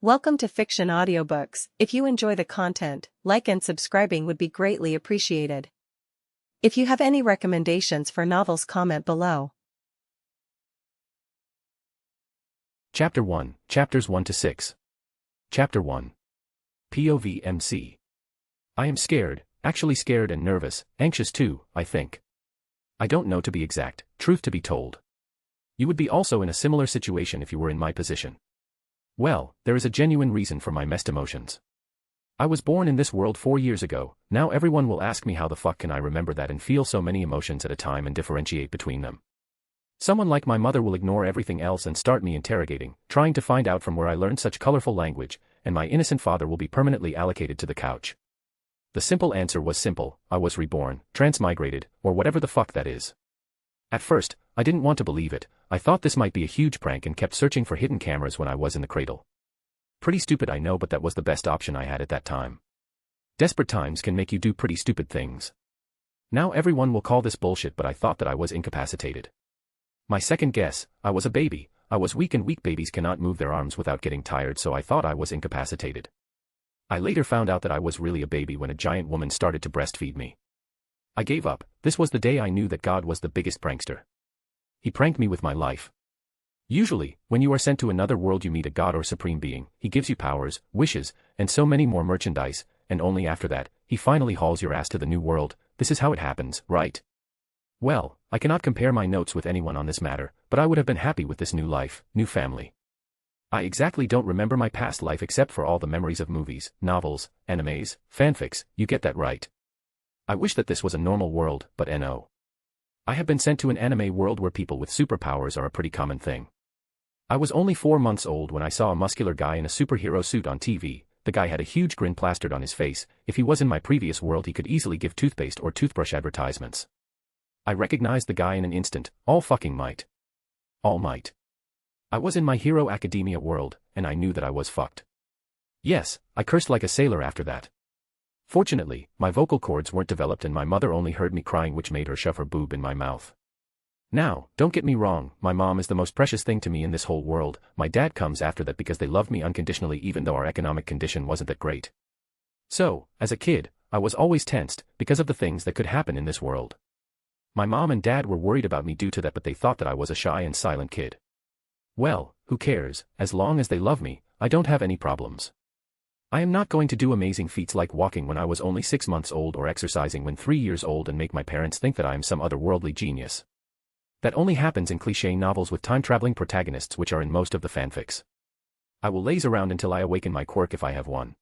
Welcome to Fiction Audiobooks. If you enjoy the content, like and subscribing would be greatly appreciated. If you have any recommendations for novels, comment below. Chapter 1, Chapters 1 to 6. Chapter 1. POV MC. I am scared, actually scared and nervous, anxious too, I think. I don't know to be exact, truth to be told. You would be also in a similar situation if you were in my position. Well, there is a genuine reason for my messed emotions. I was born in this world 4 years ago, now everyone will ask me how the fuck can I remember that and feel so many emotions at a time and differentiate between them. Someone like my mother will ignore everything else and start me interrogating, trying to find out from where I learned such colorful language, and my innocent father will be permanently allocated to the couch. The simple answer was simple: I was reborn, transmigrated, or whatever the fuck that is. At first, I didn't want to believe it. I thought this might be a huge prank and kept searching for hidden cameras when I was in the cradle. Pretty stupid, I know, but that was the best option I had at that time. Desperate times can make you do pretty stupid things. Now everyone will call this bullshit, but I thought that I was incapacitated. My second guess: I was a baby. I was weak, and weak babies cannot move their arms without getting tired, so I thought I was incapacitated. I later found out that I was really a baby when a giant woman started to breastfeed me. I gave up. This was the day I knew that God was the biggest prankster. He pranked me with my life. Usually, when you are sent to another world, you meet a god or supreme being. He gives you powers, wishes, and so many more merchandise, and only after that, he finally hauls your ass to the new world. This is how it happens, right? Well, I cannot compare my notes with anyone on this matter, but I would have been happy with this new life, new family. I exactly don't remember my past life except for all the memories of movies, novels, animes, fanfics. You get that right. I wish that this was a normal world, but no. I have been sent to an anime world where people with superpowers are a pretty common thing. I was only 4 months old when I saw a muscular guy in a superhero suit on TV. The guy had a huge grin plastered on his face. If he was in my previous world, he could easily give toothpaste or toothbrush advertisements. I recognized the guy in an instant. All fucking might. All might. I was in My Hero Academia world, and I knew that I was fucked. Yes, I cursed like a sailor after that. Fortunately, my vocal cords weren't developed and my mother only heard me crying, which made her shove her boob in my mouth. Now, don't get me wrong, my mom is the most precious thing to me in this whole world. My dad comes after that because they love me unconditionally even though our economic condition wasn't that great. So, as a kid, I was always tensed because of the things that could happen in this world. My mom and dad were worried about me due to that, but they thought that I was a shy and silent kid. Well, who cares? As long as they love me, I don't have any problems. I am not going to do amazing feats like walking when I was only 6 months old or exercising when 3 years old and make my parents think that I am some otherworldly genius. That only happens in cliché novels with time-traveling protagonists, which are in most of the fanfics. I will laze around until I awaken my quirk if I have one.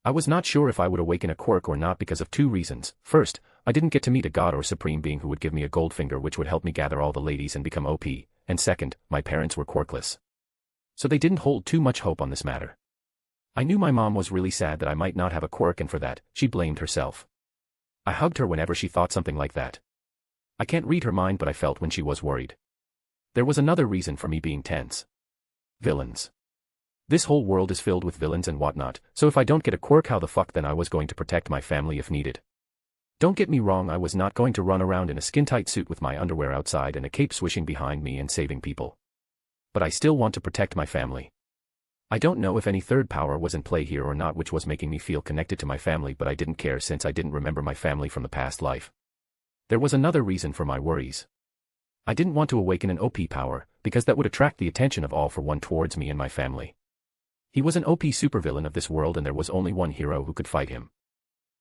I was not sure if I would awaken a quirk or not because of 2 reasons. First, I didn't get to meet a god or supreme being who would give me a gold finger which would help me gather all the ladies and become OP, and second, my parents were quirkless. So they didn't hold too much hope on this matter. I knew my mom was really sad that I might not have a quirk, and for that, she blamed herself. I hugged her whenever she thought something like that. I can't read her mind, but I felt when she was worried. There was another reason for me being tense. Villains. This whole world is filled with villains and whatnot, so if I don't get a quirk, how the fuck then I was going to protect my family if needed? Don't get me wrong, I was not going to run around in a skin-tight suit with my underwear outside and a cape swishing behind me and saving people. But I still want to protect my family. I don't know if any third power was in play here or not, which was making me feel connected to my family, but I didn't care since I didn't remember my family from the past life. There was another reason for my worries. I didn't want to awaken an OP power, because that would attract the attention of all for one towards me and my family. He was an OP supervillain of this world and there was only one hero who could fight him.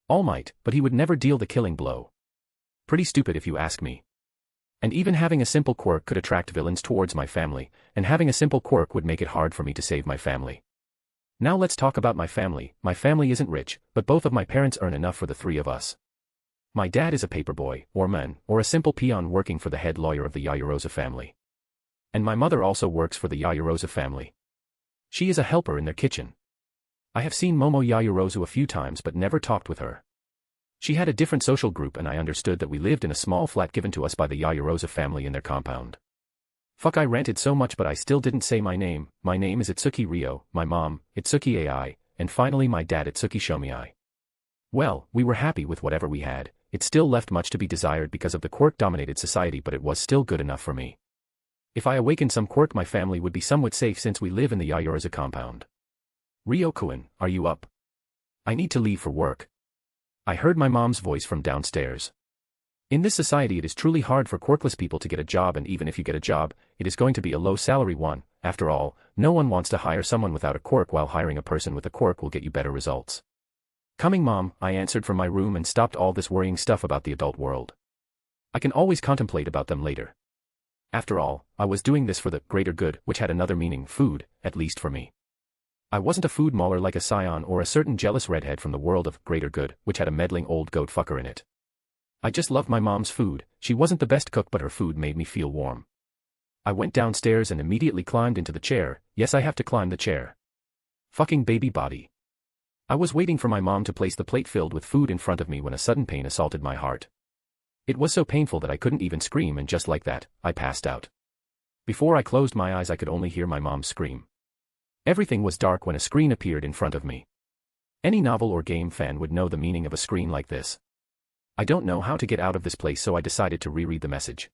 All Might, but he would never deal the killing blow. Pretty stupid if you ask me. And even having a simple quirk could attract villains towards my family, and having a simple quirk would make it hard for me to save my family. Now let's talk about my family. My family isn't rich, but both of my parents earn enough for the 3 of us. My dad is a paperboy, or man, or a simple peon working for the head lawyer of the Yayarosa family. And my mother also works for the Yayarosa family. She is a helper in their kitchen. I have seen Momo Yayarosa a few times but never talked with her. She had a different social group and I understood that we lived in a small flat given to us by the Yayarosa family in their compound. Fuck, I ranted so much but I still didn't say my name. My name is Itsuki Ryo, my mom, Itsuki AI, and finally my dad Itsuki Shomiai. Well, we were happy with whatever we had. It still left much to be desired because of the quirk-dominated society, but it was still good enough for me. If I awakened some quirk, my family would be somewhat safe since we live in the Yayarosa compound. Ryokuen, are you up? I need to leave for work. I heard my mom's voice from downstairs. In this society it is truly hard for quirkless people to get a job, and even if you get a job, it is going to be a low-salary one. After all, no one wants to hire someone without a quirk, while hiring a person with a quirk will get you better results. Coming, Mom, I answered from my room and stopped all this worrying stuff about the adult world. I can always contemplate about them later. After all, I was doing this for the greater good, which had another meaning, food, at least for me. I wasn't a food mauler like a scion or a certain jealous redhead from the world of greater good, which had a meddling old goat fucker in it. I just loved my mom's food. She wasn't the best cook, but her food made me feel warm. I went downstairs and immediately climbed into the chair. Yes, I have to climb the chair. Fucking baby body. I was waiting for my mom to place the plate filled with food in front of me when a sudden pain assaulted my heart. It was so painful that I couldn't even scream, and just like that, I passed out. Before I closed my eyes, I could only hear my mom scream. Everything was dark when a screen appeared in front of me. Any novel or game fan would know the meaning of a screen like this. I don't know how to get out of this place, so I decided to reread the message.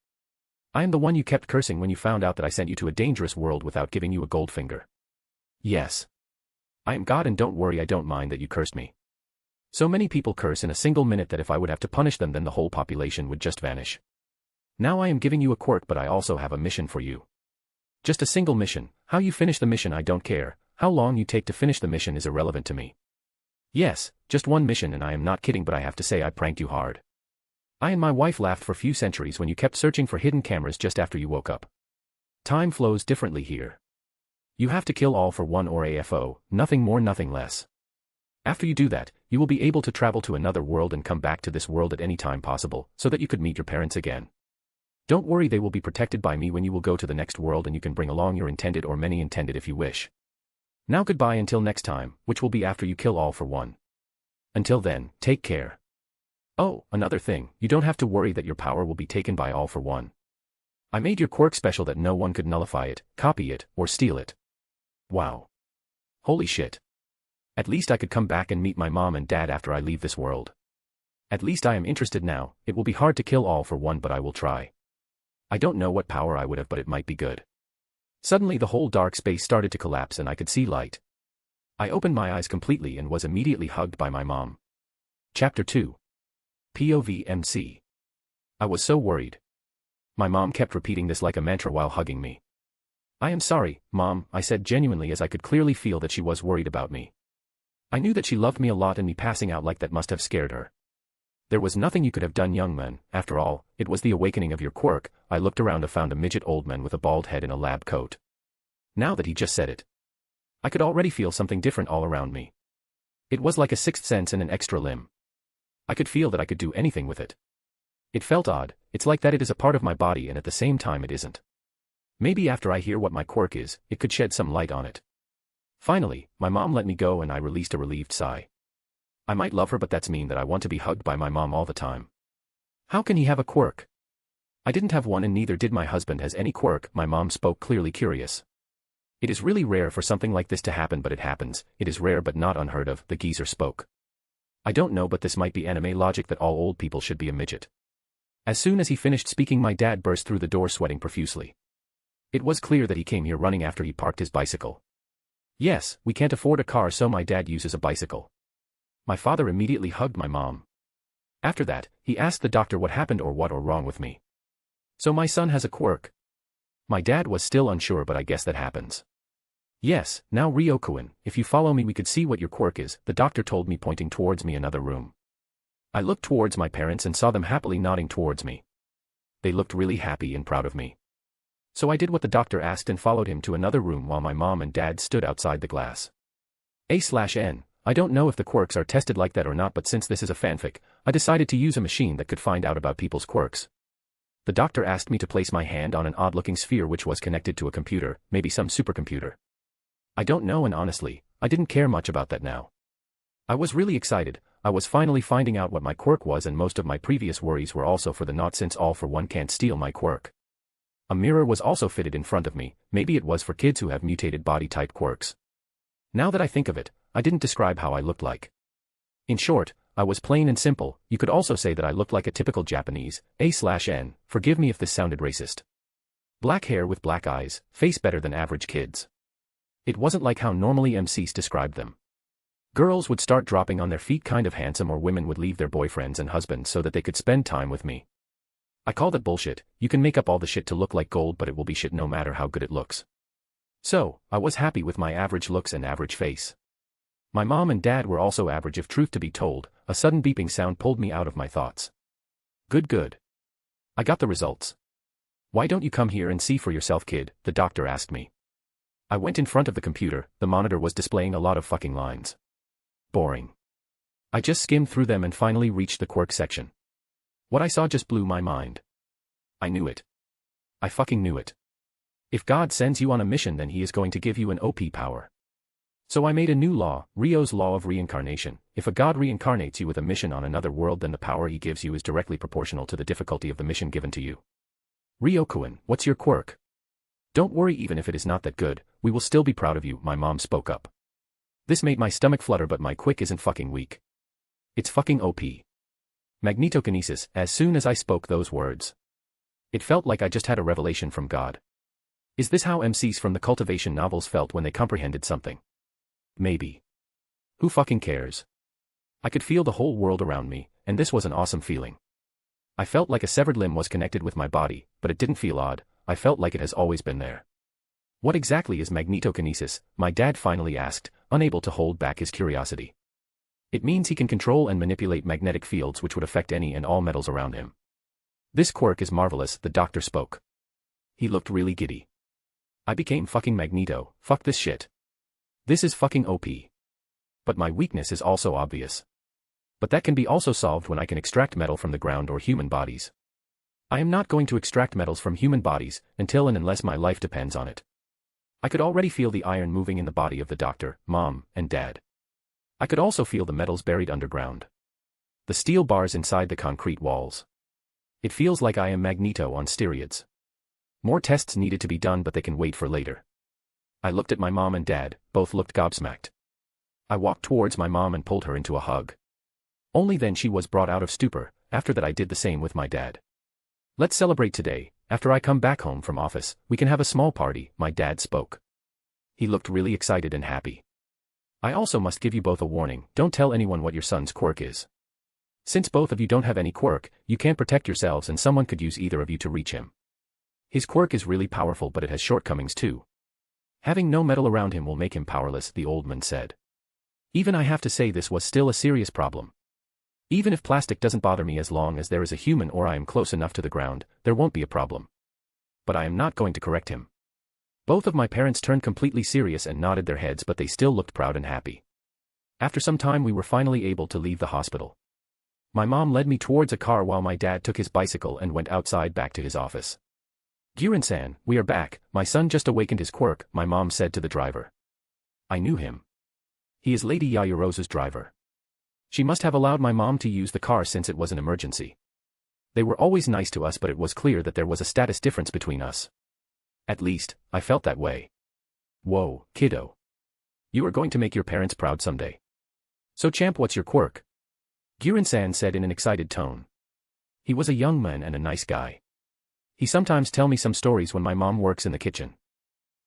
I am the one you kept cursing when you found out that I sent you to a dangerous world without giving you a gold finger. Yes. I am God, and don't worry, I don't mind that you cursed me. So many people curse in a single minute that if I would have to punish them, then the whole population would just vanish. Now I am giving you a quirk, but I also have a mission for you. Just a single mission. How you finish the mission I don't care. How long you take to finish the mission is irrelevant to me. Yes, just one mission, and I am not kidding, but I have to say I pranked you hard. I and my wife laughed for few centuries when you kept searching for hidden cameras just after you woke up. Time flows differently here. You have to kill all for one or AFO, nothing more, nothing less. After you do that, you will be able to travel to another world and come back to this world at any time possible, so that you could meet your parents again. Don't worry, they will be protected by me when you will go to the next world, and you can bring along your intended or many intended if you wish. Now goodbye until next time, which will be after you kill all for one. Until then, take care. Oh, another thing, you don't have to worry that your power will be taken by all for one. I made your quirk special that no one could nullify it, copy it, or steal it. Wow. Holy shit. At least I could come back and meet my mom and dad after I leave this world. At least I am interested now. It will be hard to kill all for one, but I will try. I don't know what power I would have, but it might be good. Suddenly the whole dark space started to collapse and I could see light. I opened my eyes completely and was immediately hugged by my mom. Chapter 2. POV MC. I was so worried. My mom kept repeating this like a mantra while hugging me. I am sorry, Mom, I said genuinely, as I could clearly feel that she was worried about me. I knew that she loved me a lot, and me passing out like that must have scared her. There was nothing you could have done, young man. After all, it was the awakening of your quirk. I looked around and found a midget old man with a bald head in a lab coat. Now that he just said it, I could already feel something different all around me. It was like a sixth sense and an extra limb. I could feel that I could do anything with it. It felt odd. It's like that it is a part of my body and at the same time it isn't. Maybe after I hear what my quirk is, it could shed some light on it. Finally, my mom let me go and I released a relieved sigh. I might love her, but that's mean that I want to be hugged by my mom all the time. How can he have a quirk? I didn't have one, and neither did my husband has any quirk. My mom spoke, clearly curious. It is really rare for something like this to happen, but it happens. It is rare but not unheard of, the geezer spoke. I don't know, but this might be anime logic that all old people should be a midget. As soon as he finished speaking, my dad burst through the door sweating profusely. It was clear that he came here running after he parked his bicycle. Yes, we can't afford a car, so my dad uses a bicycle. My father immediately hugged my mom. After that, he asked the doctor what happened or what or wrong with me. So my son has a quirk. My dad was still unsure, but I guess that happens. Yes, now Ryokuen, if you follow me we could see what your quirk is, the doctor told me, pointing towards me another room. I looked towards my parents and saw them happily nodding towards me. They looked really happy and proud of me. So I did what the doctor asked and followed him to another room while my mom and dad stood outside the glass. A/N. I don't know if the quirks are tested like that or not, but since this is a fanfic, I decided to use a machine that could find out about people's quirks. The doctor asked me to place my hand on an odd-looking sphere which was connected to a computer, maybe some supercomputer. I don't know, and honestly, I didn't care much about that now. I was really excited. I was finally finding out what my quirk was, and most of my previous worries were also for the naught since all for one can't steal my quirk. A mirror was also fitted in front of me. Maybe it was for kids who have mutated body-type quirks. Now that I think of it, I didn't describe how I looked like. In short, I was plain and simple. You could also say that I looked like a typical Japanese, A/N, forgive me if this sounded racist. Black hair with black eyes, face better than average kids. It wasn't like how normally MCs described them. Girls would start dropping on their feet kind of handsome, or women would leave their boyfriends and husbands so that they could spend time with me. I call that bullshit. You can make up all the shit to look like gold, but it will be shit no matter how good it looks. So, I was happy with my average looks and average face. My mom and dad were also average if truth to be told. A sudden beeping sound pulled me out of my thoughts. Good. I got the results. Why don't you come here and see for yourself, kid? The doctor asked me. I went in front of the computer. The monitor was displaying a lot of fucking lines. Boring. I just skimmed through them and finally reached the quirk section. What I saw just blew my mind. I knew it. I fucking knew it. If God sends you on a mission, then he is going to give you an OP power. So I made a new law, Rio's law of reincarnation. If a god reincarnates you with a mission on another world, then the power he gives you is directly proportional to the difficulty of the mission given to you. Ryo-kun, what's your quirk? Don't worry, even if it is not that good, we will still be proud of you, my mom spoke up. This made my stomach flutter, but my quick isn't fucking weak. It's fucking OP. Magnetokinesis. As soon as I spoke those words, it felt like I just had a revelation from God. Is this how MCs from the cultivation novels felt when they comprehended something? Maybe. Who fucking cares? I could feel the whole world around me, and this was an awesome feeling. I felt like a severed limb was connected with my body, but it didn't feel odd. I felt like it has always been there. What exactly is magnetokinesis? My dad finally asked, unable to hold back his curiosity. It means he can control and manipulate magnetic fields which would affect any and all metals around him. This quirk is marvelous, the doctor spoke. He looked really giddy. I became fucking Magneto. Fuck this shit. This is fucking OP. But my weakness is also obvious. But that can be also solved when I can extract metal from the ground or human bodies. I am not going to extract metals from human bodies until and unless my life depends on it. I could already feel the iron moving in the body of the doctor, mom, and dad. I could also feel the metals buried underground. The steel bars inside the concrete walls. It feels like I am Magneto on steroids. More tests needed to be done, but they can wait for later. I looked at my mom and dad, both looked gobsmacked. I walked towards my mom and pulled her into a hug. Only then she was brought out of stupor. After that I did the same with my dad. Let's celebrate today. After I come back home from office, we can have a small party, my dad spoke. He looked really excited and happy. I also must give you both a warning. Don't tell anyone what your son's quirk is. Since both of you don't have any quirk, you can't protect yourselves and someone could use either of you to reach him. His quirk is really powerful, but it has shortcomings too. Having no metal around him will make him powerless, the old man said. Even I have to say this was still a serious problem. Even if plastic doesn't bother me, as long as there is a human or I am close enough to the ground, there won't be a problem. But I am not going to correct him. Both of my parents turned completely serious and nodded their heads, but they still looked proud and happy. After some time we were finally able to leave the hospital. My mom led me towards a car while my dad took his bicycle and went outside back to his office. Girin-san, we are back. My son just awakened his quirk, my mom said to the driver. I knew him. He is Lady Yayarosa's driver. She must have allowed my mom to use the car since it was an emergency. They were always nice to us, but it was clear that there was a status difference between us. At least, I felt that way. Whoa, kiddo. You are going to make your parents proud someday. So champ, what's your quirk? Girin-san said in an excited tone. He was a young man and a nice guy. He sometimes tell me some stories when my mom works in the kitchen.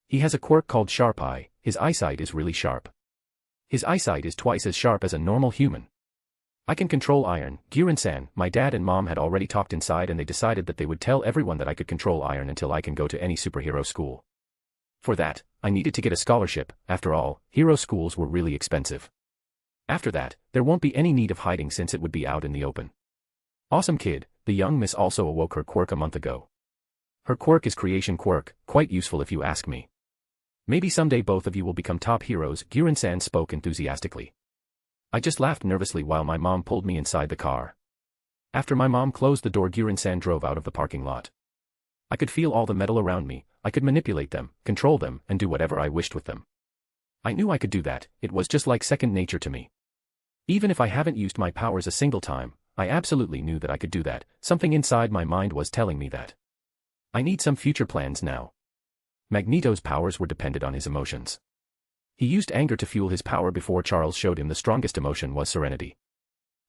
He has a quirk called sharp eye. His eyesight is really sharp. His eyesight is twice as sharp as a normal human. I can control iron. Girin-san, my dad and mom had already talked inside and they decided that they would tell everyone that I could control iron until I can go to any superhero school. For that, I needed to get a scholarship. After all, hero schools were really expensive. After that, there won't be any need of hiding since it would be out in the open. Awesome kid, the young miss also awoke her quirk a month ago. Her quirk is creation quirk, quite useful if you ask me. Maybe someday both of you will become top heroes, Girin-san spoke enthusiastically. I just laughed nervously while my mom pulled me inside the car. After my mom closed the door, Girin-san drove out of the parking lot. I could feel all the metal around me. I could manipulate them, control them, and do whatever I wished with them. I knew I could do that. It was just like second nature to me. Even if I haven't used my powers a single time, I absolutely knew that I could do that. Something inside my mind was telling me that. I need some future plans now. Magneto's powers were dependent on his emotions. He used anger to fuel his power before Charles showed him the strongest emotion was serenity.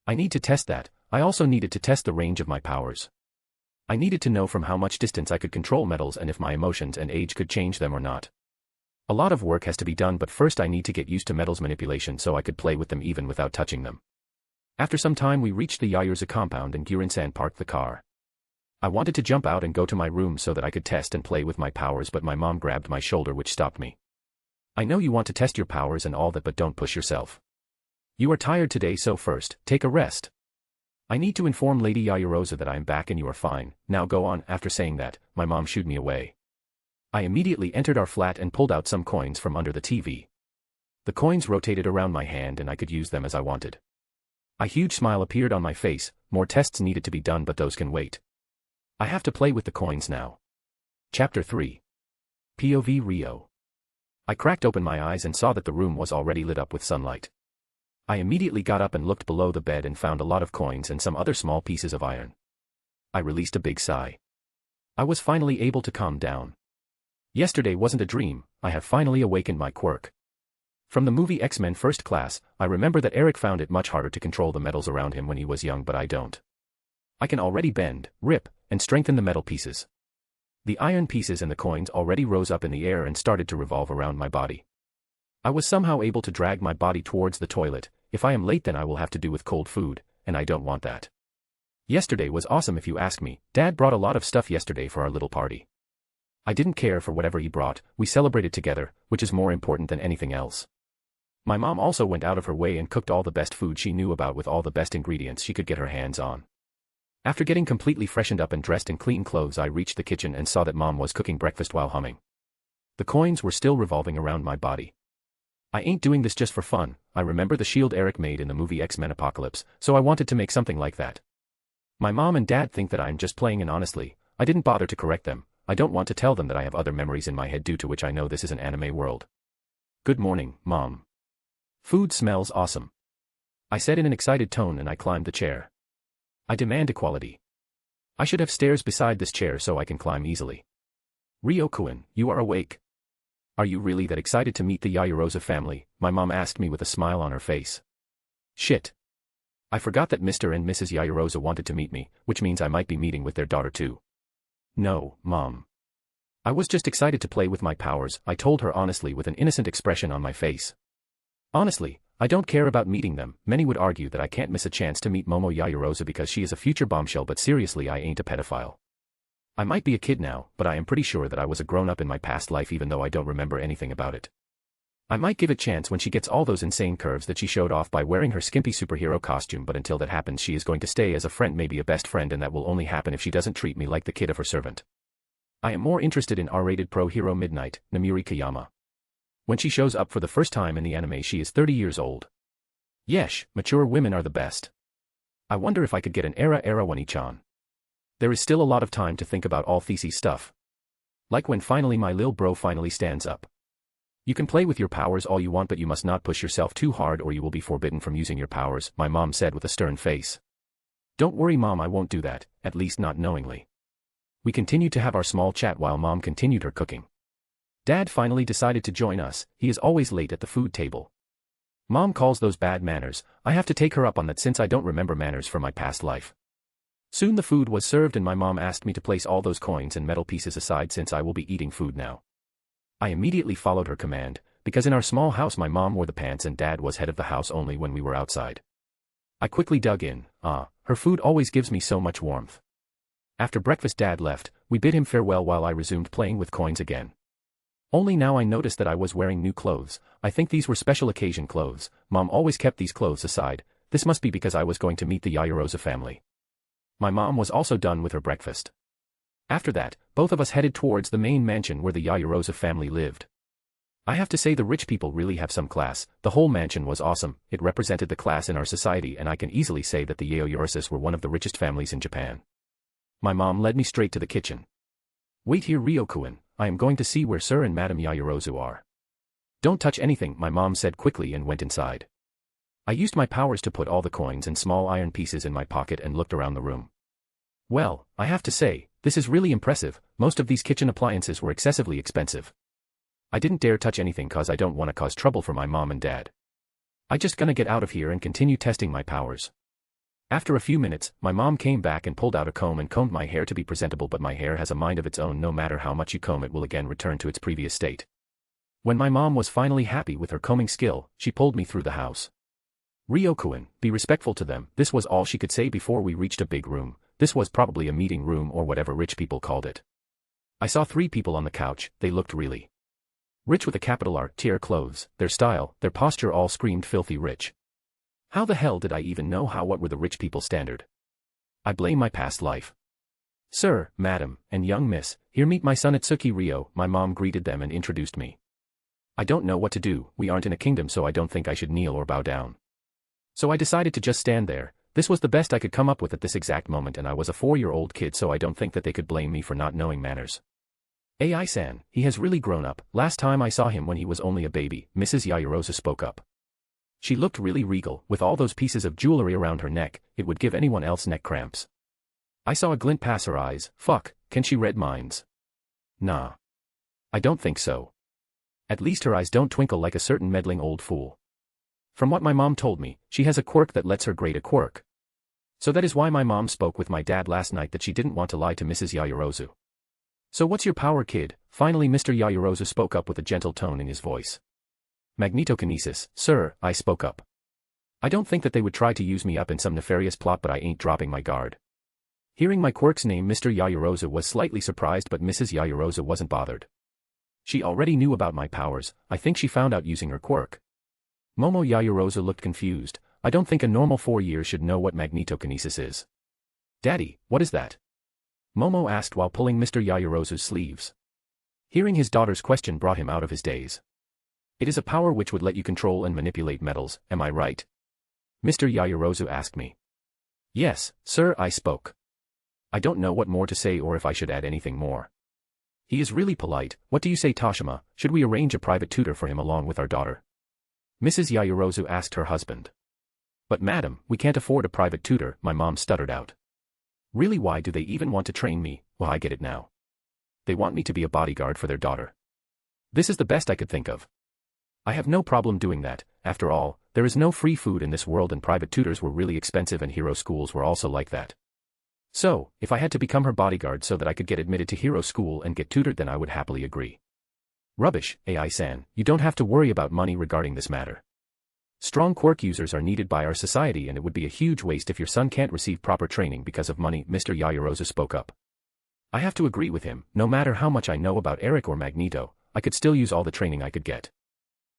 I need to test that. I also needed to test the range of my powers. I needed to know from how much distance I could control metals and if my emotions and age could change them or not. A lot of work has to be done, but first I need to get used to metals manipulation so I could play with them even without touching them. After some time we reached the Yakuza compound and Gurin-san parked the car. I wanted to jump out and go to my room so that I could test and play with my powers, but my mom grabbed my shoulder, which stopped me. I know you want to test your powers and all that, but don't push yourself. You are tired today, so first, take a rest. I need to inform Lady Yakuza that I am back and you are fine. Now go on. After saying that, my mom shooed me away. I immediately entered our flat and pulled out some coins from under the TV. The coins rotated around my hand and I could use them as I wanted. A huge smile appeared on my face. More tests needed to be done, but those can wait. I have to play with the coins now. Chapter 3. POV Rio. I cracked open my eyes and saw that the room was already lit up with sunlight. I immediately got up and looked below the bed and found a lot of coins and some other small pieces of iron. I released a big sigh. I was finally able to calm down. Yesterday wasn't a dream. I have finally awakened my quirk. From the movie X-Men First Class, I remember that Eric found it much harder to control the metals around him when he was young, but I don't. I can already bend, rip, and strengthen the metal pieces. The iron pieces and the coins already rose up in the air and started to revolve around my body. I was somehow able to drag my body towards the toilet. If I am late, then I will have to do with cold food, and I don't want that. Yesterday was awesome if you ask me. Dad brought a lot of stuff yesterday for our little party. I didn't care for whatever he brought. We celebrated together, which is more important than anything else. My mom also went out of her way and cooked all the best food she knew about with all the best ingredients she could get her hands on. After getting completely freshened up and dressed in clean clothes, I reached the kitchen and saw that Mom was cooking breakfast while humming. The coins were still revolving around my body. I ain't doing this just for fun. I remember the shield Eric made in the movie X-Men Apocalypse, so I wanted to make something like that. My mom and dad think that I'm just playing, and honestly, I didn't bother to correct them. I don't want to tell them that I have other memories in my head due to which I know this is an anime world. Good morning, Mom. Food smells awesome. I said in an excited tone, and I climbed the chair. I demand equality. I should have stairs beside this chair so I can climb easily. Ryo-kun, you are awake. Are you really that excited to meet the Yakuza family? My mom asked me with a smile on her face. Shit. I forgot that Mr. and Mrs. Yakuza wanted to meet me, which means I might be meeting with their daughter too. No, Mom. I was just excited to play with my powers, I told her honestly with an innocent expression on my face. Honestly, I don't care about meeting them. Many would argue that I can't miss a chance to meet Momo Yakuza because she is a future bombshell, but seriously, I ain't a pedophile. I might be a kid now, but I am pretty sure that I was a grown-up in my past life, even though I don't remember anything about it. I might give it a chance when she gets all those insane curves that she showed off by wearing her skimpy superhero costume, but until that happens, she is going to stay as a friend, maybe a best friend, and that will only happen if she doesn't treat me like the kid of her servant. I am more interested in R-rated pro hero Midnight, Namiri Kayama. When she shows up for the first time in the anime, she is 30 years old. Yesh, mature women are the best. I wonder if I could get an Era Wani-chan. There is still a lot of time to think about all thesis stuff. Like when finally my lil bro finally stands up. You can play with your powers all you want, but you must not push yourself too hard or you will be forbidden from using your powers, my mom said with a stern face. Don't worry, Mom, I won't do that, at least not knowingly. We continued to have our small chat while Mom continued her cooking. Dad finally decided to join us. He is always late at the food table. Mom calls those bad manners. I have to take her up on that since I don't remember manners from my past life. Soon the food was served and my mom asked me to place all those coins and metal pieces aside since I will be eating food now. I immediately followed her command, because in our small house my mom wore the pants and Dad was head of the house only when we were outside. I quickly dug in. Her food always gives me so much warmth. After breakfast Dad left, we bid him farewell while I resumed playing with coins again. Only now I noticed that I was wearing new clothes. I think these were special occasion clothes. Mom always kept these clothes aside. This must be because I was going to meet the Yakuza family. My mom was also done with her breakfast. After that, both of us headed towards the main mansion where the Yakuza family lived. I have to say the rich people really have some class. The whole mansion was awesome. It represented the class in our society, and I can easily say that the Yakuza were one of the richest families in Japan. My mom led me straight to the kitchen. Wait here, Ryo-kun. I am going to see where Sir and Madam Yakuza are. Don't touch anything, my mom said quickly and went inside. I used my powers to put all the coins and small iron pieces in my pocket and looked around the room. Well, I have to say, this is really impressive. Most of these kitchen appliances were excessively expensive. I didn't dare touch anything cause I don't want to cause trouble for my mom and dad. I just gonna get out of here and continue testing my powers. After a few minutes, my mom came back and pulled out a comb and combed my hair to be presentable, but my hair has a mind of its own. No matter how much you comb it will again return to its previous state. When my mom was finally happy with her combing skill, she pulled me through the house. Ryokuen, be respectful to them, this was all she could say before we reached a big room. This was probably a meeting room or whatever rich people called it. I saw 3 people on the couch, they looked really rich with a capital R, tier clothes, their style, their posture all screamed filthy rich. How the hell did I even know what were the rich people's standard? I blame my past life. Sir, madam, and young miss, here meet my son Atsuki Ryo, my mom greeted them and introduced me. I don't know what to do, we aren't in a kingdom so I don't think I should kneel or bow down. So I decided to just stand there. This was the best I could come up with at this exact moment and I was a 4-year-old kid so I don't think that they could blame me for not knowing manners. AI-san, he has really grown up, last time I saw him when he was only a baby, Mrs. Yayarosa spoke up. She looked really regal, with all those pieces of jewelry around her neck, it would give anyone else neck cramps. I saw a glint pass her eyes, fuck, can she read minds? Nah. I don't think so. At least her eyes don't twinkle like a certain meddling old fool. From what my mom told me, she has a quirk that lets her grade a quirk. So that is why my mom spoke with my dad last night that she didn't want to lie to Mrs. Yayarozu. So what's your power, kid? Finally Mr. Yayarozu spoke up with a gentle tone in his voice. Magnetokinesis, sir, I spoke up. I don't think that they would try to use me up in some nefarious plot but I ain't dropping my guard. Hearing my quirk's name Mr. Yayarozu was slightly surprised but Mrs. Yayarozu wasn't bothered. She already knew about my powers, I think she found out using her quirk. Momo Yayarozu looked confused, I don't think a normal 4-year should know what magnetokinesis is. Daddy, what is that? Momo asked while pulling Mr. Yayarozu's sleeves. Hearing his daughter's question brought him out of his daze. It is a power which would let you control and manipulate metals, am I right? Mr. Yayarozu asked me. Yes, sir, I spoke. I don't know what more to say or if I should add anything more. He is really polite, what do you say Toshima, should we arrange a private tutor for him along with our daughter? Mrs. Yayarozu asked her husband. But madam, we can't afford a private tutor, my mom stuttered out. Really, why do they even want to train me? Well, I get it now. They want me to be a bodyguard for their daughter. This is the best I could think of. I have no problem doing that, after all, there is no free food in this world and private tutors were really expensive and hero schools were also like that. So, if I had to become her bodyguard so that I could get admitted to hero school and get tutored then I would happily agree. Rubbish, AI-san, you don't have to worry about money regarding this matter. Strong quirk users are needed by our society and it would be a huge waste if your son can't receive proper training because of money, Mr. Yayarozu spoke up. I have to agree with him, no matter how much I know about Eric or Magneto, I could still use all the training I could get.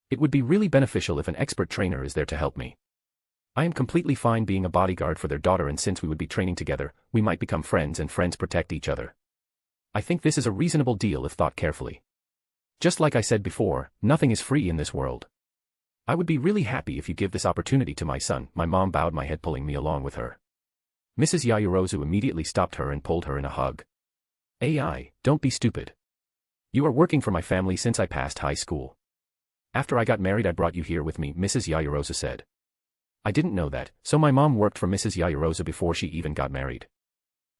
It would be really beneficial if an expert trainer is there to help me. I am completely fine being a bodyguard for their daughter and since we would be training together, we might become friends and friends protect each other. I think this is a reasonable deal if thought carefully. Just like I said before, nothing is free in this world. I would be really happy if you give this opportunity to my son, my mom bowed my head pulling me along with her. Mrs. Yayarozu immediately stopped her and pulled her in a hug. AI, don't be stupid. You are working for my family since I passed high school. After I got married I brought you here with me, Mrs. Yayarozu said. I didn't know that, so my mom worked for Mrs. Yayarozu before she even got married.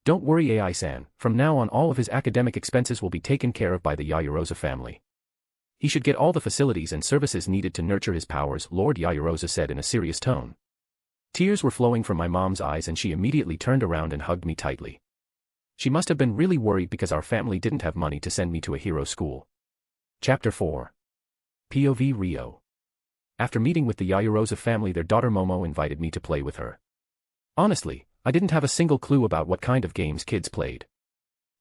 Don't worry AI-san, from now on all of his academic expenses will be taken care of by the Yayarozu family. He should get all the facilities and services needed to nurture his powers, Lord Yayarozu said in a serious tone. Tears were flowing from my mom's eyes and she immediately turned around and hugged me tightly. She must have been really worried because our family didn't have money to send me to a hero school. Chapter 4. POV Rio. After meeting with the Yayarozu family their daughter Momo invited me to play with her. Honestly, I didn't have a single clue about what kind of games kids played.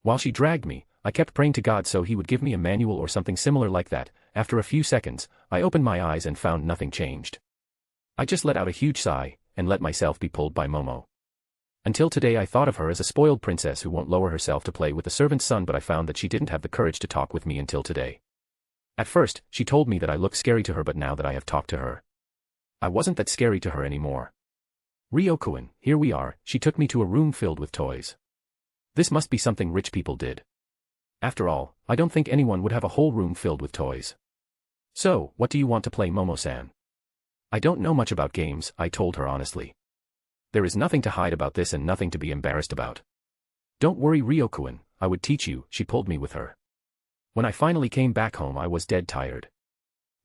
While she dragged me, I kept praying to God so he would give me a manual or something similar like that. After a few seconds, I opened my eyes and found nothing changed. I just let out a huge sigh, and let myself be pulled by Momo. Until today I thought of her as a spoiled princess who won't lower herself to play with the servant's son but I found that she didn't have the courage to talk with me until today. At first, she told me that I look scary to her but now that I have talked to her, I wasn't that scary to her anymore. Ryokuen, here we are, she took me to a room filled with toys. This must be something rich people did. After all, I don't think anyone would have a whole room filled with toys. So, what do you want to play, Momo-san? I don't know much about games, I told her honestly. There is nothing to hide about this and nothing to be embarrassed about. Don't worry Ryokuen, I would teach you, she pulled me with her. When I finally came back home I was dead tired.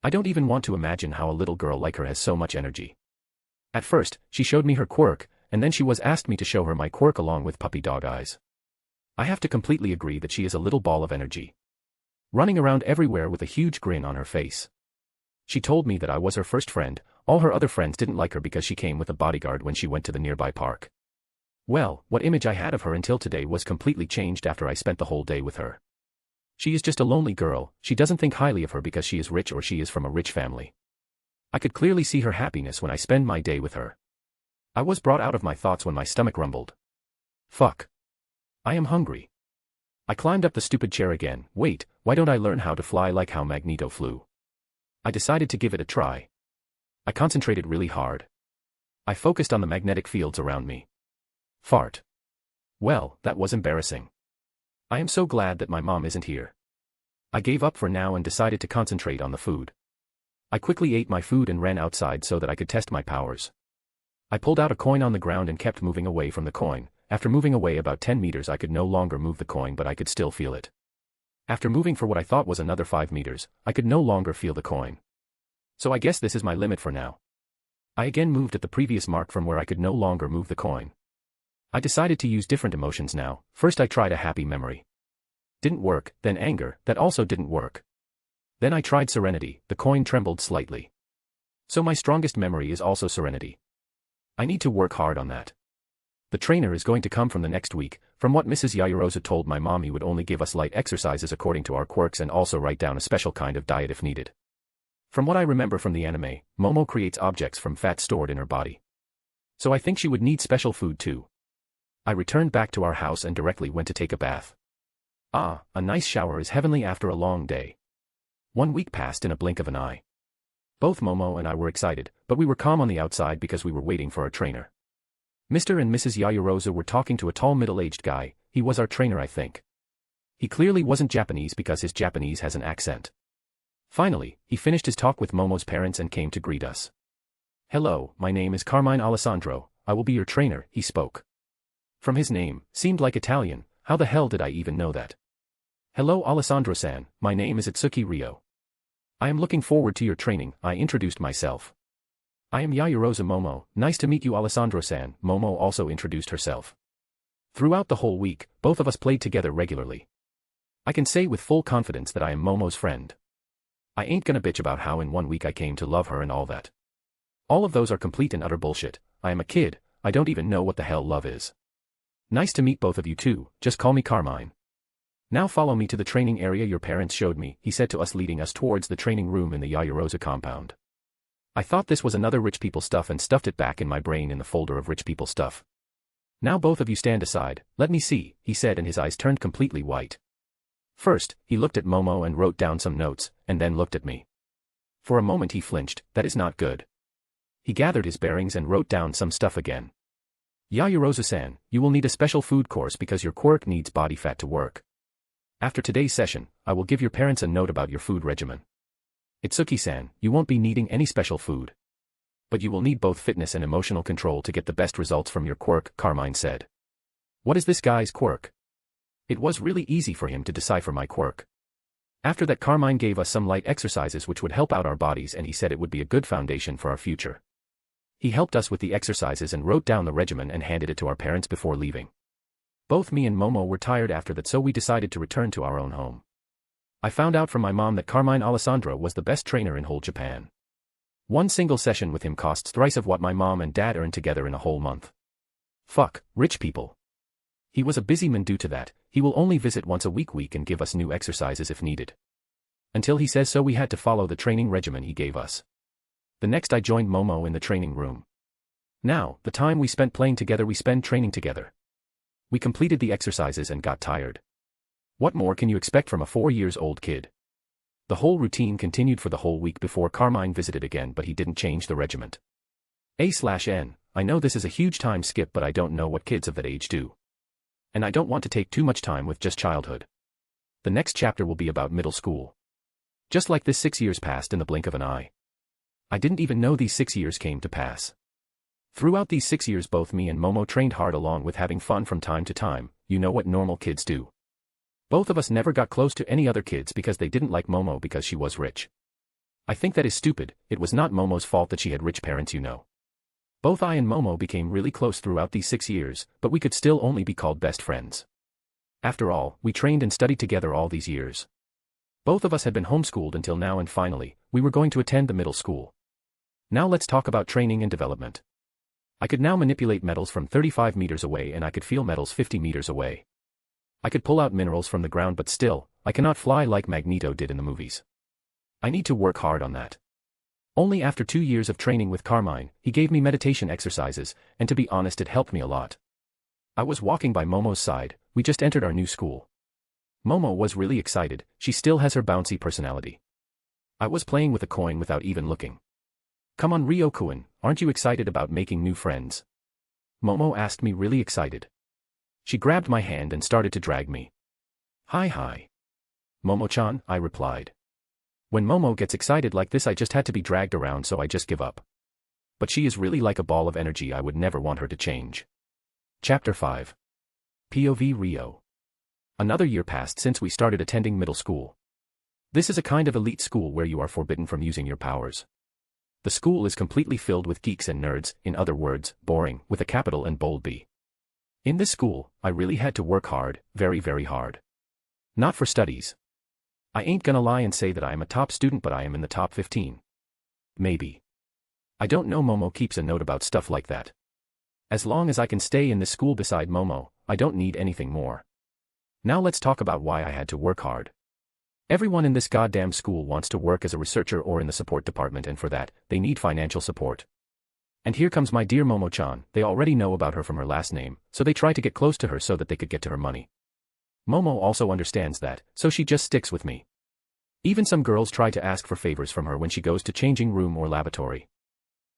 I don't even want to imagine how a little girl like her has so much energy. At first, she showed me her quirk, and then she was asked me to show her my quirk along with puppy dog eyes. I have to completely agree that she is a little ball of energy. running around everywhere with a huge grin on her face. She told me that I was her first friend. All her other friends didn't like her because she came with a bodyguard when she went to the nearby park. Well, what image I had of her until today was completely changed after I spent the whole day with her. She is just a lonely girl. She doesn't think highly of her because she is rich or she is from a rich family. I could clearly see her happiness when I spend my day with her. I was brought out of my thoughts when my stomach rumbled. Fuck. I am hungry. I climbed up the stupid chair again. Wait, why don't I learn how to fly like how Magneto flew? I decided to give it a try. I concentrated really hard. I focused on the magnetic fields around me. Fart. Well, that was embarrassing. I am so glad that my mom isn't here. I gave up for now and decided to concentrate on the food. I quickly ate my food and ran outside so that I could test my powers. I pulled out a coin on the ground and kept moving away from the coin. After moving away about 10 meters I could no longer move the coin but I could still feel it. After moving for what I thought was another 5 meters, I could no longer feel the coin. So I guess this is my limit for now. I again moved at the previous mark from where I could no longer move the coin. I decided to use different emotions now. First I tried a happy memory. Didn't work, then anger, that also didn't work. Then I tried serenity, the coin trembled slightly. So my strongest memory is also serenity. I need to work hard on that. The trainer is going to come from the next week. From what Mrs. Yayarosa told my mom, he would only give us light exercises according to our quirks and also write down a special kind of diet if needed. From what I remember from the anime, Momo creates objects from fat stored in her body. So I think she would need special food too. I returned back to our house and directly went to take a bath. Ah, a nice shower is heavenly after a long day. 1 week passed in a blink of an eye. Both Momo and I were excited, but we were calm on the outside because we were waiting for our trainer. Mr. and Mrs. Yayarosa were talking to a tall middle-aged guy. He was our trainer, I think. He clearly wasn't Japanese because his Japanese has an accent. Finally, he finished his talk with Momo's parents and came to greet us. Hello, my name is Carmine Alessandro, I will be your trainer, he spoke. From his name, seemed like Italian, how the hell did I even know that? Hello Alessandro-san, my name is Itsuki Ryo. I am looking forward to your training, I introduced myself. I am Yayarosa Momo, nice to meet you Alessandro-san, Momo also introduced herself. Throughout the whole week, both of us played together regularly. I can say with full confidence that I am Momo's friend. I ain't gonna bitch about how in 1 week I came to love her and all that. All of those are complete and utter bullshit. I am a kid, I don't even know what the hell love is. Nice to meet both of you too, just call me Carmine. Now follow me to the training area your parents showed me, he said to us, leading us towards the training room in the Yayarosa compound. I thought this was another rich people stuff and stuffed it back in my brain in the folder of rich people stuff. Now both of you stand aside, let me see, he said, and his eyes turned completely white. First, he looked at Momo and wrote down some notes, and then looked at me. For a moment he flinched, that is not good. He gathered his bearings and wrote down some stuff again. Yayarosa-san, you will need a special food course because your quirk needs body fat to work. After today's session, I will give your parents a note about your food regimen. Itsuki-san, you won't be needing any special food. But you will need both fitness and emotional control to get the best results from your quirk, Carmine said. What is this guy's quirk? It was really easy for him to decipher my quirk. After that, Carmine gave us some light exercises which would help out our bodies, and he said it would be a good foundation for our future. He helped us with the exercises and wrote down the regimen and handed it to our parents before leaving. Both me and Momo were tired after that, so we decided to return to our own home. I found out from my mom that Carmine Alessandro was the best trainer in whole Japan. One single session with him costs thrice of what my mom and dad earned together in a whole month. Fuck, rich people. He was a busy man. Due to that, he will only visit once a week and give us new exercises if needed. Until he says so, we had to follow the training regimen he gave us. The next I joined Momo in the training room. Now, the time we spent playing together we spend training together. We completed the exercises and got tired. What more can you expect from a 4-year-old kid? The whole routine continued for the whole week before Carmine visited again, but he didn't change the regiment. A/N, I know this is a huge time skip, but I don't know what kids of that age do. And I don't want to take too much time with just childhood. The next chapter will be about middle school. Just like this, 6 years passed in the blink of an eye. I didn't even know these 6 years came to pass. Throughout these 6 years both me and Momo trained hard along with having fun from time to time, you know what normal kids do. Both of us never got close to any other kids because they didn't like Momo because she was rich. I think that is stupid. It was not Momo's fault that she had rich parents, you know. Both I and Momo became really close throughout these 6 years, but we could still only be called best friends. After all, we trained and studied together all these years. Both of us had been homeschooled until now and finally, we were going to attend the middle school. Now let's talk about training and development. I could now manipulate metals from 35 meters away and I could feel metals 50 meters away. I could pull out minerals from the ground but still, I cannot fly like Magneto did in the movies. I need to work hard on that. Only after 2 years of training with Carmine, he gave me meditation exercises, and to be honest it helped me a lot. I was walking by Momo's side, we just entered our new school. Momo was really excited, she still has her bouncy personality. I was playing with a coin without even looking. Come on Ryokuen, aren't you excited about making new friends? Momo asked me really excited. She grabbed my hand and started to drag me. Hi. Momo-chan, I replied. When Momo gets excited like this I just had to be dragged around so I just give up. But she is really like a ball of energy, I would never want her to change. Chapter 5. POV Rio. Another year passed since we started attending middle school. This is a kind of elite school where you are forbidden from using your powers. The school is completely filled with geeks and nerds, in other words, boring, with a capital and bold B. In this school, I really had to work hard, very hard. Not for studies. I ain't gonna lie and say that I am a top student but I am in the top 15. Maybe. I don't know, Momo keeps a note about stuff like that. As long as I can stay in this school beside Momo, I don't need anything more. Now let's talk about why I had to work hard. Everyone in this goddamn school wants to work as a researcher or in the support department, and for that, they need financial support. And here comes my dear Momo-chan, they already know about her from her last name, so they try to get close to her so that they could get to her money. Momo also understands that, so she just sticks with me. Even some girls try to ask for favors from her when she goes to changing room or lavatory.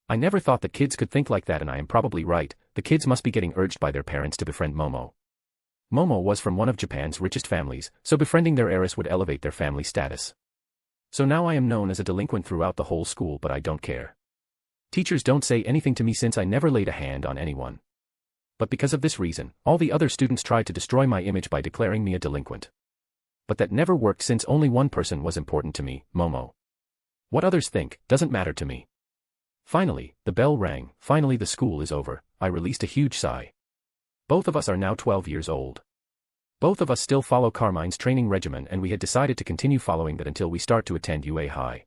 I never thought that kids could think like that, and I am probably right, the kids must be getting urged by their parents to befriend Momo. Momo was from one of Japan's richest families, so befriending their heiress would elevate their family status. So now I am known as a delinquent throughout the whole school, but I don't care. Teachers don't say anything to me since I never laid a hand on anyone. But because of this reason, all the other students tried to destroy my image by declaring me a delinquent. But that never worked since only one person was important to me, Momo. What others think, doesn't matter to me. Finally, the bell rang, finally the school is over, I released a huge sigh. Both of us are now 12 years old. Both of us still follow Carmine's training regimen, and we had decided to continue following that until we start to attend UA High.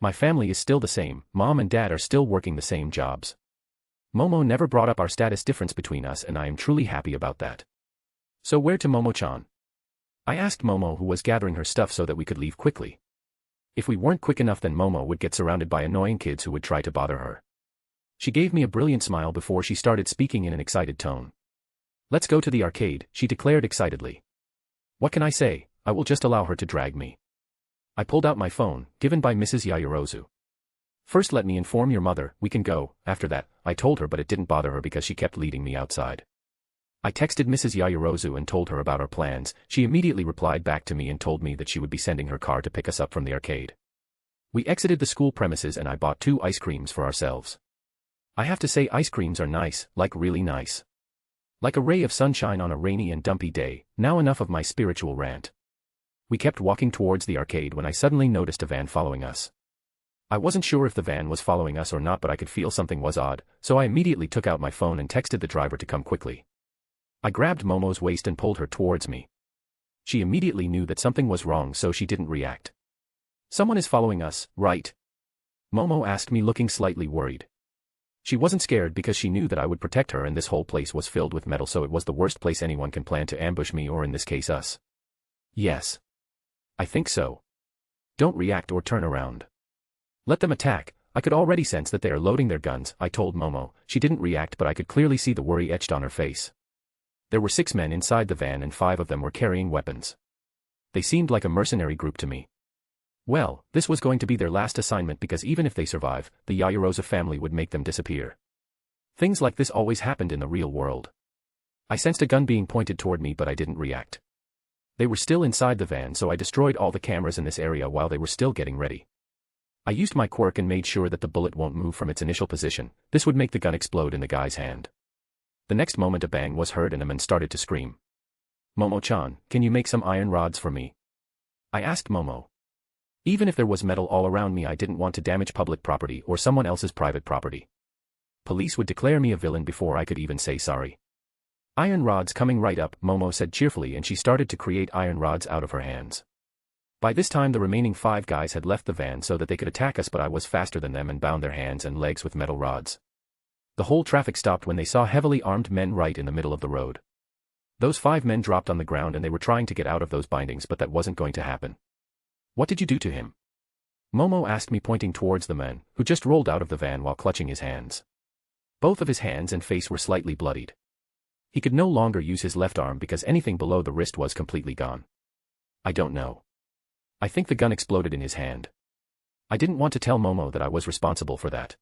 My family is still the same, mom and dad are still working the same jobs. Momo never brought up our status difference between us, and I am truly happy about that. So where to, Momo-chan? I asked Momo, who was gathering her stuff so that we could leave quickly. If we weren't quick enough then Momo would get surrounded by annoying kids who would try to bother her. She gave me a brilliant smile before she started speaking in an excited tone. Let's go to the arcade, she declared excitedly. What can I say, I will just allow her to drag me. I pulled out my phone, given by Mrs. Yayorozu. First let me inform your mother, we can go, after that, I told her, but it didn't bother her because she kept leading me outside. I texted Mrs. Yayorozu and told her about our plans, she immediately replied back to me and told me that she would be sending her car to pick us up from the arcade. We exited the school premises and I bought 2 ice creams for ourselves. I have to say ice creams are nice, like really nice. Like a ray of sunshine on a rainy and dumpy day. Now enough of my spiritual rant. We kept walking towards the arcade when I suddenly noticed a van following us. I wasn't sure if the van was following us or not, but I could feel something was odd, so I immediately took out my phone and texted the driver to come quickly. I grabbed Momo's waist and pulled her towards me. She immediately knew that something was wrong, so she didn't react. Someone is following us, right? Momo asked me, looking slightly worried. She wasn't scared because she knew that I would protect her, and this whole place was filled with metal, so it was the worst place anyone can plan to ambush me, or in this case us. Yes. I think so. Don't react or turn around. Let them attack. I could already sense that they are loading their guns, I told Momo. She didn't react, but I could clearly see the worry etched on her face. There were 6 men inside the van and 5 of them were carrying weapons. They seemed like a mercenary group to me. Well, this was going to be their last assignment, because even if they survive, the Yayorozu family would make them disappear. Things like this always happened in the real world. I sensed a gun being pointed toward me, but I didn't react. They were still inside the van, so I destroyed all the cameras in this area while they were still getting ready. I used my quirk and made sure that the bullet won't move from its initial position. This would make the gun explode in the guy's hand. The next moment a bang was heard and a man started to scream. Momo-chan, can you make some iron rods for me? I asked Momo. Even if there was metal all around me, I didn't want to damage public property or someone else's private property. Police would declare me a villain before I could even say sorry. Iron rods coming right up, Momo said cheerfully, and she started to create iron rods out of her hands. By this time the remaining 5 guys had left the van so that they could attack us, but I was faster than them and bound their hands and legs with metal rods. The whole traffic stopped when they saw heavily armed men right in the middle of the road. Those 5 men dropped on the ground and they were trying to get out of those bindings, but that wasn't going to happen. "What did you do to him?" Momo asked me, pointing towards the man, who just rolled out of the van while clutching his hands. Both of his hands and face were slightly bloodied. He could no longer use his left arm because anything below the wrist was completely gone. "I don't know. I think the gun exploded in his hand." I didn't want to tell Momo that I was responsible for that.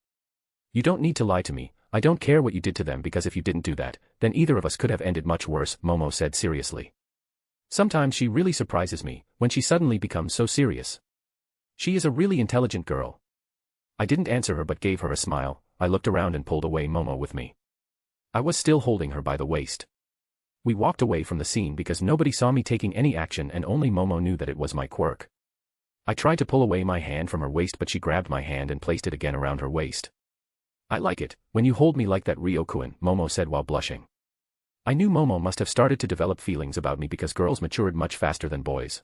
"You don't need to lie to me. I don't care what you did to them, because if you didn't do that, then either of us could have ended much worse," Momo said seriously. Sometimes she really surprises me, when she suddenly becomes so serious. She is a really intelligent girl. I didn't answer her but gave her a smile. I looked around and pulled away Momo with me. I was still holding her by the waist. We walked away from the scene because nobody saw me taking any action and only Momo knew that it was my quirk. I tried to pull away my hand from her waist, but she grabbed my hand and placed it again around her waist. "I like it when you hold me like that, Ryokuen," Momo said while blushing. I knew Momo must have started to develop feelings about me because girls matured much faster than boys.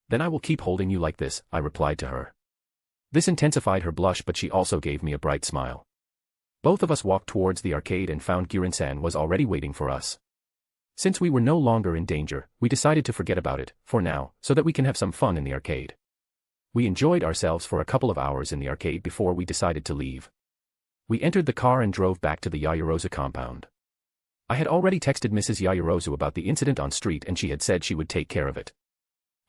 "Then I will keep holding you like this," I replied to her. This intensified her blush, but she also gave me a bright smile. Both of us walked towards the arcade and found Girin-san was already waiting for us. Since we were no longer in danger, we decided to forget about it, for now, so that we can have some fun in the arcade. We enjoyed ourselves for a couple of hours in the arcade before we decided to leave. We entered the car and drove back to the Yayarozu compound. I had already texted Mrs. Yayarozu about the incident on street and she had said she would take care of it.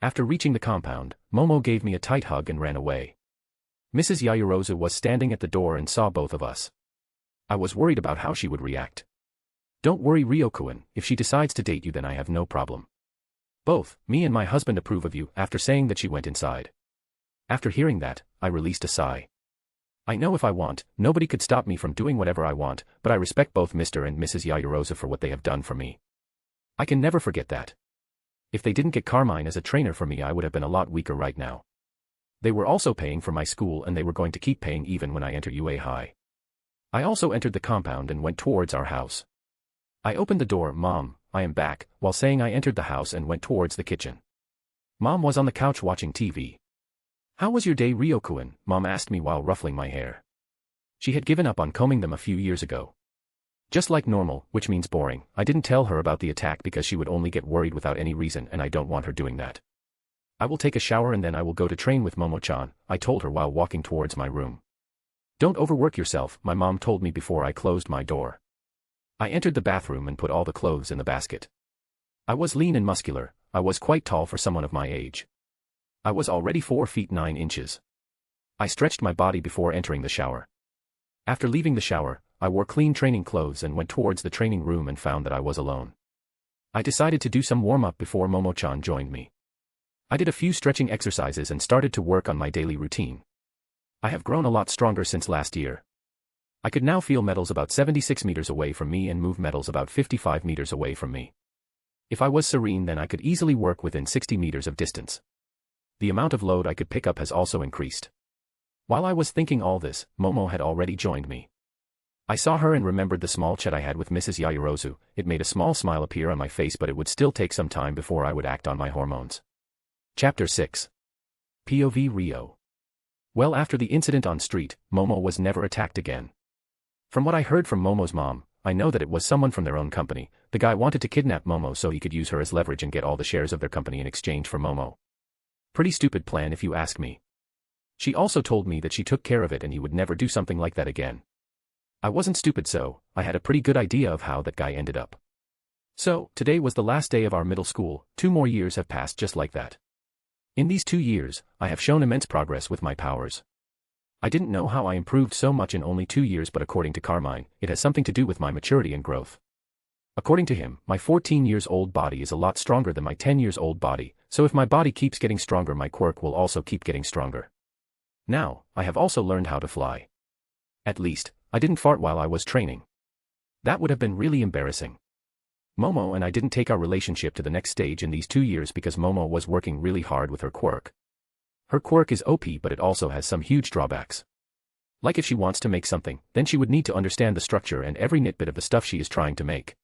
After reaching the compound, Momo gave me a tight hug and ran away. Mrs. Yayarozu was standing at the door and saw both of us. I was worried about how she would react. "Don't worry, Ryokuen, if she decides to date you then I have no problem. Both me and my husband approve of you," after saying that she went inside. After hearing that, I released a sigh. I know if I want, nobody could stop me from doing whatever I want, but I respect both Mr. and Mrs. Yayarozu for what they have done for me. I can never forget that. If they didn't get Carmine as a trainer for me I would have been a lot weaker right now. They were also paying for my school and they were going to keep paying even when I enter UA High. I also entered the compound and went towards our house. I opened the door. "Mom, I am back," while saying I entered the house and went towards the kitchen. Mom was on the couch watching TV. "How was your day, Ryokuen?" Mom asked me while ruffling my hair. She had given up on combing them a few years ago. Just like normal, which means boring. I didn't tell her about the attack because she would only get worried without any reason and I don't want her doing that. "I will take a shower and then I will go to train with Momo-chan," I told her while walking towards my room. "Don't overwork yourself," my mom told me before I closed my door. I entered the bathroom and put all the clothes in the basket. I was lean and muscular. I was quite tall for someone of my age. I was already 4 feet 9 inches. I stretched my body before entering the shower. After leaving the shower, I wore clean training clothes and went towards the training room and found that I was alone. I decided to do some warm-up before Momo-chan joined me. I did a few stretching exercises and started to work on my daily routine. I have grown a lot stronger since last year. I could now feel metals about 76 meters away from me and move metals about 55 meters away from me. If I was serene then I could easily work within 60 meters of distance. The amount of load I could pick up has also increased. While I was thinking all this, Momo had already joined me. I saw her and remembered the small chat I had with Mrs. Yayarozu. It made a small smile appear on my face, but it would still take some time before I would act on my hormones. Chapter 6. POV Rio. Well, after the incident on street, Momo was never attacked again. From what I heard from Momo's mom, I know that it was someone from their own company. The guy wanted to kidnap Momo so he could use her as leverage and get all the shares of their company in exchange for Momo. Pretty stupid plan if you ask me. She also told me that she took care of it and he would never do something like that again. I wasn't stupid, so I had a pretty good idea of how that guy ended up. So, today was the last day of our middle school. 2 more years have passed just like that. In these 2 years, I have shown immense progress with my powers. I didn't know how I improved so much in only 2 years, but according to Carmine, it has something to do with my maturity and growth. According to him, my 14-years-old body is a lot stronger than my 10-years-old body, so if my body keeps getting stronger my quirk will also keep getting stronger. Now, I have also learned how to fly. At least, I didn't fart while I was training. That would have been really embarrassing. Momo and I didn't take our relationship to the next stage in these 2 years because Momo was working really hard with her quirk. Her quirk is OP, but it also has some huge drawbacks. Like if she wants to make something, then she would need to understand the structure and every nitbit of the stuff she is trying to make.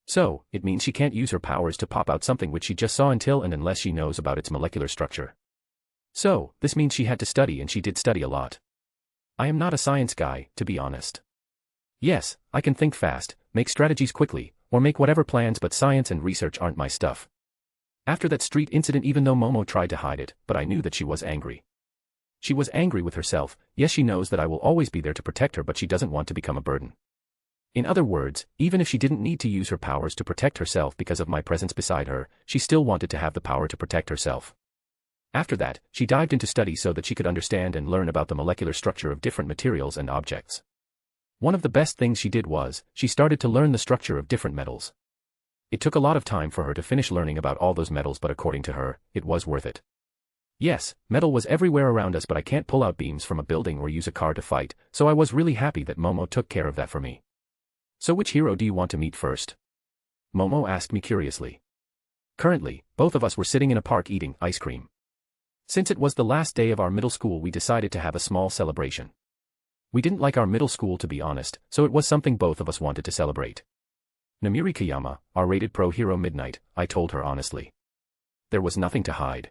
So, it means she can't use her powers to pop out something which she just saw until and unless she knows about its molecular structure. So, this means she had to study, and she did study a lot. I am not a science guy, to be honest. Yes, I can think fast, make strategies quickly, or make whatever plans, but science and research aren't my stuff. After that street incident, even though Momo tried to hide it, but I knew that she was angry. She was angry with herself. Yes, she knows that I will always be there to protect her, but she doesn't want to become a burden. In other words, even if she didn't need to use her powers to protect herself because of my presence beside her, she still wanted to have the power to protect herself. After that, she dived into study so that she could understand and learn about the molecular structure of different materials and objects. One of the best things she did was, she started to learn the structure of different metals. It took a lot of time for her to finish learning about all those metals, but according to her, it was worth it. Yes, metal was everywhere around us, but I can't pull out beams from a building or use a car to fight, so I was really happy that Momo took care of that for me. So which hero do you want to meet first? Momo asked me curiously. Currently, both of us were sitting in a park eating ice cream. Since it was the last day of our middle school, we decided to have a small celebration. We didn't like our middle school, to be honest, so it was something both of us wanted to celebrate. Namiri Kayama, our rated pro hero midnight, I told her honestly. There was nothing to hide.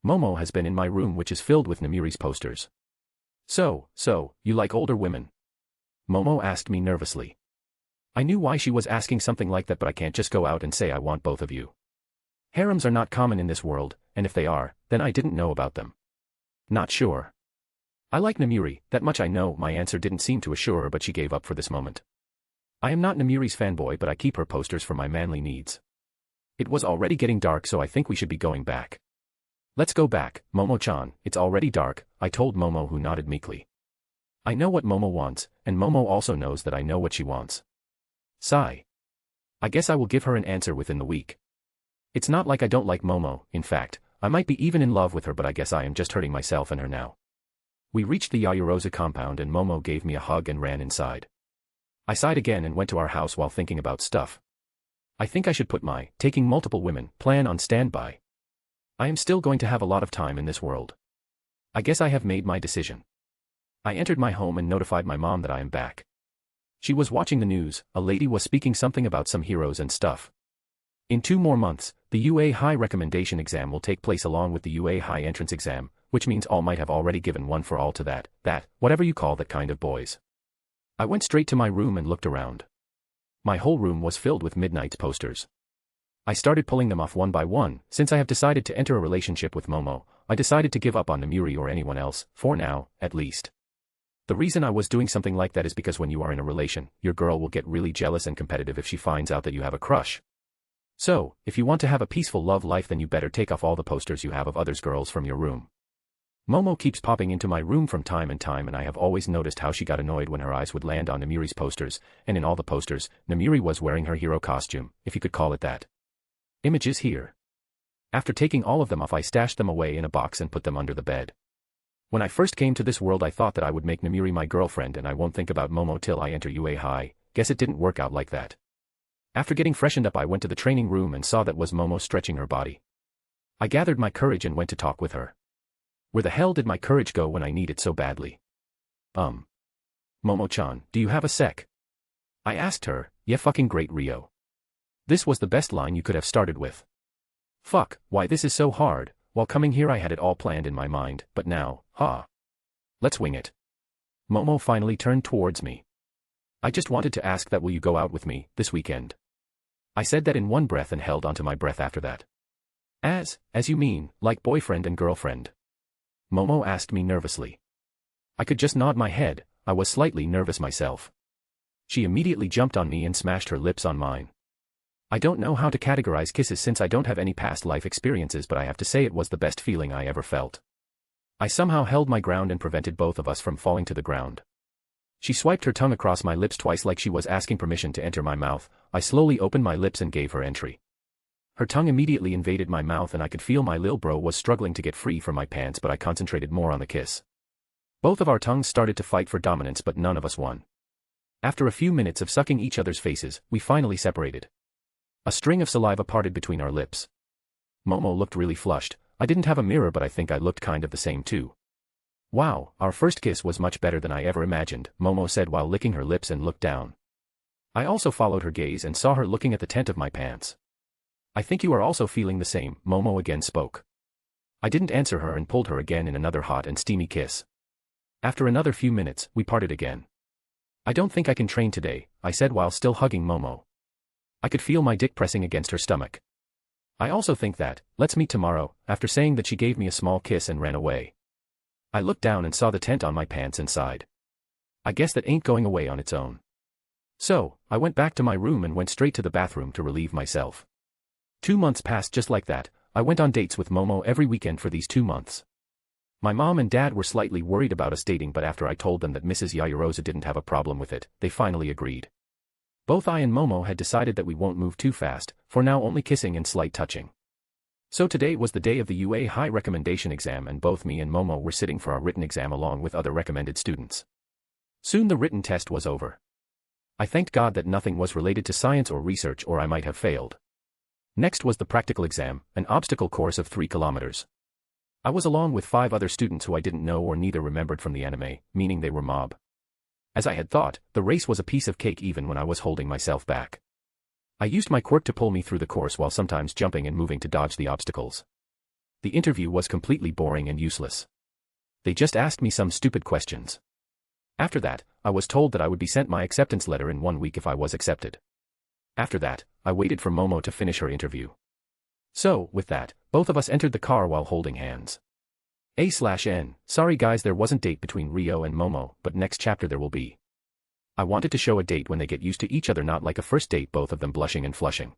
Momo has been in my room, which is filled with Namiri's posters. So, you like older women? Momo asked me nervously. I knew why she was asking something like that, but I can't just go out and say I want both of you. Harems are not common in this world, and if they are, then I didn't know about them. Not sure. I like Namiri, that much I know. My answer didn't seem to assure her, but she gave up for this moment. I am not Namiri's fanboy, but I keep her posters for my manly needs. It was already getting dark, so I think we should be going back. Let's go back, Momo-chan, it's already dark, I told Momo, who nodded meekly. I know what Momo wants, and Momo also knows that I know what she wants. Sigh. I guess I will give her an answer within the week. It's not like I don't like Momo, in fact, I might be even in love with her, but I guess I am just hurting myself and her now. We reached the Yayarosa compound and Momo gave me a hug and ran inside. I sighed again and went to our house while thinking about stuff. I think I should put my taking multiple women plan on standby. I am still going to have a lot of time in this world. I guess I have made my decision. I entered my home and notified my mom that I am back. She was watching the news. A lady was speaking something about some heroes and stuff. In 2 more months, the UA High recommendation exam will take place along with the UA High entrance exam, which means all might have already given one for all to that, whatever you call that kind of boys. I went straight to my room and looked around. My whole room was filled with Midnight's posters. I started pulling them off one by one. Since I have decided to enter a relationship with Momo, I decided to give up on Namiri or anyone else, for now, at least. The reason I was doing something like that is because when you are in a relation, your girl will get really jealous and competitive if she finds out that you have a crush. So, if you want to have a peaceful love life, then you better take off all the posters you have of others' girls from your room. Momo keeps popping into my room from time and time, and I have always noticed how she got annoyed when her eyes would land on Namiri's posters, and in all the posters, Namiri was wearing her hero costume, if you could call it that. Images here. After taking all of them off, I stashed them away in a box and put them under the bed. When I first came to this world, I thought that I would make Namiri my girlfriend and I won't think about Momo till I enter UA High. Guess it didn't work out like that. After getting freshened up, I went to the training room and saw that was Momo stretching her body. I gathered my courage and went to talk with her. Where the hell did my courage go when I need it so badly? Momo-chan, do you have a sec? I asked her. Yeah, fucking great, Rio. This was the best line you could have started with. Fuck, why this is so hard. While coming here I had it all planned in my mind, but now, let's wing it. Momo finally turned towards me. I just wanted to ask that will you go out with me, this weekend? I said that in one breath and held onto my breath after that. As you mean, like boyfriend and girlfriend? Momo asked me nervously. I could just nod my head. I was slightly nervous myself. She immediately jumped on me and smashed her lips on mine. I don't know how to categorize kisses since I don't have any past life experiences, but I have to say it was the best feeling I ever felt. I somehow held my ground and prevented both of us from falling to the ground. She swiped her tongue across my lips twice like she was asking permission to enter my mouth. I slowly opened my lips and gave her entry. Her tongue immediately invaded my mouth and I could feel my lil bro was struggling to get free from my pants, but I concentrated more on the kiss. Both of our tongues started to fight for dominance, but none of us won. After a few minutes of sucking each other's faces, we finally separated. A string of saliva parted between our lips. Momo looked really flushed. I didn't have a mirror, but I think I looked kind of the same too. Wow, our first kiss was much better than I ever imagined, Momo said while licking her lips and looked down. I also followed her gaze and saw her looking at the tent of my pants. I think you are also feeling the same, Momo again spoke. I didn't answer her and pulled her again in another hot and steamy kiss. After another few minutes, we parted again. I don't think I can train today, I said while still hugging Momo. I could feel my dick pressing against her stomach. I also think that, let's meet tomorrow, after saying that she gave me a small kiss and ran away. I looked down and saw the tent on my pants and sighed. I guess that ain't going away on its own. So, I went back to my room and went straight to the bathroom to relieve myself. 2 months passed just like that. I went on dates with Momo every weekend for these 2 months. My mom and dad were slightly worried about us dating, but after I told them that Mrs. Yayarosa didn't have a problem with it, they finally agreed. Both I and Momo had decided that we won't move too fast, for now only kissing and slight touching. So today was the day of the UA High Recommendation exam, and both me and Momo were sitting for our written exam along with other recommended students. Soon the written test was over. I thanked God that nothing was related to science or research, or I might have failed. Next was the practical exam, an obstacle course of 3 kilometers. I was along with 5 other students who I didn't know or neither remembered from the anime, meaning they were mob. As I had thought, the race was a piece of cake even when I was holding myself back. I used my quirk to pull me through the course while sometimes jumping and moving to dodge the obstacles. The interview was completely boring and useless. They just asked me some stupid questions. After that, I was told that I would be sent my acceptance letter in 1 week if I was accepted. After that, I waited for Momo to finish her interview. So, with that, both of us entered the car while holding hands. A/N, sorry guys there wasn't date between Rio and Momo, but next chapter there will be. I wanted to show a date when they get used to each other, not like a first date, both of them blushing and flushing.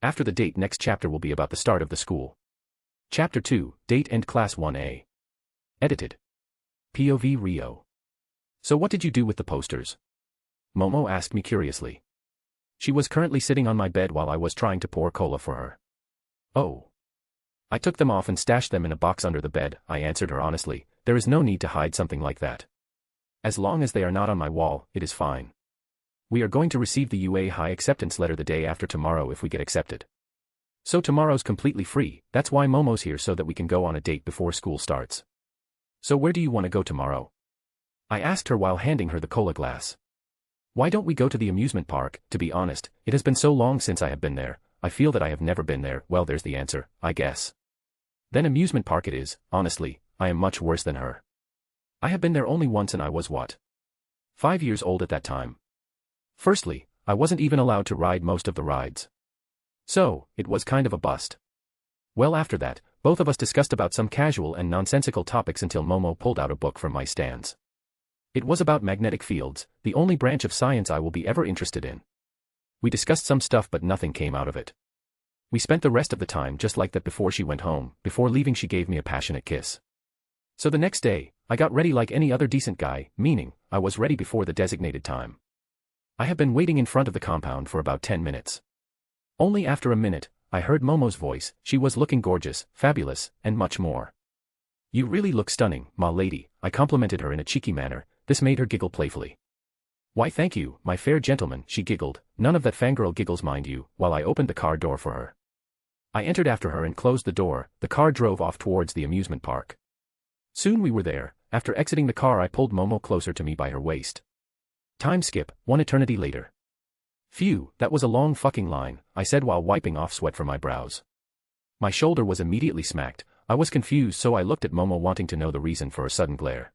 After the date, next chapter will be about the start of the school. Chapter 2, Date and Class 1A. Edited. POV Rio. So what did you do with the posters? Momo asked me curiously. She was currently sitting on my bed while I was trying to pour cola for her. Oh. I took them off and stashed them in a box under the bed, I answered her honestly. There is no need to hide something like that. As long as they are not on my wall, it is fine. We are going to receive the UA High acceptance letter the day after tomorrow if we get accepted. So tomorrow's completely free, that's why Momo's here, so that we can go on a date before school starts. So where do you want to go tomorrow? I asked her while handing her the cola glass. Why don't we go to the amusement park? To be honest, it has been so long since I have been there, I feel that I have never been there. Well, there's the answer, I guess. Then amusement park it is. Honestly, I am much worse than her. I have been there only once and I was what? 5 years old at that time. Firstly, I wasn't even allowed to ride most of the rides. So, it was kind of a bust. Well, after that, both of us discussed about some casual and nonsensical topics until Momo pulled out a book from my stands. It was about magnetic fields, the only branch of science I will be ever interested in. We discussed some stuff but nothing came out of it. We spent the rest of the time just like that before she went home. Before leaving she gave me a passionate kiss. So the next day, I got ready like any other decent guy, meaning, I was ready before the designated time. I have been waiting in front of the compound for about 10 minutes. Only after a minute, I heard Momo's voice. She was looking gorgeous, fabulous, and much more. You really look stunning, ma lady, I complimented her in a cheeky manner. This made her giggle playfully. Why thank you, my fair gentleman, she giggled, none of that fangirl giggles mind you, while I opened the car door for her. I entered after her and closed the door. The car drove off towards the amusement park. Soon we were there. After exiting the car I pulled Momo closer to me by her waist. Time skip, 1 eternity later. Phew, that was a long fucking line, I said while wiping off sweat from my brows. My shoulder was immediately smacked. I was confused, so I looked at Momo wanting to know the reason for a sudden glare.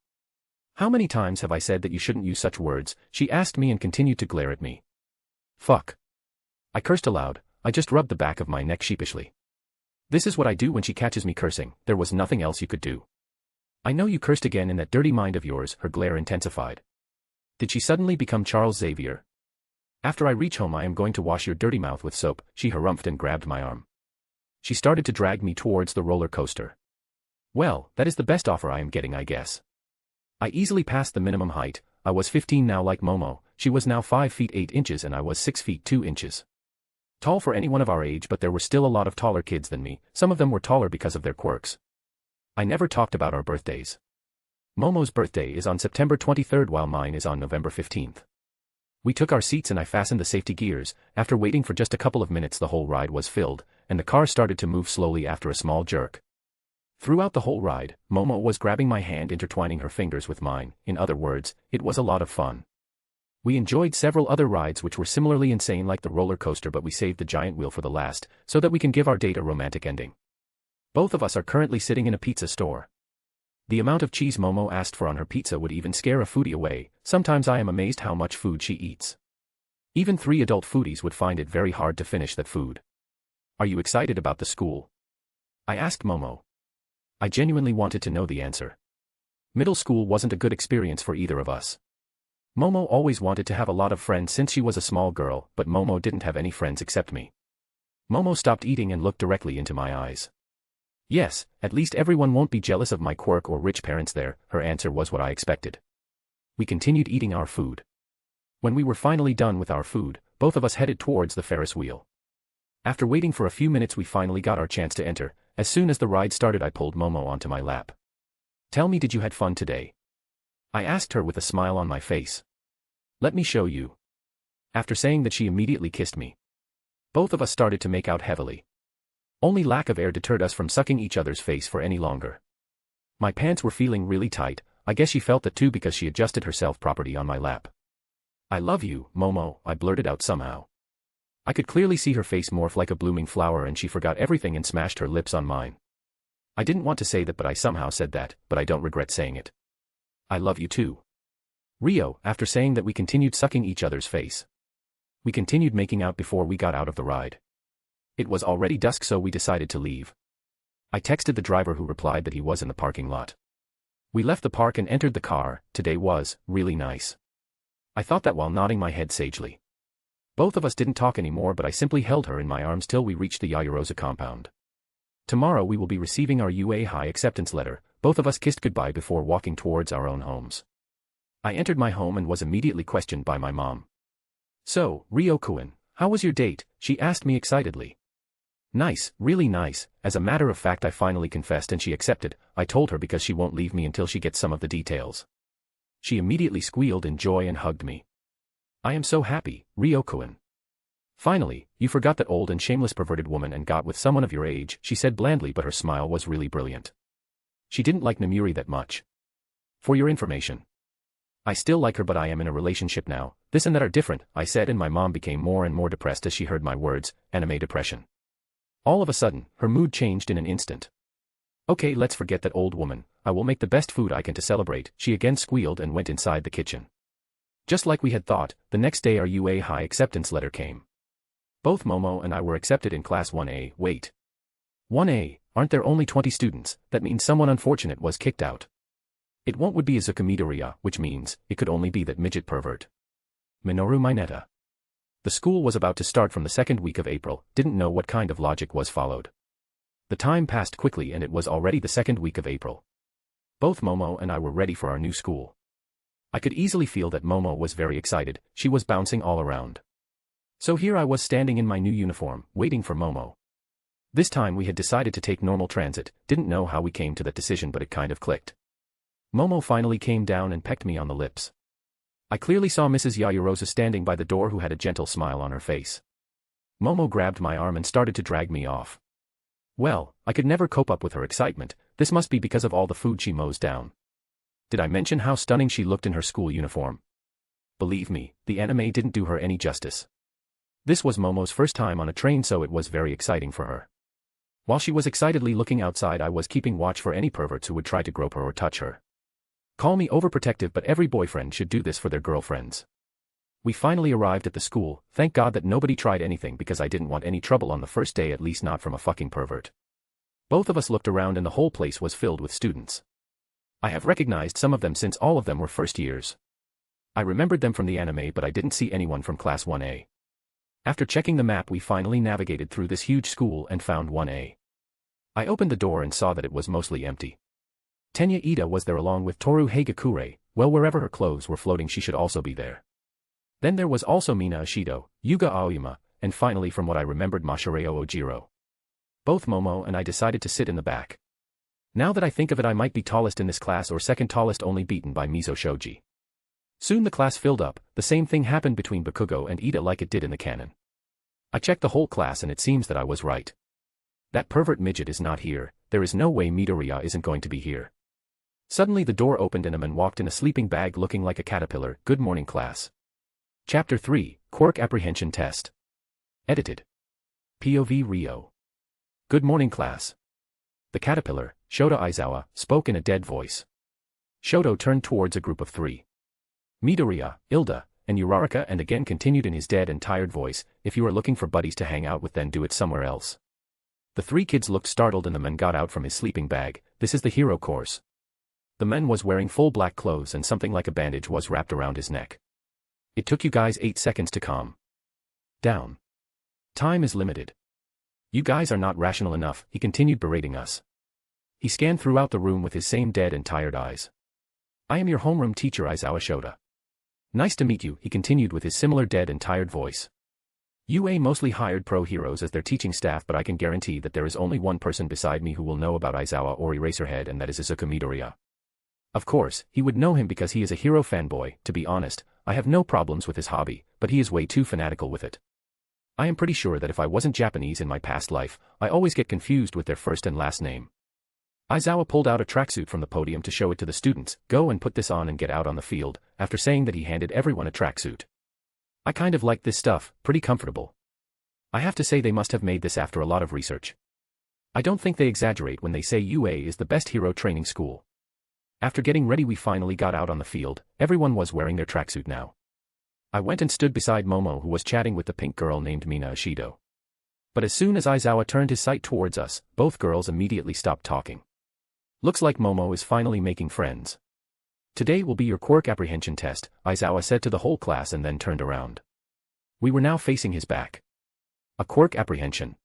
How many times have I said that you shouldn't use such words? She asked me and continued to glare at me. Fuck. I cursed aloud. I just rubbed the back of my neck sheepishly. This is what I do when she catches me cursing. There was nothing else you could do. I know you cursed again in that dirty mind of yours. Her glare intensified. Did she suddenly become Charles Xavier? After I reach home I am going to wash your dirty mouth with soap, she harumphed and grabbed my arm. She started to drag me towards the roller coaster. Well, that is the best offer I am getting, I guess. I easily passed the minimum height. I was 15 now like Momo. She was now 5 feet 8 inches and I was 6 feet 2 inches. Tall for anyone of our age, but there were still a lot of taller kids than me. Some of them were taller because of their quirks. I never talked about our birthdays. Momo's birthday is on September 23rd while mine is on November 15th. We took our seats and I fastened the safety gears. After waiting for just a couple of minutes the whole ride was filled, and the car started to move slowly after a small jerk. Throughout the whole ride, Momo was grabbing my hand, intertwining her fingers with mine. In other words, it was a lot of fun. We enjoyed several other rides which were similarly insane like the roller coaster, but we saved the giant wheel for the last, so that we can give our date a romantic ending. Both of us are currently sitting in a pizza store. The amount of cheese Momo asked for on her pizza would even scare a foodie away. Sometimes I am amazed how much food she eats. Even 3 adult foodies would find it very hard to finish that food. Are you excited about the school? I asked Momo. I genuinely wanted to know the answer. Middle school wasn't a good experience for either of us. Momo always wanted to have a lot of friends since she was a small girl, but Momo didn't have any friends except me. Momo stopped eating and looked directly into my eyes. Yes, at least everyone won't be jealous of my quirk or rich parents there, her answer was what I expected. We continued eating our food. When we were finally done with our food, both of us headed towards the Ferris wheel. After waiting for a few minutes we finally got our chance to enter. As soon as the ride started I pulled Momo onto my lap. Tell me, did you had fun today? I asked her with a smile on my face. Let me show you. After saying that, she immediately kissed me. Both of us started to make out heavily. Only lack of air deterred us from sucking each other's face for any longer. My pants were feeling really tight. I guess she felt that too because she adjusted herself properly on my lap. I love you, Momo, I blurted out somehow. I could clearly see her face morph like a blooming flower and she forgot everything and smashed her lips on mine. I didn't want to say that, but I somehow said that, but I don't regret saying it. I love you too. Rio, after saying that we continued sucking each other's face. We continued making out before we got out of the ride. It was already dusk, so we decided to leave. I texted the driver, who replied that he was in the parking lot. We left the park and entered the car. Today was really nice. I thought that while nodding my head sagely. Both of us didn't talk anymore, but I simply held her in my arms till we reached the Yayarosa compound. Tomorrow we will be receiving our UA High acceptance letter. Both of us kissed goodbye before walking towards our own homes. I entered my home and was immediately questioned by my mom. So, Rio-kun, how was your date? She asked me excitedly. Nice, really nice. As a matter of fact, I finally confessed and she accepted. I told her because she won't leave me until she gets some of the details. She immediately squealed in joy and hugged me. I am so happy, Rio-kun. Finally, you forgot that old and shameless perverted woman and got with someone of your age, she said blandly, but her smile was really brilliant. She didn't like Namuri that much. For your information. I still like her, but I am in a relationship now. This and that are different, I said, and my mom became more and more depressed as she heard my words. Anime depression. All of a sudden, her mood changed in an instant. Okay, let's forget that old woman. I will make the best food I can to celebrate, she again squealed and went inside the kitchen. Just like we had thought, the next day our UA High acceptance letter came. Both Momo and I were accepted in Class 1A. Wait. 1A, aren't there only 20 students? That means someone unfortunate was kicked out. It would be Izuka Midoriya, which means it could only be that midget pervert. Minoru Mineta. The school was about to start from the second week of April, didn't know what kind of logic was followed. The time passed quickly and it was already the second week of April. Both Momo and I were ready for our new school. I could easily feel that Momo was very excited, she was bouncing all around. So here I was standing in my new uniform, waiting for Momo. This time we had decided to take normal transit, didn't know how we came to that decision, but it kind of clicked. Momo finally came down and pecked me on the lips. I clearly saw Mrs. Yayarosa standing by the door, who had a gentle smile on her face. Momo grabbed my arm and started to drag me off. Well, I could never cope up with her excitement. This must be because of all the food she mows down. Did I mention how stunning she looked in her school uniform? Believe me, the anime didn't do her any justice. This was Momo's first time on a train, so it was very exciting for her. While she was excitedly looking outside, I was keeping watch for any perverts who would try to grope her or touch her. Call me overprotective, but every boyfriend should do this for their girlfriends. We finally arrived at the school. Thank God that nobody tried anything, because I didn't want any trouble on the first day, at least not from a fucking pervert. Both of us looked around and the whole place was filled with students. I have recognized some of them since all of them were first years. I remembered them from the anime, but I didn't see anyone from Class 1A. After checking the map, we finally navigated through this huge school and found 1A. I opened the door and saw that it was mostly empty. Tenya Ida was there along with Toru Hagakure. Well, wherever her clothes were floating, she should also be there. Then there was also Mina Ashido, Yuga Aoyama, and finally, from what I remembered, Mashareo Ojiro. Both Momo and I decided to sit in the back. Now that I think of it, I might be tallest in this class or second tallest, only beaten by Mizo Shoji. Soon the class filled up. The same thing happened between Bakugo and Ida like it did in the canon. I checked the whole class and it seems that I was right. That pervert midget is not here. There is no way Midoriya isn't going to be here. Suddenly the door opened and a man walked in a sleeping bag looking like a caterpillar. Good morning, class. Chapter 3, Quirk Apprehension Test. Edited. POV Rio. Good morning, class. The caterpillar, Shota Aizawa, spoke in a dead voice. Shoto turned towards a group of 3. Midoriya, Ilda, and Uraraka and again continued in his dead and tired voice, if you are looking for buddies to hang out with then do it somewhere else. The 3 kids looked startled and the man got out from his sleeping bag. This is the hero course. The man was wearing full black clothes and something like a bandage was wrapped around his neck. It took you guys 8 seconds to calm down. Time is limited. You guys are not rational enough, he continued berating us. He scanned throughout the room with his same dead and tired eyes. I am your homeroom teacher Aizawa Shota. Nice to meet you, he continued with his similar dead and tired voice. UA mostly hired pro heroes as their teaching staff, but I can guarantee that there is only one person beside me who will know about Aizawa or Eraserhead, and that is Izuku Midoriya. Of course, he would know him because he is a hero fanboy. To be honest, I have no problems with his hobby, but he is way too fanatical with it. I am pretty sure that if I wasn't Japanese in my past life, I always get confused with their first and last name. Aizawa pulled out a tracksuit from the podium to show it to the students. Go and put this on and get out on the field, after saying that he handed everyone a tracksuit. I kind of like this stuff, pretty comfortable. I have to say they must have made this after a lot of research. I don't think they exaggerate when they say UA is the best hero training school. After getting ready we finally got out on the field. Everyone was wearing their tracksuit now. I went and stood beside Momo, who was chatting with the pink girl named Mina Ishido. But as soon as Aizawa turned his sight towards us, both girls immediately stopped talking. Looks like Momo is finally making friends. Today will be your Quirk apprehension test, Aizawa said to the whole class and then turned around. We were now facing his back. A Quirk apprehension.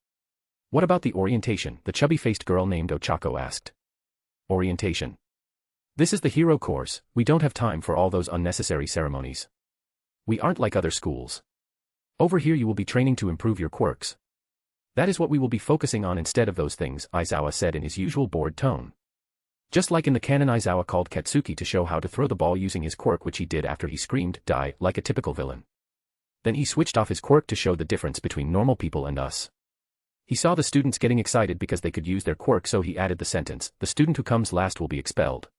What about the orientation? The chubby-faced girl named Ochako asked. Orientation. This is the hero course, we don't have time for all those unnecessary ceremonies. We aren't like other schools. Over here you will be training to improve your quirks. That is what we will be focusing on instead of those things, Aizawa said in his usual bored tone. Just like in the canon, Aizawa called Katsuki to show how to throw the ball using his quirk, which he did after he screamed, "Die," like a typical villain. Then he switched off his quirk to show the difference between normal people and us. He saw the students getting excited because they could use their quirk, so he added the sentence, "The student who comes last will be expelled."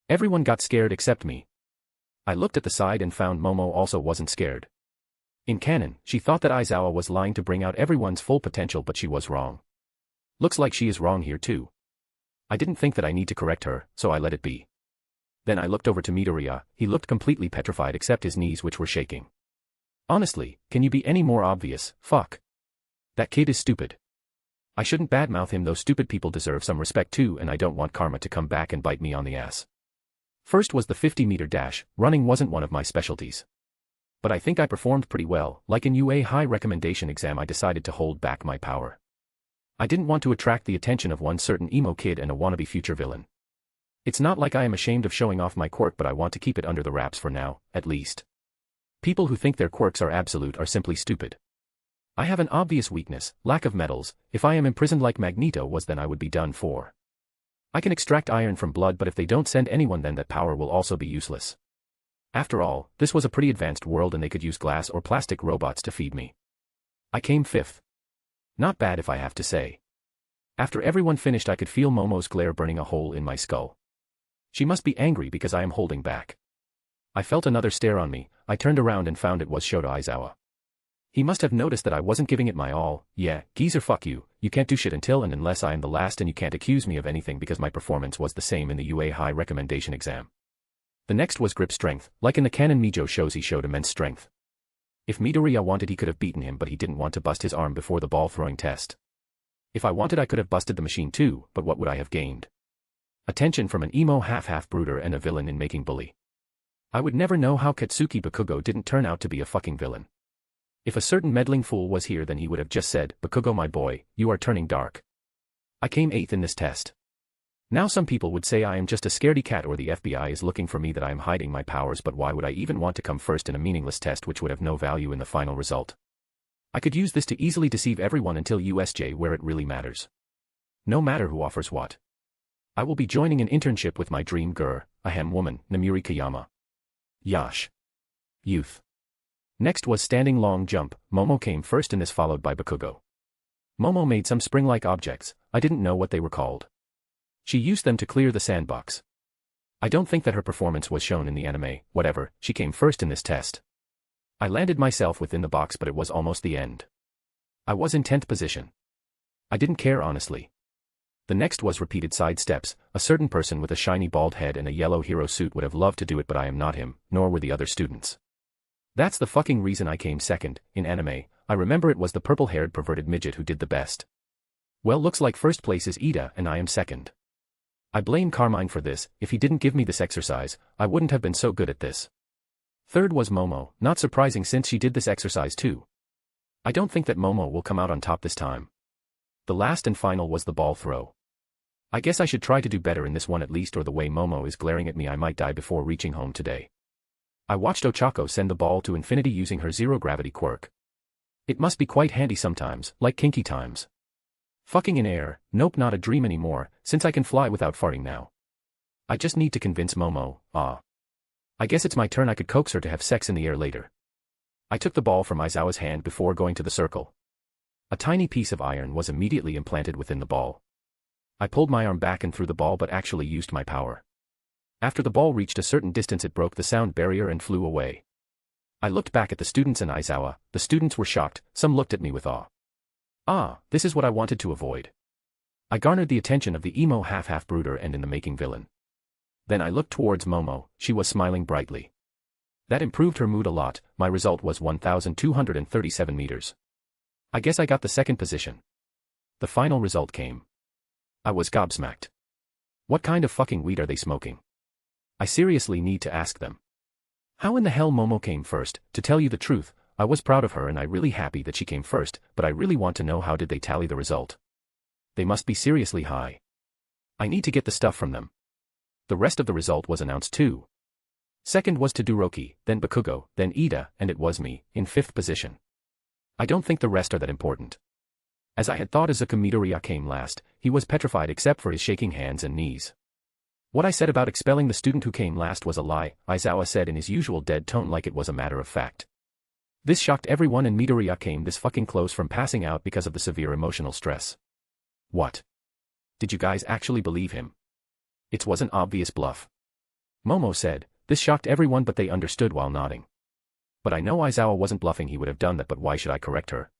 Everyone got scared except me. I looked at the side and found Momo also wasn't scared. In canon, she thought that Aizawa was lying to bring out everyone's full potential, but she was wrong. Looks like she is wrong here too. I didn't think that I need to correct her, so I let it be. Then I looked over to Midoriya. He looked completely petrified except his knees, which were shaking. Honestly, can you be any more obvious? Fuck. That kid is stupid. I shouldn't badmouth him though. Stupid people deserve some respect too, and I don't want karma to come back and bite me on the ass. First was the 50-meter dash. Running wasn't one of my specialties. But I think I performed pretty well. Like in UA high recommendation exam, I decided to hold back my power. I didn't want to attract the attention of one certain emo kid and a wannabe future villain. It's not like I am ashamed of showing off my quirk, but I want to keep it under the wraps for now, at least. People who think their quirks are absolute are simply stupid. I have an obvious weakness, lack of metals. If I am imprisoned like Magneto was, then I would be done for. I can extract iron from blood, but if they don't send anyone, then that power will also be useless. After all, this was a pretty advanced world and they could use glass or plastic robots to feed me. I came 5th. Not bad if I have to say. After everyone finished, I could feel Momo's glare burning a hole in my skull. She must be angry because I am holding back. I felt another stare on me. I turned around and found it was Shota Aizawa. He must have noticed that I wasn't giving it my all. Yeah, geezer, fuck you. You can't do shit until and unless I am the last, and you can't accuse me of anything because my performance was the same in the UA high recommendation exam. The next was grip strength. Like in the canon Mijo shows, he showed immense strength. If Midoriya wanted, he could have beaten him, but he didn't want to bust his arm before the ball throwing test. If I wanted, I could have busted the machine too, but what would I have gained? Attention from an emo half brooder and a villain in making bully. I would never know how Katsuki Bakugo didn't turn out to be a fucking villain. If a certain meddling fool was here, then he would have just said, "Bakugo my boy, you are turning dark." I came 8th in this test. Now some people would say I am just a scaredy cat or the FBI is looking for me, that I am hiding my powers, but why would I even want to come first in a meaningless test which would have no value in the final result? I could use this to easily deceive everyone until USJ, where it really matters. No matter who offers what. I will be joining an internship with my dream girl, a hem woman, Namiri Kayama. Yash. Youth. Next was standing long jump. Momo came first in this, followed by Bakugo. Momo made some spring-like objects. I didn't know what they were called. She used them to clear the sandbox. I don't think that her performance was shown in the anime. Whatever, she came first in this test. I landed myself within the box, but it was almost the end. I was in 10th position. I didn't care, honestly. The next was repeated side steps. A certain person with a shiny bald head and a yellow hero suit would have loved to do it, but I am not him, nor were the other students. That's the fucking reason I came second. In anime, I remember it was the purple-haired perverted midget who did the best. Well, looks like first place is Ida and I am second. I blame Carmine for this. If he didn't give me this exercise, I wouldn't have been so good at this. Third was Momo, not surprising since she did this exercise too. I don't think that Momo will come out on top this time. The last and final was the ball throw. I guess I should try to do better in this one at least, or the way Momo is glaring at me I might die before reaching home today. I watched Ochako send the ball to infinity using her zero-gravity quirk. It must be quite handy sometimes, like kinky times. Fucking in air, nope, not a dream anymore, since I can fly without farting now. I just need to convince Momo. I guess it's my turn. I could coax her to have sex in the air later. I took the ball from Aizawa's hand before going to the circle. A tiny piece of iron was immediately implanted within the ball. I pulled my arm back and threw the ball, but actually used my power. After the ball reached a certain distance, it broke the sound barrier and flew away. I looked back at the students and Aizawa. The students were shocked, some looked at me with awe. This is what I wanted to avoid. I garnered the attention of the emo half brooder and in the making villain. Then I looked towards Momo. She was smiling brightly. That improved her mood a lot. My result was 1,237 meters. I guess I got the second position. The final result came. I was gobsmacked. What kind of fucking weed are they smoking? I seriously need to ask them. How in the hell Momo came first? To tell you the truth, I was proud of her and I really happy that she came first, but I really want to know how did they tally the result. They must be seriously high. I need to get the stuff from them. The rest of the result was announced too. Second was Todoroki, then Bakugo, then Ida, and it was me, in fifth position. I don't think the rest are that important. As I had thought, Izuku Midoriya came last. He was petrified except for his shaking hands and knees. What I said about expelling the student who came last was a lie, Aizawa said in his usual dead tone like it was a matter of fact. This shocked everyone and Midoriya came this fucking close from passing out because of the severe emotional stress. What? Did you guys actually believe him? It was an obvious bluff. Momo said, this shocked everyone but they understood while nodding. But I know Aizawa wasn't bluffing, he would have done that, but why should I correct her?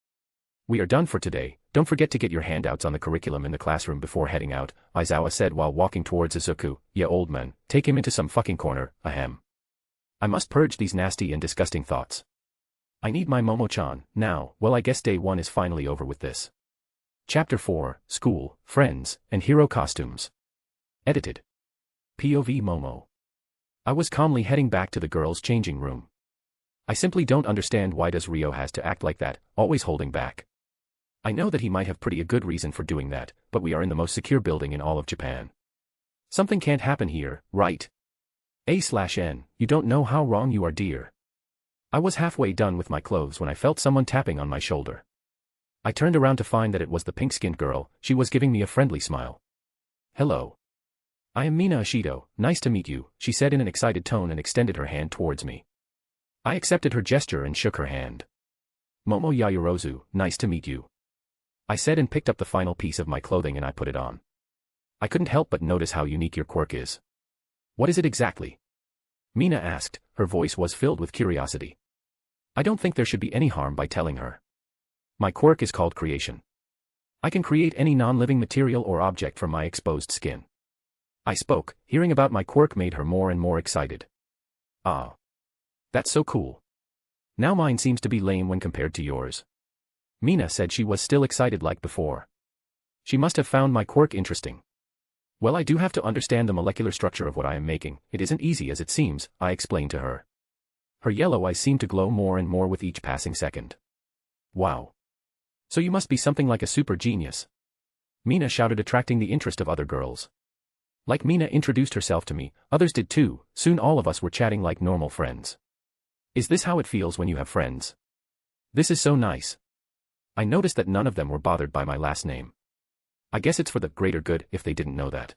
We are done for today. Don't forget to get your handouts on the curriculum in the classroom before heading out, Aizawa said while walking towards Izuku. Yeah, old man, take him into some fucking corner, ahem. I must purge these nasty and disgusting thoughts. I need my Momo-chan, now. Well, I guess day 1 is finally over with this. Chapter 4, School, Friends, and Hero Costumes. Edited. POV Momo. I was calmly heading back to the girls' changing room. I simply don't understand why does Rio has to act like that, always holding back. I know that he might have a good reason for doing that, but we are in the most secure building in all of Japan. Something can't happen here, right? A/N, you don't know how wrong you are, dear. I was halfway done with my clothes when I felt someone tapping on my shoulder. I turned around to find that it was the pink-skinned girl. She was giving me a friendly smile. Hello. I am Mina Ashido, nice to meet you, she said in an excited tone and extended her hand towards me. I accepted her gesture and shook her hand. Momo Yayorozu, nice to meet you. I said and picked up the final piece of my clothing and I put it on. I couldn't help but notice how unique your quirk is. What is it exactly? Mina asked, her voice was filled with curiosity. I don't think there should be any harm by telling her. My quirk is called creation. I can create any non-living material or object from my exposed skin. I spoke, hearing about my quirk made her more and more excited. Ah. That's so cool. Now mine seems to be lame when compared to yours. Mina said she was still excited like before. She must have found my quirk interesting. Well, I do have to understand the molecular structure of what I am making. It isn't easy as it seems, I explained to her. Her yellow eyes seemed to glow more and more with each passing second. Wow. So you must be something like a super genius. Mina shouted, attracting the interest of other girls. Like Mina introduced herself to me, others did too. Soon all of us were chatting like normal friends. Is this how it feels when you have friends? This is so nice. I noticed that none of them were bothered by my last name. I guess it's for the greater good if they didn't know that.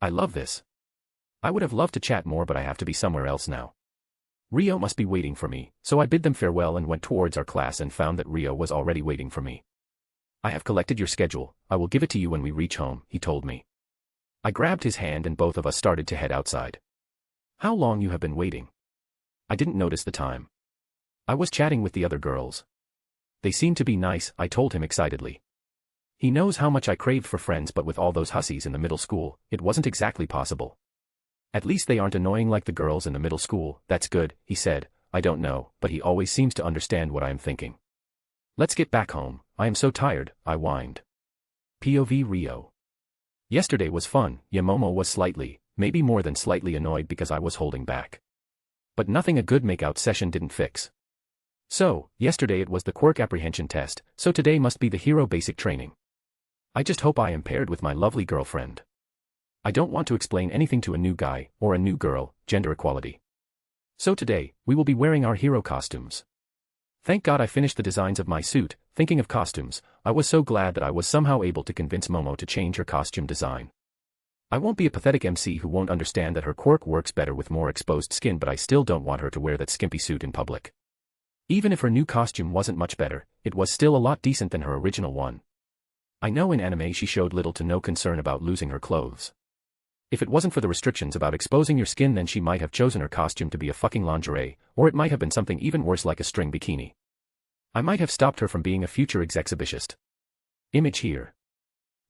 I love this. I would have loved to chat more, but I have to be somewhere else now. Rio must be waiting for me, so I bid them farewell and went towards our class and found that Rio was already waiting for me. I have collected your schedule, I will give it to you when we reach home, he told me. I grabbed his hand and both of us started to head outside. How long you have been waiting? I didn't notice the time. I was chatting with the other girls. They seemed to be nice, I told him excitedly. He knows how much I craved for friends, but with all those hussies in the middle school, it wasn't exactly possible. At least they aren't annoying like the girls in the middle school. That's good, he said. I don't know, but he always seems to understand what I am thinking. Let's get back home. I am so tired, I whined. POV Rio. Yesterday was fun. Yeah, Momo was slightly, maybe more than slightly annoyed because I was holding back. But nothing a good makeout session didn't fix. So, yesterday it was the Quirk apprehension test, so today must be the hero basic training. I just hope I am paired with my lovely girlfriend. I don't want to explain anything to a new guy, or a new girl, gender equality. So today, we will be wearing our hero costumes. Thank God I finished the designs of my suit. Thinking of costumes, I was so glad that I was somehow able to convince Momo to change her costume design. I won't be a pathetic MC who won't understand that her quirk works better with more exposed skin, but I still don't want her to wear that skimpy suit in public. Even if her new costume wasn't much better, it was still a lot decent than her original one. I know in anime she showed little to no concern about losing her clothes. If it wasn't for the restrictions about exposing your skin, then she might have chosen her costume to be a fucking lingerie, or it might have been something even worse like a string bikini. I might have stopped her from being a future exhibitionist. Image here.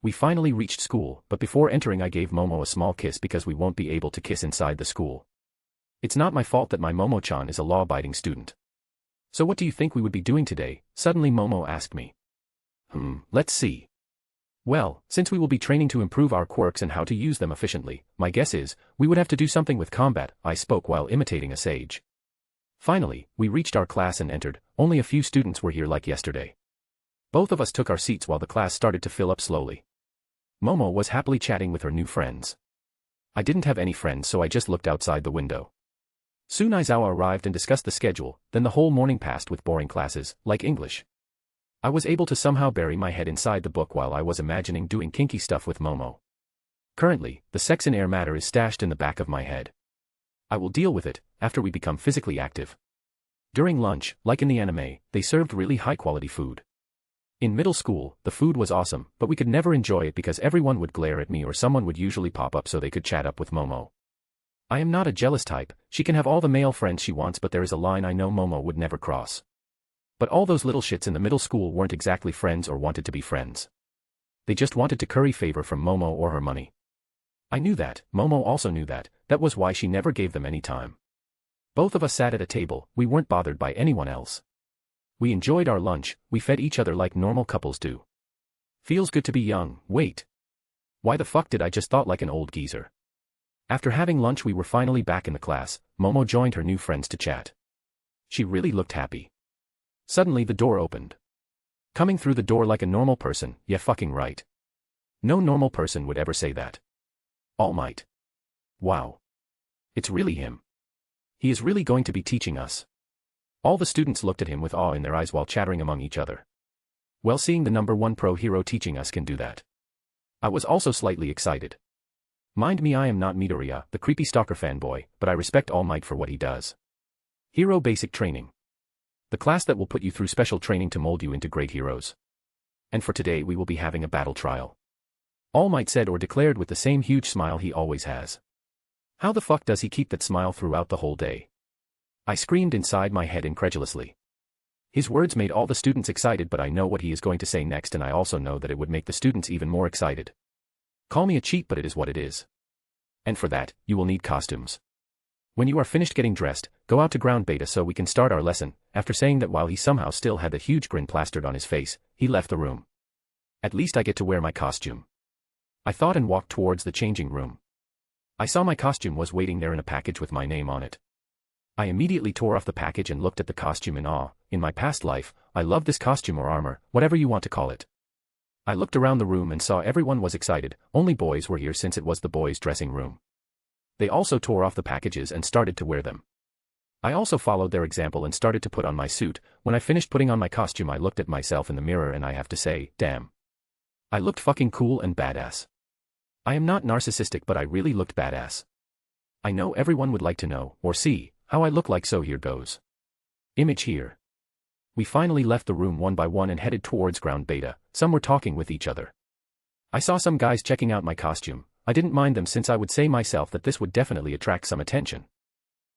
We finally reached school, but before entering I gave Momo a small kiss because we won't be able to kiss inside the school. It's not my fault that my Momo-chan is a law-abiding student. So what do you think we would be doing today? Suddenly Momo asked me. Let's see. Well, since we will be training to improve our quirks and how to use them efficiently, my guess is, we would have to do something with combat. I spoke while imitating a sage. Finally, we reached our class and entered. Only a few students were here like yesterday. Both of us took our seats while the class started to fill up slowly. Momo was happily chatting with her new friends. I didn't have any friends, so I just looked outside the window. Soon Aizawa arrived and discussed the schedule, then the whole morning passed with boring classes, like English. I was able to somehow bury my head inside the book while I was imagining doing kinky stuff with Momo. Currently, the sex and air matter is stashed in the back of my head. I will deal with it after we become physically active. During lunch, like in the anime, they served really high-quality food. In middle school, the food was awesome, but we could never enjoy it because everyone would glare at me or someone would usually pop up so they could chat up with Momo. I am not a jealous type. She can have all the male friends she wants, but there is a line I know Momo would never cross. But all those little shits in the middle school weren't exactly friends or wanted to be friends. They just wanted to curry favor from Momo or her money. I knew that, Momo also knew that. That was why she never gave them any time. Both of us sat at a table, we weren't bothered by anyone else. We enjoyed our lunch, we fed each other like normal couples do. Feels good to be young. Wait. Why the fuck did I just thought like an old geezer? After having lunch we were finally back in the class. Momo joined her new friends to chat. She really looked happy. Suddenly the door opened. Coming through the door like a normal person, yeah fucking right. No normal person would ever say that. All Might. Wow. It's really him. He is really going to be teaching us. All the students looked at him with awe in their eyes while chattering among each other. Well, seeing the #1 pro hero teaching us can do that. I was also slightly excited. Mind me, I am not Midoriya, the creepy stalker fanboy, but I respect All Might for what he does. Hero Basic Training. The class that will put you through special training to mold you into great heroes. And for today we will be having a battle trial. All Might said or declared with the same huge smile he always has. How the fuck does he keep that smile throughout the whole day? I screamed inside my head incredulously. His words made all the students excited, but I know what he is going to say next, and I also know that it would make the students even more excited. Call me a cheat, but it is what it is. And for that, you will need costumes. When you are finished getting dressed, go out to ground beta so we can start our lesson. After saying that while he somehow still had the huge grin plastered on his face, he left the room. At least I get to wear my costume. I thought and walked towards the changing room. I saw my costume was waiting there in a package with my name on it. I immediately tore off the package and looked at the costume in awe. In my past life, I loved this costume or armor, whatever you want to call it. I looked around the room and saw everyone was excited. Only boys were here since it was the boys' dressing room. They also tore off the packages and started to wear them. I also followed their example and started to put on my suit. When I finished putting on my costume, I looked at myself in the mirror and I have to say, damn. I looked fucking cool and badass. I am not narcissistic, but I really looked badass. I know everyone would like to know, or see, how I look like, so here goes. Image here. We finally left the room one by one and headed towards ground beta. Some were talking with each other. I saw some guys checking out my costume. I didn't mind them since I would say myself that this would definitely attract some attention.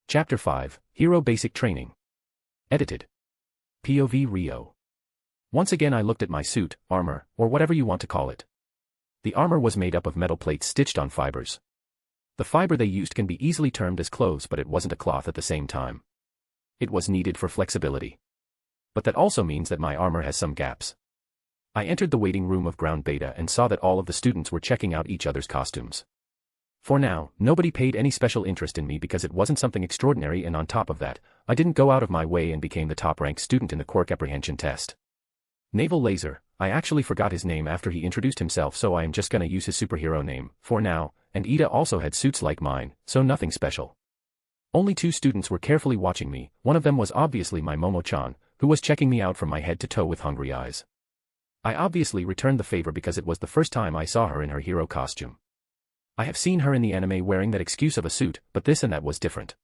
Chapter 5, Hero Basic Training. Edited. POV Rio. Once again I looked at my suit, armor, or whatever you want to call it. The armor was made up of metal plates stitched on fibers. The fiber they used can be easily termed as clothes, but it wasn't a cloth at the same time. It was needed for flexibility. But that also means that my armor has some gaps. I entered the waiting room of ground beta and saw that all of the students were checking out each other's costumes. For now, nobody paid any special interest in me because it wasn't something extraordinary, and on top of that, I didn't go out of my way and became the top-ranked student in the Quirk apprehension test. Naval Laser, I actually forgot his name after he introduced himself, so I am just gonna use his superhero name, for now, and Ida also had suits like mine, so nothing special. Only 2 students were carefully watching me. One of them was obviously my Momo-chan, who was checking me out from my head to toe with hungry eyes. I obviously returned the favor because it was the first time I saw her in her hero costume. I have seen her in the anime wearing that excuse of a suit, but this and that was different.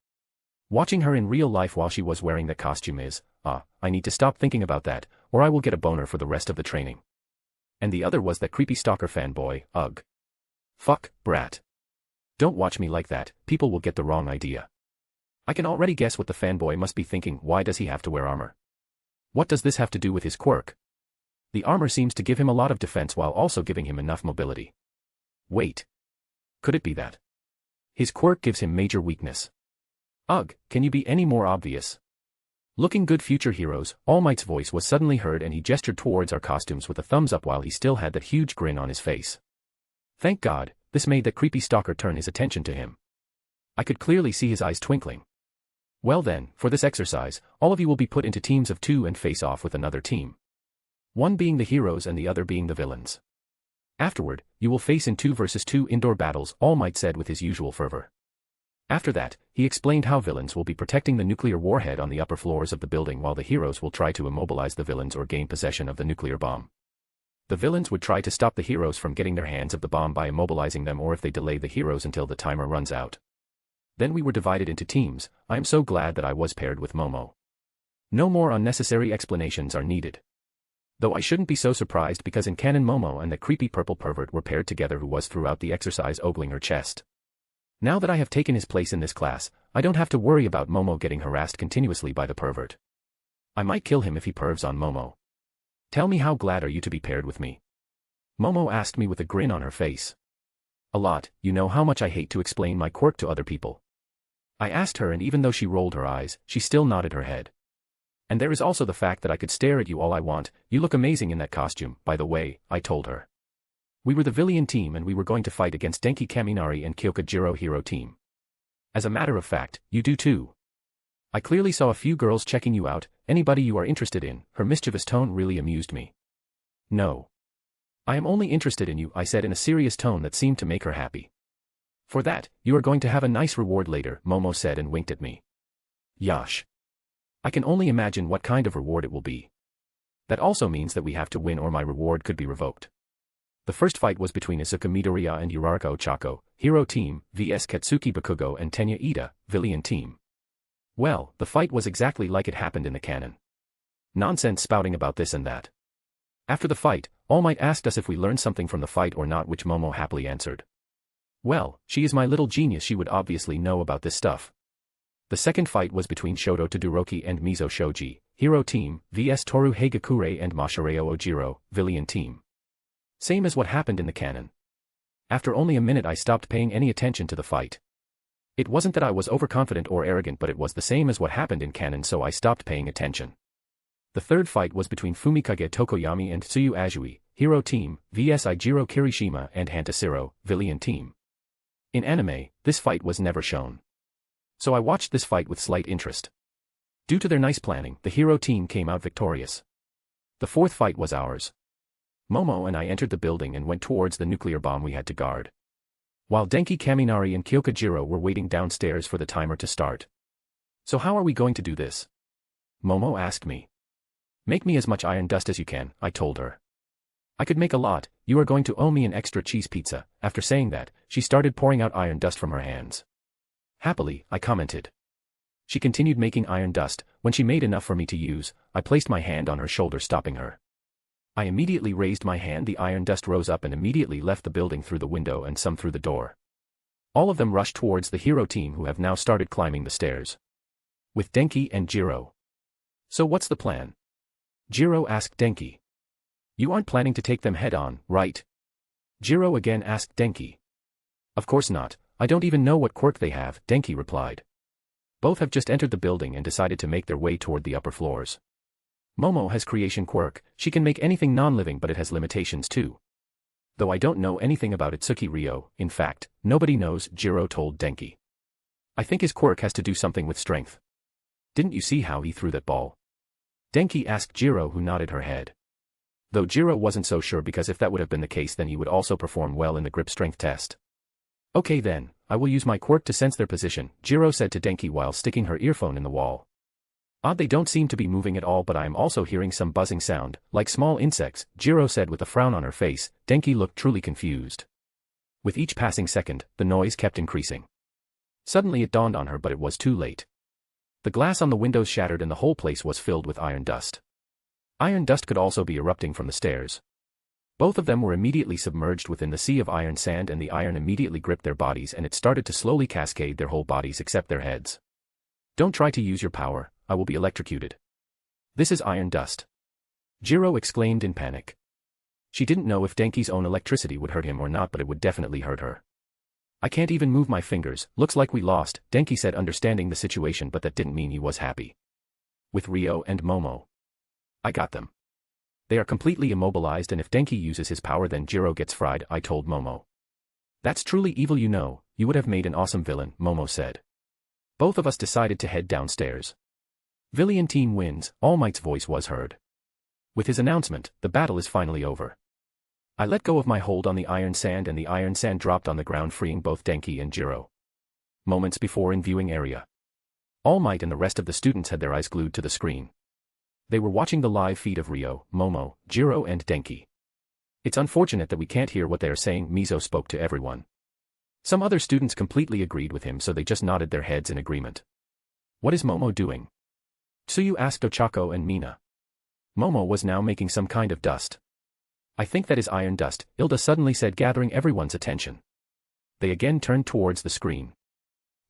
Watching her in real life while she was wearing that costume is, I need to stop thinking about that, or I will get a boner for the rest of the training. And the other was that creepy stalker fanboy, ugh. Fuck, brat. Don't watch me like that, people will get the wrong idea. I can already guess what the fanboy must be thinking. Why does he have to wear armor? What does this have to do with his quirk? The armor seems to give him a lot of defense while also giving him enough mobility. Wait. Could it be that his quirk gives him major weakness? Ugh, can you be any more obvious? Looking good, future heroes. All Might's voice was suddenly heard and he gestured towards our costumes with a thumbs up while he still had that huge grin on his face. Thank God, this made that creepy stalker turn his attention to him. I could clearly see his eyes twinkling. Well then, for this exercise, all of you will be put into teams of 2 and face off with another team. One being the heroes and the other being the villains. Afterward, you will face in 2 versus 2 indoor battles, All Might said with his usual fervor. After that, he explained how villains will be protecting the nuclear warhead on the upper floors of the building while the heroes will try to immobilize the villains or gain possession of the nuclear bomb. The villains would try to stop the heroes from getting their hands of the bomb by immobilizing them, or if they delay the heroes until the timer runs out. Then we were divided into teams. I am so glad that I was paired with Momo. No more unnecessary explanations are needed. Though I shouldn't be so surprised because in canon Momo and the creepy purple pervert were paired together, who was throughout the exercise ogling her chest. Now that I have taken his place in this class, I don't have to worry about Momo getting harassed continuously by the pervert. I might kill him if he pervs on Momo. Tell me, how glad are you to be paired with me? Momo asked me with a grin on her face. A lot. You know how much I hate to explain my quirk to other people. I asked her, and even though she rolled her eyes, she still nodded her head. And there is also the fact that I could stare at you all I want. You look amazing in that costume, by the way, I told her. We were the villain team and we were going to fight against Denki Kaminari and Kyokujiro hero team. As a matter of fact, you do too. I clearly saw a few girls checking you out. Anybody you are interested in? Her mischievous tone really amused me. No. I am only interested in you, I said in a serious tone that seemed to make her happy. For that, you are going to have a nice reward later, Momo said and winked at me. Yosh. I can only imagine what kind of reward it will be. That also means that we have to win or my reward could be revoked. The first fight was between Asuka Midoriya and Yuraraka Ochako, hero team, vs Katsuki Bakugo and Tenya Ida, villain team. Well, the fight was exactly like it happened in the canon. Nonsense spouting about this and that. After the fight, All Might asked us if we learned something from the fight or not, which Momo happily answered. Well, she is my little genius, she would obviously know about this stuff. The second fight was between Shoto Todoroki and Mizo Shoji, hero team, vs Toru Hagakure and Mashareo Ojiro, villain team. Same as what happened in the canon. After only a minute I stopped paying any attention to the fight. It wasn't that I was overconfident or arrogant, but it was the same as what happened in canon, so I stopped paying attention. The third fight was between Fumikage Tokoyami and Tsuyu Azui, hero team, vs Ijiro Kirishima and Hantasiro, villain team. In anime, this fight was never shown. So I watched this fight with slight interest. Due to their nice planning, the hero team came out victorious. The fourth fight was ours. Momo and I entered the building and went towards the nuclear bomb we had to guard. While Denki Kaminari and Kyokujiro were waiting downstairs for the timer to start. So how are we going to do this? Momo asked me. Make me as much iron dust as you can, I told her. I could make a lot. You are going to owe me an extra cheese pizza. After saying that, she started pouring out iron dust from her hands. Happily, I commented. She continued making iron dust. When she made enough for me to use, I placed my hand on her shoulder, stopping her. I immediately raised my hand. The iron dust rose up and immediately left the building through the window and some through the door. All of them rushed towards the hero team, who have now started climbing the stairs. With Denki and Jiro. So what's the plan? Jiro asked Denki. You aren't planning to take them head-on, right? Jiro again asked Denki. Of course not, I don't even know what quirk they have, Denki replied. Both have just entered the building and decided to make their way toward the upper floors. Momo has creation quirk, she can make anything non-living but it has limitations too. Though I don't know anything about Itsuki Ryo, in fact, nobody knows, Jiro told Denki. I think his quirk has to do something with strength. Didn't you see how he threw that ball? Denki asked Jiro, who nodded her head. Though Jiro wasn't so sure because if that would have been the case then he would also perform well in the grip strength test. Okay then, I will use my quirk to sense their position, Jiro said to Denki while sticking her earphone in the wall. Odd, they don't seem to be moving at all, but I am also hearing some buzzing sound, like small insects, Jiro said with a frown on her face. Denki looked truly confused. With each passing second, the noise kept increasing. Suddenly it dawned on her, but it was too late. The glass on the windows shattered and the whole place was filled with iron dust. Iron dust could also be erupting from the stairs. Both of them were immediately submerged within the sea of iron sand, and the iron immediately gripped their bodies and it started to slowly cascade their whole bodies except their heads. Don't try to use your power, I will be electrocuted. This is iron dust. Jiro exclaimed in panic. She didn't know if Denki's own electricity would hurt him or not, but it would definitely hurt her. I can't even move my fingers, looks like we lost, Denki said, understanding the situation, but that didn't mean he was happy. With Ryo and Momo. I got them. They are completely immobilized, and if Denki uses his power then Jiro gets fried, I told Momo. That's truly evil, you know, you would have made an awesome villain, Momo said. Both of us decided to head downstairs. Villain team wins, All Might's voice was heard. With his announcement, the battle is finally over. I let go of my hold on the iron sand and the iron sand dropped on the ground, freeing both Denki and Jiro. Moments before, in viewing area, All Might and the rest of the students had their eyes glued to the screen. They were watching the live feed of Ryo, Momo, Jiro and Denki. It's unfortunate that we can't hear what they are saying, Mizo spoke to everyone. Some other students completely agreed with him, so they just nodded their heads in agreement. What is Momo doing? Tsuyu asked Ochako and Mina. Momo was now making some kind of dust. I think that is iron dust, Ilda suddenly said, gathering everyone's attention. They again turned towards the screen.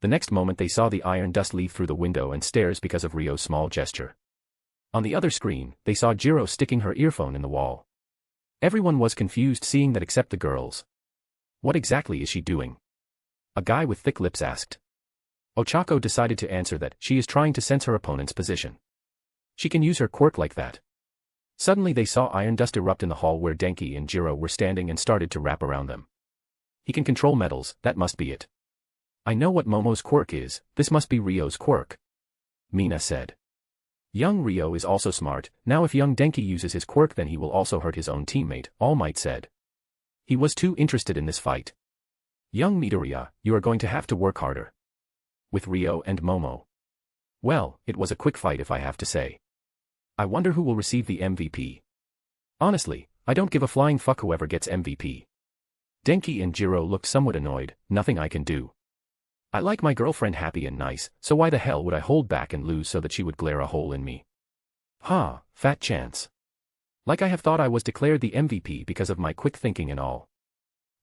The next moment they saw the iron dust leave through the window and stairs because of Ryo's small gesture. On the other screen, they saw Jiro sticking her earphone in the wall. Everyone was confused seeing that except the girls. What exactly is she doing? A guy with thick lips asked. Ochako decided to answer that she is trying to sense her opponent's position. She can use her quirk like that. Suddenly they saw iron dust erupt in the hall where Denki and Jiro were standing and started to wrap around them. He can control metals, that must be it. I know what Momo's quirk is, this must be Ryo's quirk. Mina said. Young Ryo is also smart, now if young Denki uses his quirk then he will also hurt his own teammate, All Might said. He was too interested in this fight. Young Midoriya, you are going to have to work harder. With Ryo and Momo. Well, it was a quick fight if I have to say. I wonder who will receive the MVP. Honestly, I don't give a flying fuck whoever gets MVP. Denki and Jiro looked somewhat annoyed, nothing I can do. I like my girlfriend happy and nice, so why the hell would I hold back and lose so that she would glare a hole in me? Ha, fat chance. Like I have thought I was declared the MVP because of my quick thinking and all.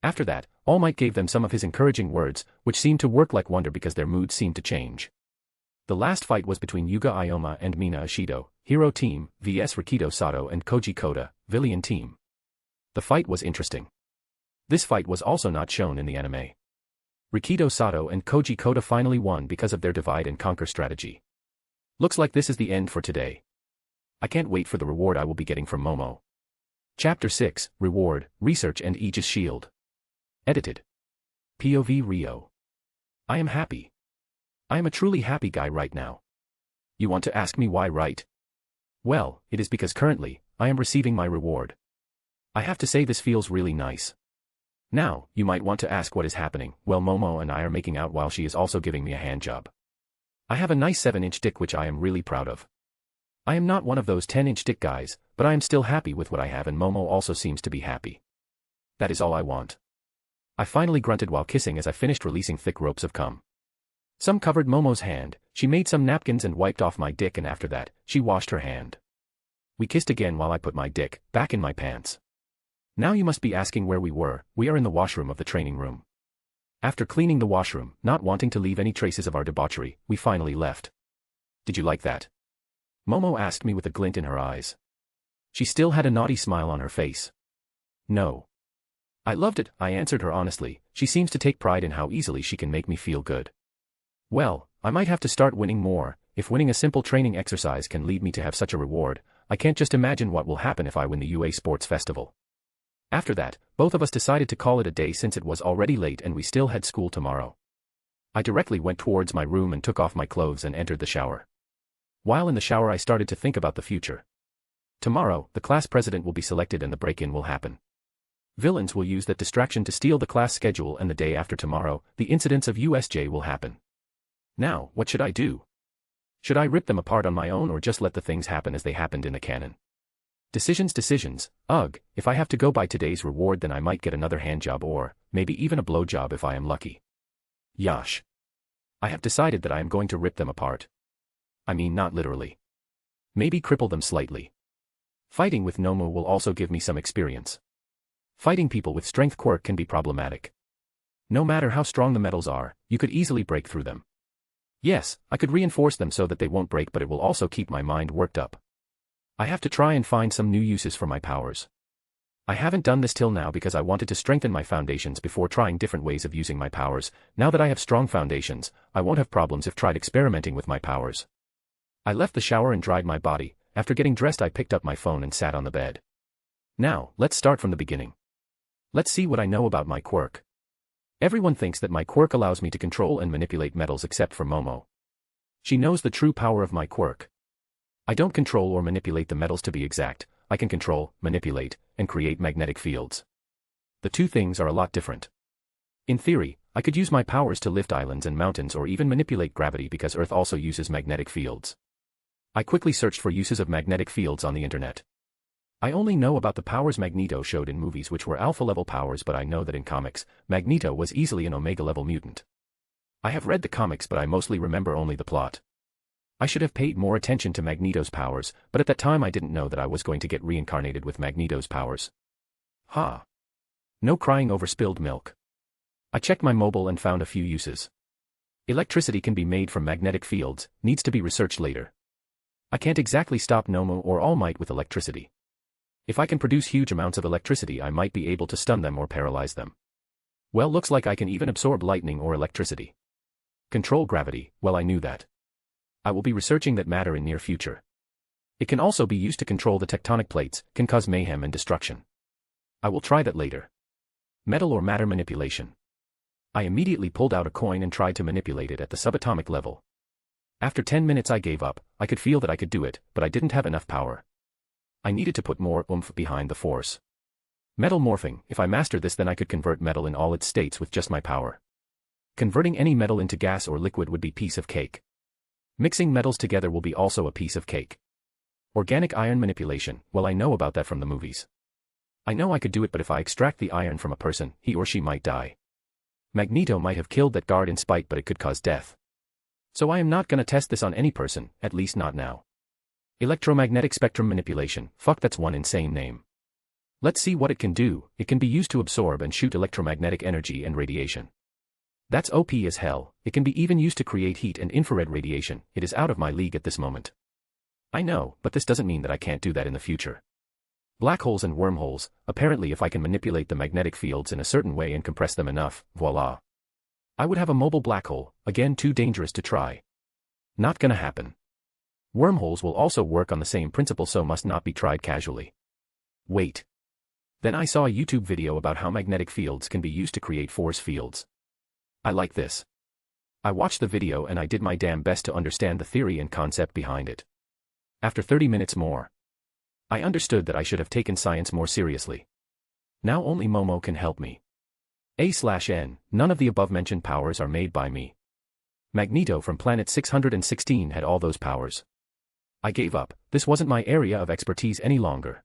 After that, All Might gave them some of his encouraging words, which seemed to work like wonder because their moods seemed to change. The last fight was between Yuga Ioma and Mina Ishido, Hero Team, vs Rikido Sato and Koji Koda, Villain Team. The fight was interesting. This fight was also not shown in the anime. Rikido Sato and Koji Koda finally won because of their divide and conquer strategy. Looks like this is the end for today. I can't wait for the reward I will be getting from Momo. Chapter 6, Reward, Research and Aegis Shield. Edited. POV Ryo. I am happy. I am a truly happy guy right now. You want to ask me why, right? Well, it is because currently, I am receiving my reward. I have to say this feels really nice. Now, you might want to ask what is happening. Well, Momo and I are making out while she is also giving me a hand job. I have a nice 7-inch dick which I am really proud of. I am not one of those 10-inch dick guys, but I am still happy with what I have and Momo also seems to be happy. That is all I want. I finally grunted while kissing as I finished releasing thick ropes of cum. Some covered Momo's hand, she made some napkins and wiped off my dick and after that, she washed her hand. We kissed again while I put my dick back in my pants. Now you must be asking where we were. We are in the washroom of the training room. After cleaning the washroom, not wanting to leave any traces of our debauchery, we finally left. Did you like that? Momo asked me with a glint in her eyes. She still had a naughty smile on her face. No. I loved it, I answered her honestly. She seems to take pride in how easily she can make me feel good. Well, I might have to start winning more. If winning a simple training exercise can lead me to have such a reward, I can't just imagine what will happen if I win the UA Sports Festival. After that, both of us decided to call it a day since it was already late and we still had school tomorrow. I directly went towards my room and took off my clothes and entered the shower. While in the shower I started to think about the future. Tomorrow, the class president will be selected and the break-in will happen. Villains will use that distraction to steal the class schedule, and the day after tomorrow, the incidents of USJ will happen. Now, what should I do? Should I rip them apart on my own or just let the things happen as they happened in the canon? Decisions. Ugh, if I have to go by today's reward then I might get another handjob or, maybe even a blowjob if I am lucky. Yosh. I have decided that I am going to rip them apart. I mean not literally. Maybe cripple them slightly. Fighting with Momo will also give me some experience. Fighting people with strength Quirk can be problematic. No matter how strong the metals are, you could easily break through them. Yes, I could reinforce them so that they won't break, but it will also keep my mind worked up. I have to try and find some new uses for my powers. I haven't done this till now because I wanted to strengthen my foundations before trying different ways of using my powers. Now that I have strong foundations, I won't have problems if tried experimenting with my powers. I left the shower and dried my body. After getting dressed I picked up my phone and sat on the bed. Now, let's start from the beginning. Let's see what I know about my quirk. Everyone thinks that my quirk allows me to control and manipulate metals except for Momo. She knows the true power of my quirk. I don't control or manipulate the metals to be exact. I can control, manipulate, and create magnetic fields. The two things are a lot different. In theory, I could use my powers to lift islands and mountains or even manipulate gravity because Earth also uses magnetic fields. I quickly searched for uses of magnetic fields on the internet. I only know about the powers Magneto showed in movies, which were alpha-level powers, but I know that in comics, Magneto was easily an omega-level mutant. I have read the comics but I mostly remember only the plot. I should have paid more attention to Magneto's powers, but at that time I didn't know that I was going to get reincarnated with Magneto's powers. Ha! No crying over spilled milk. I checked my mobile and found a few uses. Electricity can be made from magnetic fields, needs to be researched later. I can't exactly stop Momo or All Might with electricity. If I can produce huge amounts of electricity I might be able to stun them or paralyze them. Well, looks like I can even absorb lightning or electricity. Control gravity, well I knew that. I will be researching that matter in near future. It can also be used to control the tectonic plates, can cause mayhem and destruction. I will try that later. Metal or matter manipulation. I immediately pulled out a coin and tried to manipulate it at the subatomic level. After 10 minutes I gave up. I could feel that I could do it, but I didn't have enough power. I needed to put more oomph behind the force. Metal morphing, if I mastered this then I could convert metal in all its states with just my power. Converting any metal into gas or liquid would be piece of cake. Mixing metals together will be also a piece of cake. Organic iron manipulation, well I know about that from the movies. I know I could do it, but if I extract the iron from a person, he or she might die. Magneto might have killed that guard in spite, but it could cause death. So I am not gonna test this on any person, at least not now. Electromagnetic spectrum manipulation, fuck that's one insane name. Let's see what it can do. It can be used to absorb and shoot electromagnetic energy and radiation. That's OP as hell. It can be even used to create heat and infrared radiation. It is out of my league at this moment. I know, but this doesn't mean that I can't do that in the future. Black holes and wormholes, apparently if I can manipulate the magnetic fields in a certain way and compress them enough, voila. I would have a mobile black hole, again too dangerous to try. Not gonna happen. Wormholes will also work on the same principle, so must not be tried casually. Wait. Then I saw a YouTube video about how magnetic fields can be used to create force fields. I like this. I watched the video and I did my damn best to understand the theory and concept behind it. After 30 minutes more, I understood that I should have taken science more seriously. Now only Momo can help me. A/N, none of the above-mentioned powers are made by me. Magneto from planet 616 had all those powers. I gave up. This wasn't my area of expertise any longer.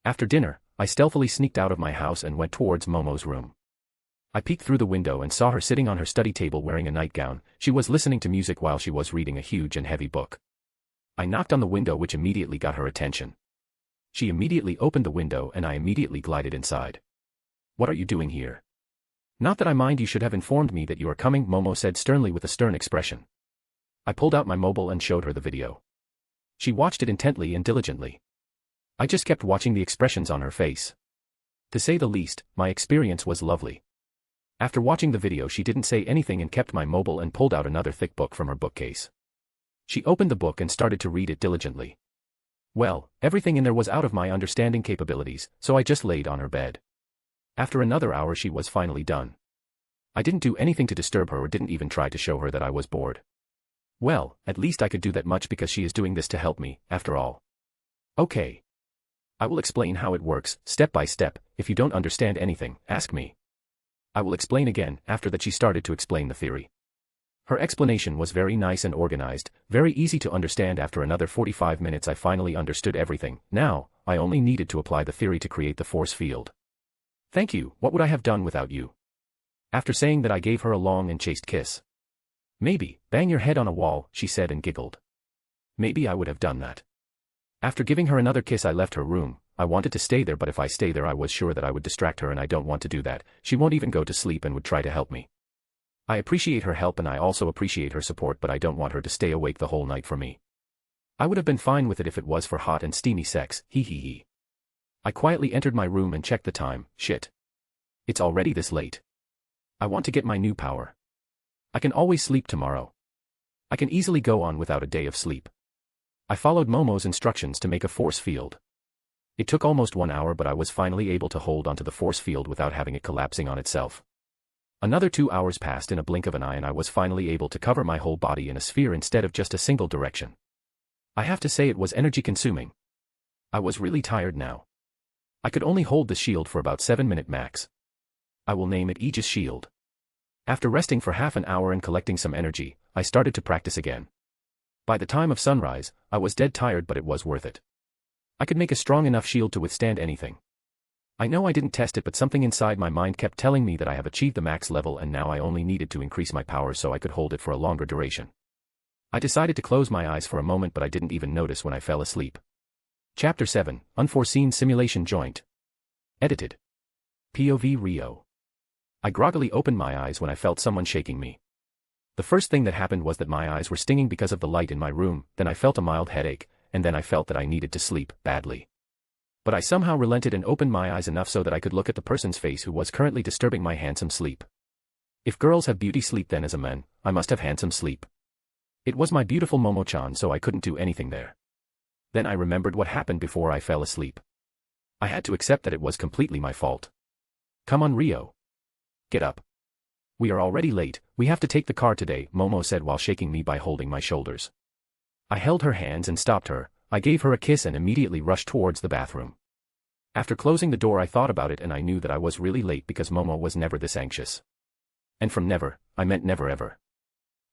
After dinner, I stealthily sneaked out of my house and went towards Momo's room. I peeked through the window and saw her sitting on her study table wearing a nightgown. She was listening to music while she was reading a huge and heavy book. I knocked on the window, which immediately got her attention. She immediately opened the window and I immediately glided inside. What are you doing here? Not that I mind, you should have informed me that you are coming, Momo said sternly with a stern expression. I pulled out my mobile and showed her the video. She watched it intently and diligently. I just kept watching the expressions on her face. To say the least, my experience was lovely. After watching the video, she didn't say anything and kept my mobile and pulled out another thick book from her bookcase. She opened the book and started to read it diligently. Well, everything in there was out of my understanding capabilities, so I just laid on her bed. After another hour she was finally done. I didn't do anything to disturb her or didn't even try to show her that I was bored. Well, at least I could do that much because she is doing this to help me, after all. Okay. I will explain how it works, step by step. If you don't understand anything, ask me. I will explain again. After that she started to explain the theory. Her explanation was very nice and organized, very easy to understand. After another 45 minutes I finally understood everything. Now, I only needed to apply the theory to create the force field. Thank you, what would I have done without you? After saying that I gave her a long and chaste kiss. Maybe, bang your head on a wall, she said and giggled. Maybe I would have done that. After giving her another kiss I left her room. I wanted to stay there, but if I stay there I was sure that I would distract her and I don't want to do that. She won't even go to sleep and would try to help me. I appreciate her help and I also appreciate her support, but I don't want her to stay awake the whole night for me. I would have been fine with it if it was for hot and steamy sex, hee hee hee. I quietly entered my room and checked the time. Shit. It's already this late. I want to get my new power. I can always sleep tomorrow. I can easily go on without a day of sleep. I followed Momo's instructions to make a force field. It took almost 1 hour, but I was finally able to hold onto the force field without having it collapsing on itself. Another 2 hours passed in a blink of an eye and I was finally able to cover my whole body in a sphere instead of just a single direction. I have to say it was energy consuming. I was really tired now. I could only hold the shield for about 7 minutes max. I will name it Aegis Shield. After resting for half an hour and collecting some energy, I started to practice again. By the time of sunrise, I was dead tired, but it was worth it. I could make a strong enough shield to withstand anything. I know I didn't test it, but something inside my mind kept telling me that I have achieved the max level and now I only needed to increase my power so I could hold it for a longer duration. I decided to close my eyes for a moment, but I didn't even notice when I fell asleep. Chapter 7, Unforeseen Simulation Joint. Edited. POV Rio. I groggily opened my eyes when I felt someone shaking me. The first thing that happened was that my eyes were stinging because of the light in my room, then I felt a mild headache, and then I felt that I needed to sleep badly. But I somehow relented and opened my eyes enough so that I could look at the person's face who was currently disturbing my handsome sleep. If girls have beauty sleep, then as a man, I must have handsome sleep. It was my beautiful Momo-chan, so I couldn't do anything there. Then I remembered what happened before I fell asleep. I had to accept that it was completely my fault. Come on, Rio. Get up. We are already late, we have to take the car today, Momo said while shaking me by holding my shoulders. I held her hands and stopped her. I gave her a kiss and immediately rushed towards the bathroom. After closing the door I thought about it and I knew that I was really late because Momo was never this anxious. And from never, I meant never ever.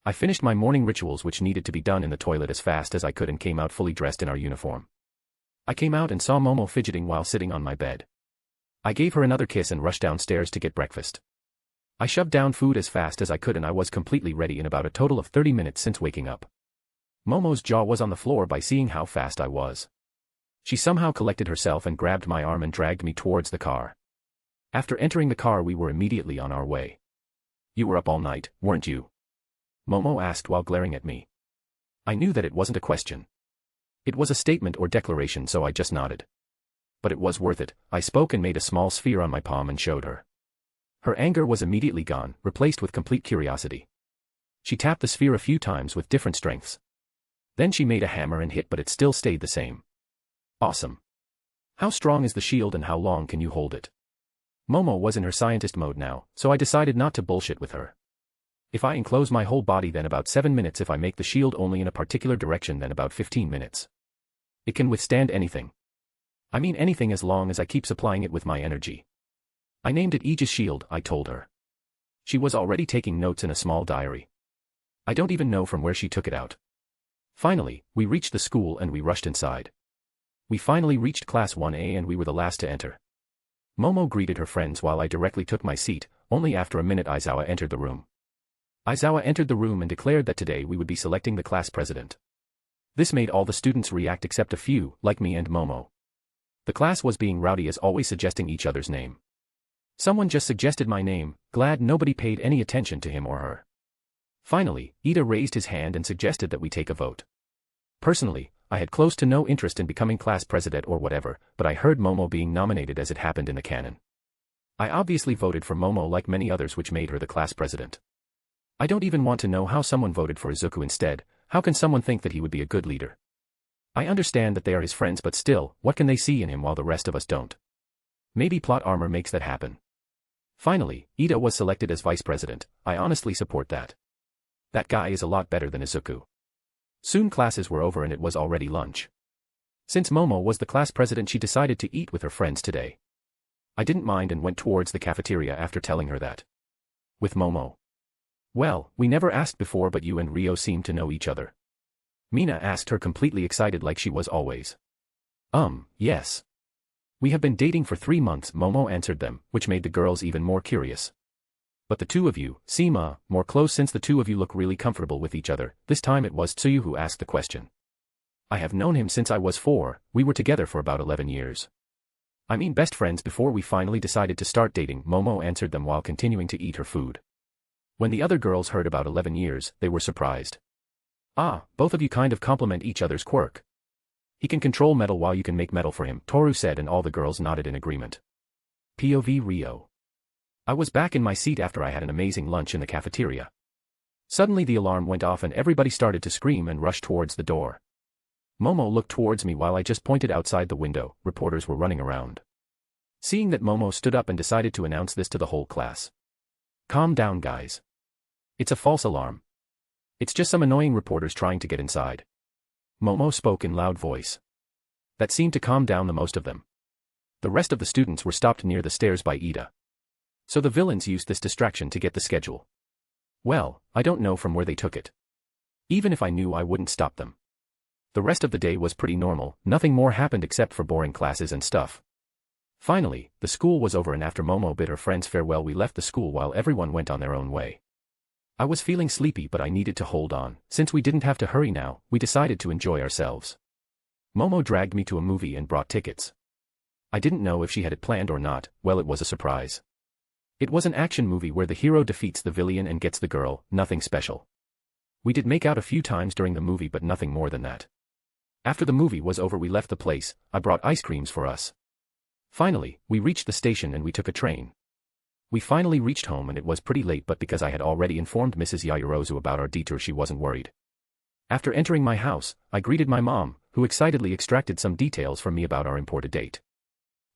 I finished my morning rituals which needed to be done in the toilet as fast as I could and came out fully dressed in our uniform. I came out and saw Momo fidgeting while sitting on my bed. I gave her another kiss and rushed downstairs to get breakfast. I shoved down food as fast as I could and I was completely ready in about a total of 30 minutes since waking up. Momo's jaw was on the floor by seeing how fast I was. She somehow collected herself and grabbed my arm and dragged me towards the car. After entering the car we were immediately on our way. You were up all night, weren't you? Momo asked while glaring at me. I knew that it wasn't a question. It was a statement or declaration, so I just nodded. But it was worth it. I spoke and made a small sphere on my palm and showed her. Her anger was immediately gone, replaced with complete curiosity. She tapped the sphere a few times with different strengths. Then she made a hammer and hit, but it still stayed the same. Awesome. How strong is the shield and how long can you hold it? Momo was in her scientist mode now, so I decided not to bullshit with her. If I enclose my whole body then about 7 minutes, if I make the shield only in a particular direction then about 15 minutes. It can withstand anything. I mean anything as long as I keep supplying it with my energy. I named it Aegis Shield, I told her. She was already taking notes in a small diary. I don't even know from where she took it out. Finally, we reached the school and we rushed inside. We finally reached Class 1A and we were the last to enter. Momo greeted her friends while I directly took my seat. Only after a minute Aizawa entered the room. Aizawa entered the room and declared that today we would be selecting the class president. This made all the students react except a few, like me and Momo. The class was being rowdy as always, suggesting each other's name. Someone just suggested my name, glad nobody paid any attention to him or her. Finally, Ida raised his hand and suggested that we take a vote. Personally, I had close to no interest in becoming class president or whatever, but I heard Momo being nominated as it happened in the canon. I obviously voted for Momo like many others, which made her the class president. I don't even want to know how someone voted for Izuku instead. How can someone think that he would be a good leader? I understand that they are his friends, but still, what can they see in him while the rest of us don't? Maybe plot armor makes that happen. Finally, Ida was selected as vice president. I honestly support that. That guy is a lot better than Izuku. Soon classes were over and it was already lunch. Since Momo was the class president, she decided to eat with her friends today. I didn't mind and went towards the cafeteria after telling her that. With Momo. Well, we never asked before, but you and Rio seem to know each other. Mina asked her, completely excited like she was always. Yes. We have been dating for 3 months, Momo answered them, which made the girls even more curious. But the two of you seem more close since the two of you look really comfortable with each other. This time it was Tsuyu who asked the question. I have known him since I was 4, we were together for about 11 years. I mean best friends before we finally decided to start dating, Momo answered them while continuing to eat her food. When the other girls heard about 11 years, they were surprised. Both of you kind of complement each other's quirk. He can control metal while you can make metal for him, Toru said, and all the girls nodded in agreement. POV Rio. I was back in my seat after I had an amazing lunch in the cafeteria. Suddenly the alarm went off and everybody started to scream and rush towards the door. Momo looked towards me while I just pointed outside the window. Reporters were running around. Seeing that, Momo stood up and decided to announce this to the whole class. Calm down, guys. It's a false alarm. It's just some annoying reporters trying to get inside. Momo spoke in loud voice. That seemed to calm down the most of them. The rest of the students were stopped near the stairs by Ida. So the villains used this distraction to get the schedule. Well, I don't know from where they took it. Even if I knew, I wouldn't stop them. The rest of the day was pretty normal, nothing more happened except for boring classes and stuff. Finally, the school was over and after Momo bid her friends farewell, we left the school while everyone went on their own way. I was feeling sleepy, but I needed to hold on. Since we didn't have to hurry now, we decided to enjoy ourselves. Momo dragged me to a movie and brought tickets. I didn't know if she had it planned or not. Well, it was a surprise. It was an action movie where the hero defeats the villain and gets the girl, nothing special. We did make out a few times during the movie, but nothing more than that. After the movie was over, we left the place. I brought ice creams for us. Finally, we reached the station and we took a train. We finally reached home and it was pretty late, but because I had already informed Mrs. Yaoyorozu about our detour, she wasn't worried. After entering my house, I greeted my mom, who excitedly extracted some details from me about our imported date.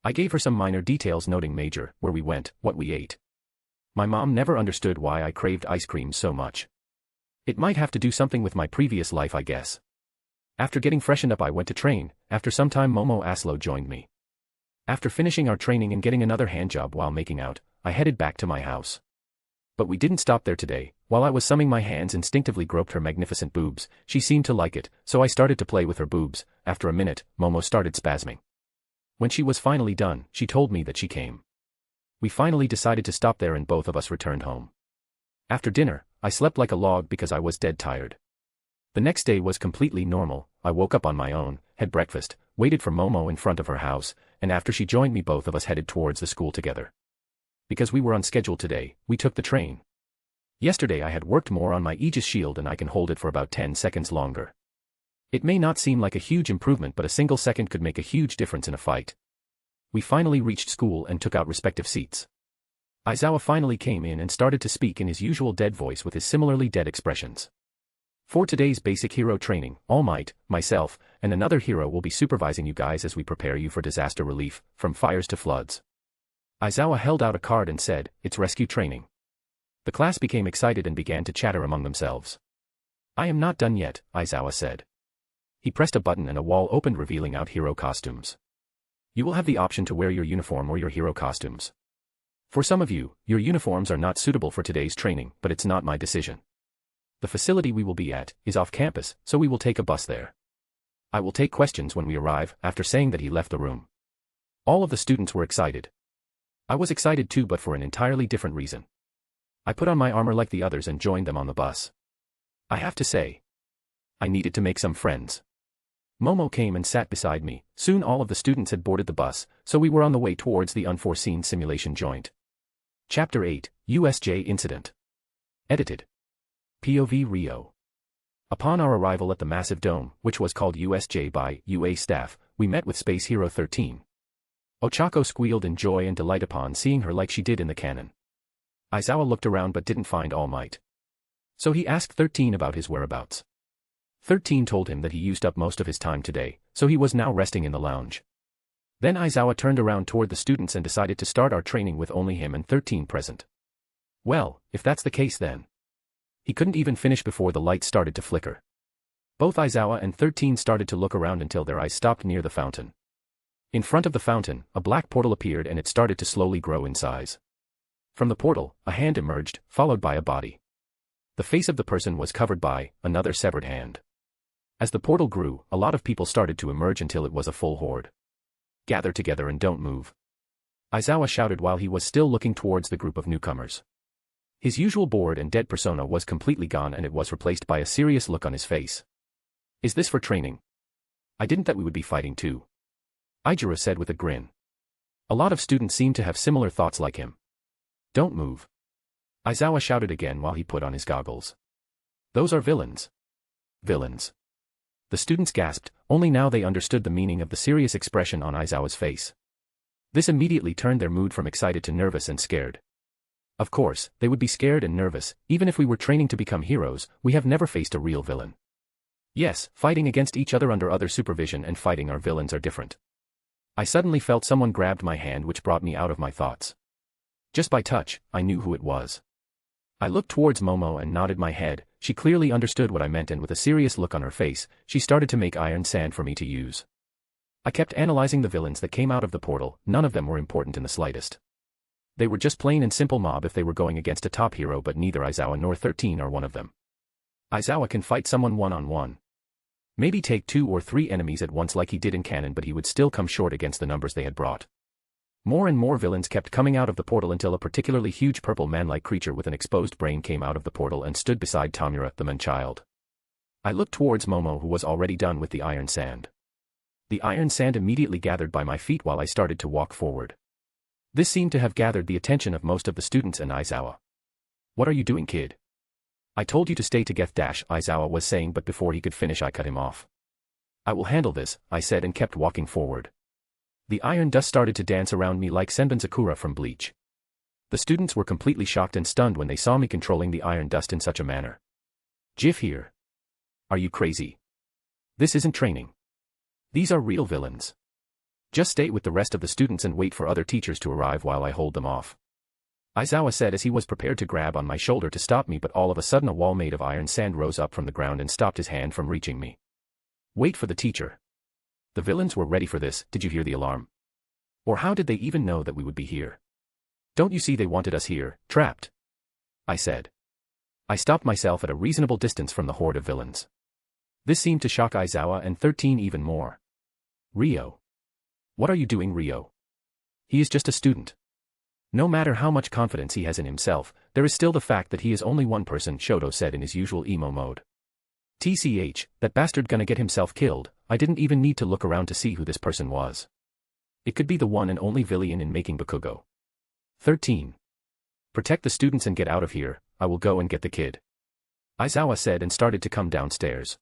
I gave her some minor details, noting major, where we went, what we ate. My mom never understood why I craved ice cream so much. It might have to do something with my previous life, I guess. After getting freshened up, I went to train. After some time, Momo Aslo joined me. After finishing our training and getting another handjob while making out, I headed back to my house. But we didn't stop there today. While I was summing, my hands instinctively groped her magnificent boobs. She seemed to like it, so I started to play with her boobs. After a minute, Momo started spasming. When she was finally done, she told me that she came. We finally decided to stop there and both of us returned home. After dinner, I slept like a log because I was dead tired. The next day was completely normal. I woke up on my own, had breakfast, waited for Momo in front of her house, and after she joined me, both of us headed towards the school together. Because we were on schedule today, we took the train. Yesterday I had worked more on my Aegis shield and I can hold it for about 10 seconds longer. It may not seem like a huge improvement, but a single second could make a huge difference in a fight. We finally reached school and took out respective seats. Aizawa finally came in and started to speak in his usual dead voice with his similarly dead expressions. For today's basic hero training, All Might, myself, and another hero will be supervising you guys as we prepare you for disaster relief, from fires to floods. Aizawa held out a card and said, "It's rescue training." The class became excited and began to chatter among themselves. "I am not done yet," Aizawa said. He pressed a button and a wall opened, revealing out hero costumes. You will have the option to wear your uniform or your hero costumes. For some of you, your uniforms are not suitable for today's training, but it's not my decision. The facility we will be at is off campus, so we will take a bus there. I will take questions when we arrive. After saying that, he left the room. All of the students were excited. I was excited too, but for an entirely different reason. I put on my armor like the others and joined them on the bus. I have to say, I needed to make some friends. Momo came and sat beside me. Soon all of the students had boarded the bus, so we were on the way towards the unforeseen simulation joint. Chapter 8, USJ Incident. Edited. POV Rio. Upon our arrival at the massive dome, which was called USJ by UA staff, we met with Space Hero 13. Ochako squealed in joy and delight upon seeing her like she did in the canon. Aizawa looked around but didn't find All Might. So he asked 13 about his whereabouts. 13 told him that he used up most of his time today, so he was now resting in the lounge. Then Aizawa turned around toward the students and decided to start our training with only him and 13 present. Well, if that's the case then. He couldn't even finish before the light started to flicker. Both Aizawa and 13 started to look around until their eyes stopped near the fountain. In front of the fountain, a black portal appeared and it started to slowly grow in size. From the portal, a hand emerged, followed by a body. The face of the person was covered by another severed hand. As the portal grew, a lot of people started to emerge until it was a full horde. Gather together and don't move. Aizawa shouted while he was still looking towards the group of newcomers. His usual bored and dead persona was completely gone and it was replaced by a serious look on his face. Is this for training? I didn't that we would be fighting too. Ijiro said with a grin. A lot of students seemed to have similar thoughts like him. Don't move. Aizawa shouted again while he put on his goggles. Those are villains. Villains. The students gasped, only now they understood the meaning of the serious expression on Aizawa's face. This immediately turned their mood from excited to nervous and scared. Of course, they would be scared and nervous, even if we were training to become heroes, we have never faced a real villain. Yes, fighting against each other under other supervision and fighting our villains are different. I suddenly felt someone grabbed my hand which brought me out of my thoughts. Just by touch, I knew who it was. I looked towards Momo and nodded my head, she clearly understood what I meant and with a serious look on her face, she started to make iron sand for me to use. I kept analyzing the villains that came out of the portal, none of them were important in the slightest. They were just plain and simple mob if they were going against a top hero but neither Aizawa nor 13 are one of them. Aizawa can fight someone one-on-one. Maybe take 2 or 3 enemies at once like he did in canon but he would still come short against the numbers they had brought. More and more villains kept coming out of the portal until a particularly huge purple man-like creature with an exposed brain came out of the portal and stood beside Tamura, the man-child. I looked towards Momo who was already done with the iron sand. The iron sand immediately gathered by my feet while I started to walk forward. This seemed to have gathered the attention of most of the students and Aizawa. What are you doing, kid? I told you to stay together, Aizawa was saying but before he could finish I cut him off. I will handle this, I said and kept walking forward. The iron dust started to dance around me like Senbon Sakura from Bleach. The students were completely shocked and stunned when they saw me controlling the iron dust in such a manner. Jiff here. Are you crazy? This isn't training. These are real villains. Just stay with the rest of the students and wait for other teachers to arrive while I hold them off. Aizawa said as he was prepared to grab on my shoulder to stop me but all of a sudden a wall made of iron sand rose up from the ground and stopped his hand from reaching me. Wait for the teacher. The villains were ready for this, did you hear the alarm? Or how did they even know that we would be here? Don't you see they wanted us here, trapped? I said. I stopped myself at a reasonable distance from the horde of villains. This seemed to shock Aizawa and 13 even more. Ryo. What are you doing, Ryo? He is just a student. No matter how much confidence he has in himself, there is still the fact that he is only one person, Shoto said in his usual emo mode. TCH, that bastard gonna get himself killed, I didn't even need to look around to see who this person was. It could be the one and only villain in making Bakugo. 13. Protect the students and get out of here, I will go and get the kid. Aizawa said and started to come downstairs.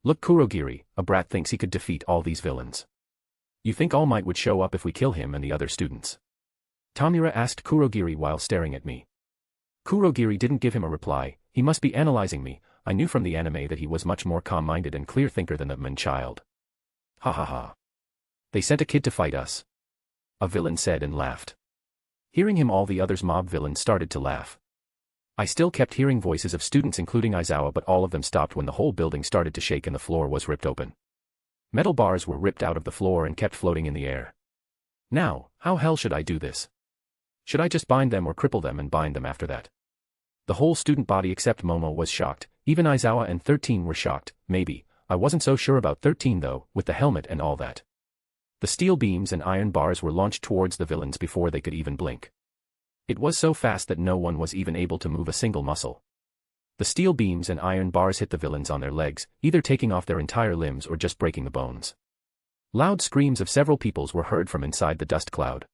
Look, Kurogiri, a brat thinks he could defeat all these villains. You think All Might would show up if we kill him and the other students? Tamura asked Kurogiri while staring at me. Kurogiri didn't give him a reply, he must be analyzing me, I knew from the anime that he was much more calm-minded and clear thinker than the man-child. Ha ha ha. They sent a kid to fight us. A villain said and laughed. Hearing him all the others mob villains started to laugh. I still kept hearing voices of students including Aizawa but all of them stopped when the whole building started to shake and the floor was ripped open. Metal bars were ripped out of the floor and kept floating in the air. Now, how hell should I do this? Should I just bind them or cripple them and bind them after that? The whole student body except Momo was shocked, even Aizawa and 13 were shocked, maybe, I wasn't so sure about 13 though, with the helmet and all that. The steel beams and iron bars were launched towards the villains before they could even blink. It was so fast that no one was even able to move a single muscle. The steel beams and iron bars hit the villains on their legs, either taking off their entire limbs or just breaking the bones. Loud screams of several peoples were heard from inside the dust cloud.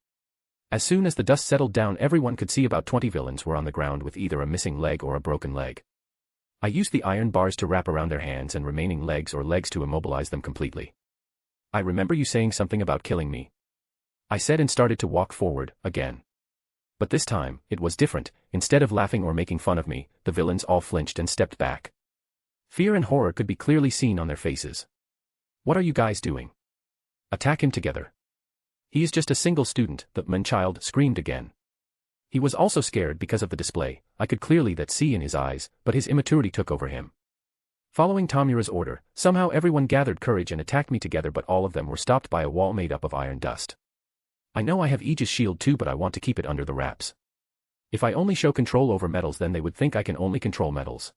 As soon as the dust settled down everyone could see about 20 villains were on the ground with either a missing leg or a broken leg. I used the iron bars to wrap around their hands and remaining legs or legs to immobilize them completely. I remember you saying something about killing me, I said and started to walk forward, again. But this time, it was different. Instead of laughing or making fun of me, the villains all flinched and stepped back. Fear and horror could be clearly seen on their faces. What are you guys doing? Attack him together. He is just a single student, the man-child screamed again. He was also scared because of the display. I could clearly see in his eyes, but his immaturity took over him. Following Tamura's order, somehow everyone gathered courage and attacked me together, but all of them were stopped by a wall made up of iron dust. I know I have Aegis shield too, but I want to keep it under the wraps. If I only show control over metals, then they would think I can only control metals.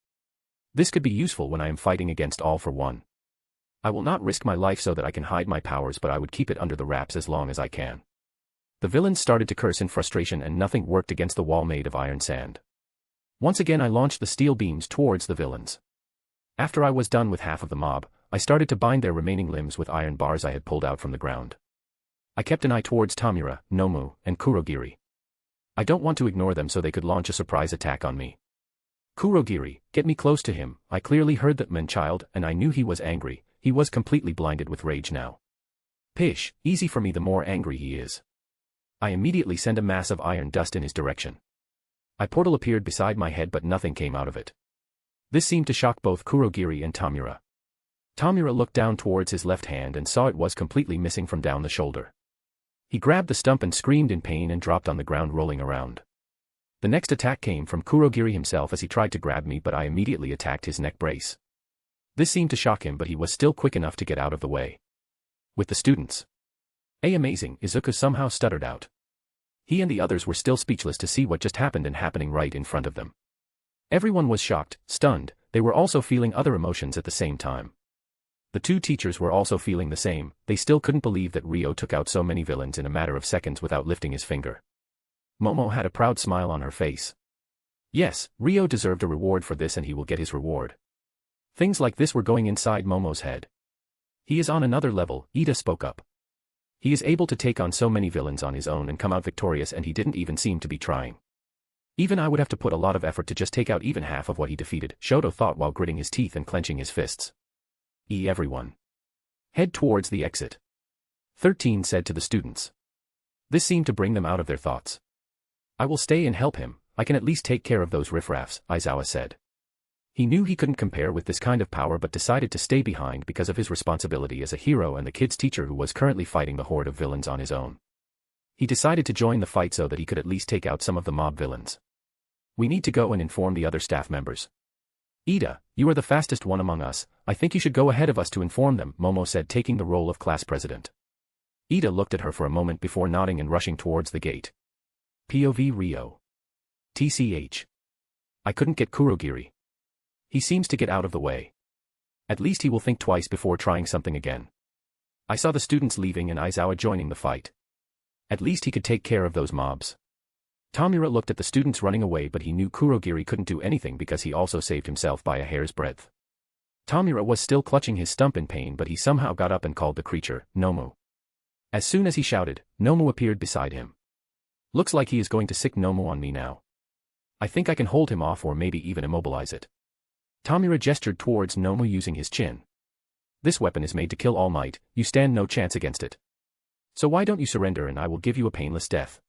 This could be useful when I am fighting against All for One. I will not risk my life so that I can hide my powers, but I would keep it under the wraps as long as I can. The villains started to curse in frustration and nothing worked against the wall made of iron sand. Once again I launched the steel beams towards the villains. After I was done with half of the mob, I started to bind their remaining limbs with iron bars I had pulled out from the ground. I kept an eye towards Tamura, Momo, and Kurogiri. I don't want to ignore them so they could launch a surprise attack on me. Kurogiri, get me close to him. I clearly heard that man-child and I knew he was angry. He was completely blinded with rage now. Pish, easy for me the more angry he is. I immediately sent a mass of iron dust in his direction. A portal appeared beside my head but nothing came out of it. This seemed to shock both Kurogiri and Tamura. Tamura looked down towards his left hand and saw it was completely missing from down the shoulder. He grabbed the stump and screamed in pain and dropped on the ground rolling around. The next attack came from Kurogiri himself as he tried to grab me, but I immediately attacked his neck brace. This seemed to shock him, but he was still quick enough to get out of the way. With the students. Amazing, Izuku somehow stuttered out. He and the others were still speechless to see what just happened and happening right in front of them. Everyone was shocked, stunned, they were also feeling other emotions at the same time. The two teachers were also feeling the same, they still couldn't believe that Ryo took out so many villains in a matter of seconds without lifting his finger. Momo had a proud smile on her face. Yes, Ryo deserved a reward for this and he will get his reward. Things like this were going inside Momo's head. He is on another level, Ida spoke up. He is able to take on so many villains on his own and come out victorious, and he didn't even seem to be trying. Even I would have to put a lot of effort to just take out even half of what he defeated, Shoto thought while gritting his teeth and clenching his fists. Everyone. Head towards the exit. 13 said to the students. This seemed to bring them out of their thoughts. I will stay and help him, I can at least take care of those riffraffs, Aizawa said. He knew he couldn't compare with this kind of power but decided to stay behind because of his responsibility as a hero and the kid's teacher who was currently fighting the horde of villains on his own. He decided to join the fight so that he could at least take out some of the mob villains. We need to go and inform the other staff members. Ida, you are the fastest one among us, I think you should go ahead of us to inform them, Momo said, taking the role of class president. Ida looked at her for a moment before nodding and rushing towards the gate. POV Ryo. TCH. I couldn't get Kurogiri. He seems to get out of the way. At least he will think twice before trying something again. I saw the students leaving and Aizawa joining the fight. At least he could take care of those mobs. Tamura looked at the students running away, but he knew Kurogiri couldn't do anything because he also saved himself by a hair's breadth. Tamura was still clutching his stump in pain, but he somehow got up and called the creature, Momo. As soon as he shouted, Momo appeared beside him. Looks like he is going to sick Momo on me now. I think I can hold him off or maybe even immobilize it. Tamura gestured towards Momo using his chin. This weapon is made to kill All Might, you stand no chance against it. So why don't you surrender and I will give you a painless death.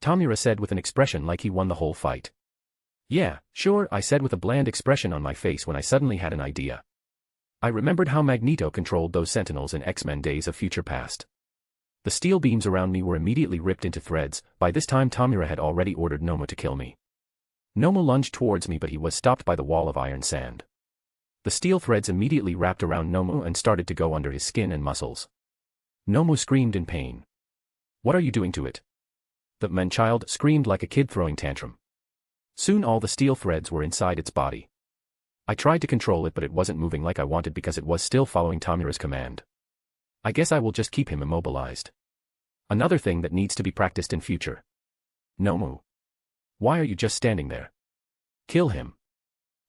Tamura said with an expression like he won the whole fight. Yeah, sure, I said with a bland expression on my face when I suddenly had an idea. I remembered how Magneto controlled those Sentinels in X-Men Days of Future Past. The steel beams around me were immediately ripped into threads. By this time Tamura had already ordered Momo to kill me. Momo lunged towards me but he was stopped by the wall of iron sand. The steel threads immediately wrapped around Momo and started to go under his skin and muscles. Momo screamed in pain. What are you doing to it? The man-child screamed like a kid throwing tantrum. Soon all the steel threads were inside its body. I tried to control it but it wasn't moving like I wanted because it was still following Tamura's command. I guess I will just keep him immobilized. Another thing that needs to be practiced in future. Momo. Why are you just standing there? Kill him.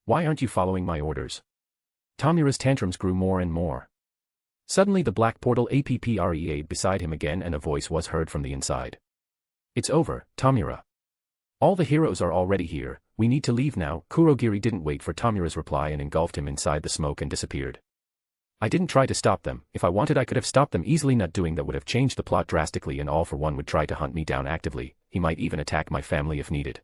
Why aren't you following my orders? Tamura's tantrums grew more and more. Suddenly the black portal appreaed beside him again and a voice was heard from the inside. It's over, Tamura. All the heroes are already here, we need to leave now. Kurogiri didn't wait for Tamura's reply and engulfed him inside the smoke and disappeared. I didn't try to stop them. If I wanted I could have stopped them easily. Not doing that would have changed the plot drastically, and All for One would try to hunt me down actively. He might even attack my family if needed.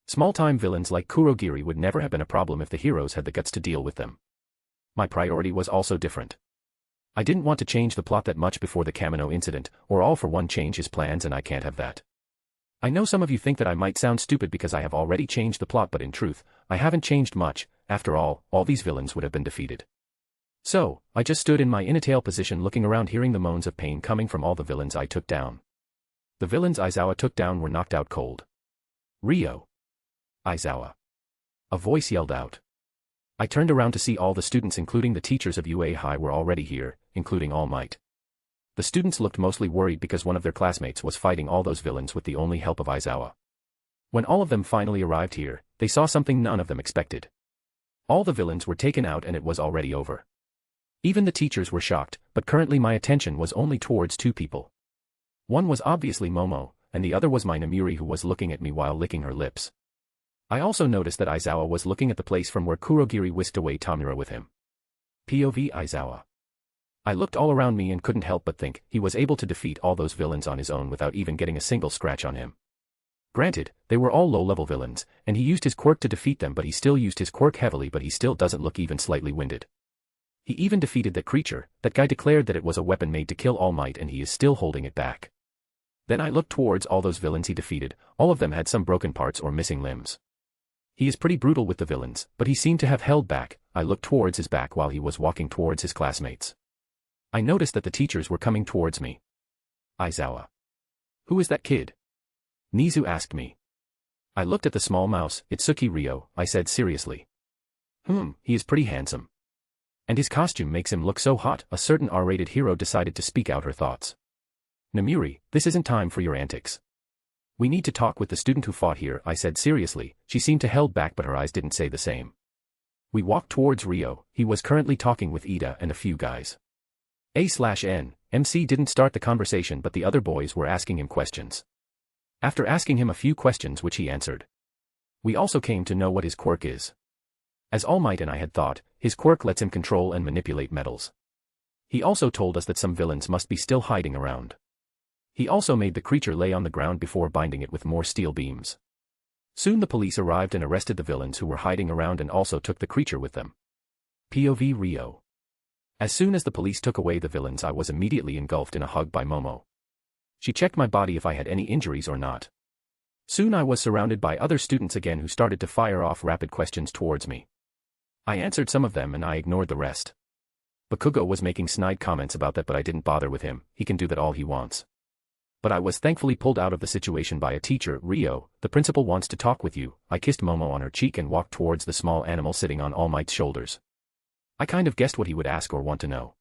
Small-time villains like Kurogiri would never have been a problem if the heroes had the guts to deal with them. My priority was also different. I didn't want to change the plot that much before the Kamino incident, or All for One change his plans, and I can't have that. I know some of you think that I might sound stupid because I have already changed the plot, but in truth, I haven't changed much. After all these villains would have been defeated. So, I just stood in my in-a-tail position looking around, hearing the moans of pain coming from all the villains I took down. The villains Aizawa took down were knocked out cold. Rio. Aizawa. A voice yelled out. I turned around to see all the students, including the teachers of UA High, were already here, including All Might. The students looked mostly worried because one of their classmates was fighting all those villains with the only help of Aizawa. When all of them finally arrived here, they saw something none of them expected. All the villains were taken out and it was already over. Even the teachers were shocked, but currently my attention was only towards two people. One was obviously Momo, and the other was my Namiri, who was looking at me while licking her lips. I also noticed that Aizawa was looking at the place from where Kurogiri whisked away Tamura with him. POV Aizawa. I looked all around me and couldn't help but think he was able to defeat all those villains on his own without even getting a single scratch on him. Granted, they were all low-level villains, and he used his quirk to defeat them, but he still used his quirk heavily, but he still doesn't look even slightly winded. He even defeated that creature. That guy declared that it was a weapon made to kill All Might, and he is still holding it back. Then I looked towards all those villains he defeated. All of them had some broken parts or missing limbs. He is pretty brutal with the villains, but he seemed to have held back. I looked towards his back while he was walking towards his classmates. I noticed that the teachers were coming towards me. Aizawa. Who is that kid? Nizu asked me. I looked at the small mouse. Itsuki Ryo, I said seriously. He is pretty handsome. And his costume makes him look so hot. A certain R-rated hero decided to speak out her thoughts. Namiri, this isn't time for your antics. We need to talk with the student who fought here, I said seriously. She seemed to held back, but her eyes didn't say the same. We walked towards Ryo. He was currently talking with Ida and a few guys. A/N, MC didn't start the conversation, but the other boys were asking him questions. After asking him a few questions which he answered, we also came to know what his quirk is. As All Might and I had thought, his quirk lets him control and manipulate metals. He also told us that some villains must be still hiding around. He also made the creature lay on the ground before binding it with more steel beams. Soon the police arrived and arrested the villains who were hiding around and also took the creature with them. POV Ryo. As soon as the police took away the villains, I was immediately engulfed in a hug by Momo. She checked my body if I had any injuries or not. Soon I was surrounded by other students again who started to fire off rapid questions towards me. I answered some of them and I ignored the rest. Bakugo was making snide comments about that, but I didn't bother with him. He can do that all he wants. But I was thankfully pulled out of the situation by a teacher. Ryo, the principal wants to talk with you. I kissed Momo on her cheek and walked towards the small animal sitting on All Might's shoulders. I kind of guessed what he would ask or want to know.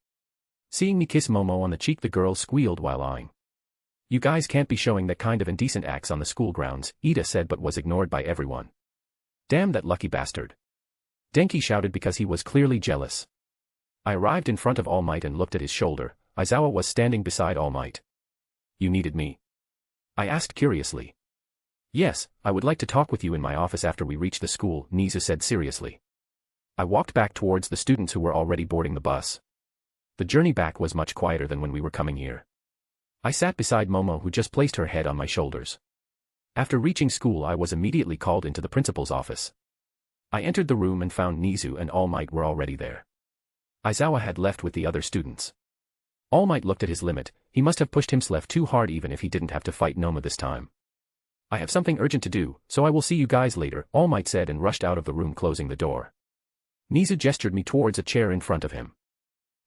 Seeing me kiss Momo on the cheek, the girl squealed while eyeing. You guys can't be showing that kind of indecent acts on the school grounds, Ida said, but was ignored by everyone. Damn that lucky bastard. Denki shouted because he was clearly jealous. I arrived in front of All Might and looked at his shoulder. Aizawa was standing beside All Might. You needed me? I asked curiously. Yes, I would like to talk with you in my office after we reach the school, Nizu said seriously. I walked back towards the students who were already boarding the bus. The journey back was much quieter than when we were coming here. I sat beside Momo, who just placed her head on my shoulders. After reaching school, I was immediately called into the principal's office. I entered the room and found Nizu and All Might were already there. Aizawa had left with the other students. All Might looked at his limit. He must have pushed himself too hard even if he didn't have to fight Noma this time. I have something urgent to do, so I will see you guys later, All Might said and rushed out of the room, closing the door. Nizu gestured me towards a chair in front of him.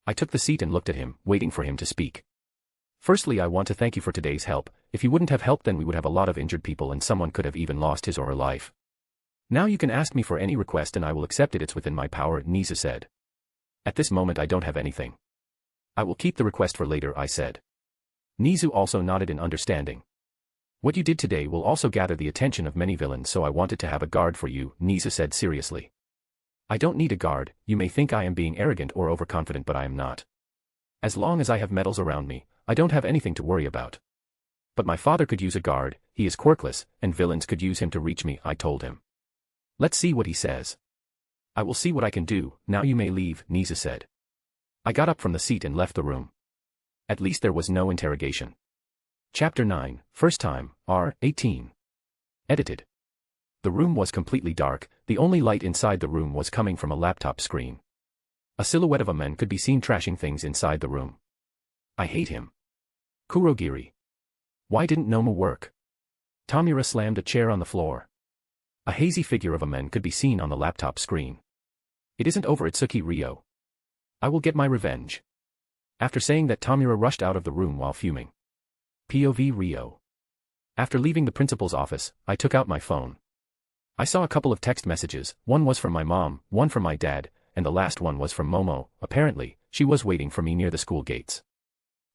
I took the seat and looked at him, waiting for him to speak. Firstly, I want to thank you for today's help. If you wouldn't have helped, then we would have a lot of injured people and someone could have even lost his or her life. Now you can ask me for any request and I will accept it. It's within my power, Nizu said. At this moment I don't have anything. I will keep the request for later, I said. Nizu also nodded in understanding. What you did today will also gather the attention of many villains, so I wanted to have a guard for you, Nizu said seriously. I don't need a guard. You may think I am being arrogant or overconfident, but I am not. As long as I have medals around me, I don't have anything to worry about. But my father could use a guard, he is quirkless, and villains could use him to reach me, I told him. Let's see what he says. I will see what I can do, now you may leave, Nisa said. I got up from the seat and left the room. At least there was no interrogation. Chapter 9, First Time, R18. Edited. The room was completely dark, the only light inside the room was coming from a laptop screen. A silhouette of a man could be seen trashing things inside the room. I hate him. Kurogiri. Why didn't Momo work? Tamura slammed a chair on the floor. A hazy figure of a man could be seen on the laptop screen. It isn't over, Itsuki Ryo. I will get my revenge. After saying that, Tamura rushed out of the room while fuming. POV Ryo. After leaving the principal's office, I took out my phone. I saw a couple of text messages, one was from my mom, one from my dad, and the last one was from Momo. Apparently, she was waiting for me near the school gates.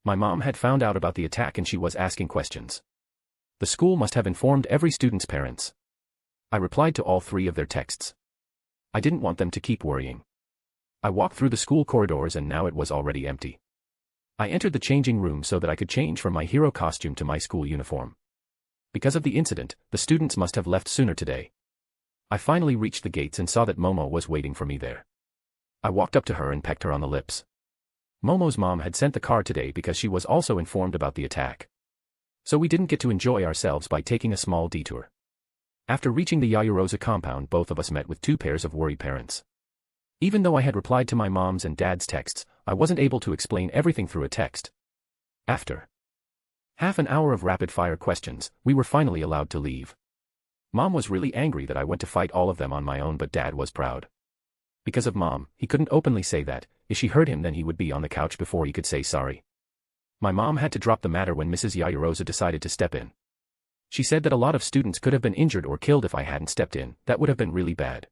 My mom had found out about the attack and she was asking questions. The school must have informed every student's parents. I replied to all 3 of their texts. I didn't want them to keep worrying. I walked through the school corridors and now it was already empty. I entered the changing room so that I could change from my hero costume to my school uniform. Because of the incident, the students must have left sooner today. I finally reached the gates and saw that Momo was waiting for me there. I walked up to her and pecked her on the lips. Momo's mom had sent the car today because she was also informed about the attack. So we didn't get to enjoy ourselves by taking a small detour. After reaching the Yayarosa compound, both of us met with 2 pairs of worried parents. Even though I had replied to my mom's and dad's texts, I wasn't able to explain everything through a text. After half an hour of rapid-fire questions, we were finally allowed to leave. Mom was really angry that I went to fight all of them on my own, but Dad was proud. Because of Mom, he couldn't openly say that. If she heard him, then he would be on the couch before he could say sorry. My mom had to drop the matter when Mrs. Yayarosa decided to step in. She said that a lot of students could have been injured or killed if I hadn't stepped in. That would have been really bad.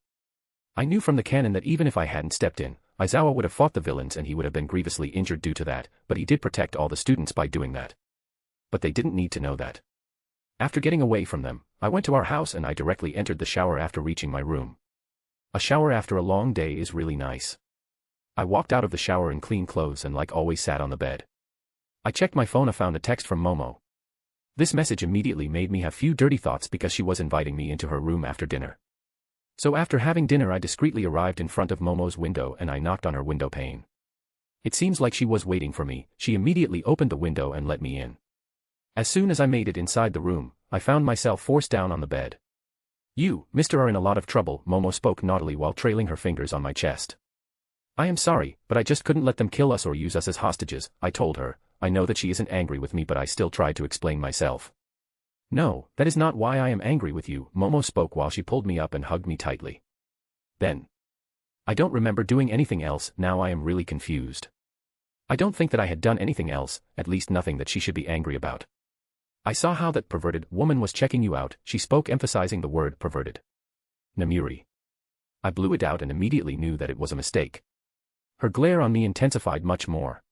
I knew from the canon that even if I hadn't stepped in, Aizawa would have fought the villains and he would have been grievously injured due to that, but he did protect all the students by doing that. But they didn't need to know that. After getting away from them, I went to our house and I directly entered the shower after reaching my room. A shower after a long day is really nice. I walked out of the shower in clean clothes and like always sat on the bed. I checked my phone and found a text from Momo. This message immediately made me have few dirty thoughts because she was inviting me into her room after dinner. So after having dinner I discreetly arrived in front of Momo's window and I knocked on her window pane. It seems like she was waiting for me. She immediately opened the window and let me in. As soon as I made it inside the room, I found myself forced down on the bed. You, mister, are in a lot of trouble, Momo spoke naughtily while trailing her fingers on my chest. I am sorry, but I just couldn't let them kill us or use us as hostages, I told her. I know that she isn't angry with me, but I still tried to explain myself. No, that is not why I am angry with you, Momo spoke while she pulled me up and hugged me tightly. Then. I don't remember doing anything else, now I am really confused. I don't think that I had done anything else, at least nothing that she should be angry about. I saw how that perverted woman was checking you out, she spoke, emphasizing the word perverted. Namuri. I blew it out and immediately knew that it was a mistake. Her glare on me intensified much more.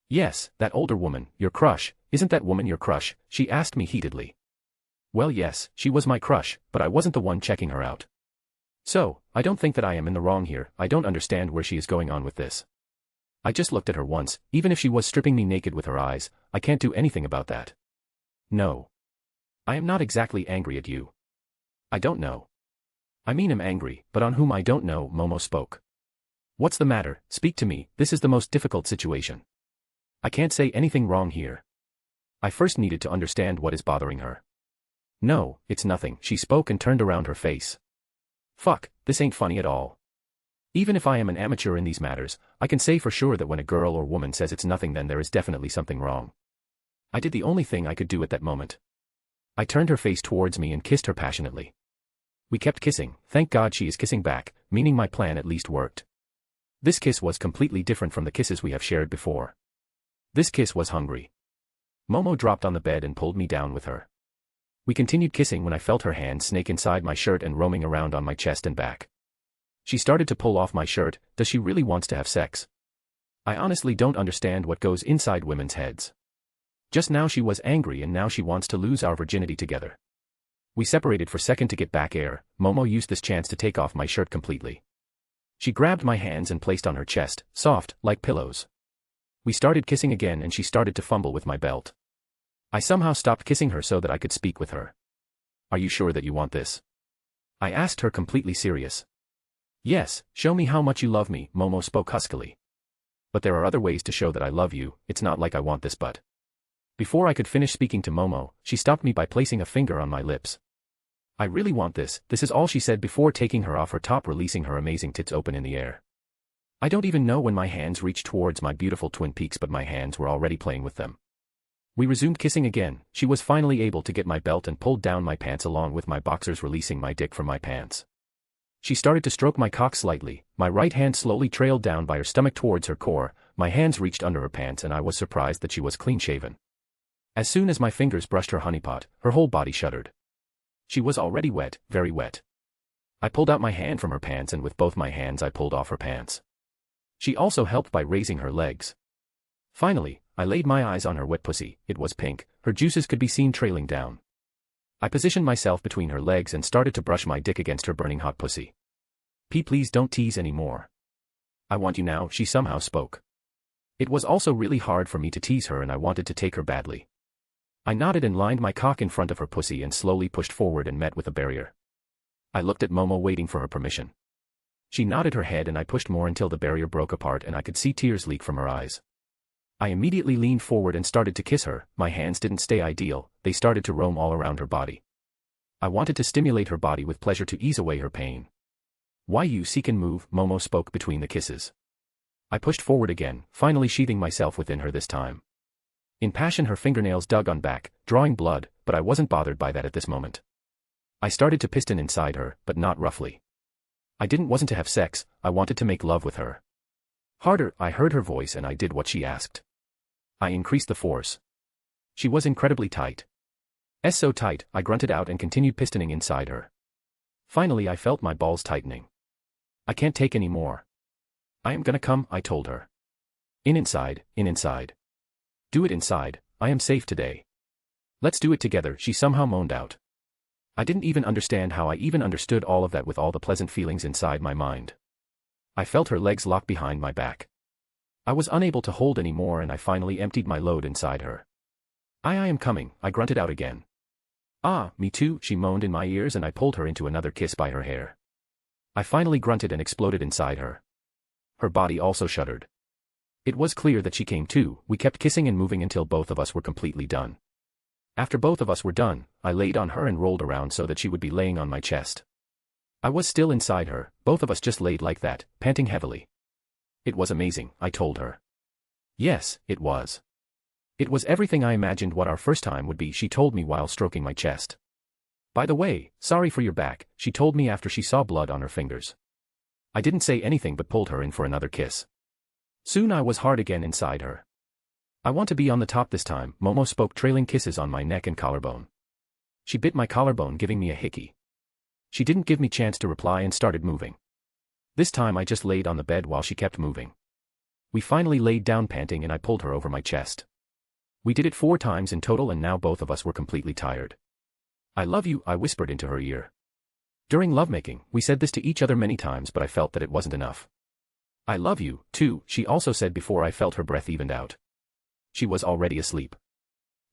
Yes, that older woman, your crush, isn't that woman your crush? She asked me heatedly. Well, yes, she was my crush, but I wasn't the one checking her out. So, I don't think that I am in the wrong here. I don't understand where she is going on with this. I just looked at her once, even if she was stripping me naked with her eyes, I can't do anything about that. No. I am not exactly angry at you. I don't know. I mean, I'm angry, but on whom I don't know, Momo spoke. What's the matter? Speak to me, this is the most difficult situation. I can't say anything wrong here. I first needed to understand what is bothering her. No, it's nothing, she spoke and turned around her face. Fuck, this ain't funny at all. Even if I am an amateur in these matters, I can say for sure that when a girl or woman says it's nothing, then there is definitely something wrong. I did the only thing I could do at that moment. I turned her face towards me and kissed her passionately. We kept kissing, thank God she is kissing back, meaning my plan at least worked. This kiss was completely different from the kisses we have shared before. This kiss was hungry. Momo dropped on the bed and pulled me down with her. We continued kissing when I felt her hand snake inside my shirt and roaming around on my chest and back. She started to pull off my shirt. Does she really wants to have sex? I honestly don't understand what goes inside women's heads. Just now she was angry and now she wants to lose our virginity together. We separated for a second to get back air. Momo used this chance to take off my shirt completely. She grabbed my hands and placed on her chest, soft, like pillows. We started kissing again and she started to fumble with my belt. I somehow stopped kissing her so that I could speak with her. Are you sure that you want this? I asked her, completely serious. Yes, show me how much you love me, Momo spoke huskily. But there are other ways to show that I love you, it's not like I want this but. Before I could finish speaking to Momo, she stopped me by placing a finger on my lips. I really want this is all she said before taking her off her top, releasing her amazing tits open in the air. I don't even know when my hands reached towards my beautiful twin peaks, but my hands were already playing with them. We resumed kissing again. She was finally able to get my belt and pulled down my pants along with my boxers, releasing my dick from my pants. She started to stroke my cock slightly. My right hand slowly trailed down by her stomach towards her core. My hands reached under her pants and I was surprised that she was clean-shaven. As soon as my fingers brushed her honeypot, her whole body shuddered. She was already wet, very wet. I pulled out my hand from her pants and with both my hands I pulled off her pants. She also helped by raising her legs. Finally, I laid my eyes on her wet pussy. It was pink, her juices could be seen trailing down. I positioned myself between her legs and started to brush my dick against her burning hot pussy. Please don't tease anymore. I want you now, she somehow spoke. It was also really hard for me to tease her and I wanted to take her badly. I nodded and lined my cock in front of her pussy and slowly pushed forward and met with a barrier. I looked at Momo waiting for her permission. She nodded her head and I pushed more until the barrier broke apart and I could see tears leak from her eyes. I immediately leaned forward and started to kiss her. My hands didn't stay ideal, they started to roam all around her body. I wanted to stimulate her body with pleasure to ease away her pain. Why you seek and move, Momo spoke between the kisses. I pushed forward again, finally sheathing myself within her this time. In passion her fingernails dug on back, drawing blood, but I wasn't bothered by that at this moment. I started to piston inside her, but not roughly. I wasn't to have sex, I wanted to make love with her. Harder, I heard her voice and I did what she asked. I increased the force. She was incredibly tight. So tight, I grunted out and continued pistoning inside her. Finally I felt my balls tightening. I can't take any more. I am gonna come, I told her. Inside. Do it inside, I am safe today. Let's do it together, she somehow moaned out. I didn't even understand how I even understood all of that with all the pleasant feelings inside my mind. I felt her legs lock behind my back. I was unable to hold any more and I finally emptied my load inside her. I am coming, I grunted out again. Ah, me too, she moaned in my ears and I pulled her into another kiss by her hair. I finally grunted and exploded inside her. Her body also shuddered. It was clear that she came too. We kept kissing and moving until both of us were completely done. After both of us were done, I laid on her and rolled around so that she would be laying on my chest. I was still inside her, both of us just laid like that, panting heavily. It was amazing, I told her. Yes, it was. It was everything I imagined what our first time would be, she told me while stroking my chest. By the way, sorry for your back, she told me after she saw blood on her fingers. I didn't say anything but pulled her in for another kiss. Soon I was hard again inside her. I want to be on the top this time, Momo spoke, trailing kisses on my neck and collarbone. She bit my collarbone, giving me a hickey. She didn't give me chance to reply and started moving. This time I just laid on the bed while she kept moving. We finally laid down panting and I pulled her over my chest. We did it 4 times in total and now both of us were completely tired. I love you, I whispered into her ear. During lovemaking, we said this to each other many times but I felt that it wasn't enough. I love you, too, she also said before I felt her breath evened out. She was already asleep.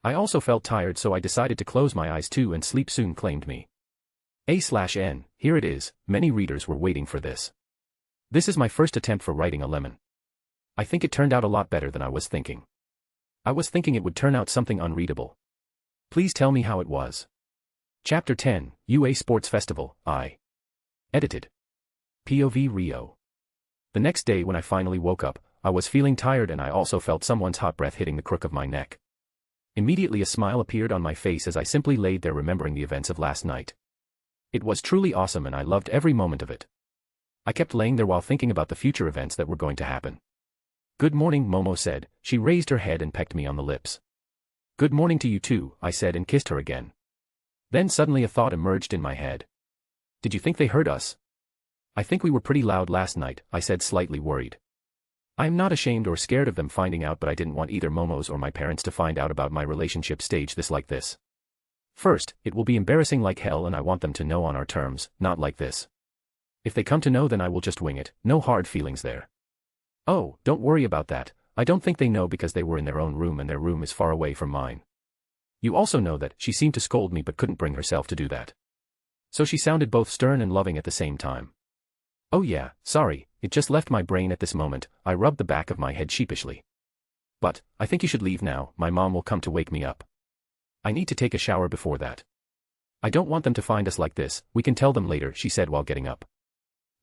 I also felt tired so I decided to close my eyes too and sleep soon claimed me. A/N, here it is, many readers were waiting for this. This is my first attempt for writing a lemon. I think it turned out a lot better than I was thinking. I was thinking it would turn out something unreadable. Please tell me how it was. Chapter 10, UA Sports Festival, I. Edited. POV Rio. The next day when I finally woke up, I was feeling tired and I also felt someone's hot breath hitting the crook of my neck. Immediately a smile appeared on my face as I simply laid there remembering the events of last night. It was truly awesome and I loved every moment of it. I kept laying there while thinking about the future events that were going to happen. Good morning, Momo said. She raised her head and pecked me on the lips. Good morning to you too, I said and kissed her again. Then suddenly a thought emerged in my head. Did you think they heard us? I think we were pretty loud last night, I said slightly worried. I am not ashamed or scared of them finding out but I didn't want either Momo's or my parents to find out about my relationship stage this like this. First, it will be embarrassing like hell and I want them to know on our terms, not like this. If they come to know then I will just wing it, no hard feelings there. Oh, don't worry about that, I don't think they know because they were in their own room and their room is far away from mine. You also know that she seemed to scold me but couldn't bring herself to do that. So she sounded both stern and loving at the same time. Oh yeah, sorry, it just left my brain at this moment. I rubbed the back of my head sheepishly. But, I think you should leave now, my mom will come to wake me up. I need to take a shower before that. I don't want them to find us like this, we can tell them later, she said while getting up.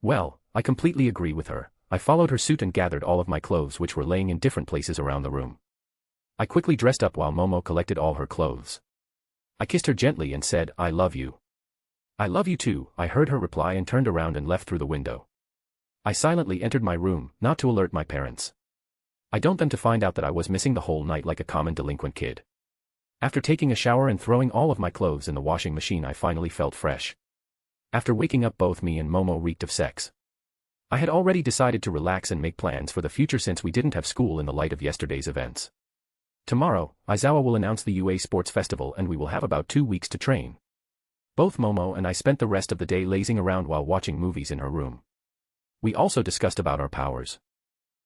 Well, I completely agree with her. I followed her suit and gathered all of my clothes which were laying in different places around the room. I quickly dressed up while Momo collected all her clothes. I kissed her gently and said, I love you. I love you too, I heard her reply and turned around and left through the window. I silently entered my room, not to alert my parents. I don't want them to find out that I was missing the whole night like a common delinquent kid. After taking a shower and throwing all of my clothes in the washing machine, I finally felt fresh. After waking up, both me and Momo reeked of sex. I had already decided to relax and make plans for the future since we didn't have school in the light of yesterday's events. Tomorrow, Aizawa will announce the UA Sports Festival and we will have about 2 weeks to train. Both Momo and I spent the rest of the day lazing around while watching movies in her room. We also discussed about our powers.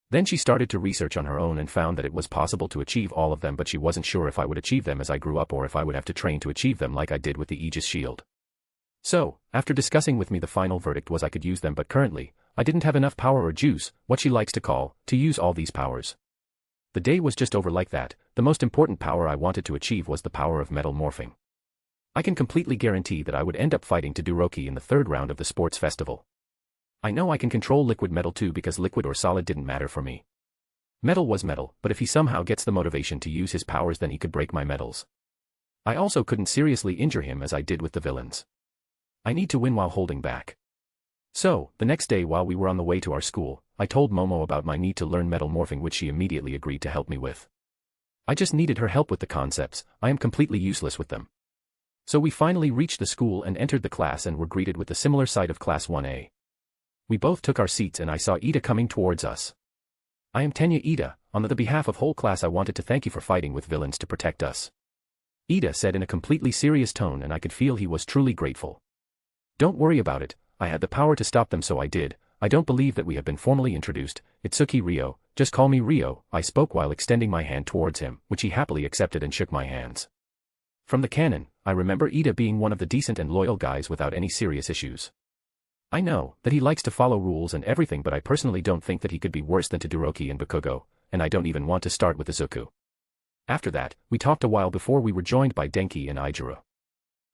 Then she started to research on her own and found that it was possible to achieve all of them, but she wasn't sure if I would achieve them as I grew up or if I would have to train to achieve them like I did with the Aegis shield. So, after discussing with me, the final verdict was I could use them, but currently, I didn't have enough power or juice, what she likes to call, to use all these powers. The day was just over like that. The most important power I wanted to achieve was the power of metal morphing. I can completely guarantee that I would end up fighting Todoroki in the 3rd round of the sports festival. I know I can control liquid metal too because liquid or solid didn't matter for me. Metal was metal, but if he somehow gets the motivation to use his powers, then he could break my metals. I also couldn't seriously injure him as I did with the villains. I need to win while holding back. So, the next day while we were on the way to our school, I told Momo about my need to learn metal morphing, which she immediately agreed to help me with. I just needed her help with the concepts, I am completely useless with them. So we finally reached the school and entered the class and were greeted with the similar sight of Class 1A. We both took our seats and I saw Ida coming towards us. I am Tenya Ida, on the behalf of whole class I wanted to thank you for fighting with villains to protect us. Ida said in a completely serious tone, and I could feel he was truly grateful. Don't worry about it, I had the power to stop them, so I did. I don't believe that we have been formally introduced. Itsuki Ryo, just call me Ryo, I spoke while extending my hand towards him, which he happily accepted and shook my hands. From the canon, I remember Ida being one of the decent and loyal guys without any serious issues. I know that he likes to follow rules and everything, but I personally don't think that he could be worse than Todoroki and Bakugo, and I don't even want to start with Izuku. After that, we talked a while before we were joined by Denki and Aijiro.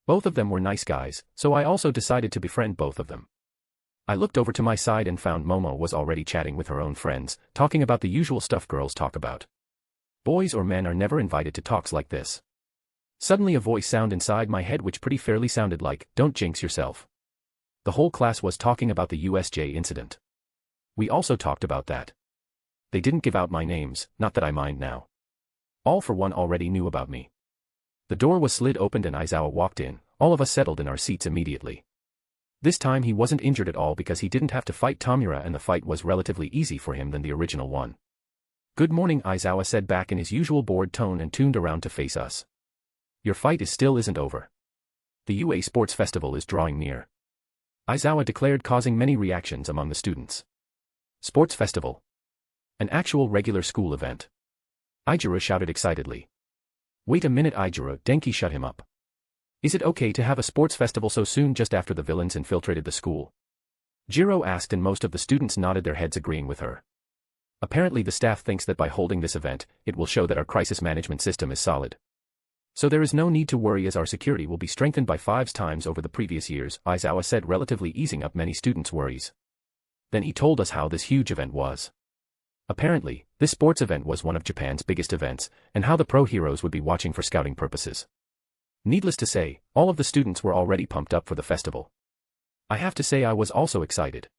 Both of them were nice guys, so I also decided to befriend both of them. I looked over to my side and found Momo was already chatting with her own friends, talking about the usual stuff girls talk about. Boys or men are never invited to talks like this. Suddenly a voice sounded inside my head which pretty fairly sounded like, don't jinx yourself. The whole class was talking about the USJ incident. We also talked about that. They didn't give out my names, not that I mind now. All for one already knew about me. The door was slid open and Aizawa walked in, all of us settled in our seats immediately. This time he wasn't injured at all because he didn't have to fight Tamura and the fight was relatively easy for him than the original one. Good morning, Aizawa said back in his usual bored tone and tuned around to face us. Your fight still isn't over. The UA Sports Festival is drawing near. Aizawa declared, causing many reactions among the students. Sports Festival? An actual regular school event? Aijiro shouted excitedly. Wait a minute, Aijiro, Denki shut him up. Is it okay to have a sports festival so soon just after the villains infiltrated the school? Jiro asked and most of the students nodded their heads agreeing with her. Apparently the staff thinks that by holding this event, it will show that our crisis management system is solid. So there is no need to worry as our security will be strengthened by 5 times over the previous years, Aizawa said, relatively easing up many students' worries. Then he told us how this huge event was. Apparently, this sports event was one of Japan's biggest events, and how the pro heroes would be watching for scouting purposes. Needless to say, all of the students were already pumped up for the festival. I have to say I was also excited.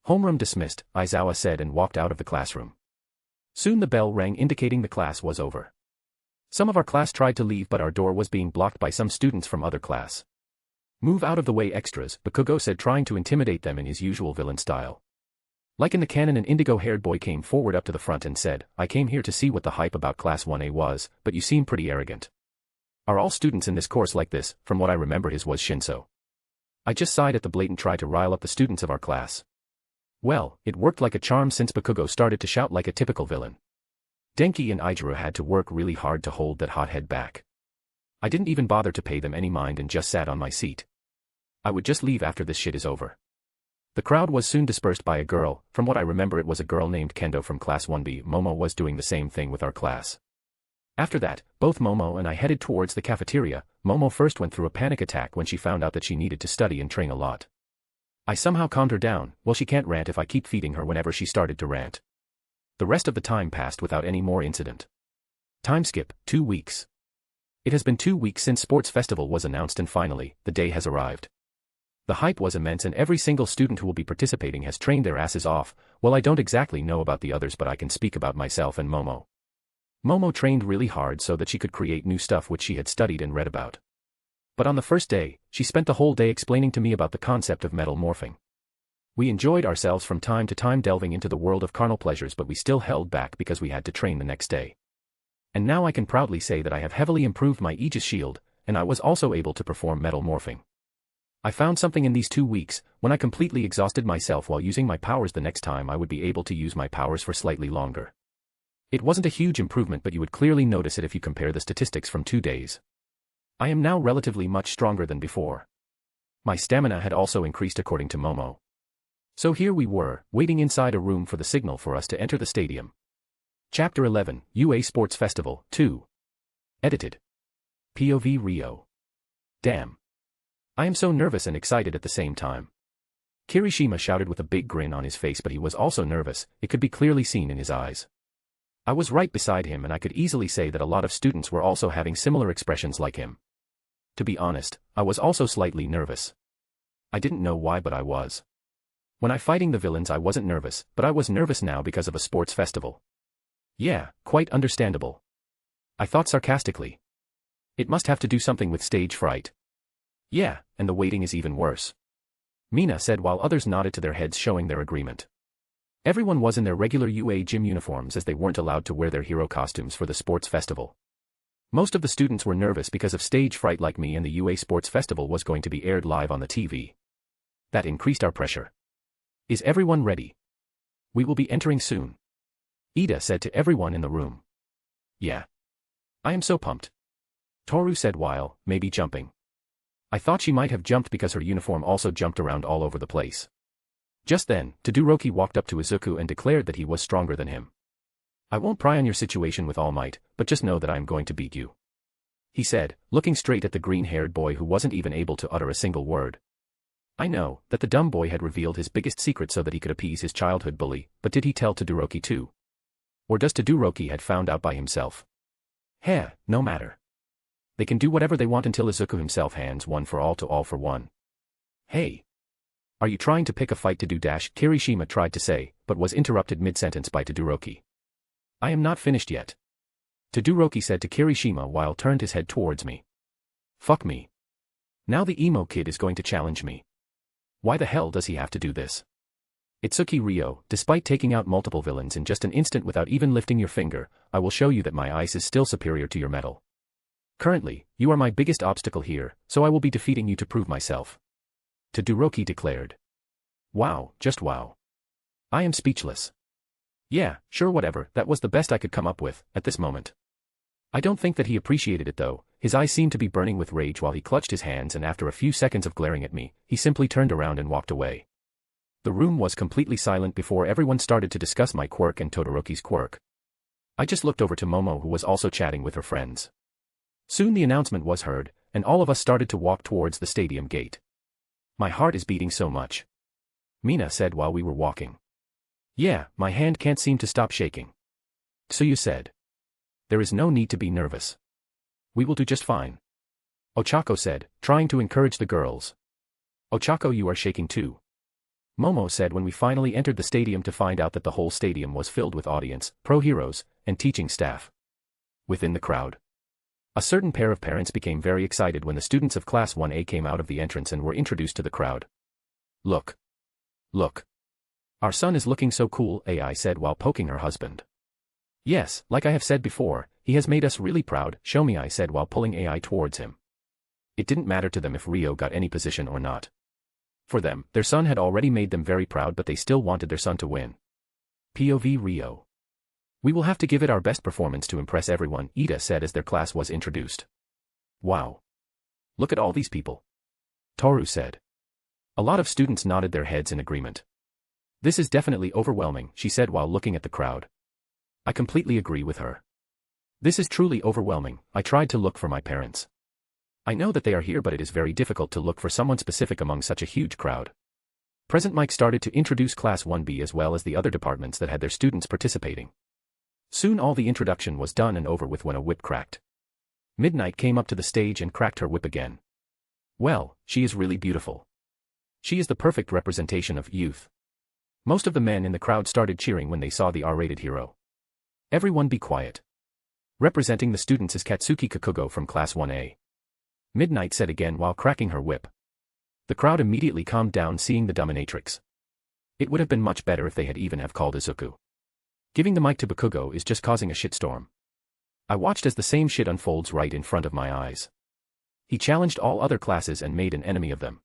Homeroom dismissed, Aizawa said and walked out of the classroom. Soon the bell rang indicating the class was over. Some of our class tried to leave but our door was being blocked by some students from other class. Move out of the way, extras, Bakugo said, trying to intimidate them in his usual villain style. Like in the canon, an indigo-haired boy came forward up to the front and said, I came here to see what the hype about Class 1A was, but you seem pretty arrogant. Are all students in this course like this? From what I remember his was Shinso. I just sighed at the blatant try to rile up the students of our class. Well, it worked like a charm since Bakugo started to shout like a typical villain. Denki and Aijiro had to work really hard to hold that hothead back. I didn't even bother to pay them any mind and just sat on my seat. I would just leave after this shit is over. The crowd was soon dispersed by a girl. From what I remember, it was a girl named Kendo from Class 1B. Momo was doing the same thing with our class. After that, both Momo and I headed towards the cafeteria. Momo first went through a panic attack when she found out that she needed to study and train a lot. I somehow calmed her down. Well, she can't rant if I keep feeding her whenever she started to rant. The rest of the time passed without any more incident. Time skip, 2 weeks. It has been 2 weeks since Sports Festival was announced, and finally, the day has arrived. The hype was immense and every single student who will be participating has trained their asses off. Well, I don't exactly know about the others, but I can speak about myself and Momo. Momo trained really hard so that she could create new stuff which she had studied and read about. But on the first day, she spent the whole day explaining to me about the concept of metal morphing. We enjoyed ourselves from time to time delving into the world of carnal pleasures, but we still held back because we had to train the next day. And now I can proudly say that I have heavily improved my Aegis shield, and I was also able to perform metal morphing. I found something in these 2 weeks. When I completely exhausted myself while using my powers, the next time I would be able to use my powers for slightly longer. It wasn't a huge improvement, but you would clearly notice it if you compare the statistics from 2 days. I am now relatively much stronger than before. My stamina had also increased according to Momo. So here we were, waiting inside a room for the signal for us to enter the stadium. Chapter 11, UA Sports Festival, 2. Edited. POV Rio. Damn. I am so nervous and excited at the same time. Kirishima shouted with a big grin on his face, but he was also nervous. It could be clearly seen in his eyes. I was right beside him, and I could easily say that a lot of students were also having similar expressions like him. To be honest, I was also slightly nervous. I didn't know why, but I was. When I fighting the villains I wasn't nervous, but I was nervous now because of a sports festival. Yeah, quite understandable. I thought sarcastically. It must have to do something with stage fright. Yeah, and the waiting is even worse. Mina said while others nodded to their heads showing their agreement. Everyone was in their regular UA gym uniforms as they weren't allowed to wear their hero costumes for the sports festival. Most of the students were nervous because of stage fright like me, and the UA Sports Festival was going to be aired live on the TV. That increased our pressure. Is everyone ready? We will be entering soon. Ida said to everyone in the room. Yeah. I am so pumped. Toru said while, maybe jumping. I thought she might have jumped because her uniform also jumped around all over the place. Just then, Todoroki walked up to Izuku and declared that he was stronger than him. I won't pry on your situation with all might, but just know that I am going to beat you. He said, looking straight at the green-haired boy who wasn't even able to utter a single word. I know that the dumb boy had revealed his biggest secret so that he could appease his childhood bully, but did he tell Todoroki too? Or does Todoroki had found out by himself? Heh, no matter. They can do whatever they want until Izuku himself hands one for all to all for one. Hey. Are you trying to pick a fight to do? Kirishima tried to say, but was interrupted mid-sentence by Todoroki. I am not finished yet. Todoroki said to Kirishima while turned his head towards me. Fuck me. Now the emo kid is going to challenge me. Why the hell does he have to do this? Itsuki Ryo, despite taking out multiple villains in just an instant without even lifting your finger, I will show you that my ice is still superior to your metal. Currently, you are my biggest obstacle here, so I will be defeating you to prove myself. Todoroki declared. Wow, just wow. I am speechless. Yeah, sure, whatever, that was the best I could come up with, at this moment. I don't think that he appreciated it though. His eyes seemed to be burning with rage while he clutched his hands, and after a few seconds of glaring at me, he simply turned around and walked away. The room was completely silent before everyone started to discuss my quirk and Todoroki's quirk. I just looked over to Momo, who was also chatting with her friends. Soon the announcement was heard, and all of us started to walk towards the stadium gate. My heart is beating so much. Mina said while we were walking. Yeah, my hand can't seem to stop shaking. So you said. There is no need to be nervous. We will do just fine. Ochako said, trying to encourage the girls. Ochako, you are shaking too. Momo said when we finally entered the stadium to find out that the whole stadium was filled with audience, pro-heroes, and teaching staff. Within the crowd, a certain pair of parents became very excited when the students of Class 1A came out of the entrance and were introduced to the crowd. Look. Look. Our son is looking so cool, AI said while poking her husband. Yes, like I have said before, he has made us really proud, show me, I said while pulling AI towards him. It didn't matter to them if Rio got any position or not. For them, their son had already made them very proud, but they still wanted their son to win. POV Rio. We will have to give it our best performance to impress everyone, Ida said as their class was introduced. Wow. Look at all these people. Toru said. A lot of students nodded their heads in agreement. This is definitely overwhelming, she said while looking at the crowd. I completely agree with her. This is truly overwhelming. I tried to look for my parents. I know that they are here, but it is very difficult to look for someone specific among such a huge crowd. Present Mike started to introduce Class 1B as well as the other departments that had their students participating. Soon all the introduction was done and over with when a whip cracked. Midnight came up to the stage and cracked her whip again. Well, she is really beautiful. She is the perfect representation of youth. Most of the men in the crowd started cheering when they saw the R-rated hero. Everyone be quiet. Representing the students is Katsuki Kakugo from Class 1A. Midnight said again while cracking her whip. The crowd immediately calmed down seeing the dominatrix. It would have been much better if they had even have called Izuku. Giving the mic to Bakugo is just causing a shitstorm. I watched as the same shit unfolds right in front of my eyes. He challenged all other classes and made an enemy of them.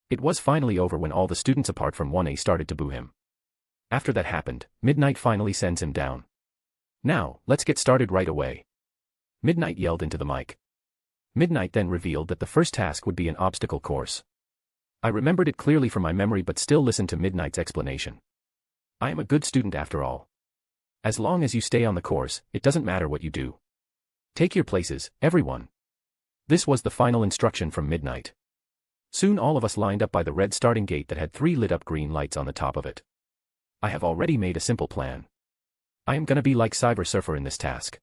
It was finally over when all the students apart from 1A started to boo him. After that happened, Midnight finally sends him down. Now, let's get started right away. Midnight yelled into the mic. Midnight then revealed that the first task would be an obstacle course. I remembered it clearly from my memory but still listened to Midnight's explanation. I am a good student after all. As long as you stay on the course, it doesn't matter what you do. Take your places, everyone. This was the final instruction from Midnight. Soon all of us lined up by the red starting gate that had 3 lit up green lights on the top of it. I have already made a simple plan. I am gonna be like Cyber Surfer in this task.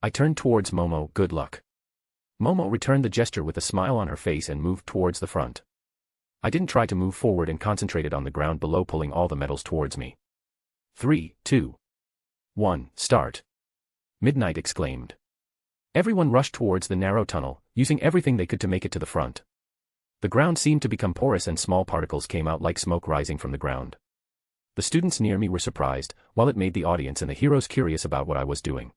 I turned towards Momo. Good luck. Momo returned the gesture with a smile on her face and moved towards the front. I didn't try to move forward and concentrated on the ground below, pulling all the medals towards me. 3, 2, 1, start. Midnight exclaimed. Everyone rushed towards the narrow tunnel, using everything they could to make it to the front. The ground seemed to become porous and small particles came out like smoke rising from the ground. The students near me were surprised, while it made the audience and the heroes curious about what I was doing.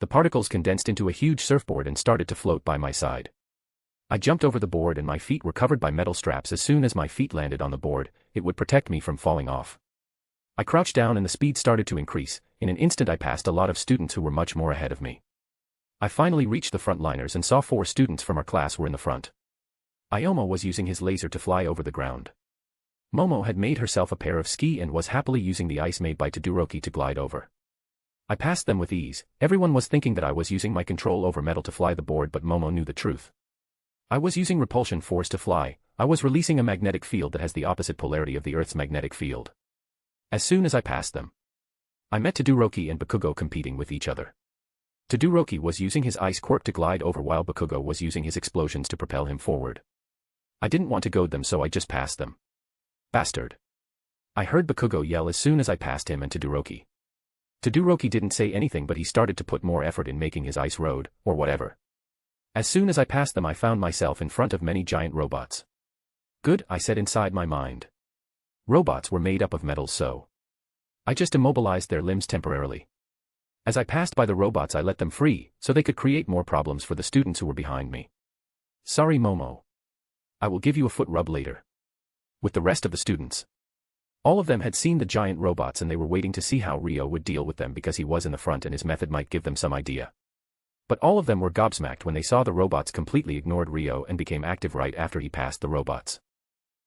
The particles condensed into a huge surfboard and started to float by my side. I jumped over the board and my feet were covered by metal straps. As soon as my feet landed on the board, it would protect me from falling off. I crouched down and the speed started to increase. In an instant I passed a lot of students who were much more ahead of me. I finally reached the frontliners and saw 4 students from our class were in the front. Iomo was using his laser to fly over the ground. Momo had made herself a pair of ski and was happily using the ice made by Todoroki to glide over. I passed them with ease. Everyone was thinking that I was using my control over metal to fly the board, but Momo knew the truth. I was using repulsion force to fly. I was releasing a magnetic field that has the opposite polarity of the Earth's magnetic field. As soon as I passed them, I met Todoroki and Bakugo competing with each other. Todoroki was using his ice quirk to glide over while Bakugo was using his explosions to propel him forward. I didn't want to goad them, so I just passed them. Bastard. I heard Bakugo yell as soon as I passed him and Todoroki. Todoroki didn't say anything, but he started to put more effort in making his ice road, or whatever. As soon as I passed them I found myself in front of many giant robots. Good, I said inside my mind. Robots were made up of metals, so I just immobilized their limbs temporarily. As I passed by the robots I let them free, so they could create more problems for the students who were behind me. Sorry Momo. I will give you a foot rub later. With the rest of the students. All of them had seen the giant robots and they were waiting to see how Ryo would deal with them because he was in the front and his method might give them some idea. But all of them were gobsmacked when they saw the robots completely ignored Ryo and became active right after he passed the robots.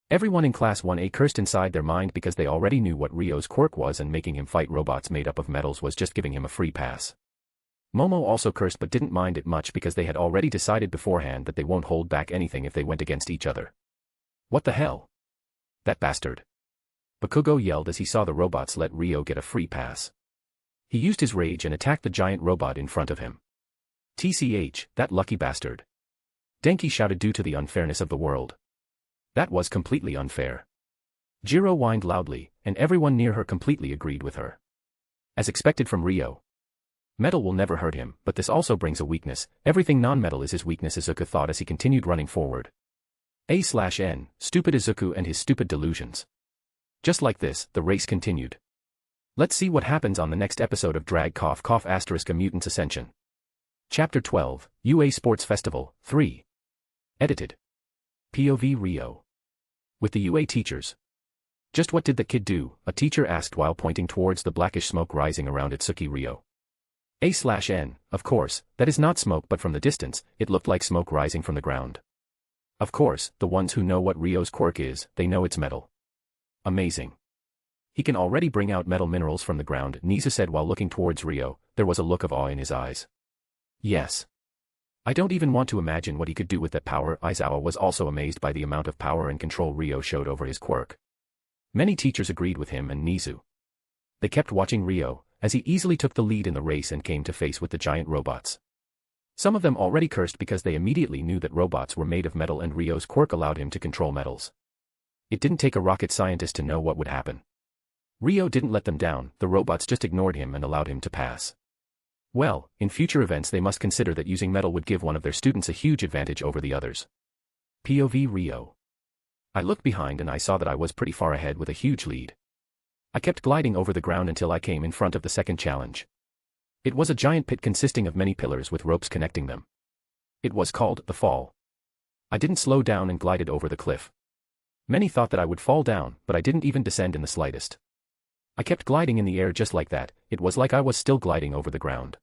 Everyone in Class 1A cursed inside their mind because they already knew what Ryo's quirk was, and making him fight robots made up of metals was just giving him a free pass. Momo also cursed but didn't mind it much because they had already decided beforehand that they won't hold back anything if they went against each other. What the hell? That bastard. Bakugo yelled as he saw the robots let Ryo get a free pass. He used his rage and attacked the giant robot in front of him. TCH, that lucky bastard. Denki shouted due to the unfairness of the world. That was completely unfair. Jiro whined loudly, and everyone near her completely agreed with her. As expected from Ryo. Metal will never hurt him, but this also brings a weakness. Everything non-metal is his weakness, Izuku thought as he continued running forward. A/N, stupid Izuku and his stupid delusions. Just like this, the race continued. Let's see what happens on the next episode of Drag Cough Cough *** A Mutant's Ascension. Chapter 12, UA Sports Festival, 3. Edited. POV Ryo. With the UA teachers. Just what did the kid do? A teacher asked while pointing towards the blackish smoke rising around Itsuki Ryo. A/N, of course, that is not smoke, but from the distance, it looked like smoke rising from the ground. Of course, the ones who know what Rio's quirk is, they know it's metal. Amazing. He can already bring out metal minerals from the ground, Nisa said while looking towards Rio. There was a look of awe in his eyes. Yes. I don't even want to imagine what he could do with that power. Aizawa was also amazed by the amount of power and control Rio showed over his quirk. Many teachers agreed with him and Nizu. They kept watching Rio, as he easily took the lead in the race and came to face with the giant robots. Some of them already cursed because they immediately knew that robots were made of metal and Rio's quirk allowed him to control metals. It didn't take a rocket scientist to know what would happen. Rio didn't let them down, the robots just ignored him and allowed him to pass. Well, in future events they must consider that using metal would give one of their students a huge advantage over the others. POV Rio. I looked behind and I saw that I was pretty far ahead with a huge lead. I kept gliding over the ground until I came in front of the second challenge. It was a giant pit consisting of many pillars with ropes connecting them. It was called the Fall. I didn't slow down and glided over the cliff. Many thought that I would fall down, but I didn't even descend in the slightest. I kept gliding in the air just like that. It was like I was still gliding over the ground.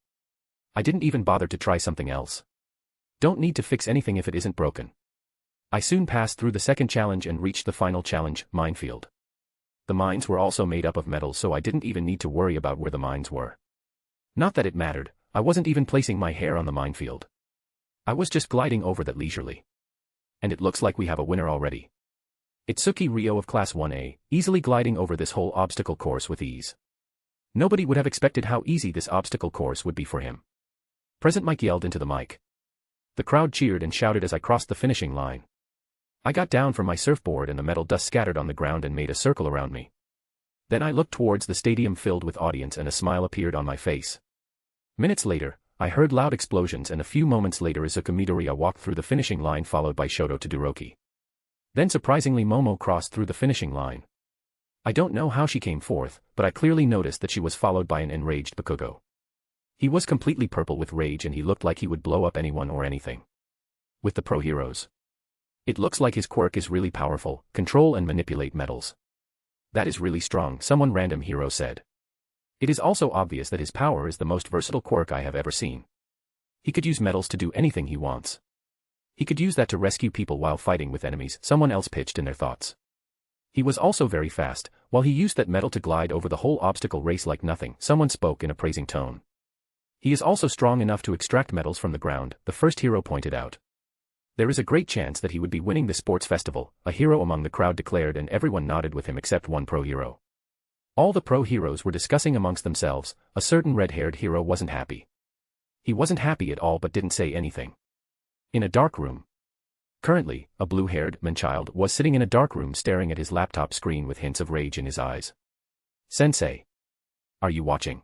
I didn't even bother to try something else. Don't need to fix anything if it isn't broken. I soon passed through the second challenge and reached the final challenge, minefield. The mines were also made up of metal, so I didn't even need to worry about where the mines were. Not that it mattered, I wasn't even placing my hair on the minefield. I was just gliding over that leisurely. And it looks like we have a winner already. Itsuki Rio of Class 1A, easily gliding over this whole obstacle course with ease. Nobody would have expected how easy this obstacle course would be for him. Present Mike yelled into the mic. The crowd cheered and shouted as I crossed the finishing line. I got down from my surfboard and the metal dust scattered on the ground and made a circle around me. Then I looked towards the stadium filled with audience and a smile appeared on my face. Minutes later, I heard loud explosions and a few moments later Izuka Midoriya walked through the finishing line followed by Shoto Todoroki. Then surprisingly Momo crossed through the finishing line. I don't know how she came forth, but I clearly noticed that she was followed by an enraged Bakugo. He was completely purple with rage and he looked like he would blow up anyone or anything. With the pro heroes. It looks like his quirk is really powerful, control and manipulate metals. That is really strong, someone random hero said. It is also obvious that his power is the most versatile quirk I have ever seen. He could use metals to do anything he wants. He could use that to rescue people while fighting with enemies, someone else pitched in their thoughts. He was also very fast, while he used that metal to glide over the whole obstacle race like nothing, someone spoke in a praising tone. He is also strong enough to extract metals from the ground, the first hero pointed out. There is a great chance that he would be winning the sports festival, a hero among the crowd declared and everyone nodded with him except one pro hero. All the pro heroes were discussing amongst themselves, a certain red-haired hero wasn't happy. He wasn't happy at all but didn't say anything. In a dark room. Currently, a blue-haired man-child was sitting in a dark room staring at his laptop screen with hints of rage in his eyes. Sensei. Are you watching?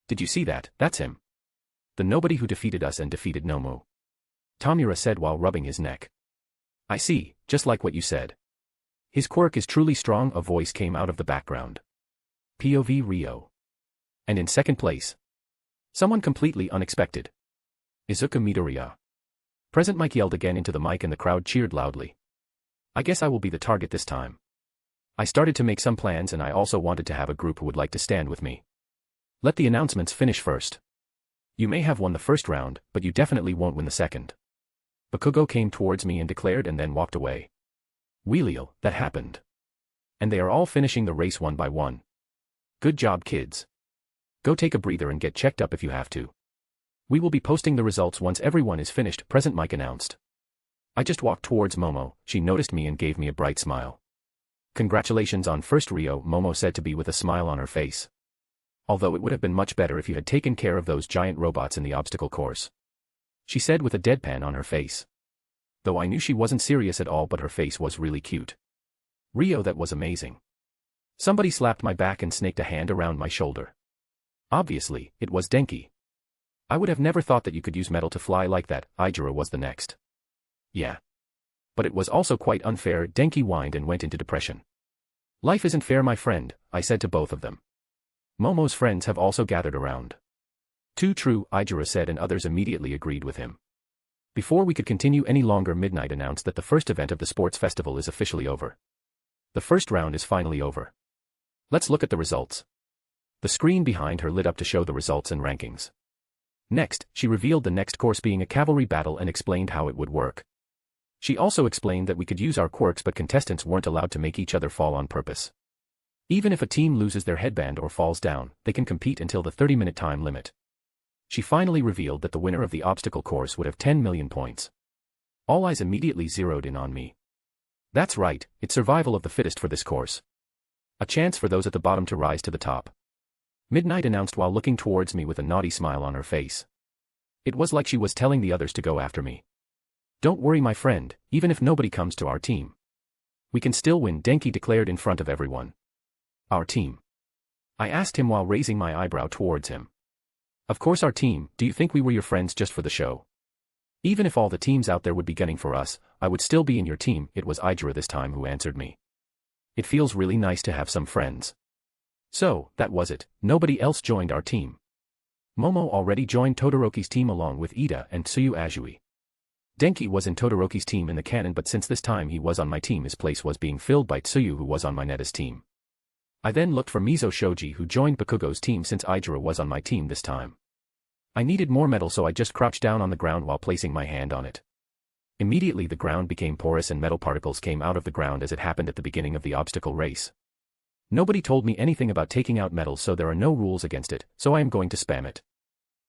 Did you see that? That's him. The nobody who defeated us and defeated Nomu. Tamura said while rubbing his neck. I see, just like what you said. His quirk is truly strong, a voice came out of the background. POV Rio. And in second place. Someone completely unexpected. Izuka Midoriya. Present Mike yelled again into the mic and the crowd cheered loudly. I guess I will be the target this time. I started to make some plans and I also wanted to have a group who would like to stand with me. Let the announcements finish first. You may have won the first round, but you definitely won't win the second. Bakugo came towards me and declared and then walked away. Wheelio, that happened. And they are all finishing the race one by one. Good job kids. Go take a breather and get checked up if you have to. We will be posting the results once everyone is finished, Present Mike announced. I just walked towards Momo, she noticed me and gave me a bright smile. Congratulations on first Rio, Momo said to be with a smile on her face. Although it would have been much better if you had taken care of those giant robots in the obstacle course. She said with a deadpan on her face. Though I knew she wasn't serious at all but her face was really cute. Rio, that was amazing. Somebody slapped my back and snaked a hand around my shoulder. Obviously, it was Denki. I would have never thought that you could use metal to fly like that, Ijiro was the next. Yeah. But it was also quite unfair, Denki whined and went into depression. Life isn't fair my friend, I said to both of them. Momo's friends have also gathered around. Too true, Ijiro said and others immediately agreed with him. Before we could continue any longer, Midnight announced that the first event of the sports festival is officially over. The first round is finally over. Let's look at the results. The screen behind her lit up to show the results and rankings. Next, she revealed the next course being a cavalry battle and explained how it would work. She also explained that we could use our quirks but contestants weren't allowed to make each other fall on purpose. Even if a team loses their headband or falls down, they can compete until the 30-minute time limit. She finally revealed that the winner of the obstacle course would have 10 million points. All eyes immediately zeroed in on me. That's right, it's survival of the fittest for this course. A chance for those at the bottom to rise to the top. Midnight announced while looking towards me with a naughty smile on her face. It was like she was telling the others to go after me. Don't worry my friend, even if nobody comes to our team. We can still win, Denki declared in front of everyone. Our team? I asked him while raising my eyebrow towards him. Of course our team, do you think we were your friends just for the show? Even if all the teams out there would be gunning for us, I would still be in your team. It was Ijira this time who answered me. It feels really nice to have some friends. So, that was it, nobody else joined our team. Momo already joined Todoroki's team along with Ida and Tsuyu Azui. Denki was in Todoroki's team in the canon, but since this time he was on my team his place was being filled by Tsuyu who was on my Netta's team. I then looked for Mizo Shoji who joined Bakugo's team since Ijira was on my team this time. I needed more metal so I just crouched down on the ground while placing my hand on it. Immediately the ground became porous and metal particles came out of the ground as it happened at the beginning of the obstacle race. Nobody told me anything about taking out metal so there are no rules against it, so I am going to spam it.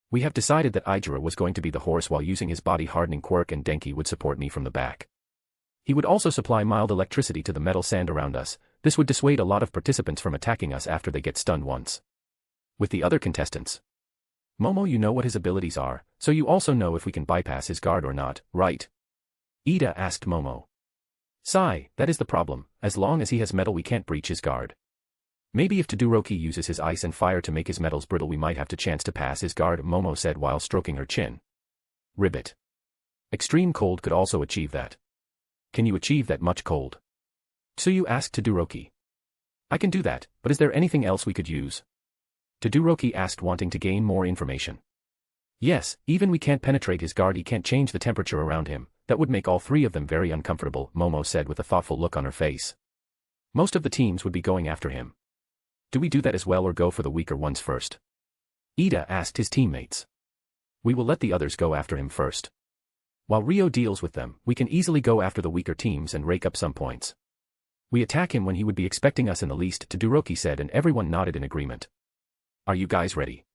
We have decided that Ijira was going to be the horse while using his body hardening quirk and Denki would support me from the back. He would also supply mild electricity to the metal sand around us. This would dissuade a lot of participants from attacking us after they get stunned once. With the other contestants. Momo, you know what his abilities are, so you also know if we can bypass his guard or not, right? Ida asked Momo. Sigh, that is the problem, as long as he has metal we can't breach his guard. Maybe if Todoroki uses his ice and fire to make his metals brittle we might have a chance to pass his guard, Momo said while stroking her chin. Ribbit. Extreme cold could also achieve that. Can you achieve that much cold? Tsuyu asked Todoroki. I can do that, but is there anything else we could use? Todoroki asked wanting to gain more information. Yes, even we can't penetrate his guard he can't change the temperature around him, that would make all three of them very uncomfortable, Momo said with a thoughtful look on her face. Most of the teams would be going after him. Do we do that as well or go for the weaker ones first? Ida asked his teammates. We will let the others go after him first. While Ryo deals with them, we can easily go after the weaker teams and rake up some points. We attack him when he would be expecting us in the least, Todoroki said, and everyone nodded in agreement. Are you guys ready?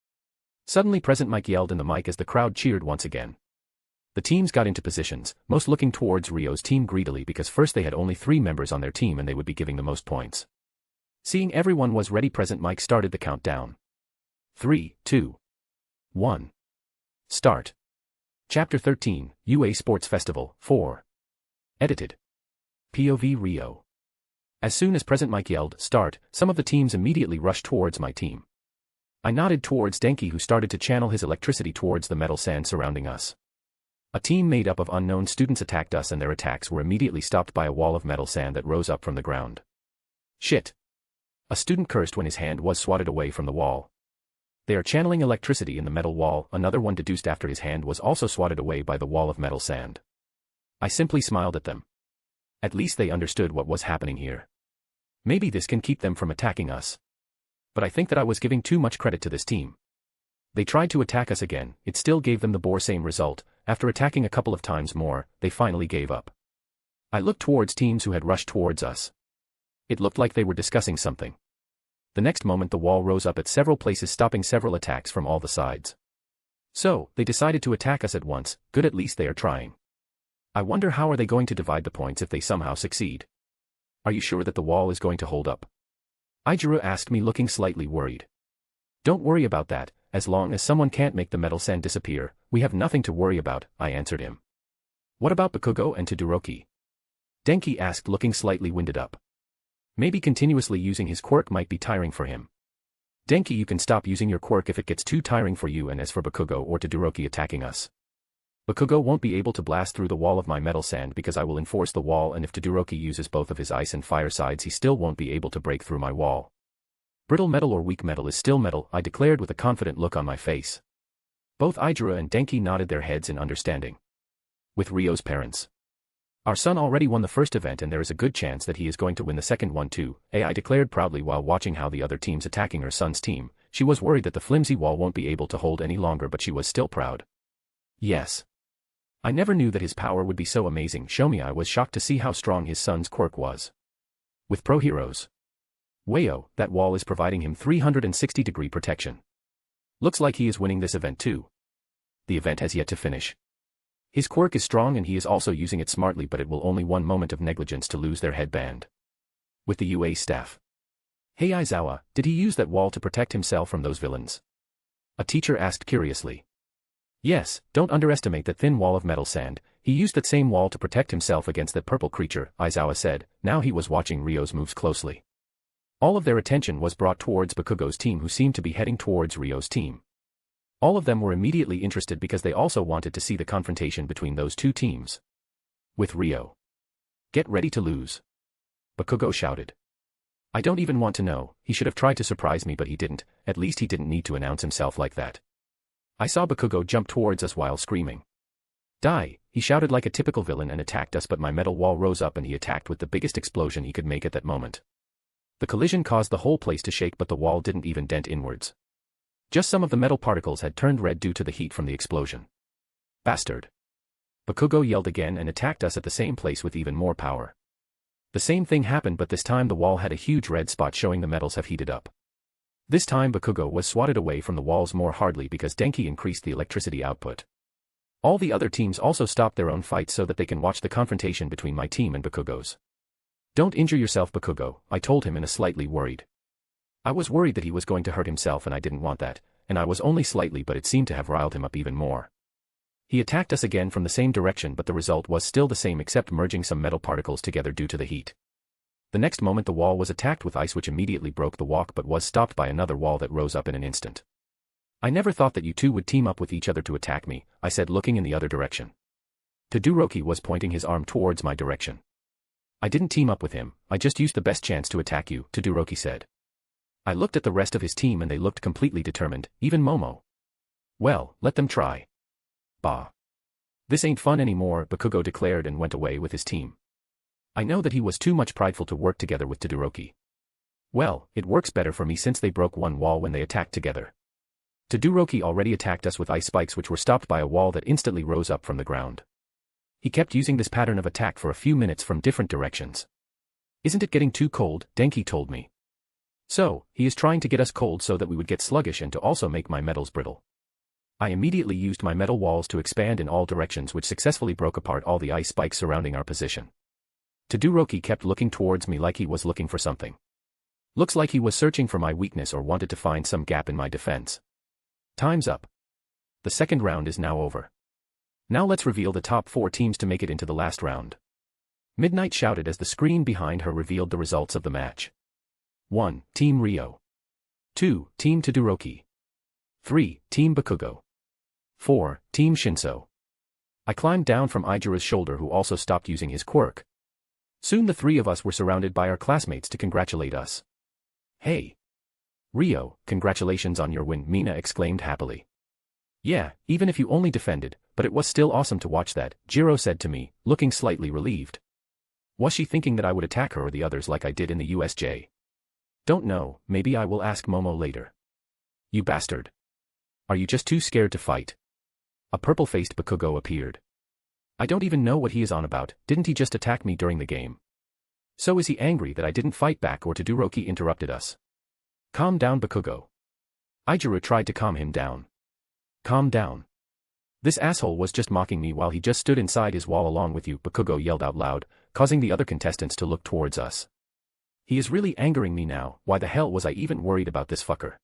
Suddenly Present Mike yelled in the mic as the crowd cheered once again. The teams got into positions, most looking towards Ryo's team greedily because first they had only 3 members on their team and they would be giving the most points. Seeing everyone was ready, Present Mike started the countdown. 3, 2, 1. Start. Chapter 13, UA Sports Festival, 4. Edited. POV Ryo. As soon as Present Mike yelled, start, some of the teams immediately rushed towards my team. I nodded towards Denki who started to channel his electricity towards the metal sand surrounding us. A team made up of unknown students attacked us and their attacks were immediately stopped by a wall of metal sand that rose up from the ground. Shit. A student cursed when his hand was swatted away from the wall. They are channeling electricity in the metal wall, another one deduced after his hand was also swatted away by the wall of metal sand. I simply smiled at them. At least they understood what was happening here. Maybe this can keep them from attacking us. But I think that I was giving too much credit to this team. They tried to attack us again, it still gave them the same result. After attacking a couple of times more, they finally gave up. I looked towards teams who had rushed towards us. It looked like they were discussing something. The next moment the wall rose up at several places, stopping several attacks from all the sides. So, they decided to attack us at once. Good, at least they are trying. I wonder how are they going to divide the points if they somehow succeed. Are you sure that the wall is going to hold up? Ijiro asked me, looking slightly worried. Don't worry about that, as long as someone can't make the metal sand disappear, we have nothing to worry about, I answered him. What about Bakugo and Todoroki? Denki asked, looking slightly winded up. Maybe continuously using his quirk might be tiring for him. Denki, you can stop using your quirk if it gets too tiring for you, and as for Bakugo or Todoroki attacking us. Bakugo won't be able to blast through the wall of my metal sand because I will enforce the wall, and if Todoroki uses both of his ice and fire sides he still won't be able to break through my wall. Brittle metal or weak metal is still metal, I declared with a confident look on my face. Both Ijiro and Denki nodded their heads in understanding. With Ryo's parents. Our son already won the first event and there is a good chance that he is going to win the second one too, I declared proudly while watching how the other teams attacking her son's team. She was worried that the flimsy wall won't be able to hold any longer, but she was still proud. Yes. I never knew that his power would be so amazing. Show me. I was shocked to see how strong his son's Quirk was. With pro heroes. Wayo, that wall is providing him 360-degree protection. Looks like he is winning this event too. The event has yet to finish. His Quirk is strong and he is also using it smartly, but it will only one moment of negligence to lose their headband. With the UA staff. Hey Aizawa, did he use that wall to protect himself from those villains? A teacher asked curiously. Yes, don't underestimate that thin wall of metal sand. He used that same wall to protect himself against that purple creature, Aizawa said. Now he was watching Ryo's moves closely. All of their attention was brought towards Bakugo's team, who seemed to be heading towards Ryo's team. All of them were immediately interested because they also wanted to see the confrontation between those two teams. With Ryo. Get ready to lose. Bakugo shouted. I don't even want to know. He should have tried to surprise me, but he didn't. At least he didn't need to announce himself like that. I saw Bakugo jump towards us while screaming. Die, he shouted like a typical villain and attacked us, but my metal wall rose up and he attacked with the biggest explosion he could make at that moment. The collision caused the whole place to shake, but the wall didn't even dent inwards. Just some of the metal particles had turned red due to the heat from the explosion. Bastard. Bakugo yelled again and attacked us at the same place with even more power. The same thing happened, but this time the wall had a huge red spot showing the metals have heated up. This time Bakugo was swatted away from the walls more hardly because Denki increased the electricity output. All the other teams also stopped their own fights so that they can watch the confrontation between my team and Bakugo's. Don't injure yourself, Bakugo, I told him in a slightly worried. I was worried that he was going to hurt himself and I didn't want that, and I was only slightly, but it seemed to have riled him up even more. He attacked us again from the same direction, but the result was still the same except merging some metal particles together due to the heat. The next moment the wall was attacked with ice, which immediately broke the walk but was stopped by another wall that rose up in an instant. I never thought that you two would team up with each other to attack me, I said, looking in the other direction. Todoroki was pointing his arm towards my direction. I didn't team up with him, I just used the best chance to attack you, Todoroki said. I looked at the rest of his team and they looked completely determined, even Momo. Well, let them try. Bah. This ain't fun anymore, Bakugo declared and went away with his team. I know that he was too much prideful to work together with Todoroki. Well, it works better for me since they broke one wall when they attacked together. Todoroki already attacked us with ice spikes which were stopped by a wall that instantly rose up from the ground. He kept using this pattern of attack for a few minutes from different directions. Isn't it getting too cold? Denki told me. So, he is trying to get us cold so that we would get sluggish and to also make my metals brittle. I immediately used my metal walls to expand in all directions, which successfully broke apart all the ice spikes surrounding our position. Todoroki kept looking towards me like he was looking for something. Looks like he was searching for my weakness or wanted to find some gap in my defense. Time's up. The second round is now over. Now let's reveal the top 4 teams to make it into the last round. Midnight shouted as the screen behind her revealed the results of the match. 1. Team Ryo. 2. Team Todoroki. 3. Team Bakugo. 4. Team Shinso. I climbed down from Ijiro's shoulder, who also stopped using his quirk. Soon the 3 of us were surrounded by our classmates to congratulate us. Hey! Ryo, congratulations on your win, Mina exclaimed happily. Yeah, even if you only defended, but it was still awesome to watch that, Jiro said to me, looking slightly relieved. Was she thinking that I would attack her or the others like I did in the USJ? Don't know, maybe I will ask Momo later. You bastard. Are you just too scared to fight? A purple-faced Bakugo appeared. I don't even know what he is on about, didn't he just attack me during the game? So is he angry that I didn't fight back or Todoroki interrupted us? Calm down, Bakugo. Ijiro tried to calm him down. Calm down. This asshole was just mocking me while he just stood inside his wall along with you, Bakugo yelled out loud, causing the other contestants to look towards us. He is really angering me now, why the hell was I even worried about this fucker?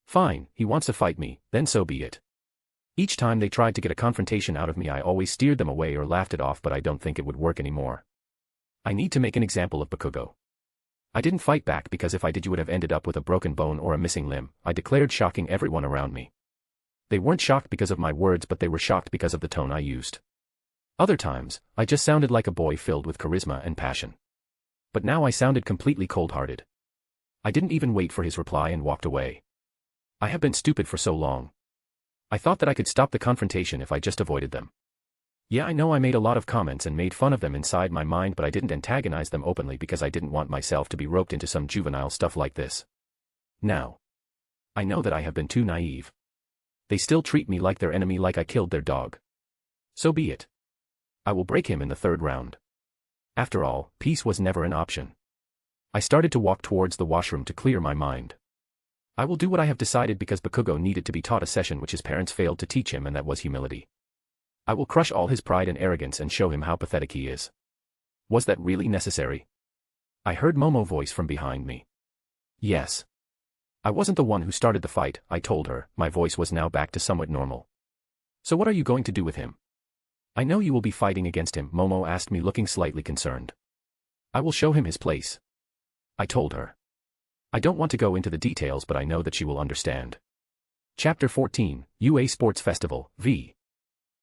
Fine, he wants to fight me, then so be it. Each time they tried to get a confrontation out of me I always steered them away or laughed it off, but I don't think it would work anymore. I need to make an example of Bakugo. I didn't fight back because if I did you would have ended up with a broken bone or a missing limb, I declared, shocking everyone around me. They weren't shocked because of my words, but they were shocked because of the tone I used. Other times, I just sounded like a boy filled with charisma and passion. But now I sounded completely cold-hearted. I didn't even wait for his reply and walked away. I have been stupid for so long. I thought that I could stop the confrontation if I just avoided them. Yeah, I know I made a lot of comments and made fun of them inside my mind, but I didn't antagonize them openly because I didn't want myself to be roped into some juvenile stuff like this. Now, I know that I have been too naive. They still treat me like their enemy, like I killed their dog. So be it. I will break him in the third round. After all, peace was never an option. I started to walk towards the washroom to clear my mind. I will do what I have decided because Bakugo needed to be taught a session which his parents failed to teach him, and that was humility. I will crush all his pride and arrogance and show him how pathetic he is. Was that really necessary? I heard Momo's voice from behind me. Yes. I wasn't the one who started the fight, I told her. My voice was now back to somewhat normal. So what are you going to do with him? I know you will be fighting against him, Momo asked me, looking slightly concerned. I will show him his place, I told her. I don't want to go into the details, but I know that she will understand. Chapter 14, UA Sports Festival, v.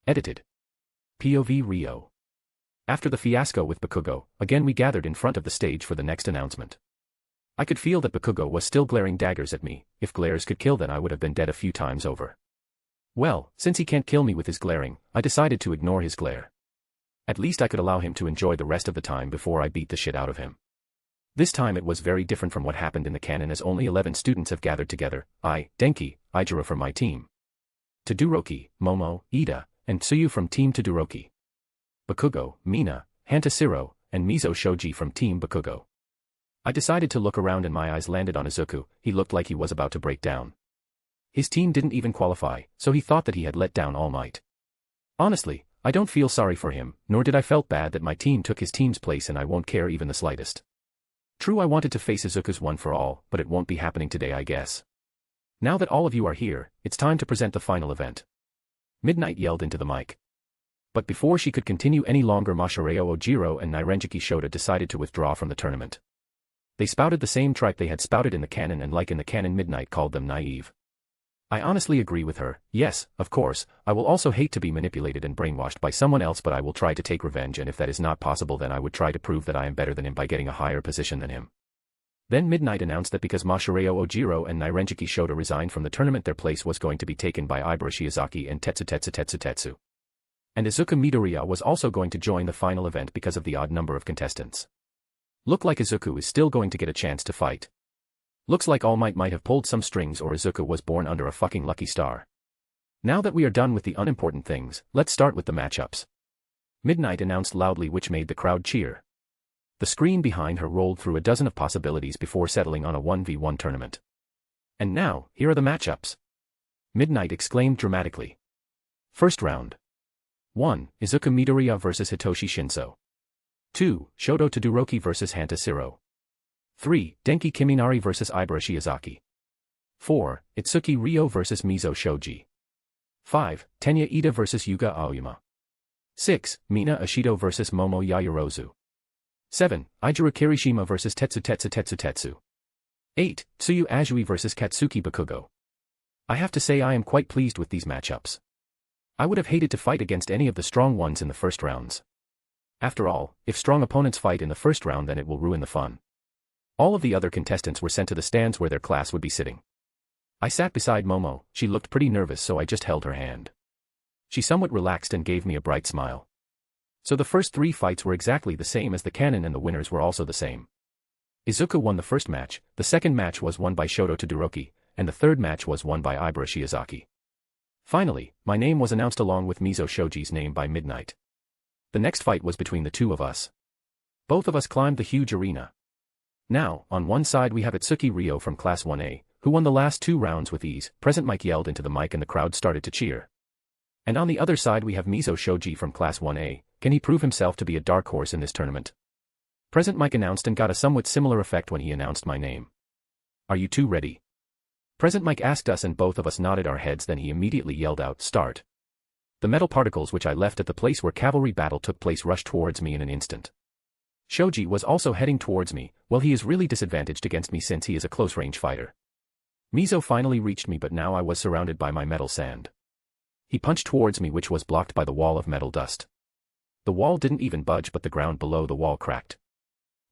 Edited. POV Rio. After the fiasco with Bakugo, again we gathered in front of the stage for the next announcement. I could feel that Bakugo was still glaring daggers at me. If glares could kill, then I would have been dead a few times over. Well, since he can't kill me with his glaring, I decided to ignore his glare. At least I could allow him to enjoy the rest of the time before I beat the shit out of him. This time it was very different from what happened in the canon, as only 11 students have gathered together. I, Denki, Ijiro from my team. Todoroki, Momo, Ida, and Tsuyu from Team Todoroki. Bakugo, Mina, Hantashiro, and Mizo Shoji from Team Bakugo. I decided to look around and my eyes landed on Izuku. He looked like he was about to break down. His team didn't even qualify, so he thought that he had let down All Might. Honestly, I don't feel sorry for him, nor did I felt bad that my team took his team's place, and I won't care even the slightest. True, I wanted to face Izuku's one for all, but it won't be happening today, I guess. Now that all of you are here, it's time to present the final event. Midnight yelled into the mic. But before she could continue any longer, Masahiro Ojiro and Nairenjiki Shota decided to withdraw from the tournament. They spouted the same tripe they had spouted in the canon, and like in the canon, Midnight called them naive. I honestly agree with her. Yes, of course, I will also hate to be manipulated and brainwashed by someone else, but I will try to take revenge, and if that is not possible, then I would try to prove that I am better than him by getting a higher position than him. Then Midnight announced that because Masahiro Ojiro and Nairenjiki Shota resigned from the tournament, their place was going to be taken by Ibara Shiozaki and Tetsu. And Izuku Midoriya was also going to join the final event because of the odd number of contestants. Look like Izuku is still going to get a chance to fight. Looks like All Might have pulled some strings, or Izuku was born under a fucking lucky star. Now that we are done with the unimportant things, let's start with the matchups. Midnight announced loudly, which made the crowd cheer. The screen behind her rolled through a dozen of possibilities before settling on a 1v1 tournament. And now, here are the matchups. Midnight exclaimed dramatically. First round. 1. Izuku Midoriya vs Hitoshi Shinso. 2. Shoto Todoroki vs Hantashiro. 3. Denki Kiminari vs Ibara Shiozaki. 4. Itsuki Ryo vs Mizo Shoji. 5. Tenya Ida vs Yuga Aoyama. 6. Mina Ashido vs Momo Yaoyorozu. 7. Ijiro Kirishima vs Tetsu. 8. Tsuyu Azui vs Katsuki Bakugo. I have to say I am quite pleased with these matchups. I would have hated to fight against any of the strong ones in the first rounds. After all, if strong opponents fight in the first round, then it will ruin the fun. All of the other contestants were sent to the stands where their class would be sitting. I sat beside Momo. She looked pretty nervous, so I just held her hand. She somewhat relaxed and gave me a bright smile. So the first 3 fights were exactly the same as the canon, and the winners were also the same. Izuku won the first match, the second match was won by Shoto Todoroki, and the third match was won by Ibara Shiozaki. Finally, my name was announced along with Mizo Shoji's name by Midnight. The next fight was between the two of us. Both of us climbed the huge arena. Now, on one side we have Itsuki Ryo from Class 1A, who won the last 2 rounds with ease. Present Mike yelled into the mic and the crowd started to cheer. And on the other side we have Mizo Shoji from Class 1A. Can he prove himself to be a dark horse in this tournament? Present Mike announced and got a somewhat similar effect when he announced my name. Are you two ready? Present Mike asked us, and both of us nodded our heads. Then he immediately yelled out, "Start." The metal particles which I left at the place where cavalry battle took place rushed towards me in an instant. Shoji was also heading towards me. Well, he is really disadvantaged against me since he is a close-range fighter. Mizo finally reached me, but now I was surrounded by my metal sand. He punched towards me, which was blocked by the wall of metal dust. The wall didn't even budge, but the ground below the wall cracked.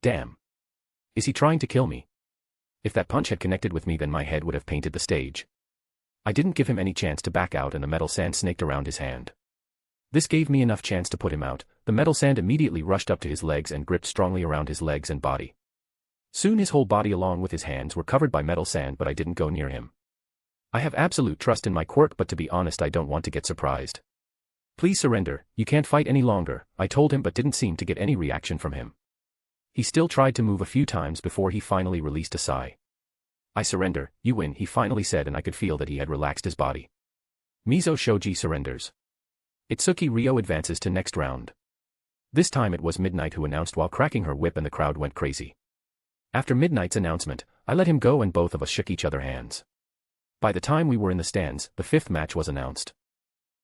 Damn. Is he trying to kill me? If that punch had connected with me, then my head would have painted the stage. I didn't give him any chance to back out, and the metal sand snaked around his hand. This gave me enough chance to put him out. The metal sand immediately rushed up to his legs and gripped strongly around his legs and body. Soon his whole body along with his hands were covered by metal sand, but I didn't go near him. I have absolute trust in my Quirk, but to be honest I don't want to get surprised. Please surrender, you can't fight any longer, I told him, but didn't seem to get any reaction from him. He still tried to move a few times before he finally released a sigh. I surrender, you win, he finally said, and I could feel that he had relaxed his body. Mizo Shoji surrenders. Itsuki Ryo advances to next round. This time it was Midnight who announced while cracking her whip, and the crowd went crazy. After Midnight's announcement, I let him go and both of us shook each other hands. By the time we were in the stands, the fifth match was announced.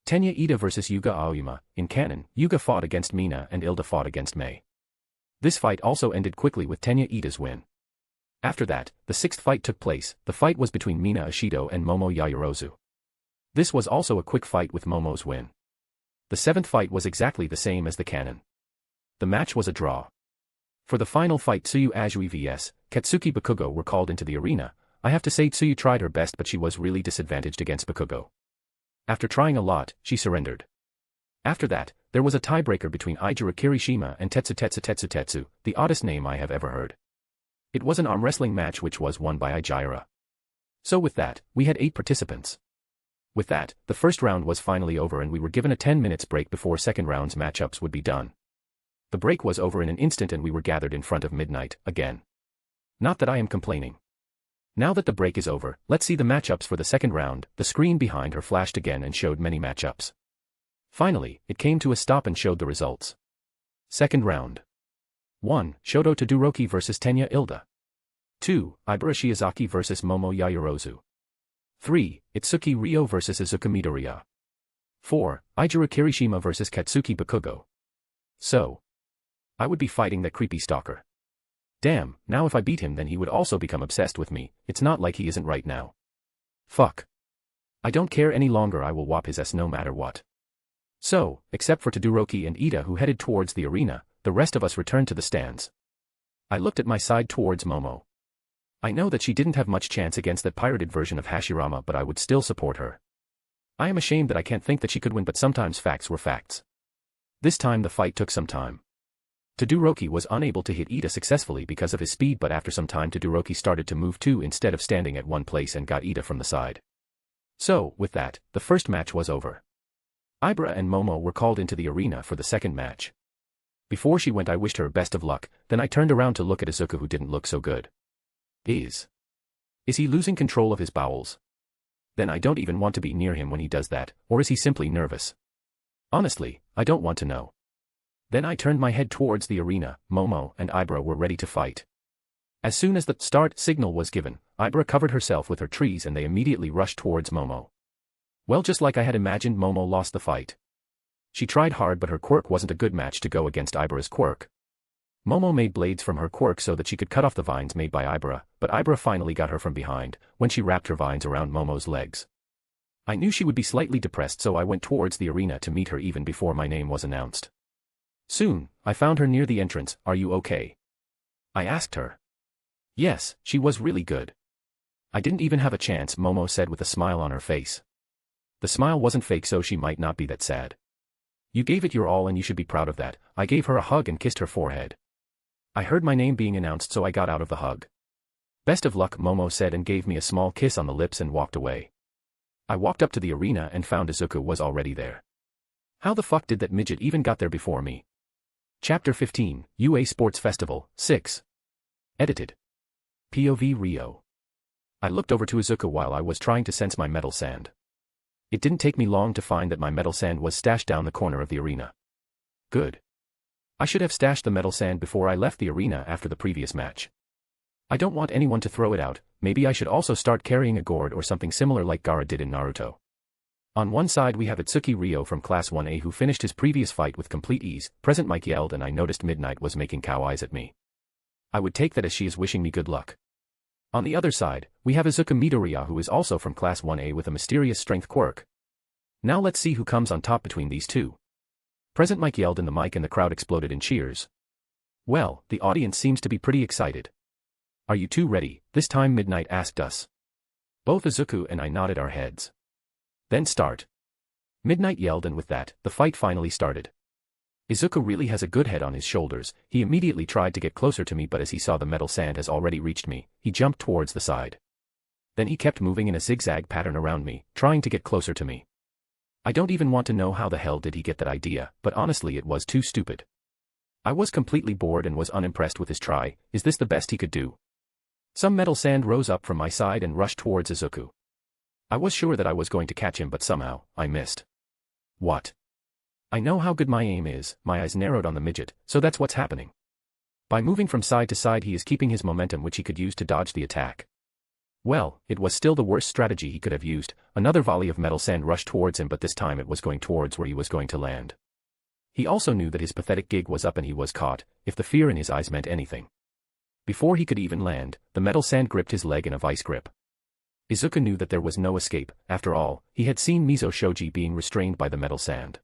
Tenya Ida vs Yuga Aoyama. In canon, Yuga fought against Mina and Ilda fought against Mei. This fight also ended quickly with Tenya Ida's win. After that, the sixth fight took place. The fight was between Mina Ashido and Momo Yaoyorozu. This was also a quick fight with Momo's win. The seventh fight was exactly the same as the canon. The match was a draw. For the final fight, Tsuyu Azui vs. Katsuki Bakugo were called into the arena. I have to say Tsuyu tried her best, but she was really disadvantaged against Bakugo. After trying a lot, she surrendered. After that, there was a tiebreaker between Ijiro Kirishima and Tetsu, the oddest name I have ever heard. It was an arm wrestling match which was won by Ijiro. So with that, we had 8 participants. With that, the first round was finally over and we were given a 10 minutes break before second round's matchups would be done. The break was over in an instant and we were gathered in front of Midnight, again. Not that I am complaining. Now that the break is over, let's see the matchups for the second round. The screen behind her flashed again and showed many matchups. Finally, it came to a stop and showed the results. Second round. 1. Shoto Todoroki vs Tenya Ilda. 2. Ibara Shiozaki vs Momo Yaoyorozu. 3. Itsuki Ryo vs Izuka Midoriya. 4. Ijiro Kirishima vs Katsuki Bakugo. So, I would be fighting that creepy stalker. Damn, now if I beat him then he would also become obsessed with me. It's not like he isn't right now. Fuck. I don't care any longer, I will whop his ass no matter what. So, except for Todoroki and Ida who headed towards the arena, the rest of us returned to the stands. I looked at my side towards Momo. I know that she didn't have much chance against that pirated version of Hashirama, but I would still support her. I am ashamed that I can't think that she could win, but sometimes facts were facts. This time the fight took some time. Todoroki was unable to hit Ida successfully because of his speed, but after some time Todoroki started to move too instead of standing at one place and got Ida from the side. So, with that, the first match was over. Ibara and Momo were called into the arena for the second match. Before she went I wished her best of luck, then I turned around to look at Izuka who didn't look so good. Is he losing control of his bowels? Then I don't even want to be near him when he does that, or is he simply nervous? Honestly, I don't want to know. Then I turned my head towards the arena. Momo and Ibara were ready to fight. As soon as the start signal was given, Ibara covered herself with her trees and they immediately rushed towards Momo. Well, just like I had imagined, Momo lost the fight. She tried hard, but her quirk wasn't a good match to go against Ibara's quirk. Momo made blades from her quirk so that she could cut off the vines made by Ibara, but Ibara finally got her from behind when she wrapped her vines around Momo's legs. I knew she would be slightly depressed, so I went towards the arena to meet her even before my name was announced. Soon, I found her near the entrance. Are you okay? I asked her. Yes, she was really good. I didn't even have a chance, Momo said with a smile on her face. The smile wasn't fake, so she might not be that sad. You gave it your all and you should be proud of that. I gave her a hug and kissed her forehead. I heard my name being announced, so I got out of the hug. Best of luck, Momo said and gave me a small kiss on the lips and walked away. I walked up to the arena and found Izuka was already there. How the fuck did that midget even got there before me? Chapter 15, UA Sports Festival, 6. Edited. POV Rio. I looked over to Izuka while I was trying to sense my metal sand. It didn't take me long to find that my metal sand was stashed down the corner of the arena. Good. I should have stashed the metal sand before I left the arena after the previous match. I don't want anyone to throw it out. Maybe I should also start carrying a gourd or something similar like Gaara did in Naruto. On one side we have Itsuki Ryo from Class 1A who finished his previous fight with complete ease. Present Mike yelled and I noticed Midnight was making cow eyes at me. I would take that as she is wishing me good luck. On the other side, we have Izuka Midoriya who is also from Class 1A with a mysterious strength quirk. Now let's see who comes on top between these two. Present Mike yelled in the mic and the crowd exploded in cheers. Well, the audience seems to be pretty excited. Are you two ready? This time Midnight asked us. Both Izuku and I nodded our heads. Then start. Midnight yelled and with that, the fight finally started. Izuku really has a good head on his shoulders. He immediately tried to get closer to me, but as he saw the metal sand has already reached me, he jumped towards the side. Then he kept moving in a zigzag pattern around me, trying to get closer to me. I don't even want to know how the hell did he get that idea, but honestly it was too stupid. I was completely bored and was unimpressed with his try. Is this the best he could do? Some metal sand rose up from my side and rushed towards Izuku. I was sure that I was going to catch him, but somehow, I missed. What? I know how good my aim is. My eyes narrowed on the midget, so that's what's happening. By moving from side to side he is keeping his momentum, which he could use to dodge the attack. Well, it was still the worst strategy he could have used. Another volley of metal sand rushed towards him, but this time it was going towards where he was going to land. He also knew that his pathetic gig was up and he was caught, if the fear in his eyes meant anything. Before he could even land, the metal sand gripped his leg in a vice grip. Izuku knew that there was no escape. After all, he had seen Mizo Shoji being restrained by the metal sand.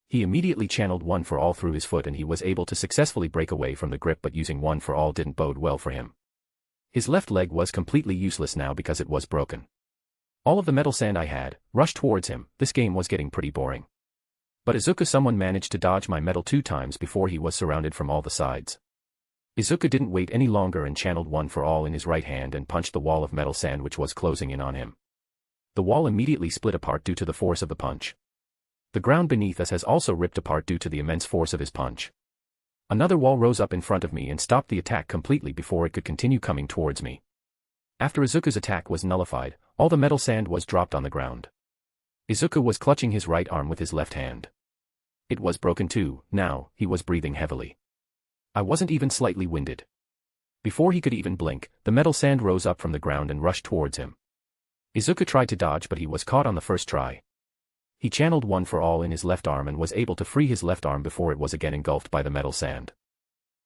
He immediately channeled One for All through his foot and he was able to successfully break away from the grip, but using One for All didn't bode well for him. His left leg was completely useless now because it was broken. All of the metal sand I had rushed towards him. This game was getting pretty boring. But Izuku, someone managed to dodge my metal 2 times before he was surrounded from all the sides. Izuku didn't wait any longer and channeled One for All in his right hand and punched the wall of metal sand which was closing in on him. The wall immediately split apart due to the force of the punch. The ground beneath us has also ripped apart due to the immense force of his punch. Another wall rose up in front of me and stopped the attack completely before it could continue coming towards me. After Izuku's attack was nullified, all the metal sand was dropped on the ground. Izuku was clutching his right arm with his left hand. It was broken too. Now, he was breathing heavily. I wasn't even slightly winded. Before he could even blink, the metal sand rose up from the ground and rushed towards him. Izuku tried to dodge, but he was caught on the first try. He channeled One for All in his left arm and was able to free his left arm before it was again engulfed by the metal sand.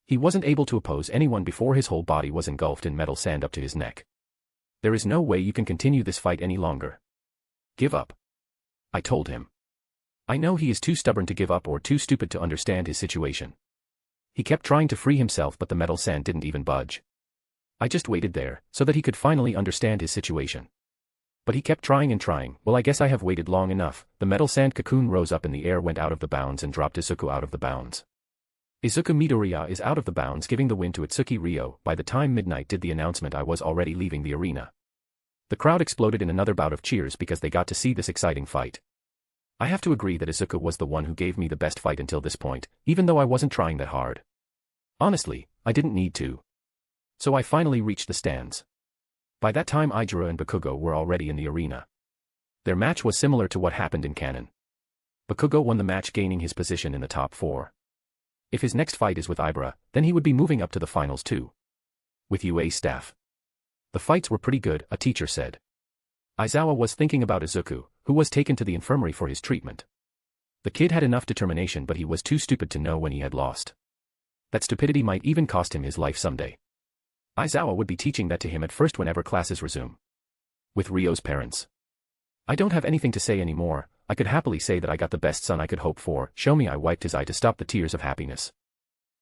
He wasn't able to oppose anyone before his whole body was engulfed in metal sand up to his neck. There is no way you can continue this fight any longer. Give up. I told him. I know he is too stubborn to give up or too stupid to understand his situation. He kept trying to free himself, but the metal sand didn't even budge. I just waited there, so that he could finally understand his situation. But he kept trying and trying. Well, I guess I have waited long enough. The metal sand cocoon rose up in the air, went out of the bounds and dropped Izuku out of the bounds. Izuku Midoriya is out of the bounds, giving the win to Itsuki Ryo. By the time Midnight did the announcement, I was already leaving the arena. The crowd exploded in another bout of cheers because they got to see this exciting fight. I have to agree that Izuku was the one who gave me the best fight until this point, even though I wasn't trying that hard. Honestly, I didn't need to. So I finally reached the stands. By that time Ijiro and Bakugo were already in the arena. Their match was similar to what happened in canon. Bakugo won the match, gaining his position in the top 4. If his next fight is with Ibra, then he would be moving up to the finals too. With UA's staff. The fights were pretty good, a teacher said. Aizawa was thinking about Izuku, who was taken to the infirmary for his treatment. The kid had enough determination, but he was too stupid to know when he had lost. That stupidity might even cost him his life someday. Aizawa would be teaching that to him at first whenever classes resume. With Ryo's parents. I don't have anything to say anymore. I could happily say that I got the best son I could hope for. Show me. I wiped his eye to stop the tears of happiness.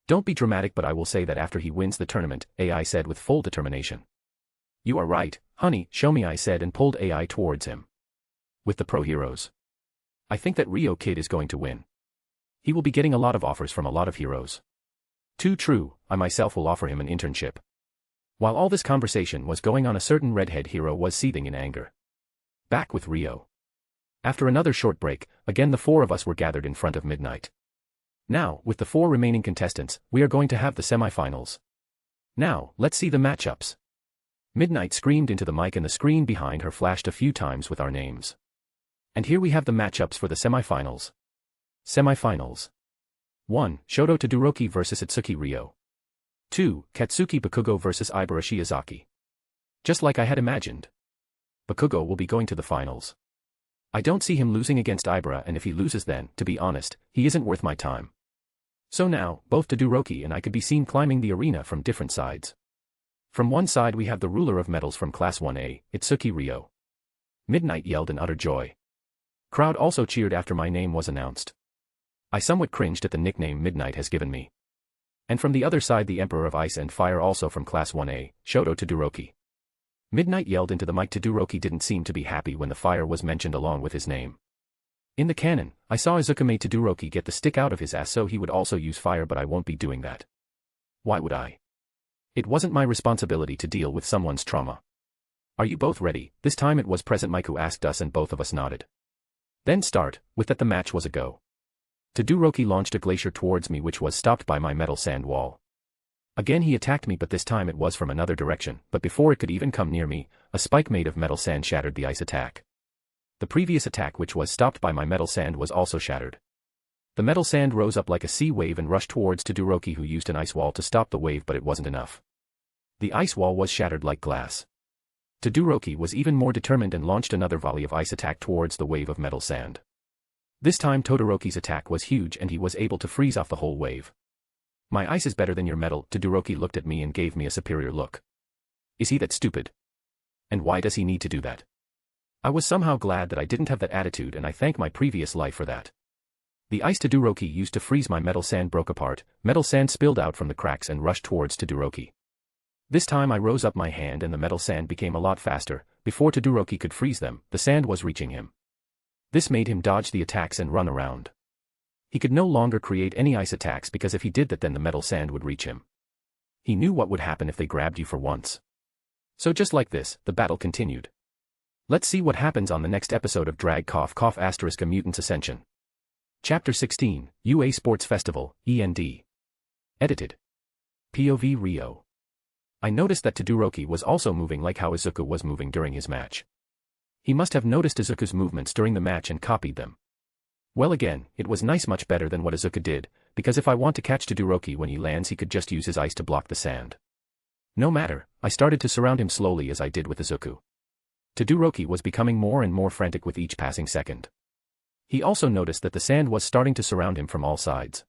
Don't be dramatic, but I will say that after he wins the tournament, AI said with full determination. You are right, honey, show me, I said and pulled AI towards him. With the pro heroes. I think that Ryo kid is going to win. He will be getting a lot of offers from a lot of heroes. Too true, I myself will offer him an internship. While all this conversation was going on, a certain redhead hero was seething in anger. Back with Ryo. After another short break, again the 4 of us were gathered in front of Midnight. Now, with the 4 remaining contestants, we are going to have the semifinals. Now, let's see the matchups. Midnight screamed into the mic and the screen behind her flashed a few times with our names. And here we have the matchups for the semifinals. Semifinals. 1. Shoto Todoroki vs Itsuki Ryo. 2. Katsuki Bakugo vs Ibara Shiozaki. Just like I had imagined. Bakugo will be going to the finals. I don't see him losing against Ibara, and if he loses then, to be honest, he isn't worth my time. So now, both Todoroki and I could be seen climbing the arena from different sides. From one side we have the ruler of metals from Class 1A, Itsuki Ryo. Midnight yelled in utter joy. Crowd also cheered after my name was announced. I somewhat cringed at the nickname Midnight has given me. And from the other side the Emperor of Ice and Fire also from Class 1A, Shoto Todoroki. Midnight yelled into the mic. Todoroki didn't seem to be happy when the fire was mentioned along with his name. In the canon, I saw Izuku Todoroki get the stick out of his ass so he would also use fire, but I won't be doing that. Why would I? It wasn't my responsibility to deal with someone's trauma. Are you both ready? This time it was Present Mike who asked us and both of us nodded. Then start, with that the match was a go. Todoroki launched a glacier towards me which was stopped by my metal sand wall. Again he attacked me but this time it was from another direction, but before it could even come near me, a spike made of metal sand shattered the ice attack. The previous attack which was stopped by my metal sand was also shattered. The metal sand rose up like a sea wave and rushed towards Todoroki who used an ice wall to stop the wave but it wasn't enough. The ice wall was shattered like glass. Todoroki was even more determined and launched another volley of ice attack towards the wave of metal sand. This time Todoroki's attack was huge and he was able to freeze off the whole wave. My ice is better than your metal. Todoroki looked at me and gave me a superior look. Is he that stupid? And why does he need to do that? I was somehow glad that I didn't have that attitude and I thank my previous life for that. The ice Todoroki used to freeze my metal sand broke apart, metal sand spilled out from the cracks and rushed towards Todoroki. This time I rose up my hand and the metal sand became a lot faster. Before Todoroki could freeze them, the sand was reaching him. This made him dodge the attacks and run around. He could no longer create any ice attacks because if he did that then the metal sand would reach him. He knew what would happen if they grabbed you for once. So just like this, the battle continued. Let's see what happens on the next episode of Drag Cough Cough *** A Mutant's Ascension. Chapter 16, UA Sports Festival, END. Edited. POV Rio. I noticed that Todoroki was also moving like how Izuku was moving during his match. He must have noticed Izuku's movements during the match and copied them. Well again, it was nice much better than what Izuku did, because if I want to catch Todoroki when he lands he could just use his ice to block the sand. No matter, I started to surround him slowly as I did with Izuku. Todoroki was becoming more and more frantic with each passing second. He also noticed that the sand was starting to surround him from all sides.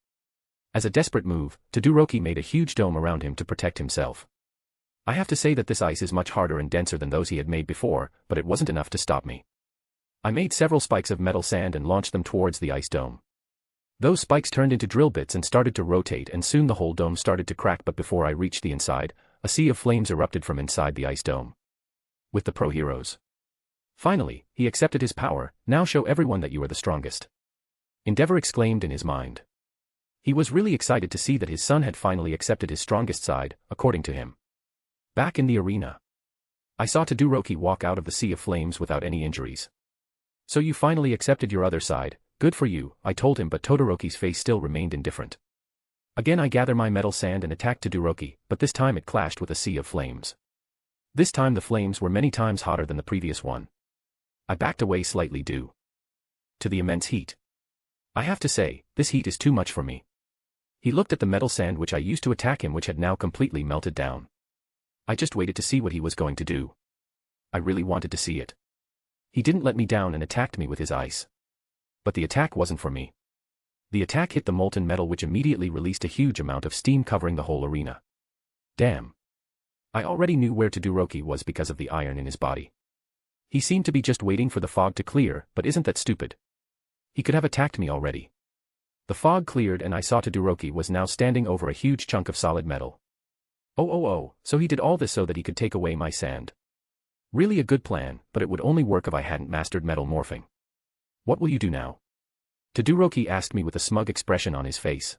As a desperate move, Todoroki made a huge dome around him to protect himself. I have to say that this ice is much harder and denser than those he had made before, but it wasn't enough to stop me. I made several spikes of metal sand and launched them towards the ice dome. Those spikes turned into drill bits and started to rotate and soon the whole dome started to crack but before I reached the inside, a sea of flames erupted from inside the ice dome. With the pro heroes. Finally, he accepted his power, now show everyone that you are the strongest. Endeavor exclaimed in his mind. He was really excited to see that his son had finally accepted his strongest side, according to him. Back in the arena. I saw Todoroki walk out of the sea of flames without any injuries. So you finally accepted your other side, good for you, I told him but Todoroki's face still remained indifferent. Again I gather my metal sand and attacked Todoroki, but this time it clashed with a sea of flames. This time the flames were many times hotter than the previous one. I backed away slightly due to the immense heat. I have to say, this heat is too much for me. He looked at the metal sand which I used to attack him which had now completely melted down. I just waited to see what he was going to do. I really wanted to see it. He didn't let me down and attacked me with his ice. But the attack wasn't for me. The attack hit the molten metal which immediately released a huge amount of steam covering the whole arena. Damn. I already knew where Todoroki was because of the iron in his body. He seemed to be just waiting for the fog to clear, but isn't that stupid? He could have attacked me already. The fog cleared and I saw Todoroki was now standing over a huge chunk of solid metal. Oh, so he did all this so that he could take away my sand. Really a good plan, but it would only work if I hadn't mastered metal morphing. What will you do now? Todoroki asked me with a smug expression on his face.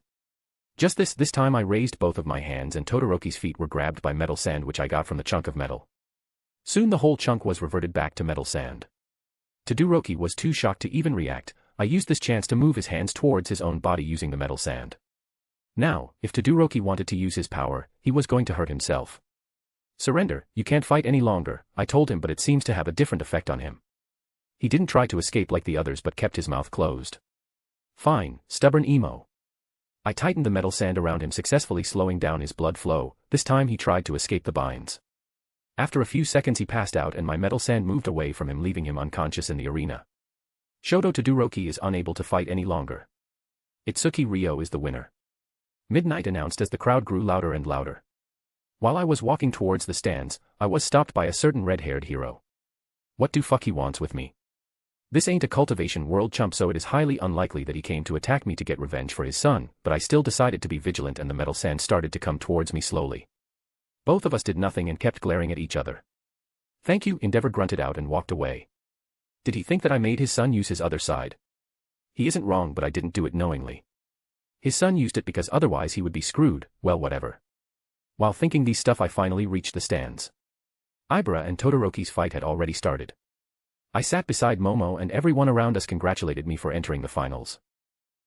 Just this time I raised both of my hands and Todoroki's feet were grabbed by metal sand which I got from the chunk of metal. Soon the whole chunk was reverted back to metal sand. Todoroki was too shocked to even react. I used this chance to move his hands towards his own body using the metal sand. Now, if Todoroki wanted to use his power, he was going to hurt himself. Surrender, you can't fight any longer, I told him but it seems to have a different effect on him. He didn't try to escape like the others but kept his mouth closed. Fine, stubborn emo. I tightened the metal sand around him successfully slowing down his blood flow, this time he tried to escape the binds. After a few seconds he passed out and my metal sand moved away from him leaving him unconscious in the arena. Shoto Todoroki is unable to fight any longer. Itsuki Ryo is the winner. Midnight announced as the crowd grew louder and louder. While I was walking towards the stands, I was stopped by a certain red-haired hero. What do fuck he wants with me? This ain't a cultivation world chump so it is highly unlikely that he came to attack me to get revenge for his son, but I still decided to be vigilant and the metal sand started to come towards me slowly. Both of us did nothing and kept glaring at each other. Thank you, Endeavor grunted out and walked away. Did he think that I made his son use his other side? He isn't wrong but I didn't do it knowingly. His son used it because otherwise he would be screwed, well whatever. While thinking these stuff I finally reached the stands. Ibra and Todoroki's fight had already started. I sat beside Momo and everyone around us congratulated me for entering the finals.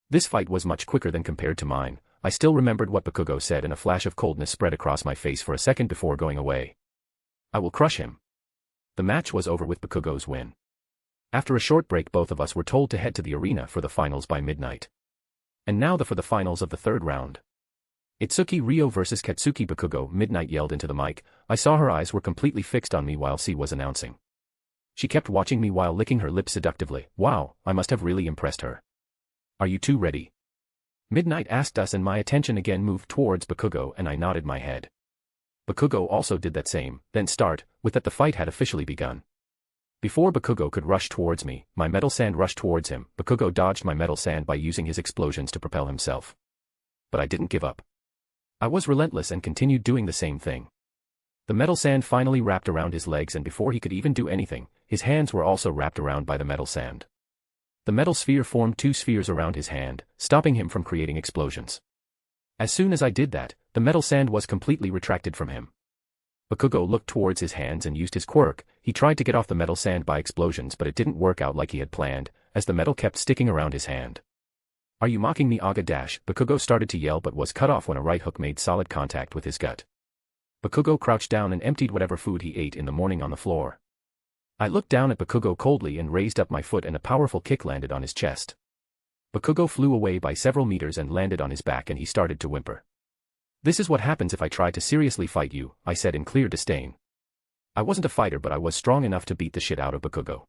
This fight was much quicker than compared to mine. I still remembered what Bakugo said and a flash of coldness spread across my face for a second before going away. I will crush him. The match was over with Bakugo's win. After a short break, both of us were told to head to the arena for the finals by midnight. And now for the finals of the third round. Itsuki Ryo vs Katsuki Bakugo, Midnight yelled into the mic. I saw her eyes were completely fixed on me while C was announcing. She kept watching me while licking her lips seductively. Wow, I must have really impressed her. Are you two ready? Midnight asked us and my attention again moved towards Bakugo and I nodded my head. Bakugo also did that same, then start, with that the fight had officially begun. Before Bakugo could rush towards me, my metal sand rushed towards him. Bakugo dodged my metal sand by using his explosions to propel himself. But I didn't give up. I was relentless and continued doing the same thing. The metal sand finally wrapped around his legs and before he could even do anything, his hands were also wrapped around by the metal sand. The metal sphere formed two spheres around his hand, stopping him from creating explosions. As soon as I did that, the metal sand was completely retracted from him. Bakugo looked towards his hands and used his quirk. He tried to get off the metal sand by explosions but it didn't work out like he had planned, as the metal kept sticking around his hand. Are you mocking me, Aga dash? Bakugo started to yell but was cut off when a right hook made solid contact with his gut. Bakugo crouched down and emptied whatever food he ate in the morning on the floor. I looked down at Bakugo coldly and raised up my foot and a powerful kick landed on his chest. Bakugo flew away by several meters and landed on his back and he started to whimper. This is what happens if I try to seriously fight you, I said in clear disdain. I wasn't a fighter but I was strong enough to beat the shit out of Bakugo.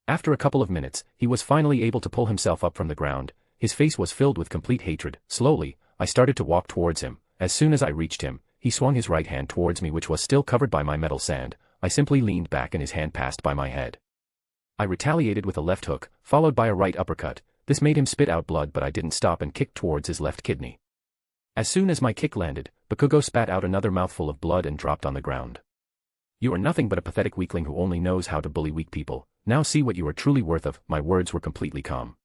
After a couple of minutes, he was finally able to pull himself up from the ground. His face was filled with complete hatred. Slowly, I started to walk towards him. As soon as I reached him, he swung his right hand towards me which was still covered by my metal sand. I simply leaned back and his hand passed by my head. I retaliated with a left hook, followed by a right uppercut. This made him spit out blood but I didn't stop and kicked towards his left kidney. As soon as my kick landed, Bakugo spat out another mouthful of blood and dropped on the ground. You are nothing but a pathetic weakling who only knows how to bully weak people. Now see what you are truly worth of. My words were completely calm.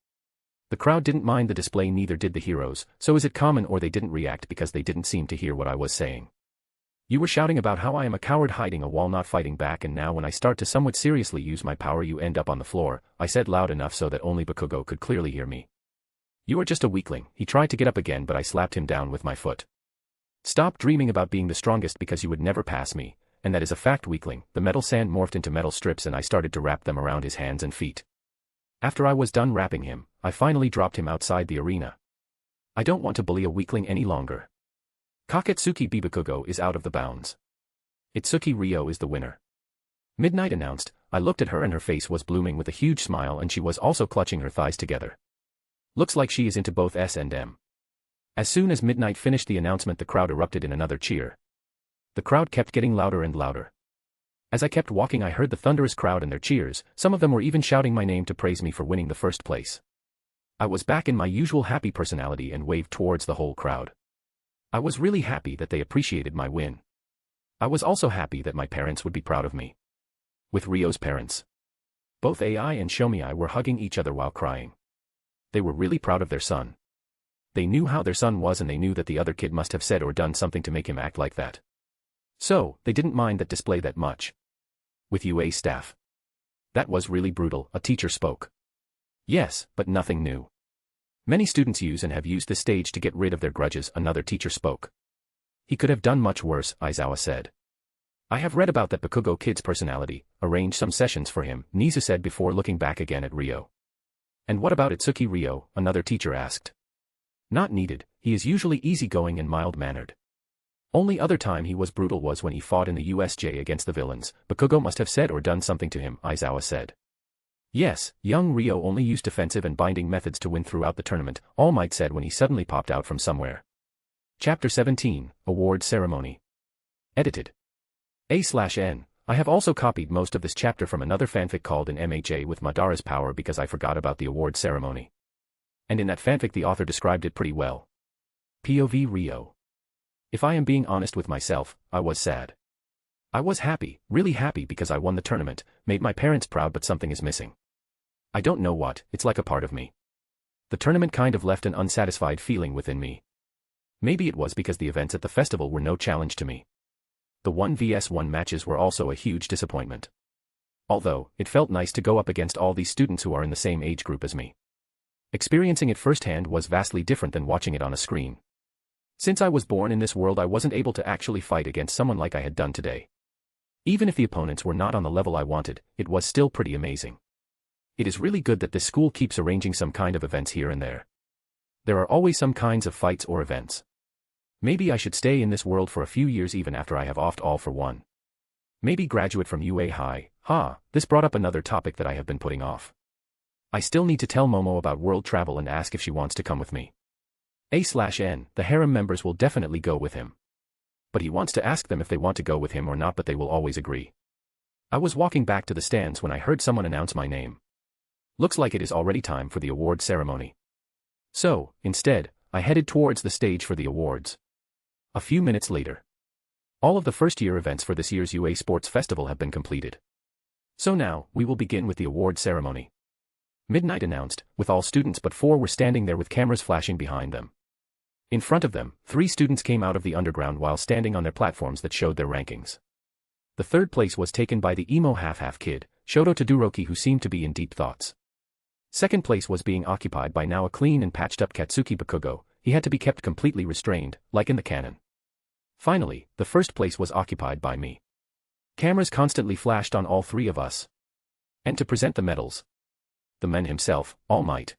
The crowd didn't mind the display, neither did the heroes, so is it common or they didn't react because they didn't seem to hear what I was saying. You were shouting about how I am a coward hiding a wall not fighting back and now when I start to somewhat seriously use my power you end up on the floor, I said loud enough so that only Bakugo could clearly hear me. You are just a weakling. He tried to get up again but I slapped him down with my foot. Stop dreaming about being the strongest because you would never pass me, and that is a fact, weakling. The metal sand morphed into metal strips and I started to wrap them around his hands and feet. After I was done wrapping him, I finally dropped him outside the arena. I don't want to bully a weakling any longer. Kaketsuki Bakugo is out of the bounds. Itsuki Ryo is the winner. Midnight announced. I looked at her and her face was blooming with a huge smile and she was also clutching her thighs together. Looks like she is into both S&M. As soon as Midnight finished the announcement the crowd erupted in another cheer. The crowd kept getting louder and louder. As I kept walking I heard the thunderous crowd and their cheers, some of them were even shouting my name to praise me for winning the first place. I was back in my usual happy personality and waved towards the whole crowd. I was really happy that they appreciated my win. I was also happy that my parents would be proud of me. With Ryo's parents. Both AI and Shomiai were hugging each other while crying. They were really proud of their son. They knew how their son was and they knew that the other kid must have said or done something to make him act like that. So, they didn't mind that display that much. With UA staff. That was really brutal, a teacher spoke. Yes, but nothing new. Many students use and have used this stage to get rid of their grudges, another teacher spoke. He could have done much worse, Aizawa said. I have read about that Bakugo kid's personality, arranged some sessions for him, Nizu said before looking back again at Ryo. And what about Itsuki Ryo, another teacher asked. Not needed, he is usually easygoing and mild-mannered. Only other time he was brutal was when he fought in the USJ against the villains. Bakugo must have said or done something to him, Aizawa said. Yes, young Ryo only used defensive and binding methods to win throughout the tournament, All Might said when he suddenly popped out from somewhere. Chapter 17, Award Ceremony. Edited. A/N. I have also copied most of this chapter from another fanfic called In MHA with Madara's Power because I forgot about the award ceremony. And in that fanfic the author described it pretty well. POV Ryo. If I am being honest with myself, I was sad. I was happy, really happy because I won the tournament, made my parents proud but something is missing. I don't know what, it's like a part of me. The tournament kind of left an unsatisfied feeling within me. Maybe it was because the events at the festival were no challenge to me. The 1vs1 matches were also a huge disappointment. Although, it felt nice to go up against all these students who are in the same age group as me. Experiencing it firsthand was vastly different than watching it on a screen. Since I was born in this world, I wasn't able to actually fight against someone like I had done today. Even if the opponents were not on the level I wanted, it was still pretty amazing. It is really good that this school keeps arranging some kind of events here and there. There are always some kinds of fights or events. Maybe I should stay in this world for a few years even after I have offed all for one. Maybe graduate from UA High. This brought up another topic that I have been putting off. I still need to tell Momo about world travel and ask if she wants to come with me. A/N, the harem members will definitely go with him. But he wants to ask them if they want to go with him or not, but they will always agree. I was walking back to the stands when I heard someone announce my name. Looks like it is already time for the award ceremony. So, instead, I headed towards the stage for the awards. A few minutes later, all of the first-year events for this year's UA Sports Festival have been completed. So now, we will begin with the award ceremony. Midnight announced, with all students but 4 were standing there with cameras flashing behind them. In front of them, 3 students came out of the underground while standing on their platforms that showed their rankings. The 3rd place was taken by the emo half-half kid, Shoto Todoroki, who seemed to be in deep thoughts. 2nd place was being occupied by now a clean and patched-up Katsuki Bakugo. He had to be kept completely restrained, like in the canon. Finally, the 1st place was occupied by me. Cameras constantly flashed on all 3 of us. And to present the medals, the man himself, All Might.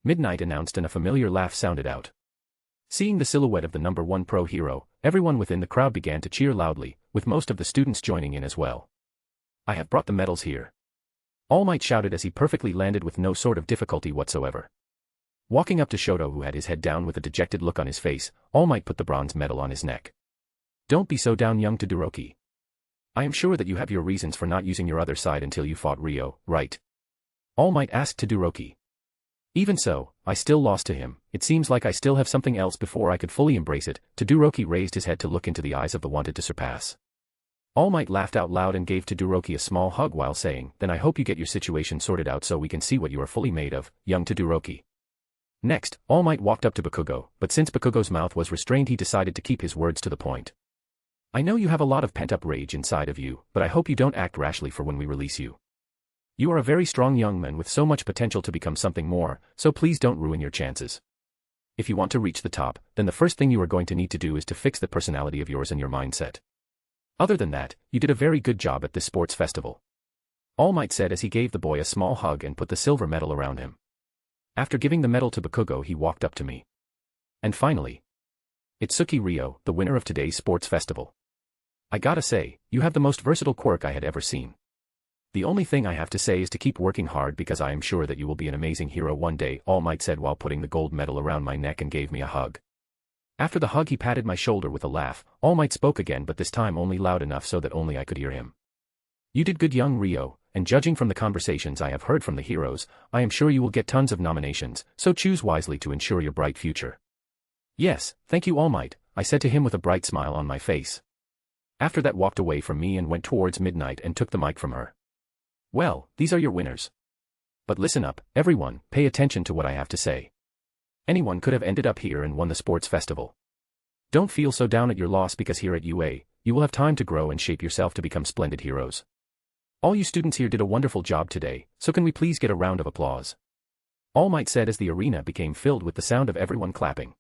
Midnight announced and a familiar laugh sounded out. Seeing the silhouette of the number 1 pro hero, everyone within the crowd began to cheer loudly, with most of the students joining in as well. I have brought the medals here. All Might shouted as he perfectly landed with no sort of difficulty whatsoever. Walking up to Shoto, who had his head down with a dejected look on his face, All Might put the bronze medal on his neck. Don't be so down, young Todoroki. I am sure that you have your reasons for not using your other side until you fought Ryo, right? All Might asked Todoroki. Even so, I still lost to him. It seems like I still have something else before I could fully embrace it. Todoroki raised his head to look into the eyes of the wanted to surpass. All Might laughed out loud and gave Todoroki a small hug while saying, "Then I hope you get your situation sorted out so we can see what you are fully made of, young Todoroki." Next, All Might walked up to Bakugo, but since Bakugo's mouth was restrained, he decided to keep his words to the point. I know you have a lot of pent-up rage inside of you, but I hope you don't act rashly for when we release you. You are a very strong young man with so much potential to become something more, so please don't ruin your chances. If you want to reach the top, then the first thing you are going to need to do is to fix the personality of yours and your mindset. Other than that, you did a very good job at this sports festival. All Might said as he gave the boy a small hug and put the silver medal around him. After giving the medal to Bakugo, he walked up to me. And finally, Itsuki Ryo, the winner of today's sports festival. I gotta say, you have the most versatile quirk I had ever seen. The only thing I have to say is to keep working hard because I am sure that you will be an amazing hero one day, All Might said while putting the gold medal around my neck and gave me a hug. After the hug, he patted my shoulder with a laugh. All Might spoke again, but this time only loud enough so that only I could hear him. You did good, young Ryo, and judging from the conversations I have heard from the heroes, I am sure you will get tons of nominations, so choose wisely to ensure your bright future. Yes, thank you, All Might, I said to him with a bright smile on my face. After that, walked away from me and went towards Midnight and took the mic from her. Well, these are your winners. But listen up, everyone, pay attention to what I have to say. Anyone could have ended up here and won the sports festival. Don't feel so down at your loss because here at UA, you will have time to grow and shape yourself to become splendid heroes. All you students here did a wonderful job today, so can we please get a round of applause? All Might said as the arena became filled with the sound of everyone clapping.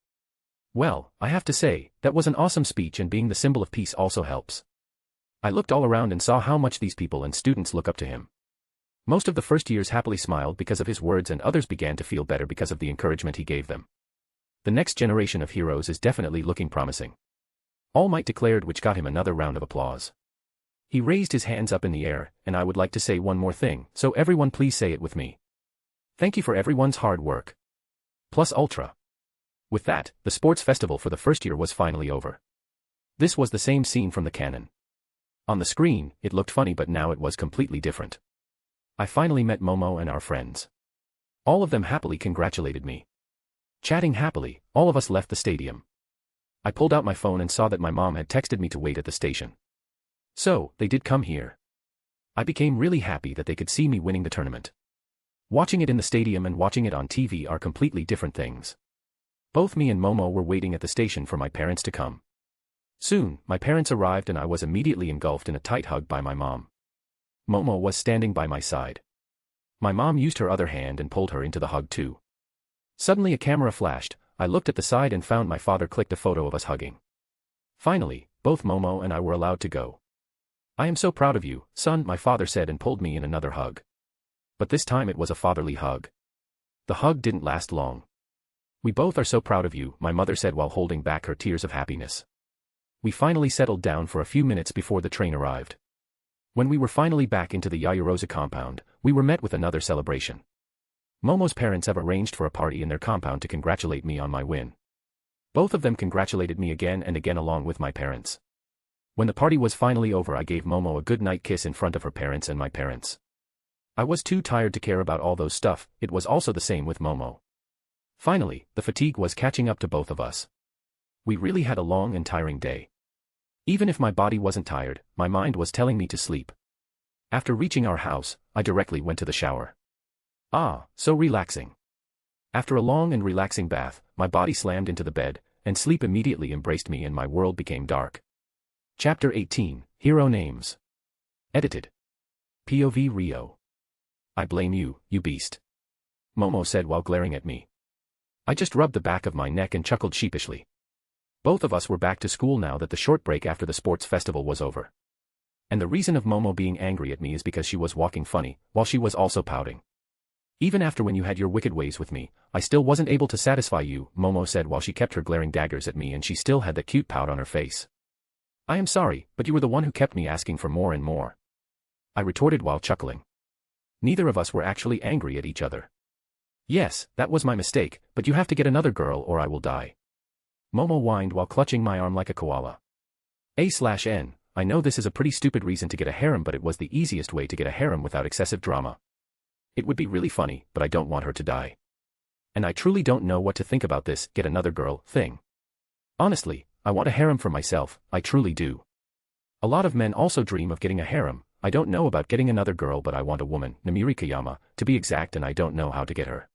Well, I have to say, that was an awesome speech, and being the symbol of peace also helps. I looked all around and saw how much these people and students look up to him. Most of the first years happily smiled because of his words, and others began to feel better because of the encouragement he gave them. The next generation of heroes is definitely looking promising. All Might declared, which got him another round of applause. He raised his hands up in the air, and I would like to say one more thing, so everyone please say it with me. Thank you for everyone's hard work. Plus Ultra. With that, the sports festival for the first year was finally over. This was the same scene from the canon. On the screen, it looked funny, but now it was completely different. I finally met Momo and our friends. All of them happily congratulated me. Chatting happily, all of us left the stadium. I pulled out my phone and saw that my mom had texted me to wait at the station. So, they did come here. I became really happy that they could see me winning the tournament. Watching it in the stadium and watching it on TV are completely different things. Both me and Momo were waiting at the station for my parents to come. Soon, my parents arrived and I was immediately engulfed in a tight hug by my mom. Momo was standing by my side. My mom used her other hand and pulled her into the hug too. Suddenly a camera flashed, I looked at the side and found my father clicked a photo of us hugging. Finally, both Momo and I were allowed to go. "I am so proud of you, son," my father said and pulled me in another hug. But this time it was a fatherly hug. The hug didn't last long. "We both are so proud of you," my mother said while holding back her tears of happiness. We finally settled down for a few minutes before the train arrived. When we were finally back into the Yayarosa compound, we were met with another celebration. Momo's parents have arranged for a party in their compound to congratulate me on my win. Both of them congratulated me again and again along with my parents. When the party was finally over, I gave Momo a good night kiss in front of her parents and my parents. I was too tired to care about all those stuff, it was also the same with Momo. Finally, the fatigue was catching up to both of us. We really had a long and tiring day. Even if my body wasn't tired, my mind was telling me to sleep. After reaching our house, I directly went to the shower. Ah, so relaxing. After a long and relaxing bath, my body slammed into the bed, and sleep immediately embraced me and my world became dark. Chapter 18, Hero Names. Edited. POV Rio. "I blame you, you beast," Momo said while glaring at me. I just rubbed the back of my neck and chuckled sheepishly. Both of us were back to school now that the short break after the sports festival was over. And the reason of Momo being angry at me is because she was walking funny, while she was also pouting. "Even after when you had your wicked ways with me, I still wasn't able to satisfy you," Momo said while she kept her glaring daggers at me and she still had that cute pout on her face. "I am sorry, but you were the one who kept me asking for more and more," I retorted while chuckling. Neither of us were actually angry at each other. "Yes, that was my mistake, but you have to get another girl or I will die," Momo whined while clutching my arm like a koala. A/N, I know this is a pretty stupid reason to get a harem, but it was the easiest way to get a harem without excessive drama. It would be really funny, but I don't want her to die. And I truly don't know what to think about this "get another girl" thing. Honestly, I want a harem for myself, I truly do. A lot of men also dream of getting a harem. I don't know about getting another girl, but I want a woman, Namiri Kayama, to be exact, and I don't know how to get her.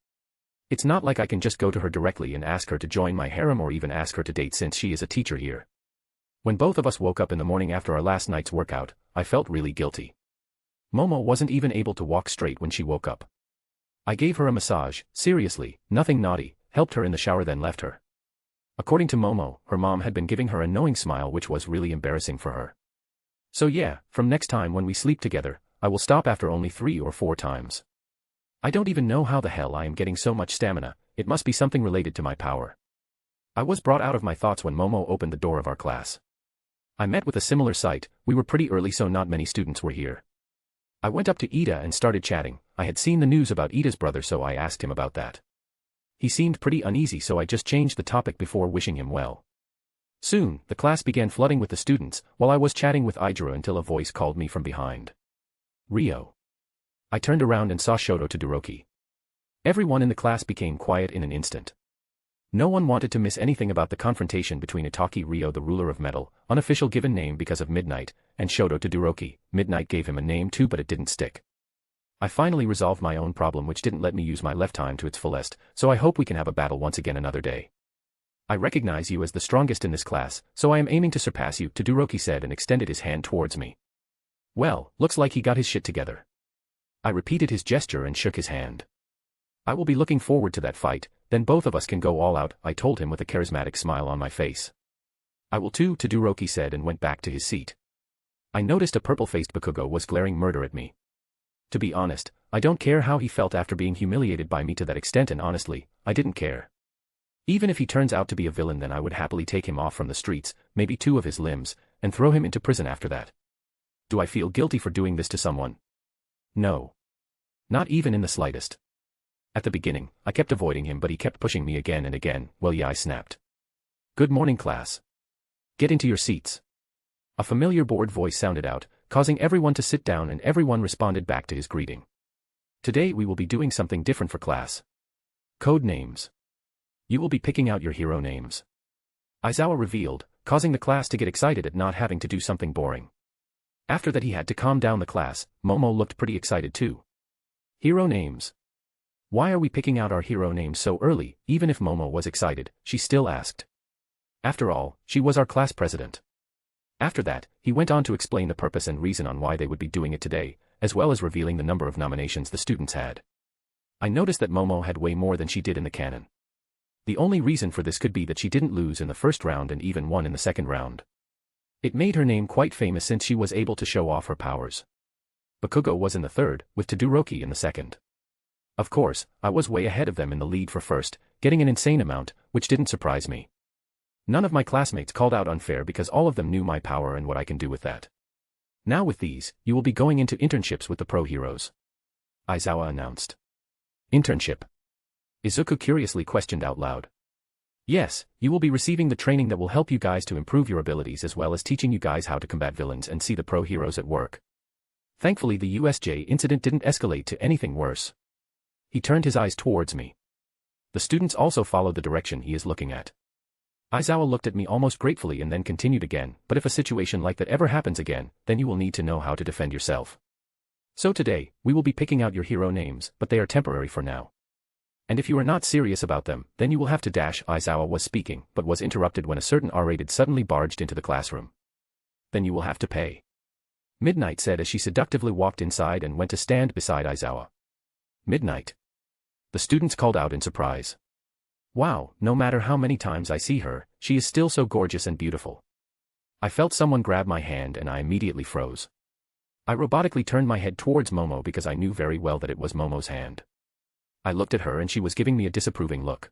It's not like I can just go to her directly and ask her to join my harem or even ask her to date since she is a teacher here. When both of us woke up in the morning after our last night's workout, I felt really guilty. Momo wasn't even able to walk straight when she woke up. I gave her a massage, seriously, nothing naughty, helped her in the shower then left her. According to Momo, her mom had been giving her a knowing smile which was really embarrassing for her. So yeah, from next time when we sleep together, I will stop after only 3 or 4 times. I don't even know how the hell I am getting so much stamina, it must be something related to my power. I was brought out of my thoughts when Momo opened the door of our class. I met with a similar sight, we were pretty early so not many students were here. I went up to Ida and started chatting. I had seen the news about Ida's brother so I asked him about that. He seemed pretty uneasy so I just changed the topic before wishing him well. Soon, the class began flooding with the students, while I was chatting with Idra until a voice called me from behind. "Rio." I turned around and saw Shoto Todoroki. Everyone in the class became quiet in an instant. No one wanted to miss anything about the confrontation between Itaki Rio, the ruler of metal, unofficial given name because of Midnight, and Shoto Todoroki. Midnight gave him a name too but it didn't stick. I finally resolved my own problem which didn't let me use my left time to its fullest, so I hope we can have a battle once again another day. "I recognize you as the strongest in this class, so I am aiming to surpass you," Todoroki said and extended his hand towards me. Well, looks like he got his shit together. I repeated his gesture and shook his hand. "I will be looking forward to that fight, then both of us can go all out," I told him with a charismatic smile on my face. "I will too," Todoroki said and went back to his seat. I noticed a purple-faced Bakugo was glaring murder at me. To be honest, I don't care how he felt after being humiliated by me to that extent, and honestly, I didn't care. Even if he turns out to be a villain, then I would happily take him off from the streets, maybe 2 of his limbs, and throw him into prison after that. Do I feel guilty for doing this to someone? No. Not even in the slightest. At the beginning, I kept avoiding him but he kept pushing me again and again. Well yeah, I snapped. "Good morning, class. Get into your seats." A familiar bored voice sounded out, causing everyone to sit down and everyone responded back to his greeting. "Today we will be doing something different for class. Code names. You will be picking out your hero names," Aizawa revealed, causing the class to get excited at not having to do something boring. After that he had to calm down the class. Momo looked pretty excited too. Hero names. Why are we picking out our hero names so early? Even if Momo was excited, she still asked. After all, she was our class president. After that, he went on to explain the purpose and reason on why they would be doing it today, as well as revealing the number of nominations the students had. I noticed that Momo had way more than she did in the canon. The only reason for this could be that she didn't lose in the first round and even won in the second round. It made her name quite famous since she was able to show off her powers. Bakugo was in the third, with Todoroki in the second. Of course, I was way ahead of them in the lead for first, getting an insane amount, which didn't surprise me. None of my classmates called out unfair because all of them knew my power and what I can do with that. Now with these, you will be going into internships with the pro heroes, Aizawa announced. Internship? Izuku curiously questioned out loud. Yes, you will be receiving the training that will help you guys to improve your abilities as well as teaching you guys how to combat villains and see the pro heroes at work. Thankfully the USJ incident didn't escalate to anything worse. He turned his eyes towards me. The students also followed the direction he is looking at. Aizawa looked at me almost gratefully and then continued again, but if a situation like that ever happens again, then you will need to know how to defend yourself. So today, we will be picking out your hero names, but they are temporary for now. And if you are not serious about them, then you will have to dash. Aizawa was speaking, but was interrupted when a certain R-rated suddenly barged into the classroom. Then you will have to pay. Midnight said as she seductively walked inside and went to stand beside Aizawa. Midnight. The students called out in surprise. Wow, no matter how many times I see her, she is still so gorgeous and beautiful. I felt someone grab my hand and I immediately froze. I robotically turned my head towards Momo because I knew very well that it was Momo's hand. I looked at her and she was giving me a disapproving look.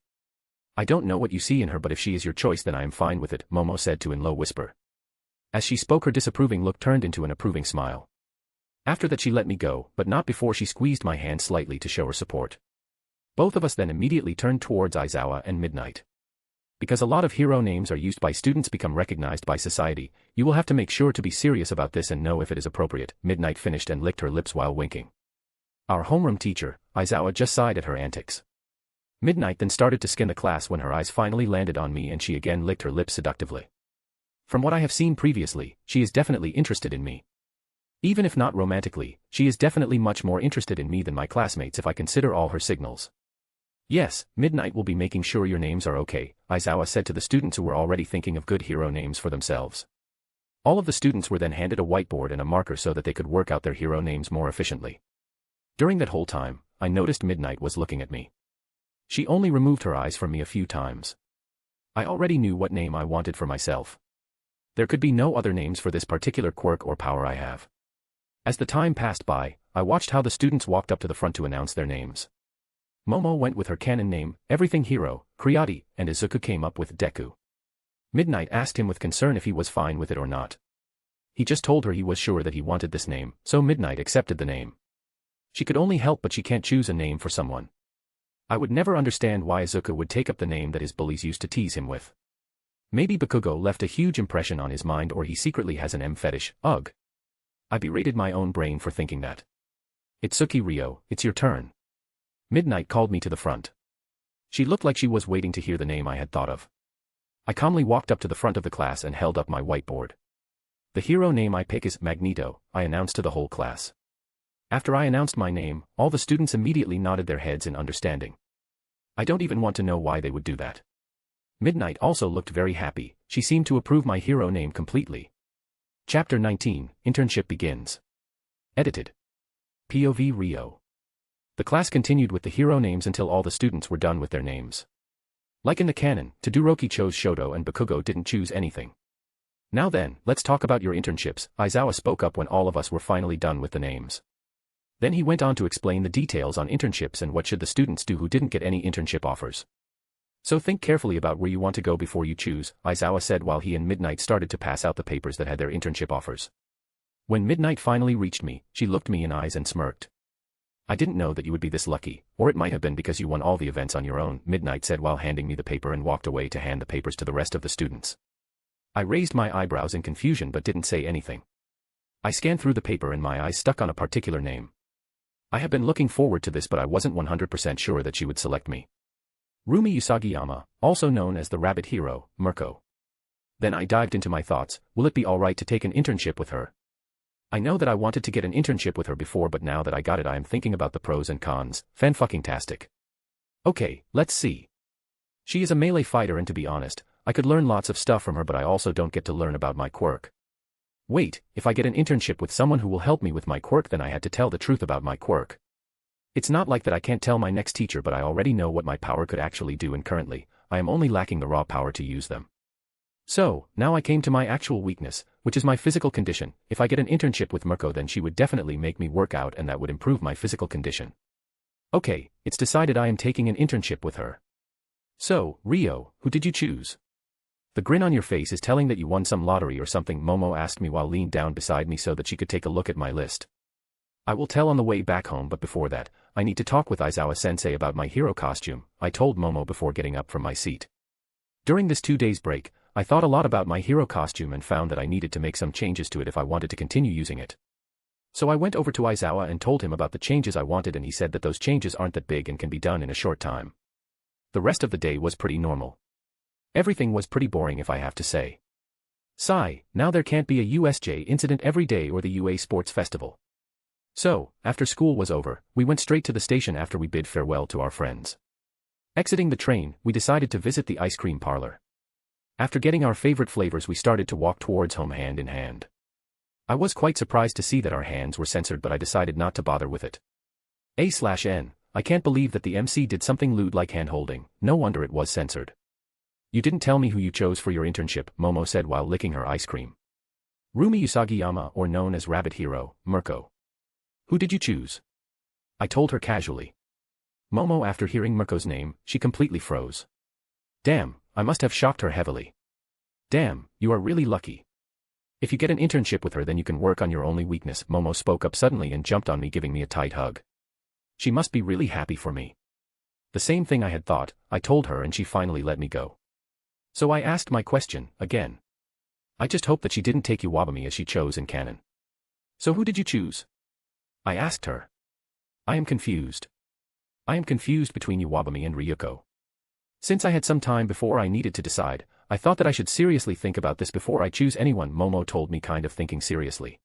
I don't know what you see in her, but if she is your choice then I am fine with it, Momo said in low whisper. As she spoke, her disapproving look turned into an approving smile. After that she let me go, but not before she squeezed my hand slightly to show her support. Both of us then immediately turned towards Aizawa and Midnight. Because a lot of hero names are used by students become recognized by society, you will have to make sure to be serious about this and know if it is appropriate, Midnight finished and licked her lips while winking. Our homeroom teacher, Aizawa, just sighed at her antics. Midnight then started to skin the class when her eyes finally landed on me and she again licked her lips seductively. From what I have seen previously, she is definitely interested in me. Even if not romantically, she is definitely much more interested in me than my classmates if I consider all her signals. Yes, Midnight will be making sure your names are okay, Aizawa said to the students who were already thinking of good hero names for themselves. All of the students were then handed a whiteboard and a marker so that they could work out their hero names more efficiently. During that whole time, I noticed Midnight was looking at me. She only removed her eyes from me a few times. I already knew what name I wanted for myself. There could be no other names for this particular quirk or power I have. As the time passed by, I watched how the students walked up to the front to announce their names. Momo went with her canon name, Everything Hero, Kriati, and Izuku came up with Deku. Midnight asked him with concern if he was fine with it or not. He just told her he was sure that he wanted this name, so Midnight accepted the name. She could only help, but she can't choose a name for someone. I would never understand why Izuku would take up the name that his bullies used to tease him with. Maybe Bakugo left a huge impression on his mind, or he secretly has an M fetish. Ugh. I berated my own brain for thinking that. Itsuki Ryo, it's your turn. Midnight called me to the front. She looked like she was waiting to hear the name I had thought of. I calmly walked up to the front of the class and held up my whiteboard. The hero name I pick is Magneto, I announced to the whole class. After I announced my name, all the students immediately nodded their heads in understanding. I don't even want to know why they would do that. Midnight also looked very happy, she seemed to approve my hero name completely. Chapter 19, Internship begins. Edited. POV Rio. The class continued with the hero names until all the students were done with their names. Like in the canon, Todoroki chose Shoto and Bakugo didn't choose anything. Now then, let's talk about your internships, Aizawa spoke up when all of us were finally done with the names. Then he went on to explain the details on internships and what should the students do who didn't get any internship offers. So think carefully about where you want to go before you choose, Aizawa said while he and Midnight started to pass out the papers that had their internship offers. When Midnight finally reached me, she looked me in eyes and smirked. I didn't know that you would be this lucky, or it might have been because you won all the events on your own, Midnight said while handing me the paper and walked away to hand the papers to the rest of the students. I raised my eyebrows in confusion but didn't say anything. I scanned through the paper and my eyes stuck on a particular name. I have been looking forward to this, but I wasn't 100% sure that she would select me. Rumi Usagiyama, also known as the Rabbit Hero, Mirko. Then I dived into my thoughts, will it be alright to take an internship with her? I know that I wanted to get an internship with her before, but now that I got it I am thinking about the pros and cons. Fan-fucking-tastic. Okay, let's see. She is a melee fighter and to be honest, I could learn lots of stuff from her, but I also don't get to learn about my quirk. Wait, if I get an internship with someone who will help me with my quirk, then I had to tell the truth about my quirk. It's not like that I can't tell my next teacher, but I already know what my power could actually do, and currently, I am only lacking the raw power to use them. So, now I came to my actual weakness, which is my physical condition. If I get an internship with Mirko, then she would definitely make me work out, and that would improve my physical condition. Okay, it's decided I am taking an internship with her. So, Rio, who did you choose? The grin on your face is telling that you won some lottery or something, Momo asked me while leaned down beside me so that she could take a look at my list. I will tell on the way back home, but before that, I need to talk with Aizawa-sensei about my hero costume, I told Momo before getting up from my seat. During this 2 days break, I thought a lot about my hero costume and found that I needed to make some changes to it if I wanted to continue using it. So I went over to Aizawa and told him about the changes I wanted, and he said that those changes aren't that big and can be done in a short time. The rest of the day was pretty normal. Everything was pretty boring, if I have to say. Sigh, now there can't be a USJ incident every day or the UA Sports Festival. So, after school was over, we went straight to the station after we bid farewell to our friends. Exiting the train, we decided to visit the ice cream parlor. After getting our favorite flavors, we started to walk towards home hand in hand. I was quite surprised to see that our hands were censored, but I decided not to bother with it. A/N, I can't believe that the MC did something lewd like hand-holding, no wonder it was censored. You didn't tell me who you chose for your internship, Momo said while licking her ice cream. Rumi Usagiyama, or known as Rabbit Hero, Mirko. Who did you choose? I told her casually. Momo, after hearing Mirko's name, she completely froze. Damn, I must have shocked her heavily. Damn, you are really lucky. If you get an internship with her, then you can work on your only weakness, Momo spoke up suddenly and jumped on me, giving me a tight hug. She must be really happy for me. The same thing I had thought, I told her, and she finally let me go. So I asked my question, again. I just hope that she didn't take Iwabami as she chose in canon. So who did you choose? I asked her. I am confused. I am confused between Iwabami and Ryuko. Since I had some time before I needed to decide, I thought that I should seriously think about this before I choose anyone, Momo told me, kind of thinking seriously.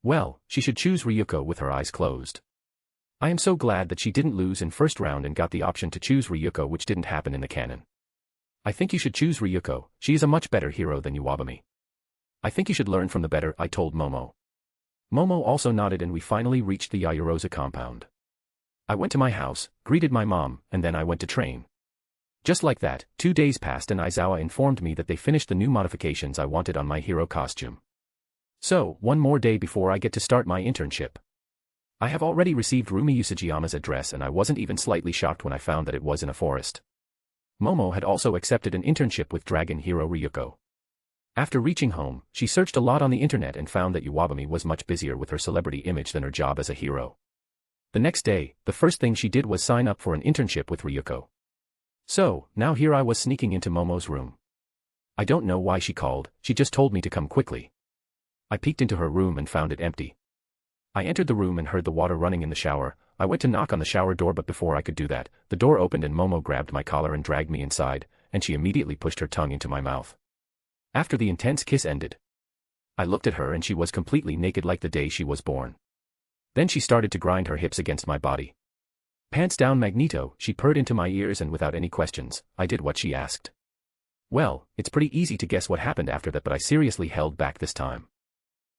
Well, she should choose Ryuko with her eyes closed. I am so glad that she didn't lose in first round and got the option to choose Ryuko, which didn't happen in the canon. I think you should choose Ryuko, she is a much better hero than Iwabami. I think you should learn from the better, I told Momo. Momo also nodded, and we finally reached the Yayarosa compound. I went to my house, greeted my mom, and then I went to train. Just like that, 2 days passed and Aizawa informed me that they finished the new modifications I wanted on my hero costume. So, one more day before I get to start my internship. I have already received Rumi Usagiyama's address, and I wasn't even slightly shocked when I found that it was in a forest. Momo had also accepted an internship with Dragon Hero Ryuko. After reaching home, she searched a lot on the internet and found that Iwabami was much busier with her celebrity image than her job as a hero. The next day, the first thing she did was sign up for an internship with Ryuko. So, now here I was sneaking into Momo's room. I don't know why she called, she just told me to come quickly. I peeked into her room and found it empty. I entered the room and heard the water running in the shower. I went to knock on the shower door, but before I could do that, the door opened and Momo grabbed my collar and dragged me inside, and she immediately pushed her tongue into my mouth. After the intense kiss ended, I looked at her and she was completely naked like the day she was born. Then she started to grind her hips against my body. Pants down, Magneto, she purred into my ears, and without any questions, I did what she asked. Well, it's pretty easy to guess what happened after that, but I seriously held back this time.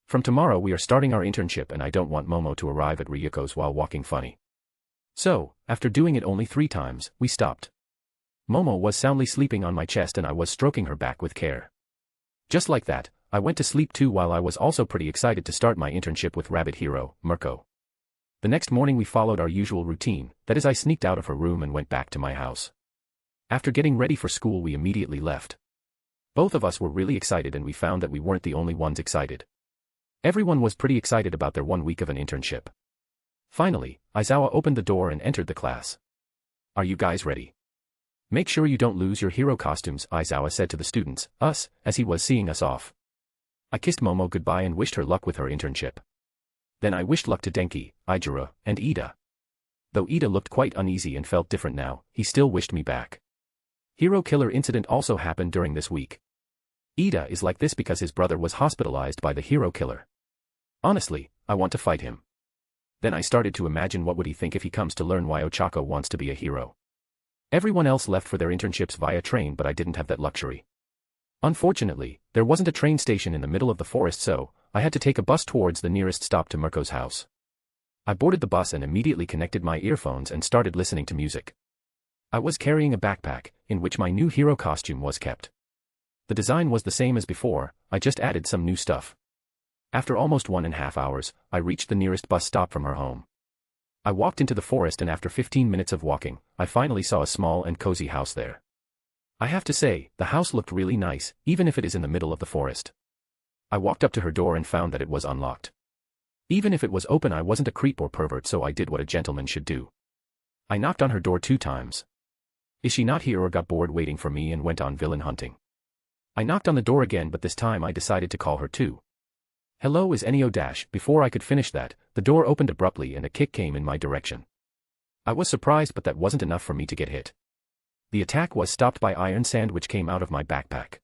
From tomorrow we are starting our internship, and I don't want Momo to arrive at Ryuko's while walking funny. So, after doing it only 3 times, we stopped. Momo was soundly sleeping on my chest and I was stroking her back with care. Just like that, I went to sleep too, while I was also pretty excited to start my internship with Rabbit Hero, Mirko. The next morning we followed our usual routine, that is, I sneaked out of her room and went back to my house. After getting ready for school we immediately left. Both of us were really excited, and we found that we weren't the only ones excited. Everyone was pretty excited about their 1 week of an internship. Finally, Aizawa opened the door and entered the class. Are you guys ready? Make sure you don't lose your hero costumes, Aizawa said to the students, us, as he was seeing us off. I kissed Momo goodbye and wished her luck with her internship. Then I wished luck to Denki, Ijura, and Ida. Though Ida looked quite uneasy and felt different now, he still wished me back. Hero killer incident also happened during this week. Ida is like this because his brother was hospitalized by the hero killer. Honestly, I want to fight him. Then I started to imagine what would he think if he comes to learn why Ochako wants to be a hero. Everyone else left for their internships via train, but I didn't have that luxury. Unfortunately, there wasn't a train station in the middle of the forest, so I had to take a bus towards the nearest stop to Mirko's house. I boarded the bus and immediately connected my earphones and started listening to music. I was carrying a backpack, in which my new hero costume was kept. The design was the same as before, I just added some new stuff. After almost 1.5 hours, I reached the nearest bus stop from her home. I walked into the forest and after 15 minutes of walking, I finally saw a small and cozy house there. I have to say, the house looked really nice, even if it is in the middle of the forest. I walked up to her door and found that it was unlocked. Even if it was open, I wasn't a creep or pervert, so I did what a gentleman should do. I knocked on her door 2 times. Is she not here or got bored waiting for me and went on villain hunting? I knocked on the door again, but this time I decided to call her too. Hello, is Enio dash. Before I could finish that, the door opened abruptly and a kick came in my direction. I was surprised, but that wasn't enough for me to get hit. The attack was stopped by iron sand which came out of my backpack.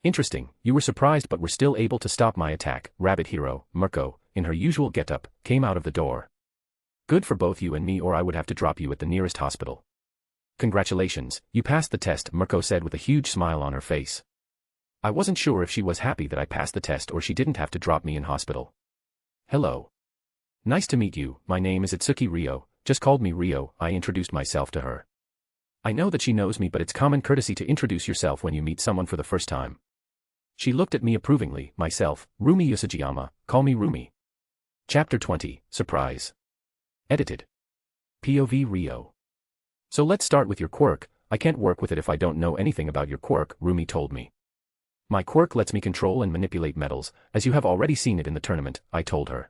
Interesting, you were surprised but were still able to stop my attack. Rabbit hero, Mirko, in her usual getup, came out of the door. Good for both you and me, or I would have to drop you at the nearest hospital. Congratulations, you passed the test, Mirko said with a huge smile on her face. I wasn't sure if she was happy that I passed the test or she didn't have to drop me in hospital. Hello. Nice to meet you, my name is Itsuki Ryo, just called me Ryo. I introduced myself to her. I know that she knows me, but it's common courtesy to introduce yourself when you meet someone for the first time. She looked at me approvingly. Myself, Rumi Yosujiyama, call me Rumi. Chapter 20, Surprise. Edited. POV Ryo. So let's start with your quirk. I can't work with it if I don't know anything about your quirk, Rumi told me. My quirk lets me control and manipulate metals, as you have already seen it in the tournament, I told her.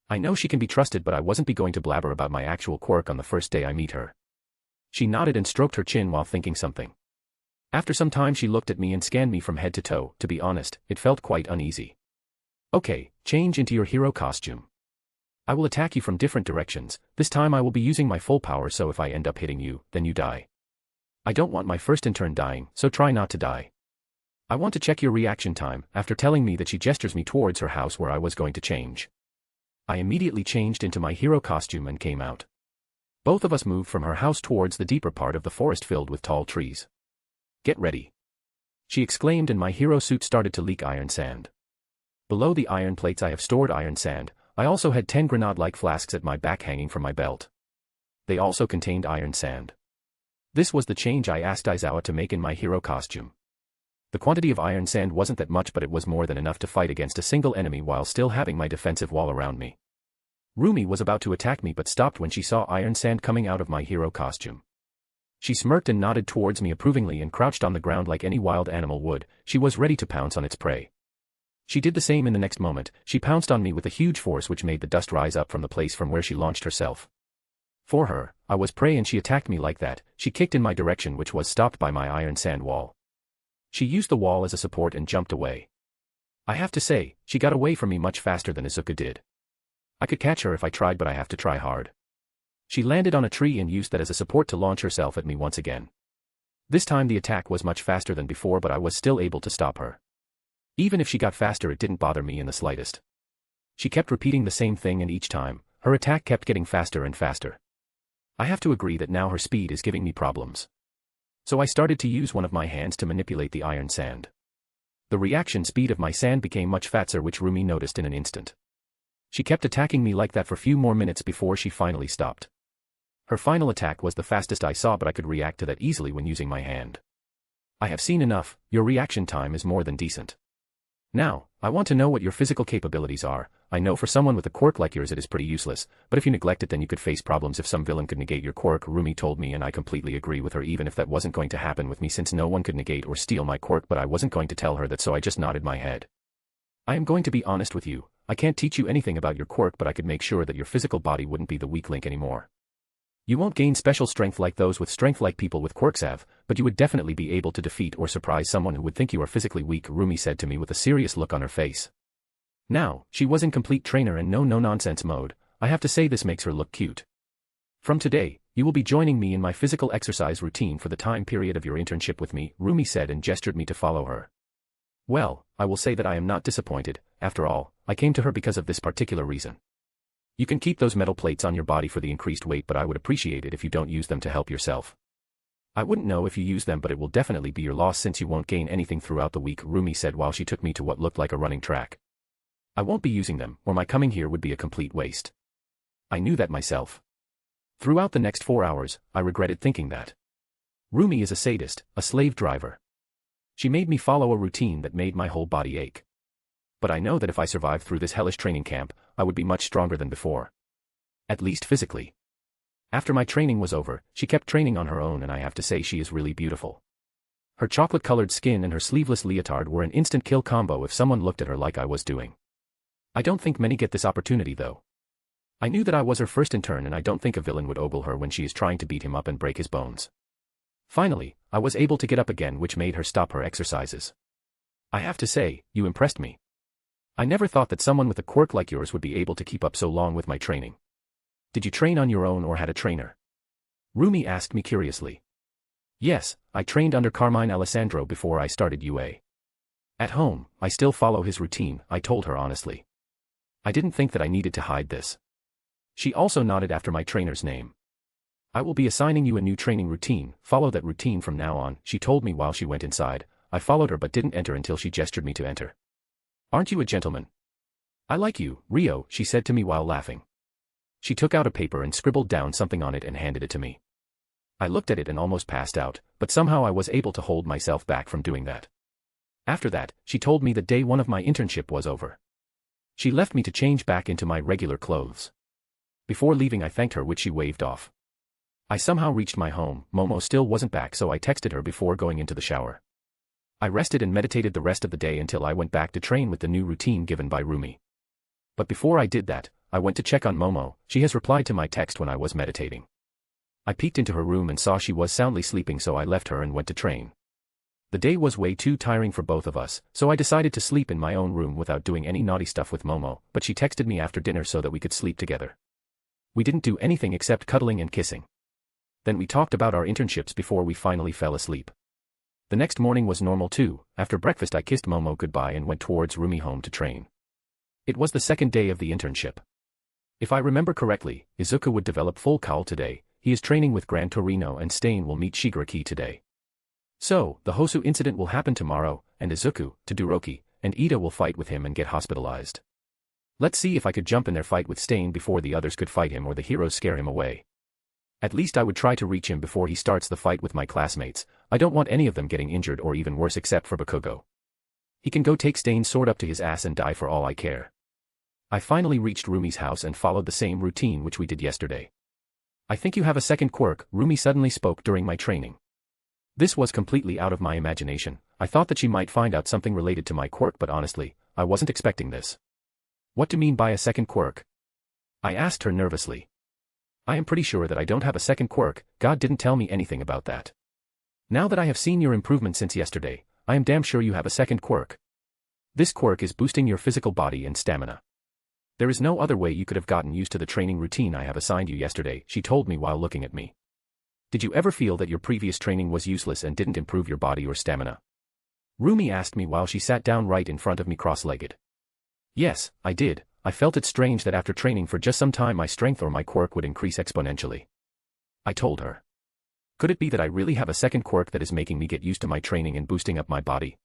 I know she can be trusted, but I wasn't going to blabber about my actual quirk on the first day I meet her. She nodded and stroked her chin while thinking something. After some time she looked at me and scanned me from head to toe. To be honest, it felt quite uneasy. Okay, change into your hero costume. I will attack you from different directions. This time I will be using my full power, so if I end up hitting you, then you die. I don't want my first in turn dying, so try not to die. I want to check your reaction time. After telling me that, she gestures me towards her house where I was going to change. I immediately changed into my hero costume and came out. Both of us moved from her house towards the deeper part of the forest filled with tall trees. Get ready. She exclaimed, and my hero suit started to leak iron sand. Below the iron plates I have stored iron sand. I also had 10 grenade-like flasks at my back hanging from my belt. They also contained iron sand. This was the change I asked Aizawa to make in my hero costume. The quantity of iron sand wasn't that much, but it was more than enough to fight against a single enemy while still having my defensive wall around me. Rumi was about to attack me but stopped when she saw iron sand coming out of my hero costume. She smirked and nodded towards me approvingly and crouched on the ground like any wild animal would. She was ready to pounce on its prey. She did the same in the next moment. She pounced on me with a huge force which made the dust rise up from the place from where she launched herself. For her, I was prey and she attacked me like that. She kicked in my direction, which was stopped by my iron sand wall. She used the wall as a support and jumped away. I have to say, she got away from me much faster than Izuka did. I could catch her if I tried, but I have to try hard. She landed on a tree and used that as a support to launch herself at me once again. This time the attack was much faster than before, but I was still able to stop her. Even if she got faster, it didn't bother me in the slightest. She kept repeating the same thing, and each time, her attack kept getting faster and faster. I have to agree that now her speed is giving me problems. So I started to use one of my hands to manipulate the iron sand. The reaction speed of my sand became much faster, which Rumi noticed in an instant. She kept attacking me like that for a few more minutes before she finally stopped. Her final attack was the fastest I saw, but I could react to that easily when using my hand. I have seen enough. Your reaction time is more than decent. Now, I want to know what your physical capabilities are. I know for someone with a quirk like yours it is pretty useless, but if you neglect it then you could face problems if some villain could negate your quirk, Rumi told me, and I completely agree with her, even if that wasn't going to happen with me since no one could negate or steal my quirk, but I wasn't going to tell her that, so I just nodded my head. I am going to be honest with you. I can't teach you anything about your quirk, but I could make sure that your physical body wouldn't be the weak link anymore. You won't gain special strength like those with strength like people with quirks have, but you would definitely be able to defeat or surprise someone who would think you are physically weak, Rumi said to me with a serious look on her face. Now, she was in complete trainer and no-nonsense mode. I have to say this makes her look cute. From today, you will be joining me in my physical exercise routine for the time period of your internship with me, Rumi said and gestured me to follow her. Well, I will say that I am not disappointed. After all, I came to her because of this particular reason. You can keep those metal plates on your body for the increased weight, but I would appreciate it if you don't use them to help yourself. I wouldn't know if you use them, but it will definitely be your loss since you won't gain anything throughout the week, Rumi said while she took me to what looked like a running track. I won't be using them, or my coming here would be a complete waste. I knew that myself. Throughout the next 4 hours, I regretted thinking that. Rumi is a sadist, a slave driver. She made me follow a routine that made my whole body ache. But I know that if I survived through this hellish training camp, I would be much stronger than before. At least physically. After my training was over, she kept training on her own, and I have to say she is really beautiful. Her chocolate-colored skin and her sleeveless leotard were an instant kill combo if someone looked at her like I was doing. I don't think many get this opportunity though. I knew that I was her first intern, and I don't think a villain would ogle her when she is trying to beat him up and break his bones. Finally, I was able to get up again, which made her stop her exercises. I have to say, you impressed me. I never thought that someone with a quirk like yours would be able to keep up so long with my training. Did you train on your own or had a trainer? Rumi asked me curiously. Yes, I trained under Carmine Alessandro before I started UA. At home, I still follow his routine, I told her honestly. I didn't think that I needed to hide this. She also nodded after my trainer's name. I will be assigning you a new training routine, follow that routine from now on, she told me while she went inside. I followed her but didn't enter until she gestured me to enter. Aren't you a gentleman? I like you, Rio, she said to me while laughing. She took out a paper and scribbled down something on it and handed it to me. I looked at it and almost passed out, but somehow I was able to hold myself back from doing that. After that, she told me that day one of my internship was over. She left me to change back into my regular clothes. Before leaving, I thanked her, which she waved off. I somehow reached my home. Momo still wasn't back, so I texted her before going into the shower. I rested and meditated the rest of the day until I went back to train with the new routine given by Rumi. But before I did that, I went to check on Momo. She has replied to my text when I was meditating. I peeked into her room and saw she was soundly sleeping, so I left her and went to train. The day was way too tiring for both of us, so I decided to sleep in my own room without doing any naughty stuff with Momo, but she texted me after dinner so that we could sleep together. We didn't do anything except cuddling and kissing. Then we talked about our internships before we finally fell asleep. The next morning was normal too. After breakfast I kissed Momo goodbye and went towards Rumi home to train. It was the second day of the internship. If I remember correctly, Izuku would develop full cowl today. He is training with Gran Torino, and Stain will meet Shigaraki today. So, the Hosu incident will happen tomorrow, and Izuku, Todoroki, and Ida will fight with him and get hospitalized. Let's see if I could jump in their fight with Stain before the others could fight him or the heroes scare him away. At least I would try to reach him before he starts the fight with my classmates. I don't want any of them getting injured or even worse except for Bakugo. He can go take Stain's sword up to his ass and die for all I care. I finally reached Rumi's house and followed the same routine which we did yesterday. I think you have a second quirk, Rumi suddenly spoke during my training. This was completely out of my imagination. I thought that she might find out something related to my quirk, but honestly, I wasn't expecting this. What do you mean by a second quirk? I asked her nervously. I am pretty sure that I don't have a second quirk. God didn't tell me anything about that. Now that I have seen your improvement since yesterday, I am damn sure you have a second quirk. This quirk is boosting your physical body and stamina. There is no other way you could have gotten used to the training routine I have assigned you yesterday, she told me while looking at me. Did you ever feel that your previous training was useless and didn't improve your body or stamina? Rumi asked me while she sat down right in front of me cross-legged. Yes, I did. I felt it strange that after training for just some time my strength or my quirk would increase exponentially. I told her. Could it be that I really have a second quirk that is making me get used to my training and boosting up my body?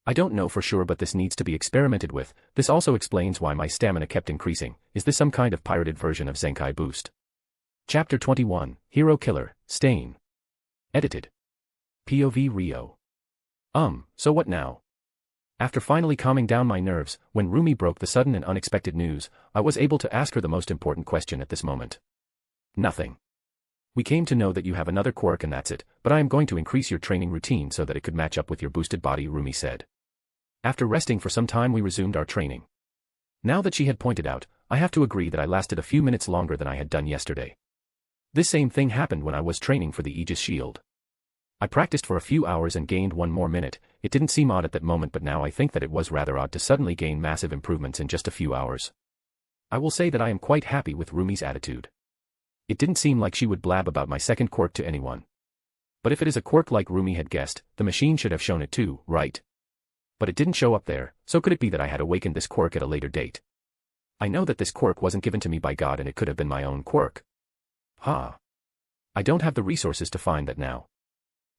I don't know for sure, but this needs to be experimented with. This also explains why my stamina kept increasing. Is this some kind of pirated version of Zenkai Boost? Chapter 21, Hero Killer, Stain. Edited. POV Rio. So what now? After finally calming down my nerves, when Rumi broke the sudden and unexpected news, I was able to ask her the most important question at this moment. Nothing. We came to know that you have another quirk and that's it, but I am going to increase your training routine so that it could match up with your boosted body, Rumi said. After resting for some time we resumed our training. Now that she had pointed out, I have to agree that I lasted a few minutes longer than I had done yesterday. This same thing happened when I was training for the Aegis Shield. I practiced for a few hours and gained 1 more minute. It didn't seem odd at that moment, but now I think that it was rather odd to suddenly gain massive improvements in just a few hours. I will say that I am quite happy with Rumi's attitude. It didn't seem like she would blab about my second quirk to anyone. But if it is a quirk like Rumi had guessed, the machine should have shown it too, right? But it didn't show up there, so could it be that I had awakened this quirk at a later date? I know that this quirk wasn't given to me by God and it could have been my own quirk. I don't have the resources to find that now.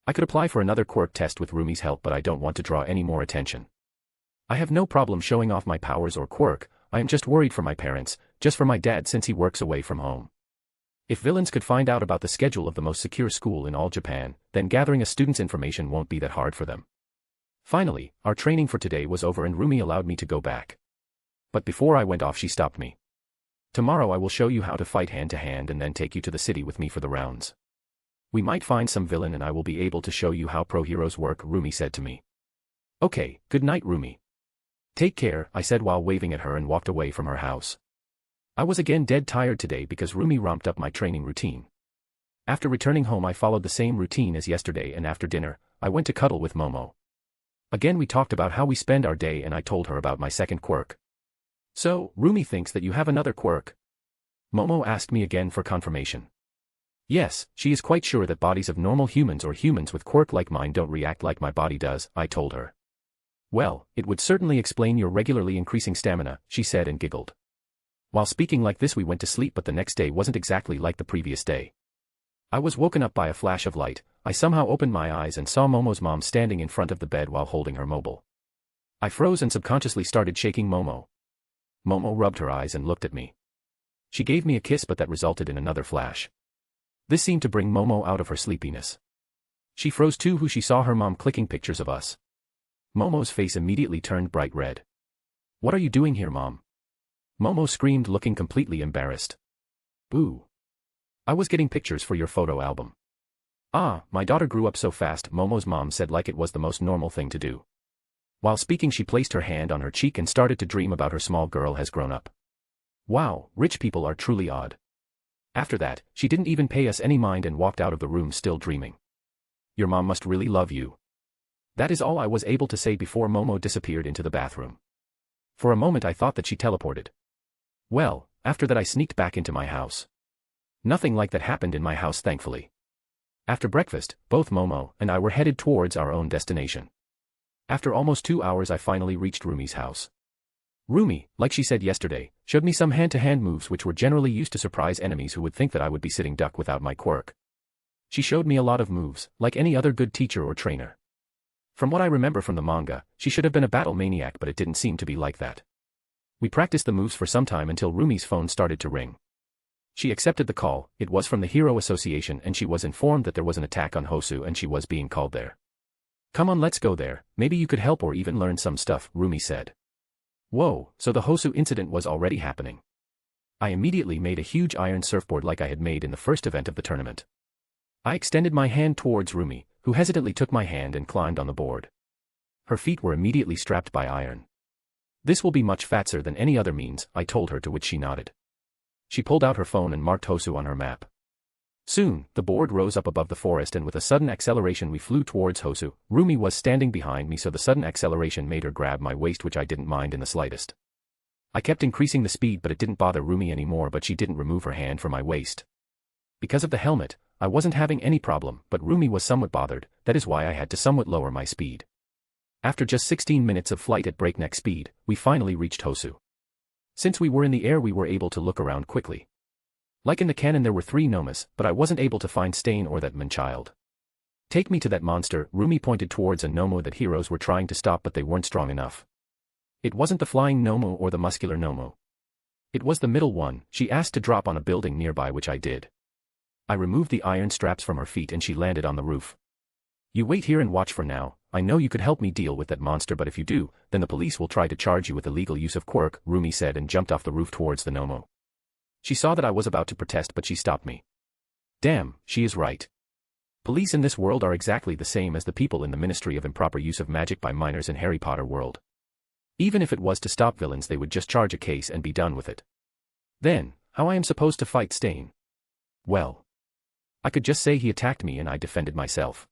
I could apply for another quirk test with Rumi's help, but I don't want to draw any more attention. I have no problem showing off my powers or quirk, I am just worried for my parents, just for my dad since he works away from home. If villains could find out about the schedule of the most secure school in all Japan, then gathering a student's information won't be that hard for them. Finally, our training for today was over and Rumi allowed me to go back. But before I went off she stopped me. Tomorrow I will show you how to fight hand to hand and then take you to the city with me for the rounds. We might find some villain and I will be able to show you how pro heroes work, Rumi said to me. Okay, good night Rumi. Take care, I said while waving at her and walked away from her house. I was again dead tired today because Rumi ramped up my training routine. After returning home I followed the same routine as yesterday and after dinner, I went to cuddle with Momo. Again we talked about how we spend our day and I told her about my second quirk. So, Rumi thinks that you have another quirk? Momo asked me again for confirmation. Yes, she is quite sure that bodies of normal humans or humans with quirk like mine don't react like my body does, I told her. Well, it would certainly explain your regularly increasing stamina, she said and giggled. While speaking like this we went to sleep but the next day wasn't exactly like the previous day. I was woken up by a flash of light, I somehow opened my eyes and saw Momo's mom standing in front of the bed while holding her mobile. I froze and subconsciously started shaking Momo. Momo rubbed her eyes and looked at me. She gave me a kiss but that resulted in another flash. This seemed to bring Momo out of her sleepiness. She froze too when she saw her mom clicking pictures of us. Momo's face immediately turned bright red. What are you doing here, Mom? Momo screamed looking completely embarrassed. Boo. I was getting pictures for your photo album. Ah, my daughter grew up so fast, Momo's mom said like it was the most normal thing to do. While speaking she placed her hand on her cheek and started to dream about her small girl has grown up. Wow, rich people are truly odd. After that, she didn't even pay us any mind and walked out of the room still dreaming. Your mom must really love you. That is all I was able to say before Momo disappeared into the bathroom. For a moment I thought that she teleported. Well, after that I sneaked back into my house. Nothing like that happened in my house thankfully. After breakfast, both Momo and I were headed towards our own destination. After almost 2 hours I finally reached Rumi's house. Rumi, like she said yesterday, showed me some hand-to-hand moves which were generally used to surprise enemies who would think that I would be sitting duck without my quirk. She showed me a lot of moves, like any other good teacher or trainer. From what I remember from the manga, she should have been a battle maniac but it didn't seem to be like that. We practiced the moves for some time until Rumi's phone started to ring. She accepted the call, it was from the Hero Association and she was informed that there was an attack on Hosu and she was being called there. Come on, let's go there, maybe you could help or even learn some stuff, Rumi said. Whoa, so the Hosu incident was already happening. I immediately made a huge iron surfboard like I had made in the first event of the tournament. I extended my hand towards Rumi, who hesitantly took my hand and climbed on the board. Her feet were immediately strapped by iron. This will be much faster than any other means, I told her, to which she nodded. She pulled out her phone and marked Hosu on her map. Soon, the board rose up above the forest and with a sudden acceleration we flew towards Hosu. Rumi was standing behind me so the sudden acceleration made her grab my waist which I didn't mind in the slightest. I kept increasing the speed but it didn't bother Rumi anymore but she didn't remove her hand from my waist. Because of the helmet, I wasn't having any problem but Rumi was somewhat bothered, that is why I had to somewhat lower my speed. After just 16 minutes of flight at breakneck speed, we finally reached Hosu. Since we were in the air we were able to look around quickly. Like in the canon there were 3 Nomas, but I wasn't able to find Stain or that man-child. Take me to that monster, Rumi pointed towards a Nomo that heroes were trying to stop but they weren't strong enough. It wasn't the flying Nomo or the muscular Nomo. It was the middle one. She asked to drop on a building nearby which I did. I removed the iron straps from her feet and she landed on the roof. You wait here and watch for now, I know you could help me deal with that monster but if you do, then the police will try to charge you with illegal use of quirk, Rumi said and jumped off the roof towards the Nomo. She saw that I was about to protest but she stopped me. Damn, she is right. Police in this world are exactly the same as the people in the Ministry of Improper Use of Magic by Minors in Harry Potter world. Even if it was to stop villains they would just charge a case and be done with it. Then, how I am supposed to fight Stain? Well, I could just say he attacked me and I defended myself.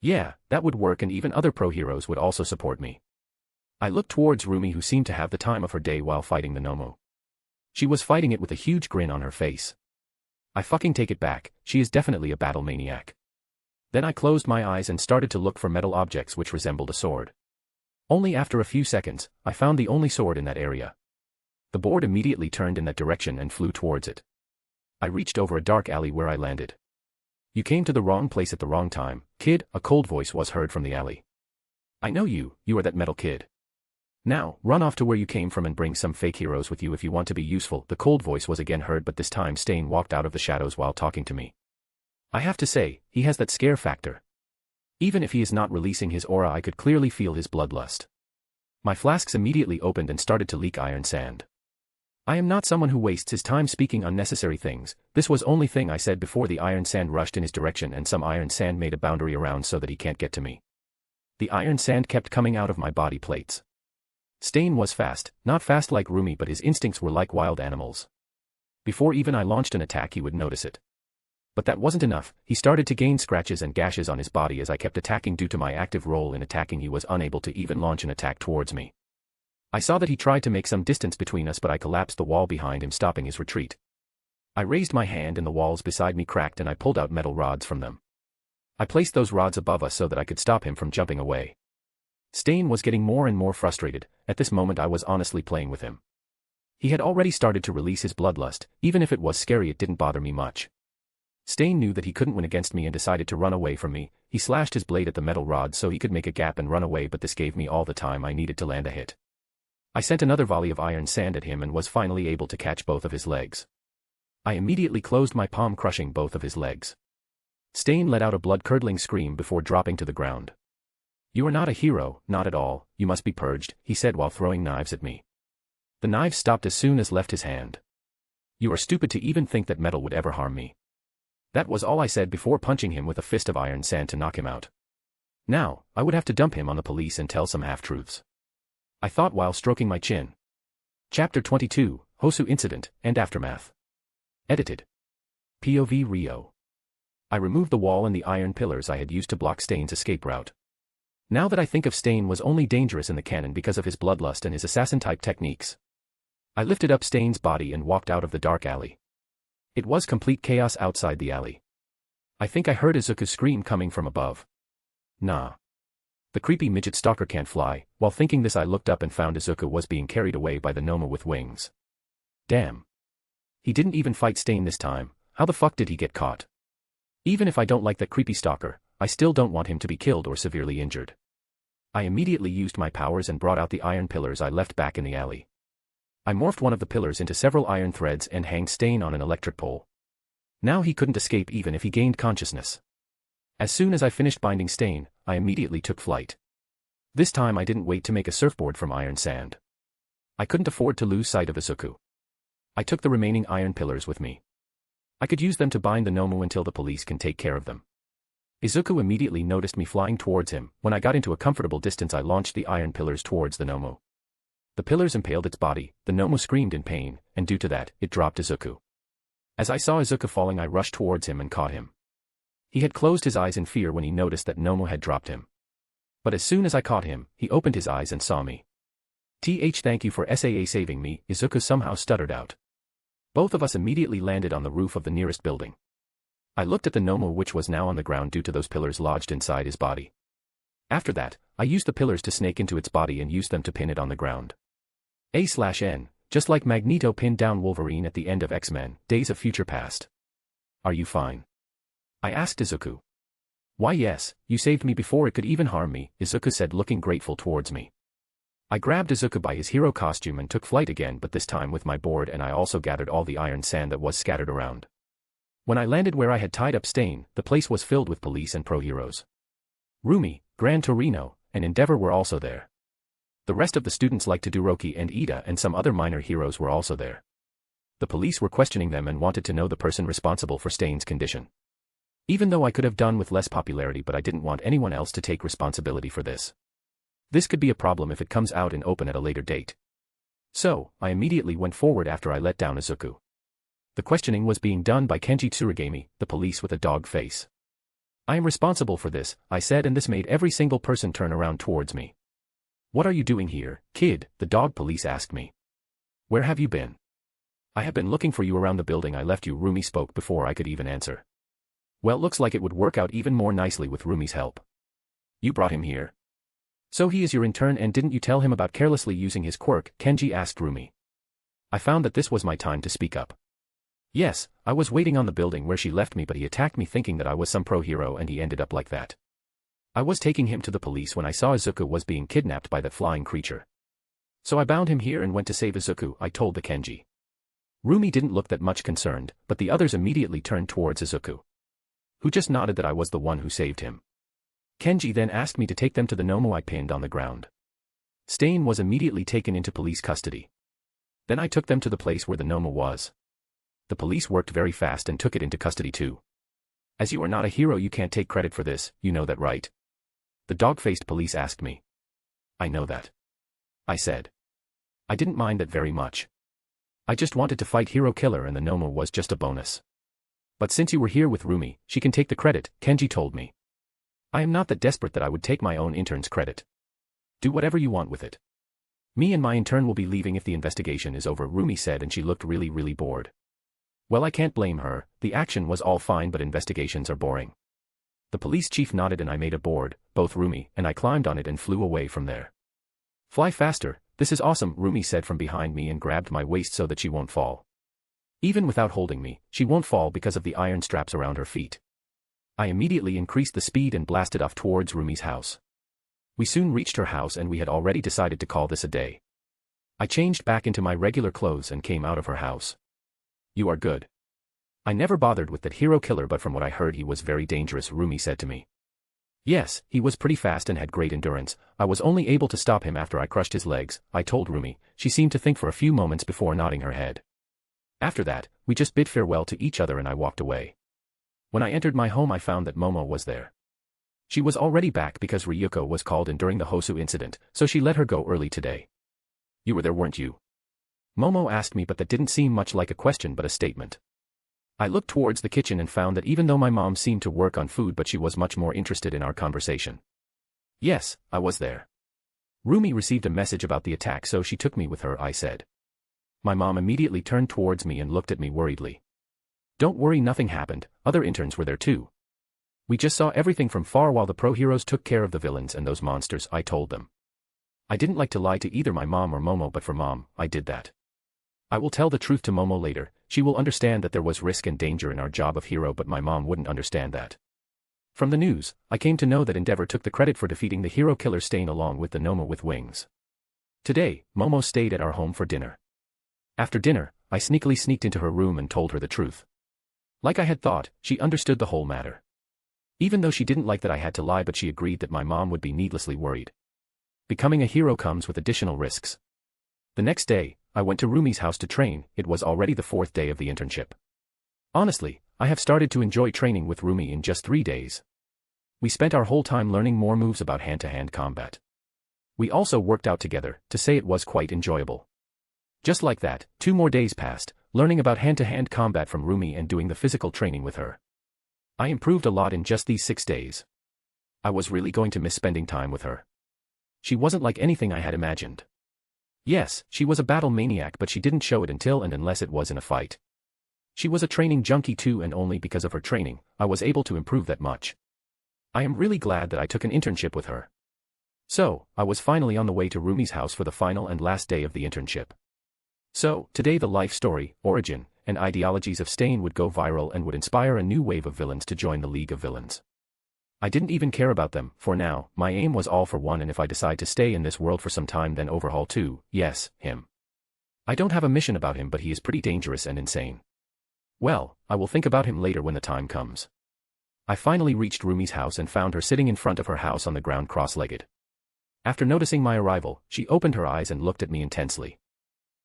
Yeah, that would work and even other pro heroes would also support me. I looked towards Rumi who seemed to have the time of her day while fighting the Nomo. She was fighting it with a huge grin on her face. I fucking take it back, she is definitely a battle maniac. Then I closed my eyes and started to look for metal objects which resembled a sword. Only after a few seconds, I found the only sword in that area. The board immediately turned in that direction and flew towards it. I reached over a dark alley where I landed. You came to the wrong place at the wrong time, kid, a cold voice was heard from the alley. I know you, you are that metal kid. Now, run off to where you came from and bring some fake heroes with you if you want to be useful. The cold voice was again heard, but this time Stain walked out of the shadows while talking to me. I have to say, he has that scare factor. Even if he is not releasing his aura, I could clearly feel his bloodlust. My flasks immediately opened and started to leak iron sand. I am not someone who wastes his time speaking unnecessary things. This was only thing I said before the iron sand rushed in his direction, and some iron sand made a boundary around so that he can't get to me. The iron sand kept coming out of my body plates. Stain was fast, not fast like Rumi, but his instincts were like wild animals. Before even I launched an attack he would notice it. But that wasn't enough. He started to gain scratches and gashes on his body as I kept attacking. Due to my active role in attacking, he was unable to even launch an attack towards me. I saw that he tried to make some distance between us, but I collapsed the wall behind him, stopping his retreat. I raised my hand and the walls beside me cracked and I pulled out metal rods from them. I placed those rods above us so that I could stop him from jumping away. Stain was getting more and more frustrated. At this moment I was honestly playing with him. He had already started to release his bloodlust. Even if it was scary, it didn't bother me much. Stain knew that he couldn't win against me and decided to run away from me. He slashed his blade at the metal rod so he could make a gap and run away, but this gave me all the time I needed to land a hit. I sent another volley of iron sand at him and was finally able to catch both of his legs. I immediately closed my palm, crushing both of his legs. Stain let out a blood-curdling scream before dropping to the ground. "You are not a hero, not at all, you must be purged," he said while throwing knives at me. The knives stopped as soon as left his hand. "You are stupid to even think that metal would ever harm me." That was all I said before punching him with a fist of iron sand to knock him out. Now, I would have to dump him on the police and tell some half-truths. I thought while stroking my chin. Chapter 22, Hosu Incident and Aftermath. Edited. POV Rio. I removed the wall and the iron pillars I had used to block Stain's escape route. Now that I think of, Stain was only dangerous in the canon because of his bloodlust and his assassin-type techniques. I lifted up Stain's body and walked out of the dark alley. It was complete chaos outside the alley. I think I heard Izuku's scream coming from above. Nah. The creepy midget stalker can't fly. While thinking this, I looked up and found Izuku was being carried away by the Momo with wings. Damn. He didn't even fight Stain this time. How the fuck did he get caught? Even if I don't like that creepy stalker, I still don't want him to be killed or severely injured. I immediately used my powers and brought out the iron pillars I left back in the alley. I morphed one of the pillars into several iron threads and hanged Stain on an electric pole. Now he couldn't escape even if he gained consciousness. As soon as I finished binding Stain, I immediately took flight. This time I didn't wait to make a surfboard from iron sand. I couldn't afford to lose sight of Izuku. I took the remaining iron pillars with me. I could use them to bind the Momo until the police can take care of them. Izuku immediately noticed me flying towards him. When I got into a comfortable distance, I launched the iron pillars towards the Momo. The pillars impaled its body, the Momo screamed in pain, and due to that, it dropped Izuku. As I saw Izuku falling, I rushed towards him and caught him. He had closed his eyes in fear when he noticed that Momo had dropped him. But as soon as I caught him, he opened his eyes and saw me. Thank you for SAA saving me," Izuku somehow stuttered out. Both of us immediately landed on the roof of the nearest building. I looked at the Momo, which was now on the ground due to those pillars lodged inside his body. After that, I used the pillars to snake into its body and used them to pin it on the ground. A/N, just like Magneto pinned down Wolverine at the end of X-Men, Days of Future Past. "Are you fine?" I asked Izuku. "Why yes, you saved me before it could even harm me," Izuku said, looking grateful towards me. I grabbed Izuku by his hero costume and took flight again, but this time with my board, and I also gathered all the iron sand that was scattered around. When I landed where I had tied up Stain, the place was filled with police and pro-heroes. Rumi, Gran Torino, and Endeavor were also there. The rest of the students like Todoroki and Ida and some other minor heroes were also there. The police were questioning them and wanted to know the person responsible for Stain's condition. Even though I could have done with less popularity, but I didn't want anyone else to take responsibility for this. This could be a problem if it comes out in open at a later date. So, I immediately went forward after I let down Izuku. The questioning was being done by Kenji Tsurugami, the police with a dog face. "I am responsible for this," I said, and this made every single person turn around towards me. "What are you doing here, kid?" the dog police asked me. "Where have you been?" "I have been looking for you around the building I left you," Rumi spoke before I could even answer. "Well, looks like it would work out even more nicely with Rumi's help. You brought him here? So he is your intern, and didn't you tell him about carelessly using his quirk?" Kenji asked Rumi. I found that this was my time to speak up. "Yes, I was waiting on the building where she left me, but he attacked me thinking that I was some pro-hero and he ended up like that. I was taking him to the police when I saw Izuku was being kidnapped by that flying creature. So I bound him here and went to save Izuku, I told the Kenji. Rumi didn't look that much concerned, but the others immediately turned towards Izuku, who just nodded that I was the one who saved him. Kenji then asked me to take them to the Momo I pinned on the ground. Stain was immediately taken into police custody. Then I took them to the place where the Momo was. The police worked very fast and took it into custody too. As you are not a hero, you can't take credit for this, you know that, right? The dog-faced police asked me. I know that, I said. I didn't mind that very much. I just wanted to fight Hero Killer and the Momo was just a bonus. But since you were here with Rumi, she can take the credit, Kenji told me. I am not that desperate that I would take my own intern's credit. Do whatever you want with it. Me and my intern will be leaving if the investigation is over, Rumi said, and she looked really bored. Well, I can't blame her, the action was all fine but investigations are boring. The police chief nodded and I made a board, both Rumi and I climbed on it and flew away from there. Fly faster, this is awesome, Rumi said from behind me and grabbed my waist so that she won't fall. Even without holding me, she won't fall because of the iron straps around her feet. I immediately increased the speed and blasted off towards Rumi's house. We soon reached her house and we had already decided to call this a day. I changed back into my regular clothes and came out of her house. You are good. I never bothered with that Hero Killer, but from what I heard he was very dangerous, Rumi said to me. Yes, he was pretty fast and had great endurance. I was only able to stop him after I crushed his legs, I told Rumi. She seemed to think for a few moments before nodding her head. After that, we just bid farewell to each other and I walked away. When I entered my home I found that Momo was there. She was already back because Ryuko was called in during the Hosu incident, so she let her go early today. You were there, weren't you? Momo asked me, but that didn't seem much like a question but a statement. I looked towards the kitchen and found that even though my mom seemed to work on food, but she was much more interested in our conversation. Yes, I was there. Rumi received a message about the attack, so she took me with her, I said. My mom immediately turned towards me and looked at me worriedly. Don't worry, nothing happened, other interns were there too. We just saw everything from far while the pro-heroes took care of the villains and those monsters, I told them. I didn't like to lie to either my mom or Momo, but for Mom, I did that. I will tell the truth to Momo later, she will understand that there was risk and danger in our job of hero, but my mom wouldn't understand that. From the news, I came to know that Endeavor took the credit for defeating the Hero Killer Stain along with the Momo with wings. Today, Momo stayed at our home for dinner. After dinner, I sneakily sneaked into her room and told her the truth. Like I had thought, she understood the whole matter. Even though she didn't like that I had to lie, but she agreed that my mom would be needlessly worried. Becoming a hero comes with additional risks. The next day, I went to Rumi's house to train. It was already the 4th day of the internship. Honestly, I have started to enjoy training with Rumi in just 3 days. We spent our whole time learning more moves about hand-to-hand combat. We also worked out together, to say it was quite enjoyable. Just like that, 2 more days passed, learning about hand-to-hand combat from Rumi and doing the physical training with her. I improved a lot in just these 6 days. I was really going to miss spending time with her. She wasn't like anything I had imagined. Yes, she was a battle maniac, but she didn't show it until and unless it was in a fight. She was a training junkie too, and only because of her training, I was able to improve that much. I am really glad that I took an internship with her. So, I was finally on the way to Rumi's house for the final and last day of the internship. So, today the life story, origin, and ideologies of Stain would go viral and would inspire a new wave of villains to join the League of Villains. I didn't even care about them, for now, my aim was all for one, and if I decide to stay in this world for some time then overhaul too, yes, him. I don't have a mission about him, but he is pretty dangerous and insane. Well, I will think about him later when the time comes. I finally reached Rumi's house and found her sitting in front of her house on the ground cross-legged. After noticing my arrival, she opened her eyes and looked at me intensely.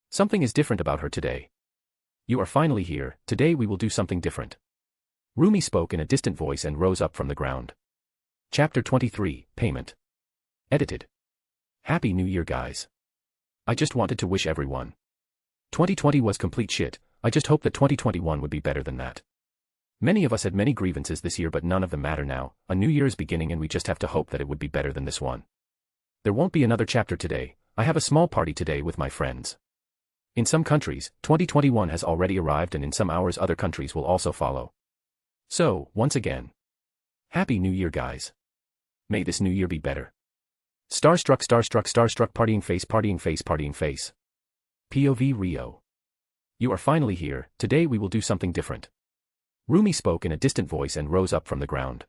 Something is different about her today. You are finally here, today we will do something different. Rumi spoke in a distant voice and rose up from the ground. Chapter 23, Payment. Edited. Happy New Year, guys. I just wanted to wish everyone. 2020 was complete shit, I just hope that 2021 would be better than that. Many of us had many grievances this year, but none of them matter now, a new year is beginning and we just have to hope that it would be better than this one. There won't be another chapter today, I have a small party today with my friends. In some countries, 2021 has already arrived, and in some hours other countries will also follow. So, once again, Happy New Year, guys. May this new year be better. Starstruck, partying face, partying face, partying face. POV Rio. You are finally here, today we will do something different. Rumi spoke in a distant voice and rose up from the ground.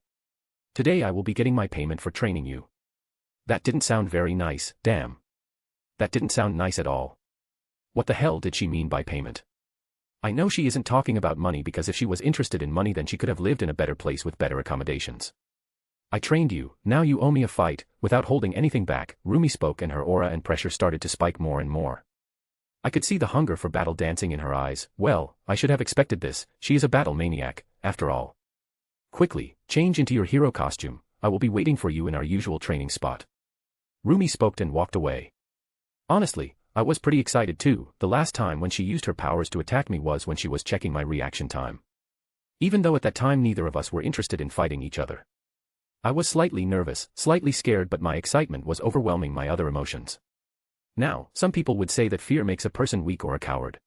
Today I will be getting my payment for training you. That didn't sound very nice, damn. That didn't sound nice at all. What the hell did she mean by payment? I know she isn't talking about money, because if she was interested in money then she could have lived in a better place with better accommodations. I trained you, now you owe me a fight. Without holding anything back, Rumi spoke, and her aura and pressure started to spike more and more. I could see the hunger for battle dancing in her eyes. Well, I should have expected this, she is a battle maniac, after all. Quickly, change into your hero costume, I will be waiting for you in our usual training spot. Rumi spoke and walked away. Honestly, I was pretty excited too. The last time when she used her powers to attack me was when she was checking my reaction time. Even though at that time neither of us were interested in fighting each other. I was slightly nervous, slightly scared, but my excitement was overwhelming my other emotions. Now, some people would say that fear makes a person weak or a coward.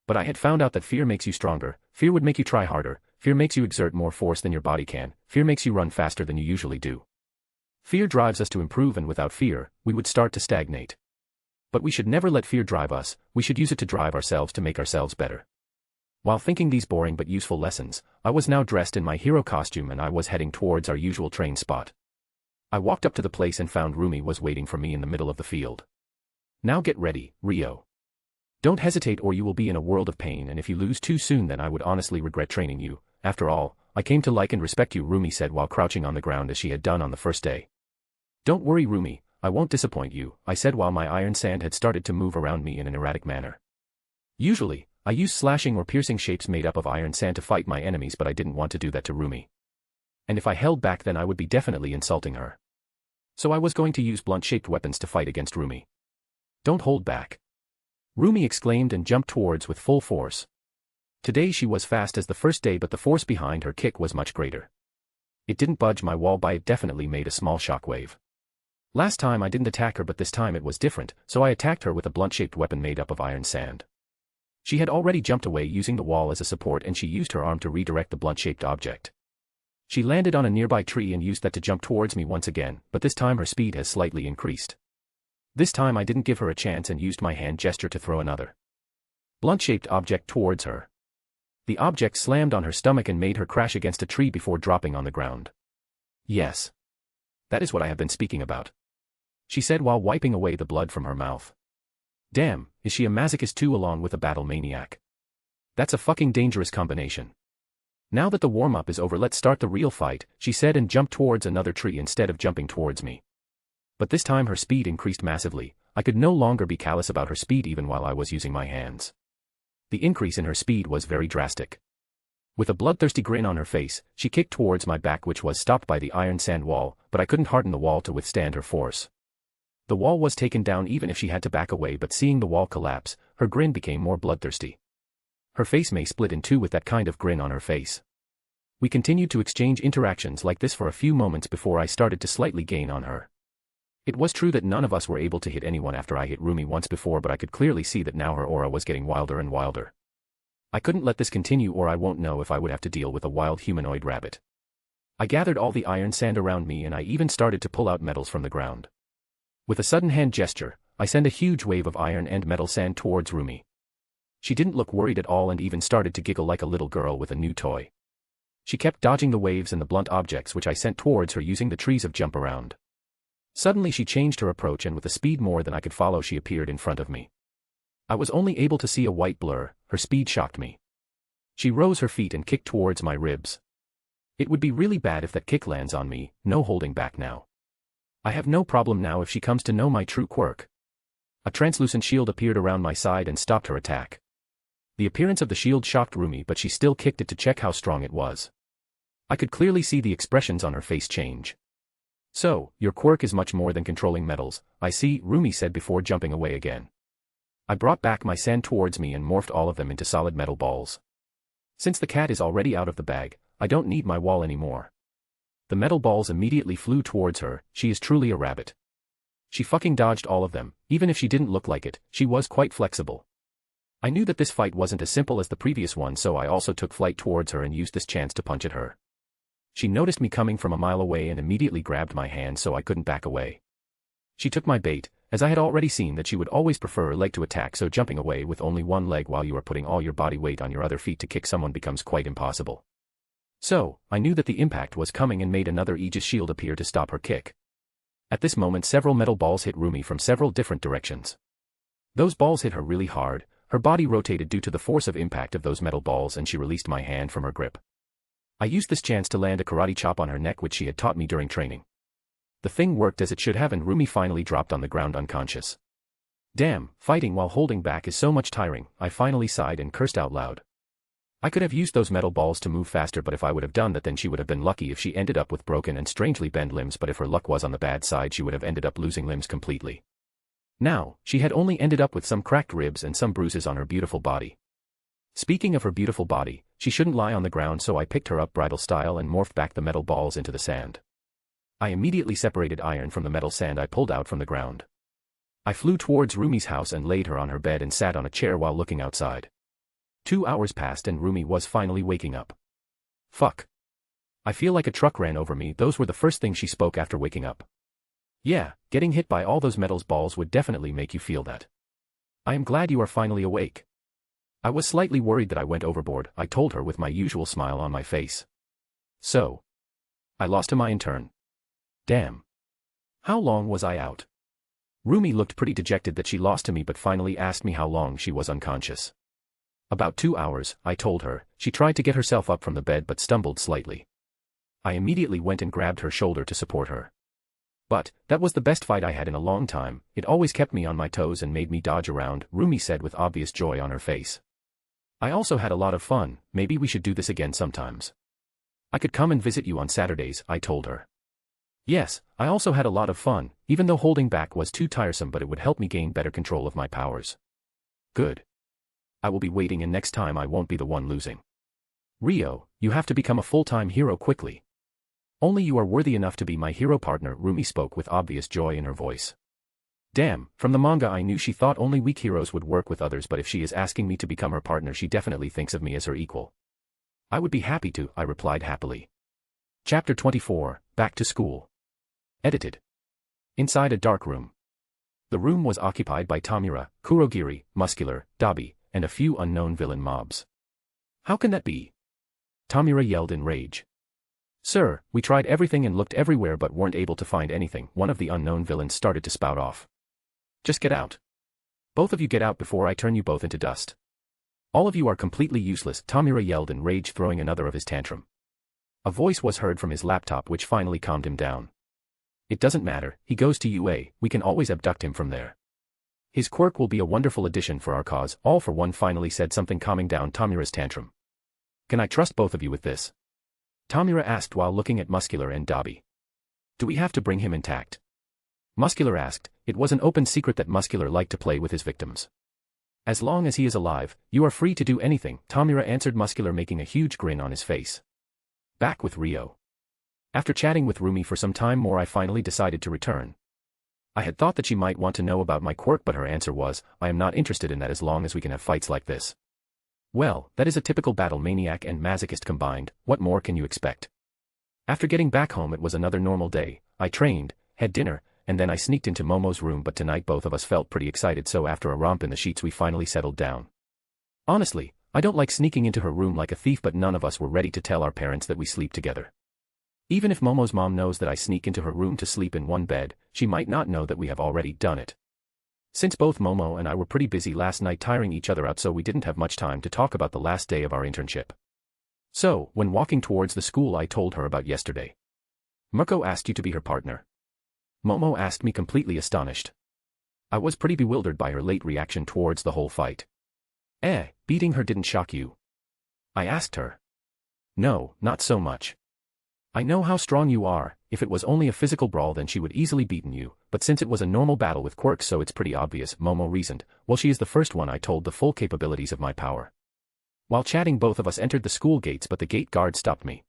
But I had found out that fear makes you stronger, fear would make you try harder, fear makes you exert more force than your body can, fear makes you run faster than you usually do. Fear drives us to improve, and without fear, we would start to stagnate. But we should never let fear drive us, we should use it to drive ourselves to make ourselves better. While thinking these boring but useful lessons, I was now dressed in my hero costume and I was heading towards our usual train spot. I walked up to the place and found Rumi was waiting for me in the middle of the field. Now get ready, Rio. Don't hesitate or you will be in a world of pain, and if you lose too soon then I would honestly regret training you. After all, I came to like and respect you, Rumi said while crouching on the ground as she had done on the first day. Don't worry, Rumi, I won't disappoint you, I said while my iron sand had started to move around me in an erratic manner. Usually, I use slashing or piercing shapes made up of iron sand to fight my enemies, but I didn't want to do that to Rumi. And if I held back then I would be definitely insulting her. So I was going to use blunt-shaped weapons to fight against Rumi. Don't hold back. Rumi exclaimed and jumped towards with full force. Today she was fast as the first day, but the force behind her kick was much greater. It didn't budge my wall, but it definitely made a small shockwave. Last time I didn't attack her, but this time it was different, so I attacked her with a blunt-shaped weapon made up of iron sand. She had already jumped away using the wall as a support, and she used her arm to redirect the blunt-shaped object. She landed on a nearby tree and used that to jump towards me once again, but this time her speed has slightly increased. This time I didn't give her a chance and used my hand gesture to throw another blunt-shaped object towards her. The object slammed on her stomach and made her crash against a tree before dropping on the ground. Yes. That is what I have been speaking about, she said while wiping away the blood from her mouth. Damn, is she a masochist too along with a battle maniac? That's a fucking dangerous combination. Now that the warm-up is over, let's start the real fight, she said and jumped towards another tree instead of jumping towards me. But this time her speed increased massively. I could no longer be callous about her speed even while I was using my hands. The increase in her speed was very drastic. With a bloodthirsty grin on her face, she kicked towards my back, which was stopped by the iron sand wall, but I couldn't harden the wall to withstand her force. The wall was taken down even if she had to back away, but seeing the wall collapse, her grin became more bloodthirsty. Her face may split in two with that kind of grin on her face. We continued to exchange interactions like this for a few moments before I started to slightly gain on her. It was true that none of us were able to hit anyone after I hit Rumi once before, but I could clearly see that now her aura was getting wilder and wilder. I couldn't let this continue or I won't know if I would have to deal with a wild humanoid rabbit. I gathered all the iron sand around me and I even started to pull out metals from the ground. With a sudden hand gesture, I sent a huge wave of iron and metal sand towards Rumi. She didn't look worried at all and even started to giggle like a little girl with a new toy. She kept dodging the waves and the blunt objects which I sent towards her using the trees of jump around. Suddenly she changed her approach and with a speed more than I could follow she appeared in front of me. I was only able to see a white blur, her speed shocked me. She rose her feet and kicked towards my ribs. It would be really bad if that kick lands on me, no holding back now. I have no problem now if she comes to know my true quirk. A translucent shield appeared around my side and stopped her attack. The appearance of the shield shocked Rumi, but she still kicked it to check how strong it was. I could clearly see the expressions on her face change. So, your quirk is much more than controlling metals, I see, Rumi said before jumping away again. I brought back my sand towards me and morphed all of them into solid metal balls. Since the cat is already out of the bag, I don't need my wall anymore. The metal balls immediately flew towards her, she is truly a rabbit. She fucking dodged all of them, even if she didn't look like it, she was quite flexible. I knew that this fight wasn't as simple as the previous one, so I also took flight towards her and used this chance to punch at her. She noticed me coming from a mile away and immediately grabbed my hand so I couldn't back away. She took my bait, as I had already seen that she would always prefer a leg to attack, so jumping away with only one leg while you are putting all your body weight on your other feet to kick someone becomes quite impossible. So, I knew that the impact was coming and made another Aegis shield appear to stop her kick. At this moment several metal balls hit Rumi from several different directions. Those balls hit her really hard, her body rotated due to the force of impact of those metal balls and she released my hand from her grip. I used this chance to land a karate chop on her neck which she had taught me during training. The thing worked as it should have and Rumi finally dropped on the ground unconscious. Damn, fighting while holding back is so much tiring, I finally sighed and cursed out loud. I could have used those metal balls to move faster but if I would have done that then she would have been lucky if she ended up with broken and strangely bent limbs but if her luck was on the bad side she would have ended up losing limbs completely. Now, she had only ended up with some cracked ribs and some bruises on her beautiful body. Speaking of her beautiful body, she shouldn't lie on the ground so I picked her up bridal style and morphed back the metal balls into the sand. I immediately separated iron from the metal sand I pulled out from the ground. I flew towards Rumi's house and laid her on her bed and sat on a chair while looking outside. 2 hours passed and Rumi was finally waking up. Fuck. I feel like a truck ran over me, those were the first things she spoke after waking up. Yeah, getting hit by all those metals balls would definitely make you feel that. I am glad you are finally awake. I was slightly worried that I went overboard, I told her with my usual smile on my face. So. I lost to my intern. Damn. How long was I out? Rumi looked pretty dejected that she lost to me but finally asked me how long she was unconscious. About 2 hours, I told her. She tried to get herself up from the bed but stumbled slightly. I immediately went and grabbed her shoulder to support her. But, that was the best fight I had in a long time, it always kept me on my toes and made me dodge around, Rumi said with obvious joy on her face. I also had a lot of fun, maybe we should do this again sometimes. I could come and visit you on Saturdays, I told her. Yes, I also had a lot of fun, even though holding back was too tiresome but it would help me gain better control of my powers. Good. I will be waiting and next time I won't be the one losing. Rio, you have to become a full-time hero quickly. Only you are worthy enough to be my hero partner, Rumi spoke with obvious joy in her voice. Damn, from the manga I knew she thought only weak heroes would work with others but if she is asking me to become her partner she definitely thinks of me as her equal. I would be happy to, I replied happily. Chapter 24, Back to School. Edited. Inside a dark room. The room was occupied by Tamura, Kurogiri, Muscular, Dabi, and a few unknown villain mobs. How can that be? Tamura yelled in rage. Sir, we tried everything and looked everywhere but weren't able to find anything, one of the unknown villains started to spout off. Just get out. Both of you get out before I turn you both into dust. All of you are completely useless, Tamura yelled in rage throwing another of his tantrum. A voice was heard from his laptop which finally calmed him down. It doesn't matter, he goes to UA, we can always abduct him from there. His quirk will be a wonderful addition for our cause, All for One finally said something calming down Tamura's tantrum. Can I trust both of you with this? Tamura asked while looking at Muscular and Dabi. Do we have to bring him intact? Muscular asked. It was an open secret that Muscular liked to play with his victims. As long as he is alive, you are free to do anything, Tamura answered, Muscular making a huge grin on his face. Back with Rio. After chatting with Rumi for some time more I finally decided to return. I had thought that she might want to know about my quirk but her answer was, I am not interested in that as long as we can have fights like this. Well, that is a typical battle maniac and masochist combined, what more can you expect? After getting back home it was another normal day, I trained, had dinner, and then I sneaked into Momo's room but tonight both of us felt pretty excited so after a romp in the sheets we finally settled down. Honestly, I don't like sneaking into her room like a thief but none of us were ready to tell our parents that we sleep together. Even if Momo's mom knows that I sneak into her room to sleep in one bed, she might not know that we have already done it. Since both Momo and I were pretty busy last night tiring each other out so we didn't have much time to talk about the last day of our internship. So, when walking towards the school I told her about yesterday. Mirko asked you to be her partner. Momo asked me completely astonished. I was pretty bewildered by her late reaction towards the whole fight. Beating her didn't shock you? I asked her. No, not so much. I know how strong you are, if it was only a physical brawl then she would easily beaten you, but since it was a normal battle with quirks so it's pretty obvious, Momo reasoned. Well, she is the first one I told the full capabilities of my power. While chatting both of us entered the school gates but the gate guard stopped me.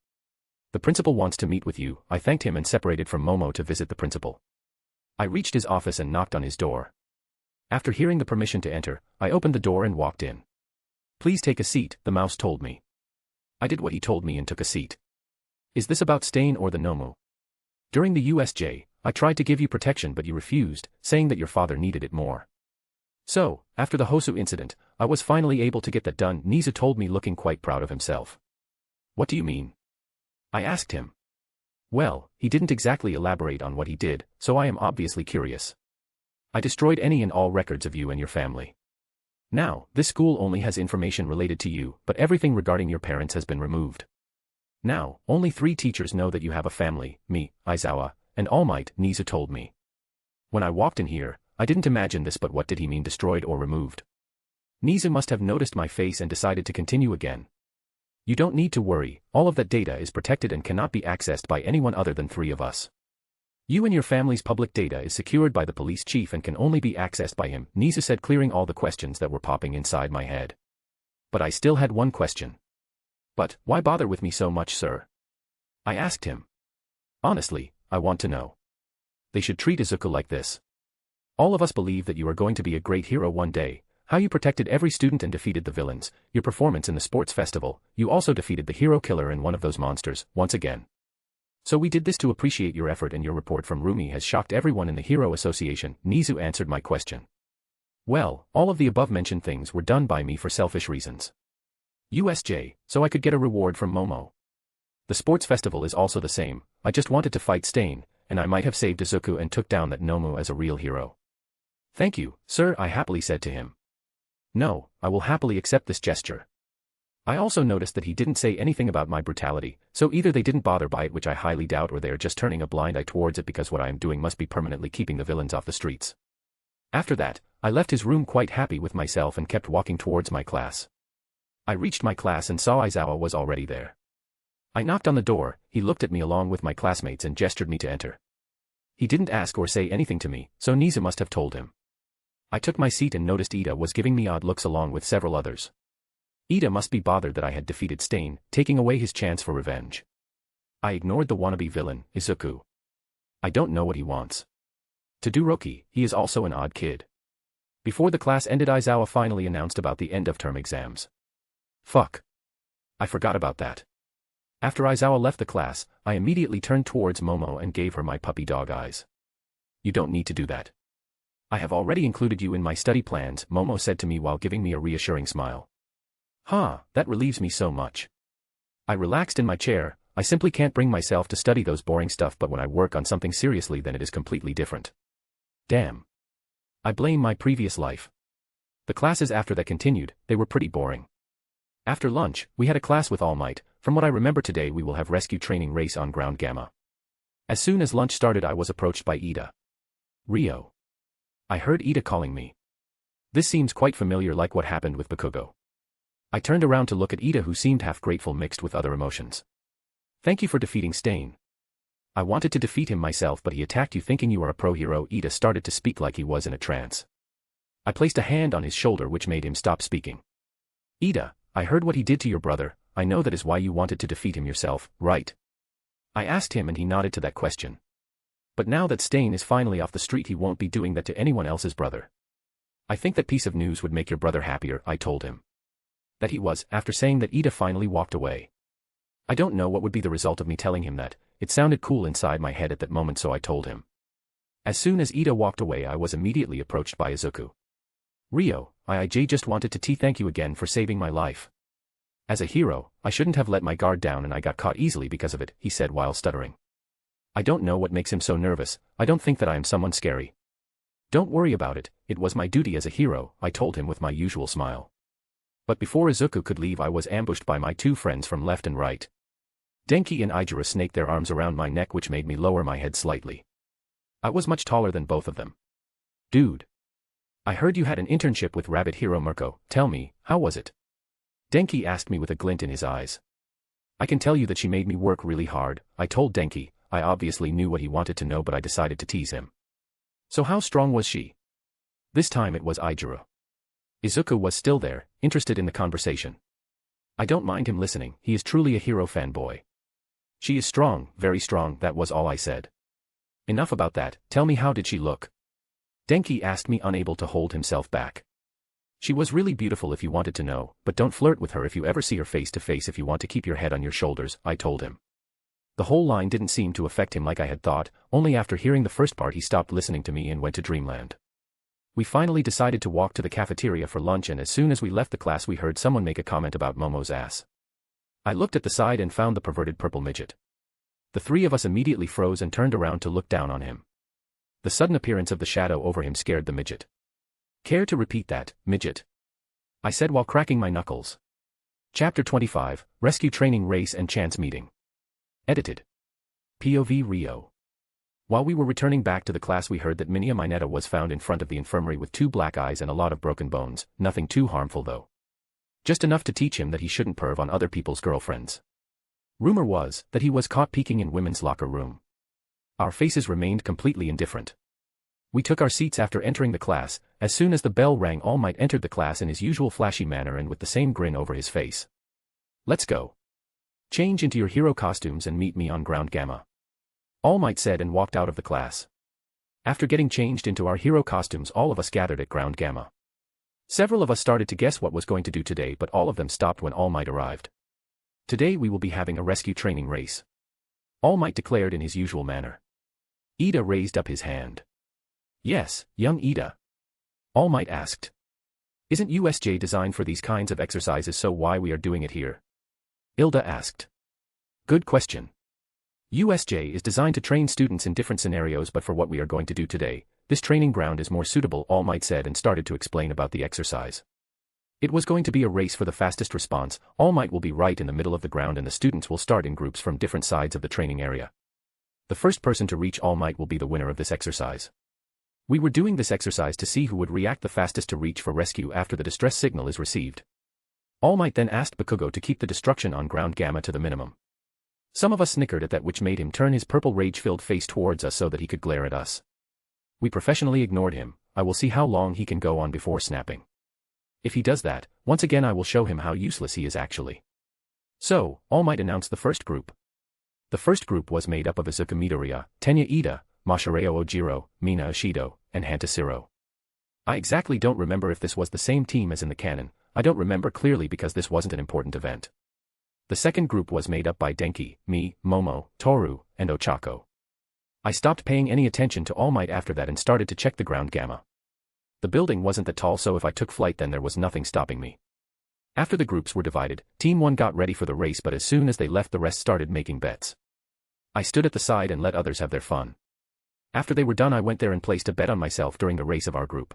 The principal wants to meet with you, I thanked him and separated from Momo to visit the principal. I reached his office and knocked on his door. After hearing the permission to enter, I opened the door and walked in. Please take a seat, the mouse told me. I did what he told me and took a seat. Is this about Stain or the Nomu? During the USJ, I tried to give you protection but you refused, saying that your father needed it more. So, after the Hosu incident, I was finally able to get that done, Nizu told me looking quite proud of himself. What do you mean? I asked him. Well, he didn't exactly elaborate on what he did, so I am obviously curious. I destroyed any and all records of you and your family. Now, this school only has information related to you, but everything regarding your parents has been removed. Now, only 3 teachers know that you have a family, me, Aizawa, and All Might, Nizu told me. When I walked in here, I didn't imagine this, but what did he mean destroyed or removed? Nizu must have noticed my face and decided to continue again. You don't need to worry, all of that data is protected and cannot be accessed by anyone other than 3 of us. You and your family's public data is secured by the police chief and can only be accessed by him, Nizu said, clearing all the questions that were popping inside my head. But I still had one question. But, why bother with me so much, sir? I asked him. Honestly, I want to know. They should treat Izuku like this. All of us believe that you are going to be a great hero one day, how you protected every student and defeated the villains, your performance in the sports festival, you also defeated the hero killer and one of those monsters, once again. So we did this to appreciate your effort, and your report from Rumi has shocked everyone in the Hero Association, Nizu answered my question. Well, all of the above-mentioned things were done by me for selfish reasons. USJ, so I could get a reward from Momo. The sports festival is also the same, I just wanted to fight Stain, and I might have saved Izuku and took down that Nomu as a real hero. Thank you, sir, I happily said to him. No, I will happily accept this gesture. I also noticed that he didn't say anything about my brutality, so either they didn't bother by it, which I highly doubt, or they are just turning a blind eye towards it because what I am doing must be permanently keeping the villains off the streets. After that, I left his room quite happy with myself and kept walking towards my class. I reached my class and saw Aizawa was already there. I knocked on the door, he looked at me along with my classmates and gestured me to enter. He didn't ask or say anything to me, so Nizu must have told him. I took my seat and noticed Ida was giving me odd looks along with several others. Ida must be bothered that I had defeated Stain, taking away his chance for revenge. I ignored the wannabe villain, Izuku. I don't know what he wants. Todoroki, he is also an odd kid. Before the class ended, Aizawa finally announced about the end-of-term exams. Fuck. I forgot about that. After Aizawa left the class, I immediately turned towards Momo and gave her my puppy dog eyes. You don't need to do that. I have already included you in my study plans, Momo said to me while giving me a reassuring smile. That relieves me so much. I relaxed in my chair, I simply can't bring myself to study those boring stuff, but when I work on something seriously then it is completely different. Damn. I blame my previous life. The classes after that continued, they were pretty boring. After lunch, we had a class with All Might. From what I remember today we will have rescue training race on ground Gamma. As soon as lunch started I was approached by Ida. Rio. I heard Ida calling me. This seems quite familiar, like what happened with Bakugo. I turned around to look at Ida, who seemed half grateful mixed with other emotions. Thank you for defeating Stain. I wanted to defeat him myself, but he attacked you thinking you are a pro hero. Ida started to speak like he was in a trance. I placed a hand on his shoulder which made him stop speaking. Ida, I heard what he did to your brother, I know that is why you wanted to defeat him yourself, right? I asked him and he nodded to that question. But now that Stain is finally off the street he won't be doing that to anyone else's brother. I think that piece of news would make your brother happier, I told him. That he was, after saying that Ida finally walked away. I don't know what would be the result of me telling him that, it sounded cool inside my head at that moment, so I told him. As soon as Ida walked away I was immediately approached by Izuku. Rio, I just wanted to thank you again for saving my life. As a hero, I shouldn't have let my guard down and I got caught easily because of it, he said while stuttering. I don't know what makes him so nervous, I don't think that I am someone scary. Don't worry about it, it was my duty as a hero, I told him with my usual smile. But before Izuku could leave I was ambushed by my 2 friends from left and right. Denki and Ijura snaked their arms around my neck which made me lower my head slightly. I was much taller than both of them. Dude. I heard you had an internship with Rabbit Hero Mirko, tell me, how was it? Denki asked me with a glint in his eyes. I can tell you that she made me work really hard, I told Denki. I obviously knew what he wanted to know but I decided to tease him. So how strong was she? This time it was Ijura. Izuku was still there, interested in the conversation. I don't mind him listening, he is truly a hero fanboy. She is strong, very strong, that was all I said. Enough about that, tell me, how did she look? Denki asked me, unable to hold himself back. She was really beautiful if you wanted to know, but don't flirt with her if you ever see her face to face if you want to keep your head on your shoulders, I told him. The whole line didn't seem to affect him like I had thought, only after hearing the first part he stopped listening to me and went to dreamland. We finally decided to walk to the cafeteria for lunch, and as soon as we left the class we heard someone make a comment about Momo's ass. I looked at the side and found the perverted purple midget. The three of us immediately froze and turned around to look down on him. The sudden appearance of the shadow over him scared the midget. Care to repeat that, midget? I said while cracking my knuckles. Chapter 25, Rescue Training Race and Chance Meeting. Edited. POV Rio. While we were returning back to the class, we heard that Minia Mineta was found in front of the infirmary with 2 black eyes and a lot of broken bones, nothing too harmful though. Just enough to teach him that he shouldn't perv on other people's girlfriends. Rumor was that he was caught peeking in women's locker room. Our faces remained completely indifferent. We took our seats after entering the class. As soon as the bell rang, All Might entered the class in his usual flashy manner and with the same grin over his face. Let's go. Change into your hero costumes and meet me on ground gamma. All Might said and walked out of the class. After getting changed into our hero costumes, all of us gathered at ground gamma. Several of us started to guess what was going to do today, but all of them stopped when All Might arrived. Today we will be having a rescue training race. All Might declared in his usual manner. Ida raised up his hand. Yes, young Ida. All Might asked. Isn't USJ designed for these kinds of exercises, so why we are doing it here? Ilda asked. Good question. USJ is designed to train students in different scenarios, but for what we are going to do today, this training ground is more suitable, All Might said and started to explain about the exercise. It was going to be a race for the fastest response. All Might will be right in the middle of the ground and the students will start in groups from different sides of the training area. The first person to reach All Might will be the winner of this exercise. We were doing this exercise to see who would react the fastest to reach for rescue after the distress signal is received. All Might then asked Bakugo to keep the destruction on ground gamma to the minimum. Some of us snickered at that, which made him turn his purple rage-filled face towards us so that he could glare at us. We professionally ignored him. I will see how long he can go on before snapping. If he does that, once again I will show him how useless he is actually. So, All Might announced the first group. The first group was made up of Izuku Midoriya, Tenya Ida, Masahiro Ojiro, Mina Ishido, and Hanta Siro. I exactly don't remember if this was the same team as in the canon. I don't remember clearly because this wasn't an important event. The second group was made up by Denki, me, Momo, Toru, and Ochako. I stopped paying any attention to All Might after that and started to check the ground gamma. The building wasn't that tall, so if I took flight then there was nothing stopping me. After the groups were divided, Team 1 got ready for the race, but as soon as they left the rest started making bets. I stood at the side and let others have their fun. After they were done I went there and placed a bet on myself during the race of our group.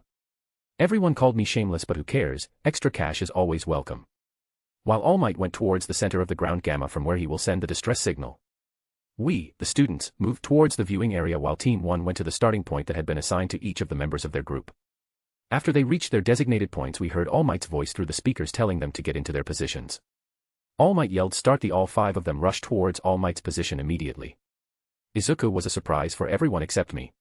Everyone called me shameless, but who cares, extra cash is always welcome. While All Might went towards the center of the ground gamma from where he will send the distress signal. We, the students, moved towards the viewing area while Team 1 went to the starting point that had been assigned to each of the members of their group. After they reached their designated points we heard All Might's voice through the speakers telling them to get into their positions. All Might yelled start. All 5 of them rushed towards All Might's position immediately. Izuku was a surprise for everyone except me.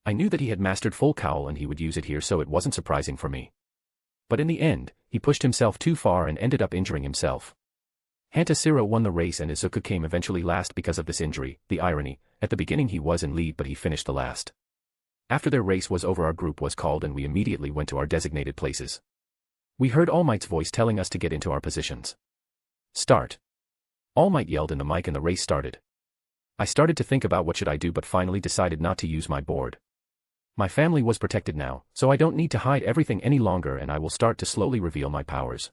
I knew that he had mastered full cowl and he would use it here, so it wasn't surprising for me. But in the end, he pushed himself too far and ended up injuring himself. Hanta Siro won the race and Izuku came eventually last because of this injury. The irony, at the beginning he was in lead but he finished the last. After their race was over our group was called and we immediately went to our designated places. We heard All Might's voice telling us to get into our positions. Start. All Might yelled in the mic and the race started. I started to think about what should I do but finally decided not to use my board. My family was protected now, so I don't need to hide everything any longer and I will start to slowly reveal my powers.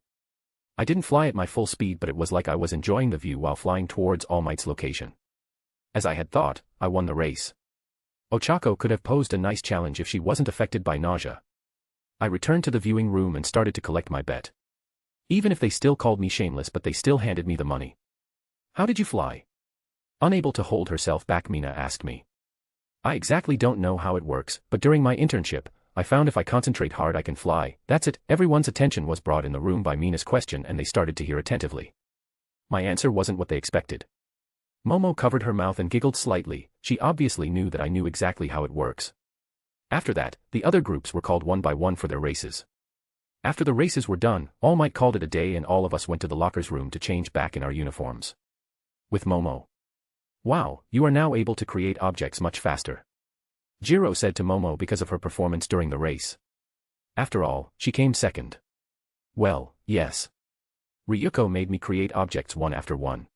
I didn't fly at my full speed but it was like I was enjoying the view while flying towards All Might's location. As I had thought, I won the race. Ochako could have posed a nice challenge if she wasn't affected by nausea. I returned to the viewing room and started to collect my bet. Even if they still called me shameless, but they still handed me the money. How did you fly? Unable to hold herself back, Mina asked me. I exactly don't know how it works, but during my internship, I found if I concentrate hard I can fly. That's it. Everyone's attention was brought in the room by Mina's question and they started to hear attentively. My answer wasn't what they expected. Momo covered her mouth and giggled slightly. She obviously knew that I knew exactly how it works. After that, the other groups were called one by one for their races. After the races were done, All Might called it a day and all of us went to the lockers room to change back in our uniforms. With Momo. Wow, you are now able to create objects much faster. Jiro said to Momo because of her performance during the race. After all, she came second. Well, yes. Ryuko made me create objects one after one.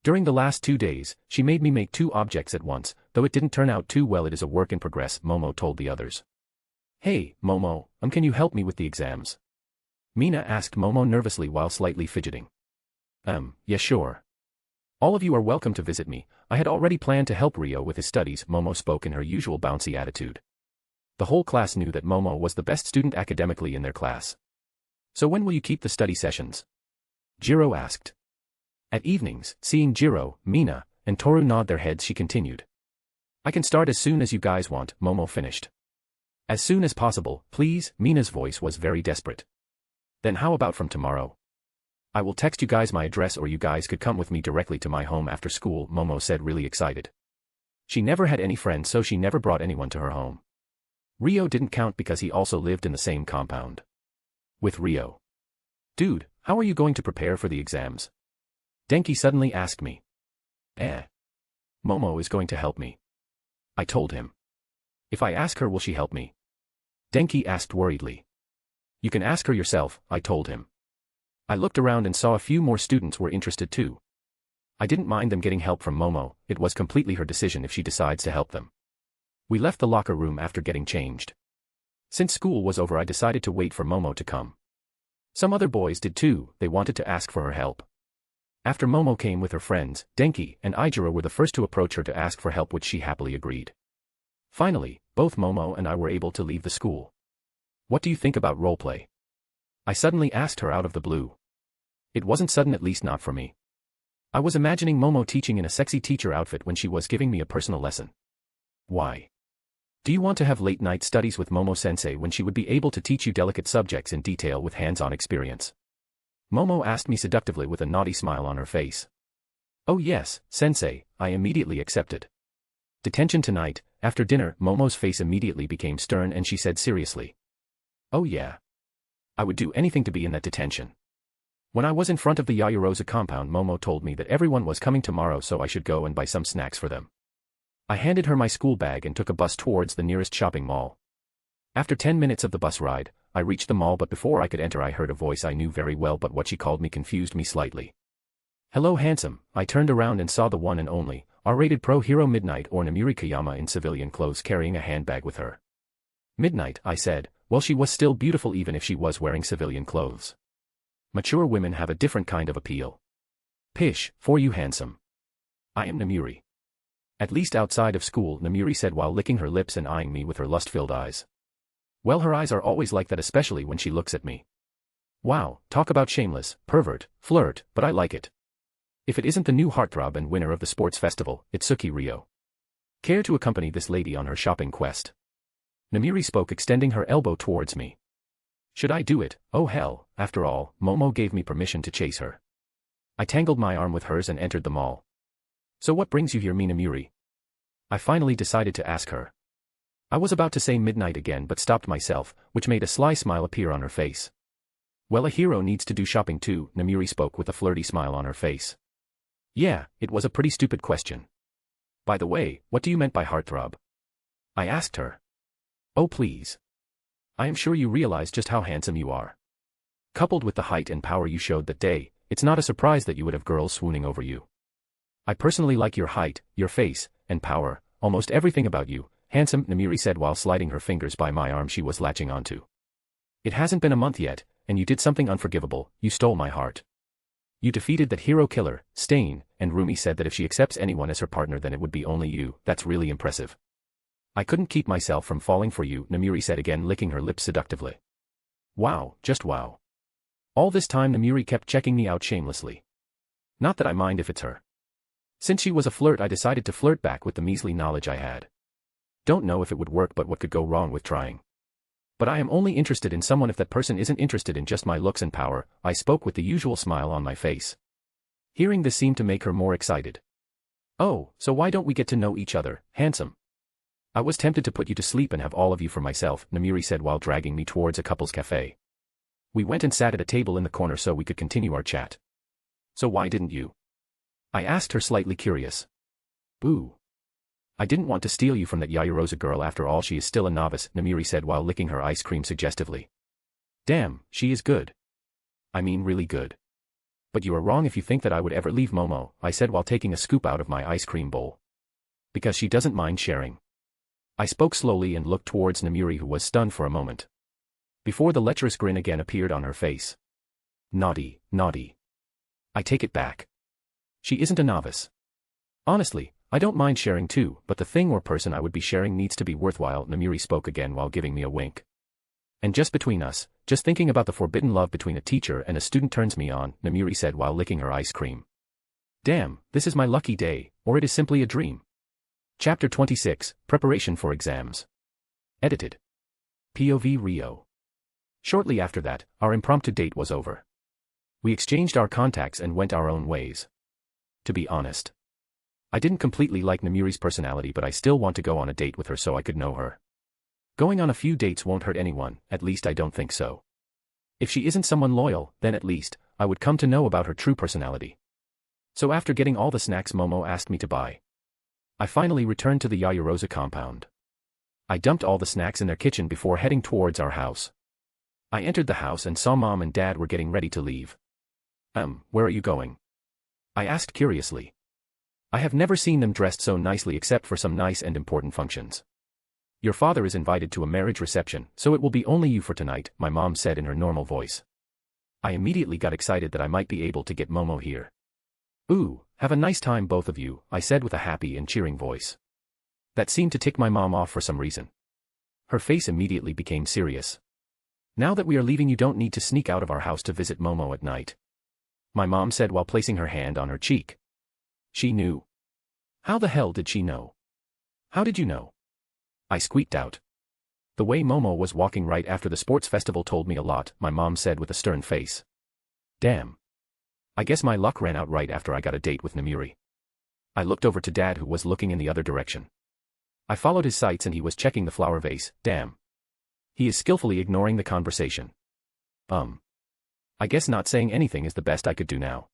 During the last 2 days, she made me make 2 objects at once, though it didn't turn out too well. It is a work in progress, Momo told the others. Hey, Momo, can you help me with the exams? Mina asked Momo nervously while slightly fidgeting. Yeah, sure. All of you are welcome to visit me. I had already planned to help Rio with his studies, Momo spoke in her usual bouncy attitude. The whole class knew that Momo was the best student academically in their class. So when will you keep the study sessions? Jiro asked. At evenings, seeing Jiro, Mina, and Toru nod their heads, she continued. I can start as soon as you guys want, Momo finished. As soon as possible, please, Mina's voice was very desperate. Then how about from tomorrow? I will text you guys my address, or you guys could come with me directly to my home after school, Momo said, really excited. She never had any friends, so she never brought anyone to her home. Rio didn't count because he also lived in the same compound with Rio. Dude, how are you going to prepare for the exams? Denki suddenly asked me. Momo is going to help me, I told him. If I ask her, will she help me? Denki asked worriedly. You can ask her yourself, I told him. I looked around and saw a few more students were interested too. I didn't mind them getting help from Momo, it was completely her decision if she decides to help them. We left the locker room after getting changed. Since school was over, I decided to wait for Momo to come. Some other boys did too, they wanted to ask for her help. After Momo came with her friends, Denki and Ijiro were the first to approach her to ask for help, which she happily agreed. Finally, both Momo and I were able to leave the school. What do you think about roleplay? I suddenly asked her out of the blue. It wasn't sudden, at least not for me. I was imagining Momo teaching in a sexy teacher outfit when she was giving me a personal lesson. Why? Do you want to have late-night studies with Momo-sensei when she would be able to teach you delicate subjects in detail with hands-on experience? Momo asked me seductively with a naughty smile on her face. Oh yes, sensei, I immediately accepted. Detention tonight, after dinner, Momo's face immediately became stern and she said seriously. Oh yeah. I would do anything to be in that detention. When I was in front of the Yayarosa compound, Momo told me that everyone was coming tomorrow, so I should go and buy some snacks for them. I handed her my school bag and took a bus towards the nearest shopping mall. After 10 minutes of the bus ride, I reached the mall, but before I could enter I heard a voice I knew very well, but what she called me confused me slightly. Hello handsome, I turned around and saw the one and only, R-rated pro hero Midnight, or Namiri Kayama, in civilian clothes carrying a handbag with her. Midnight, I said. Well, she was still beautiful even if she was wearing civilian clothes. Mature women have a different kind of appeal. Pish, for you handsome. I am Namiri. At least outside of school, Namiri said while licking her lips and eyeing me with her lust-filled eyes. Well, her eyes are always like that, especially when she looks at me. Wow, talk about shameless, pervert, flirt, but I like it. If it isn't the new heartthrob and winner of the sports festival, Itsuki Rio. Care to accompany this lady on her shopping quest? Namiri spoke, extending her elbow towards me. Should I do it? Oh hell, after all, Momo gave me permission to chase her. I tangled my arm with hers and entered the mall. So what brings you here, Namiri? I finally decided to ask her. I was about to say Midnight again but stopped myself, which made a sly smile appear on her face. Well, a hero needs to do shopping too, Namiri spoke with a flirty smile on her face. Yeah, it was a pretty stupid question. By the way, what do you meant by heartthrob? I asked her. Oh please. I am sure you realize just how handsome you are. Coupled with the height and power you showed that day, it's not a surprise that you would have girls swooning over you. I personally like your height, your face, and power, almost everything about you, handsome, Namiri said while sliding her fingers by my arm she was latching onto. It hasn't been a month yet, and you did something unforgivable, you stole my heart. You defeated that hero killer, Stain, and Rumi said that if she accepts anyone as her partner then it would be only you. That's really impressive. I couldn't keep myself from falling for you, Namiri said again, licking her lips seductively. Wow, just wow. All this time Namiri kept checking me out shamelessly. Not that I mind if it's her. Since she was a flirt, I decided to flirt back with the measly knowledge I had. Don't know if it would work, but what could go wrong with trying? But I am only interested in someone if that person isn't interested in just my looks and power, I spoke with the usual smile on my face. Hearing this seemed to make her more excited. Oh, so why don't we get to know each other, handsome? I was tempted to put you to sleep and have all of you for myself, Namiri said while dragging me towards a couple's cafe. We went and sat at a table in the corner so we could continue our chat. So why didn't you? I asked her, slightly curious. Boo. I didn't want to steal you from that Yayarosa girl, after all she is still a novice, Namiri said while licking her ice cream suggestively. Damn, she is good. I mean really good. But you are wrong if you think that I would ever leave Momo, I said while taking a scoop out of my ice cream bowl. Because she doesn't mind sharing. I spoke slowly and looked towards Namiri, who was stunned for a moment. Before the lecherous grin again appeared on her face. Naughty, naughty. I take it back. She isn't a novice. Honestly, I don't mind sharing too, but the thing or person I would be sharing needs to be worthwhile. Namiri spoke again while giving me a wink. And just between us, just thinking about the forbidden love between a teacher and a student turns me on, Namiri said while licking her ice cream. Damn, this is my lucky day, or it is simply a dream. Chapter 26, Preparation for Exams. Edited. POV Rio. Shortly after that, our impromptu date was over. We exchanged our contacts and went our own ways. To be honest, I didn't completely like Namiri's personality, but I still want to go on a date with her so I could know her. Going on a few dates won't hurt anyone, at least I don't think so. If she isn't someone loyal, then at least, I would come to know about her true personality. So after getting all the snacks Momo asked me to buy, I finally returned to the Yayarosa compound. I dumped all the snacks in their kitchen before heading towards our house. I entered the house and saw Mom and Dad were getting ready to leave. Where are you going? I asked curiously. I have never seen them dressed so nicely except for some nice and important functions. Your father is invited to a marriage reception, so it will be only you for tonight, my mom said in her normal voice. I immediately got excited that I might be able to get Momo here. Ooh, have a nice time both of you, I said with a happy and cheering voice. That seemed to tick my mom off for some reason. Her face immediately became serious. Now that we are leaving, you don't need to sneak out of our house to visit Momo at night, my mom said while placing her hand on her cheek. She knew. How the hell did she know? How did you know? I squeaked out. The way Momo was walking right after the sports festival told me a lot, my mom said with a stern face. Damn. I guess my luck ran out right after I got a date with Namiri. I looked over to Dad, who was looking in the other direction. I followed his sights and he was checking the flower vase. Damn. He is skillfully ignoring the conversation. I guess not saying anything is the best I could do now.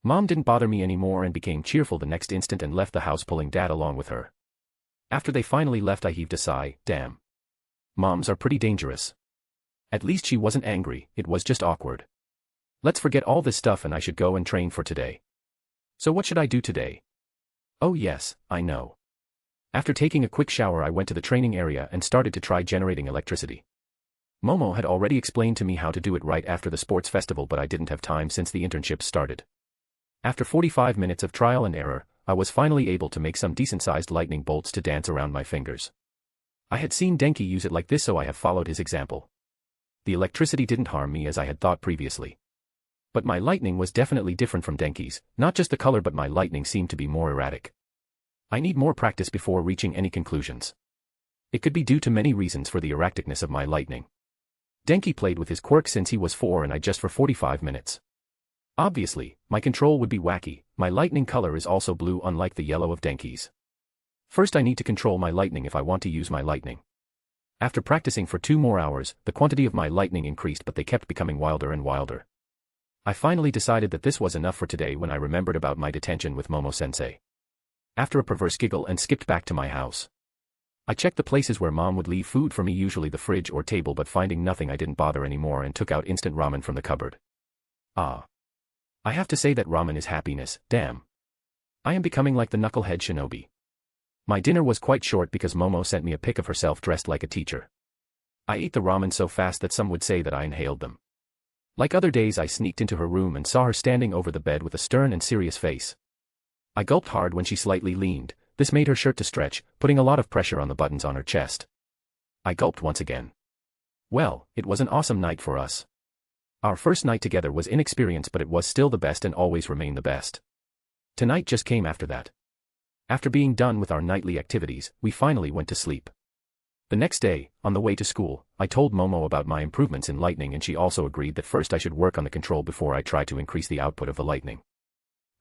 Mom didn't bother me anymore and became cheerful the next instant and left the house, pulling Dad along with her. After they finally left, I heaved a sigh. Damn. Moms are pretty dangerous. At least she wasn't angry, it was just awkward. Let's forget all this stuff and I should go and train for today. So what should I do today? Oh yes, I know. After taking a quick shower, I went to the training area and started to try generating electricity. Momo had already explained to me how to do it right after the sports festival, but I didn't have time since the internship started. After 45 minutes of trial and error, I was finally able to make some decent-sized lightning bolts to dance around my fingers. I had seen Denki use it like this, so I have followed his example. The electricity didn't harm me as I had thought previously. But my lightning was definitely different from Denki's, not just the color, but my lightning seemed to be more erratic. I need more practice before reaching any conclusions. It could be due to many reasons for the erraticness of my lightning. Denki played with his quirk since he was 4 and I just for 45 minutes. Obviously, my control would be wacky. My lightning color is also blue, unlike the yellow of Denki's. First I need to control my lightning if I want to use my lightning. After practicing for 2 more hours, the quantity of my lightning increased, but they kept becoming wilder and wilder. I finally decided that this was enough for today when I remembered about my detention with Momo-sensei. After a perverse giggle and skipped back to my house. I checked the places where Mom would leave food for me, usually the fridge or table, but finding nothing I didn't bother anymore and took out instant ramen from the cupboard. Ah. I have to say that ramen is happiness, damn. I am becoming like the knucklehead shinobi. My dinner was quite short because Momo sent me a pic of herself dressed like a teacher. I ate the ramen so fast that some would say that I inhaled them. Like other days, I sneaked into her room and saw her standing over the bed with a stern and serious face. I gulped hard when she slightly leaned. This made her shirt to stretch, putting a lot of pressure on the buttons on her chest. I gulped once again. Well, it was an awesome night for us. Our first night together was inexperienced, but it was still the best and always remained the best. Tonight just came after that. After being done with our nightly activities, we finally went to sleep. The next day, on the way to school, I told Momo about my improvements in lightning, and she also agreed that first I should work on the control before I tried to increase the output of the lightning.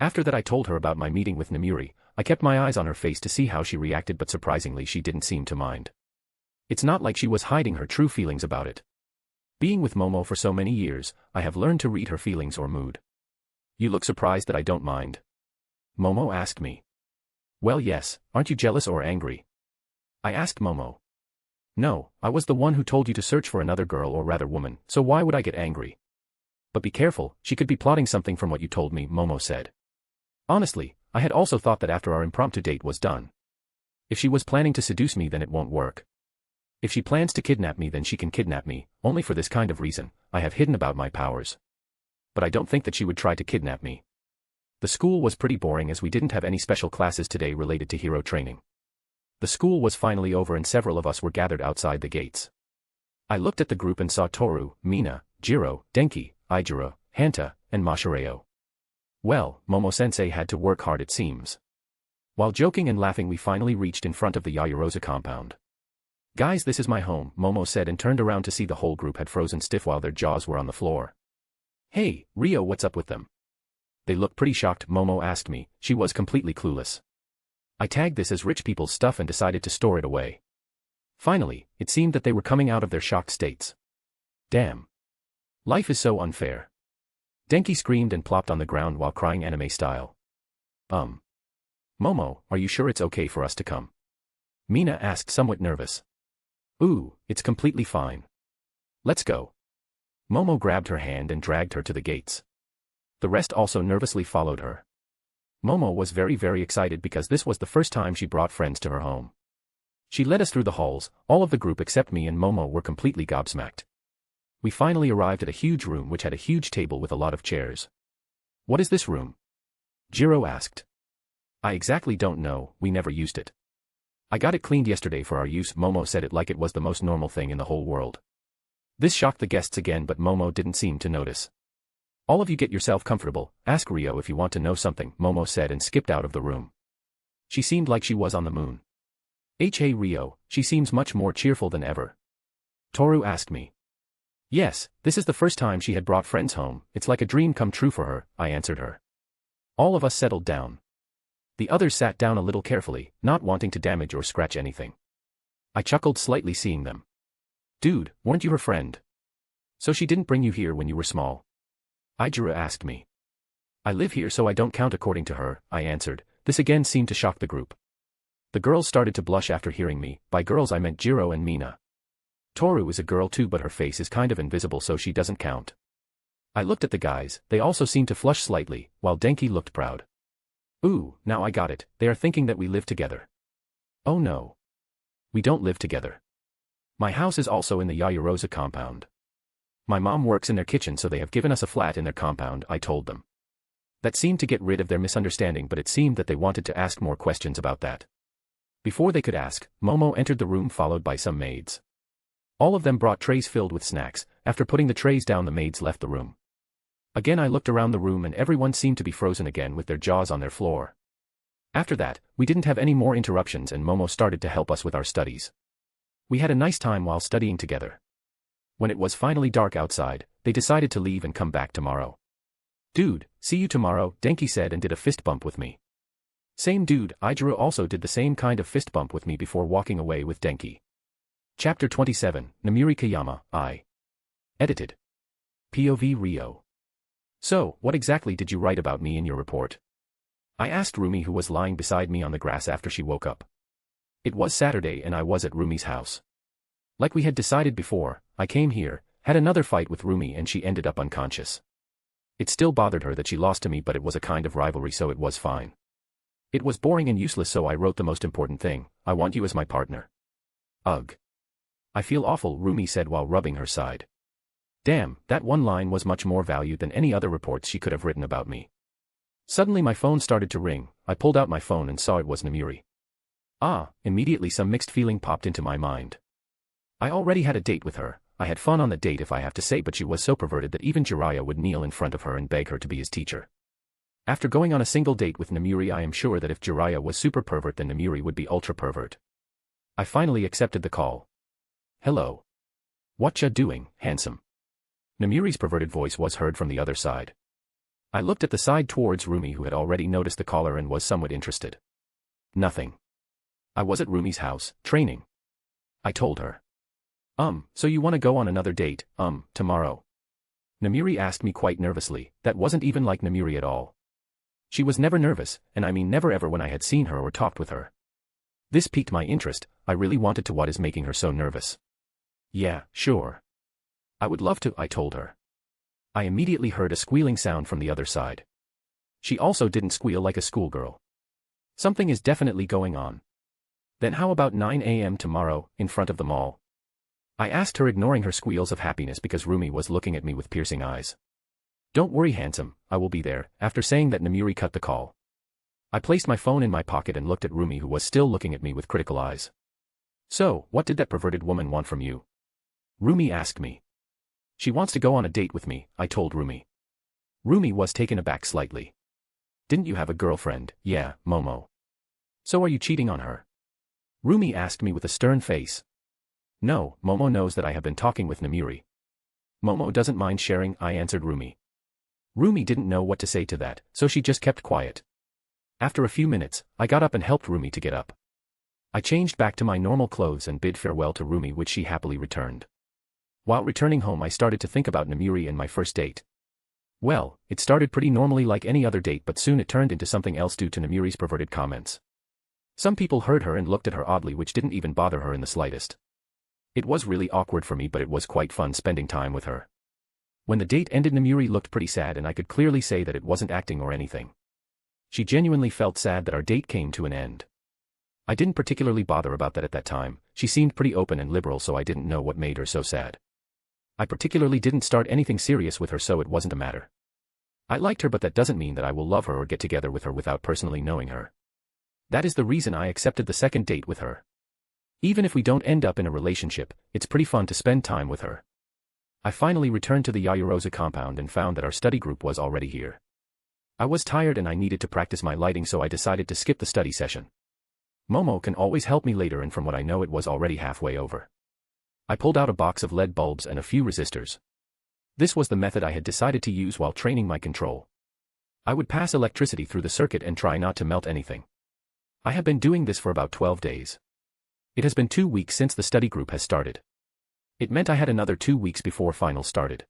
After that I told her about my meeting with Namiri. I kept my eyes on her face to see how she reacted, but surprisingly she didn't seem to mind. It's not like she was hiding her true feelings about it. Being with Momo for so many years, I have learned to read her feelings or mood. You look surprised that I don't mind? Momo asked me. Well, yes, aren't you jealous or angry? I asked Momo. No, I was the one who told you to search for another girl, or rather woman, so why would I get angry? But be careful, she could be plotting something from what you told me, Momo said. Honestly, I had also thought that after our impromptu date was done. If she was planning to seduce me, then it won't work. If she plans to kidnap me, then she can kidnap me. Only for this kind of reason, I have hidden about my powers. But I don't think that she would try to kidnap me. The school was pretty boring as we didn't have any special classes today related to hero training. The school was finally over and several of us were gathered outside the gates. I looked at the group and saw Toru, Mina, Jiro, Denki, Ijiro, Hanta, and Mashireo. Well, Momo-sensei had to work hard it seems. While joking and laughing we finally reached in front of the Yaoyorozu compound. Guys, this is my home, Momo said and turned around to see the whole group had frozen stiff while their jaws were on the floor. Hey, Rio, what's up with them? They look pretty shocked, Momo asked me. She was completely clueless. I tagged this as rich people's stuff and decided to store it away. Finally, it seemed that they were coming out of their shocked states. Damn. Life is so unfair. Denki screamed and plopped on the ground while crying anime style. Momo, are you sure it's okay for us to come? Mina asked somewhat nervous. Ooh, it's completely fine. Let's go. Momo grabbed her hand and dragged her to the gates. The rest also nervously followed her. Momo was very excited because this was the first time she brought friends to her home. She led us through the halls, all of the group except me and Momo were completely gobsmacked. We finally arrived at a huge room which had a huge table with a lot of chairs. What is this room? Jiro asked. I exactly don't know, we never used it. I got it cleaned yesterday for our use, Momo said it like it was the most normal thing in the whole world. This shocked the guests again but Momo didn't seem to notice. All of you get yourself comfortable, ask Rio if you want to know something, Momo said and skipped out of the room. She seemed like she was on the moon. Hey Rio, she seems much more cheerful than ever. Toru asked me. Yes, this is the first time she had brought friends home, it's like a dream come true for her, I answered her. All of us settled down. The others sat down a little carefully, not wanting to damage or scratch anything. I chuckled slightly seeing them. Dude, weren't you her friend? So she didn't bring you here when you were small? Ijiro asked me. I live here so I don't count according to her, I answered. This again seemed to shock the group. The girls started to blush after hearing me. By girls I meant Jiro and Mina. Toru is a girl too but her face is kind of invisible so she doesn't count. I looked at the guys, they also seemed to flush slightly, while Denki looked proud. Ooh, now I got it, they are thinking that we live together. Oh no. We don't live together. My house is also in the Yaoyorozu compound. My mom works in their kitchen so they have given us a flat in their compound, I told them. That seemed to get rid of their misunderstanding but it seemed that they wanted to ask more questions about that. Before they could ask, Momo entered the room followed by some maids. All of them brought trays filled with snacks. After putting the trays down the maids left the room. Again I looked around the room and everyone seemed to be frozen again with their jaws on their floor. After that, we didn't have any more interruptions and Momo started to help us with our studies. We had a nice time while studying together. When it was finally dark outside, they decided to leave and come back tomorrow. Dude, see you tomorrow, Denki said and did a fist bump with me. Same dude, Ijiro also did the same kind of fist bump with me before walking away with Denki. Chapter 27, Namiri Kayama, I. Edited. POV Rio. So, what exactly did you write about me in your report? I asked Rumi who was lying beside me on the grass after she woke up. It was Saturday and I was at Rumi's house. Like we had decided before, I came here, had another fight with Rumi and she ended up unconscious. It still bothered her that she lost to me but it was a kind of rivalry so it was fine. It was boring and useless so I wrote the most important thing, I want you as my partner. Ugh. I feel awful, Rumi said while rubbing her side. Damn, that one line was much more valued than any other reports she could have written about me. Suddenly my phone started to ring, I pulled out my phone and saw it was Namiri. Ah, immediately some mixed feeling popped into my mind. I already had a date with her, I had fun on the date if I have to say but she was so perverted that even Jiraiya would kneel in front of her and beg her to be his teacher. After going on a single date with Namiri I am sure that if Jiraiya was super pervert then Namiri would be ultra pervert. I finally accepted the call. Hello. Whatcha doing, handsome? Namiri's perverted voice was heard from the other side. I looked at the side towards Rumi who had already noticed the caller and was somewhat interested. Nothing. I was at Rumi's house, training. I told her. So you want to go on another date, tomorrow? Namiri asked me quite nervously, that wasn't even like Namiri at all. She was never nervous, and I mean never ever when I had seen her or talked with her. This piqued my interest, I really wanted to what is making her so nervous. Yeah, sure. I would love to, I told her. I immediately heard a squealing sound from the other side. She also didn't squeal like a schoolgirl. Something is definitely going on. Then how about 9 a.m. tomorrow, in front of the mall? I asked her ignoring her squeals of happiness because Rumi was looking at me with piercing eyes. Don't worry, handsome, I will be there. After saying that, Namiri cut the call. I placed my phone in my pocket and looked at Rumi, who was still looking at me with critical eyes. So, what did that perverted woman want from you? Rumi asked me. She wants to go on a date with me, I told Rumi. Rumi was taken aback slightly. Didn't you have a girlfriend? Yeah, Momo. So are you cheating on her? Rumi asked me with a stern face. No, Momo knows that I have been talking with Namiri. Momo doesn't mind sharing, I answered Rumi. Rumi didn't know what to say to that, so she just kept quiet. After a few minutes, I got up and helped Rumi to get up. I changed back to my normal clothes and bid farewell to Rumi, which she happily returned. While returning home, I started to think about Namiri and my first date. Well, it started pretty normally like any other date, but soon it turned into something else due to Namiri's perverted comments. Some people heard her and looked at her oddly, which didn't even bother her in the slightest. It was really awkward for me, but it was quite fun spending time with her. When the date ended, Namiri looked pretty sad, and I could clearly say that it wasn't acting or anything. She genuinely felt sad that our date came to an end. I didn't particularly bother about that at that time. She seemed pretty open and liberal, so I didn't know what made her so sad. I particularly didn't start anything serious with her, so it wasn't a matter. I liked her, but that doesn't mean that I will love her or get together with her without personally knowing her. That is the reason I accepted the second date with her. Even if we don't end up in a relationship, it's pretty fun to spend time with her. I finally returned to the Yayarosa compound and found that our study group was already here. I was tired and I needed to practice my lighting, so I decided to skip the study session. Momo can always help me later, and from what I know, it was already halfway over. I pulled out a box of LED bulbs and a few resistors. This was the method I had decided to use while training my control. I would pass electricity through the circuit and try not to melt anything. I have been doing this for about 12 days. It has been 2 weeks since the study group has started. It meant I had another 2 weeks before finals started.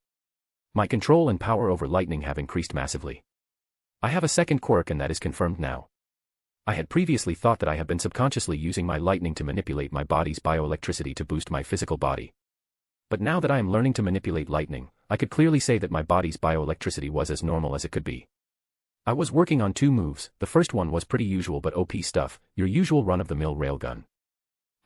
My control and power over lightning have increased massively. I have a second quirk, and that is confirmed now. I had previously thought that I have been subconsciously using my lightning to manipulate my body's bioelectricity to boost my physical body. But now that I am learning to manipulate lightning, I could clearly say that my body's bioelectricity was as normal as it could be. I was working on 2 moves. The first one was pretty usual but OP stuff, your usual run-of-the-mill railgun.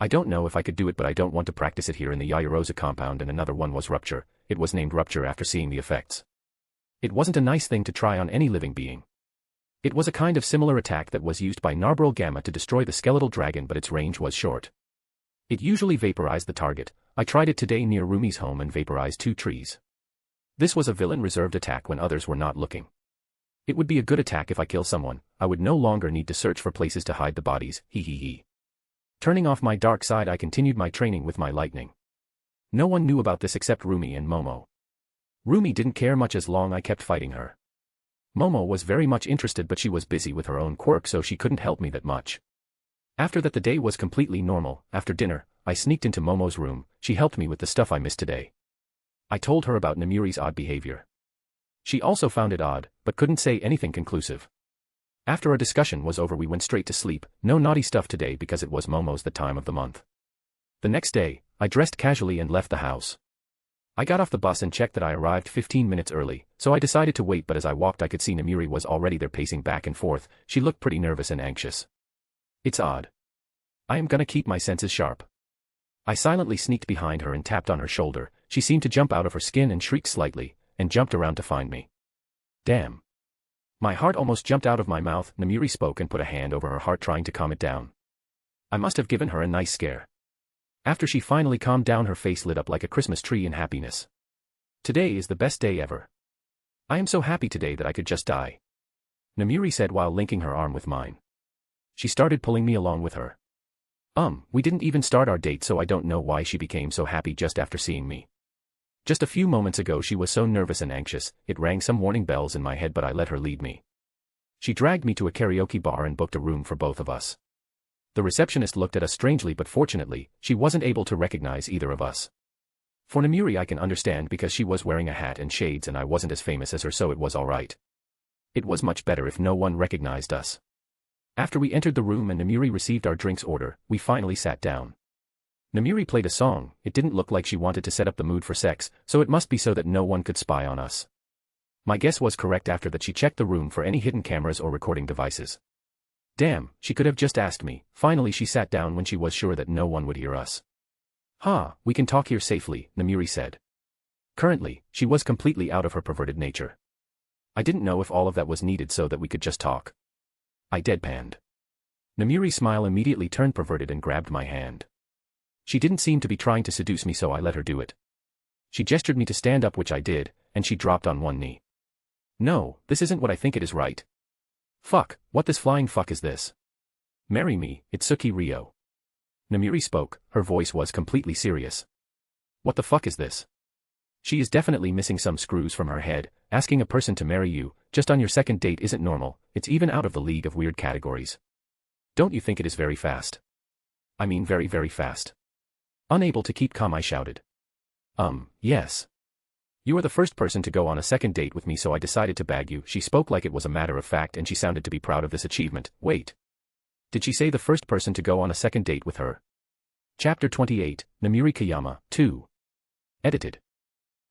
I don't know if I could do it, but I don't want to practice it here in the Yayarosa compound. And another one was Rupture. It was named Rupture after seeing the effects. It wasn't a nice thing to try on any living being. It was a kind of similar attack that was used by Narbral Gamma to destroy the skeletal dragon, but its range was short. It usually vaporized the target. I tried it today near Rumi's home and vaporized 2 trees. This was a villain-reserved attack when others were not looking. It would be a good attack if I kill someone. I would no longer need to search for places to hide the bodies, hee hee hee. Turning off my dark side, I continued my training with my lightning. No one knew about this except Rumi and Momo. Rumi didn't care much as long I kept fighting her. Momo was very much interested, but she was busy with her own quirk, so she couldn't help me that much. After that, the day was completely normal. After dinner, I sneaked into Momo's room. She helped me with the stuff I missed today. I told her about Namiri's odd behavior. She also found it odd, but couldn't say anything conclusive. After our discussion was over, we went straight to sleep. No naughty stuff today because it was Momo's the time of the month. The next day, I dressed casually and left the house. I got off the bus and checked that I arrived 15 minutes early, so I decided to wait, but as I walked I could see Namiri was already there pacing back and forth. She looked pretty nervous and anxious. It's odd. I am gonna keep my senses sharp. I silently sneaked behind her and tapped on her shoulder. She seemed to jump out of her skin and shrieked slightly, and jumped around to find me. Damn. My heart almost jumped out of my mouth. Namiri spoke and put a hand over her heart, trying to calm it down. I must have given her a nice scare. After she finally calmed down, her face lit up like a Christmas tree in happiness. Today is the best day ever. I am so happy today that I could just die. Namiri said while linking her arm with mine. She started pulling me along with her. We didn't even start our date, so I don't know why she became so happy just after seeing me. Just a few moments ago she was so nervous and anxious, it rang some warning bells in my head, but I let her lead me. She dragged me to a karaoke bar and booked a room for both of us. The receptionist looked at us strangely, but fortunately, she wasn't able to recognize either of us. For Namiri I can understand because she was wearing a hat and shades and I wasn't as famous as her, so it was alright. It was much better if no one recognized us. After we entered the room and Namiri received our drinks order, we finally sat down. Namiri played a song. It didn't look like she wanted to set up the mood for sex, so it must be so that no one could spy on us. My guess was correct after that. She checked the room for any hidden cameras or recording devices. Damn, she could have just asked me. Finally she sat down when she was sure that no one would hear us. We can talk here safely, Namiri said. Currently, she was completely out of her perverted nature. I didn't know if all of that was needed so that we could just talk. I deadpanned. Namiri's smile immediately turned perverted and grabbed my hand. She didn't seem to be trying to seduce me, so I let her do it. She gestured me to stand up, which I did, and she dropped on one knee. No, this isn't what I think it is, right? Fuck, what this flying fuck is this? Marry me, Itsuki Ryo. Namiri spoke, her voice was completely serious. What the fuck is this? She is definitely missing some screws from her head. Asking a person to marry you, just on your second date, isn't normal. It's even out of the league of weird categories. Don't you think it is very fast? I mean very, very fast. Unable to keep calm, I shouted. Yes. You are the first person to go on a second date with me, so I decided to bag you. She spoke like it was a matter of fact, and she sounded to be proud of this achievement. Wait. Did she say the first person to go on a second date with her? Chapter 28, Namiri Kayama, 2. Edited.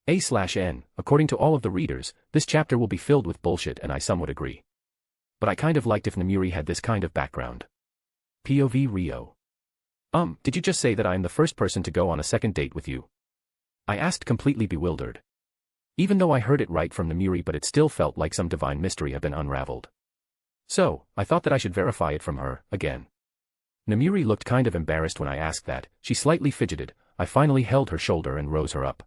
A/N, according to all of the readers, this chapter will be filled with bullshit, and I somewhat agree. But I kind of liked if Namiri had this kind of background. POV Ryo. Did you just say that I am the first person to go on a second date with you? I asked, completely bewildered. Even though I heard it right from Namiri, but it still felt like some divine mystery had been unraveled. So, I thought that I should verify it from her, again. Namiri looked kind of embarrassed when I asked that. She slightly fidgeted. I finally held her shoulder and rose her up.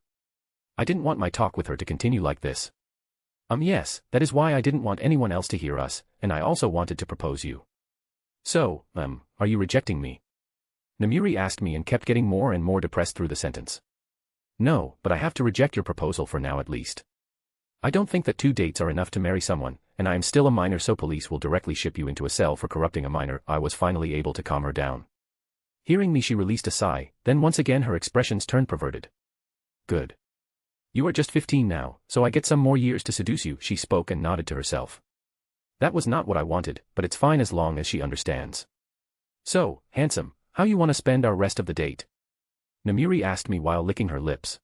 I didn't want my talk with her to continue like this. Yes, that is why I didn't want anyone else to hear us, and I also wanted to propose you. So, are you rejecting me? Namiri asked me and kept getting more and more depressed through the sentence. No, but I have to reject your proposal for now at least. I don't think that 2 dates are enough to marry someone, and I am still a minor, so police will directly ship you into a cell for corrupting a minor. I was finally able to calm her down. Hearing me, she released a sigh, then once again her expressions turned perverted. Good. You are just 15 now, so I get some more years to seduce you, she spoke and nodded to herself. That was not what I wanted, but it's fine as long as she understands. So, handsome, how you want to spend our rest of the date? Namiri asked me while licking her lips.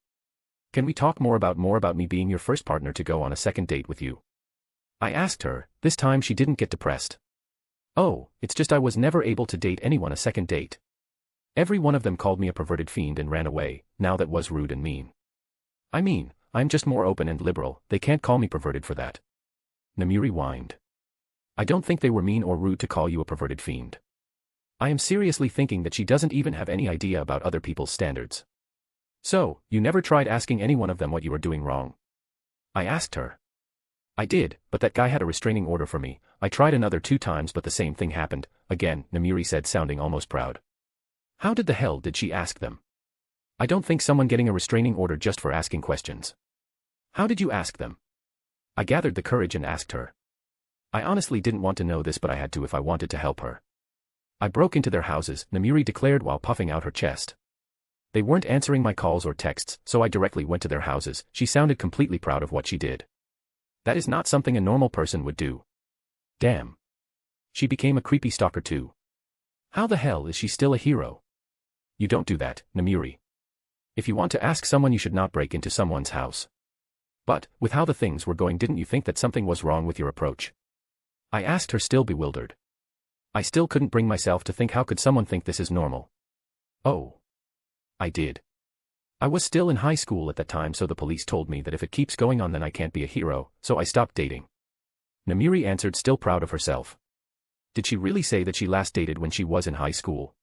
Can we talk more about me being your first partner to go on a second date with you? I asked her. This time she didn't get depressed. Oh, it's just I was never able to date anyone a second date. Every one of them called me a perverted fiend and ran away. Now that was rude and mean. I mean, I'm just more open and liberal. They can't call me perverted for that. Namiri whined. I don't think they were mean or rude to call you a perverted fiend. I am seriously thinking that she doesn't even have any idea about other people's standards. So, you never tried asking any one of them what you were doing wrong? I asked her. I did, but that guy had a restraining order for me. I tried another 2 times, but the same thing happened. Again, Namiri said, sounding almost proud. How the hell did she ask them? I don't think someone getting a restraining order just for asking questions. How did you ask them? I gathered the courage and asked her. I honestly didn't want to know this, but I had to if I wanted to help her. I broke into their houses, Namiri declared while puffing out her chest. They weren't answering my calls or texts, so I directly went to their houses. She sounded completely proud of what she did. That is not something a normal person would do. Damn. She became a creepy stalker too. How the hell is she still a hero? You don't do that, Namiri. If you want to ask someone, you should not break into someone's house. But, with how the things were going, didn't you think that something was wrong with your approach? I asked her, still bewildered. I still couldn't bring myself to think, how could someone think this is normal? Oh. I did. I was still in high school at that time, so the police told me that if it keeps going on then I can't be a hero, so I stopped dating. Namiri answered, still proud of herself. Did she really say that she last dated when she was in high school?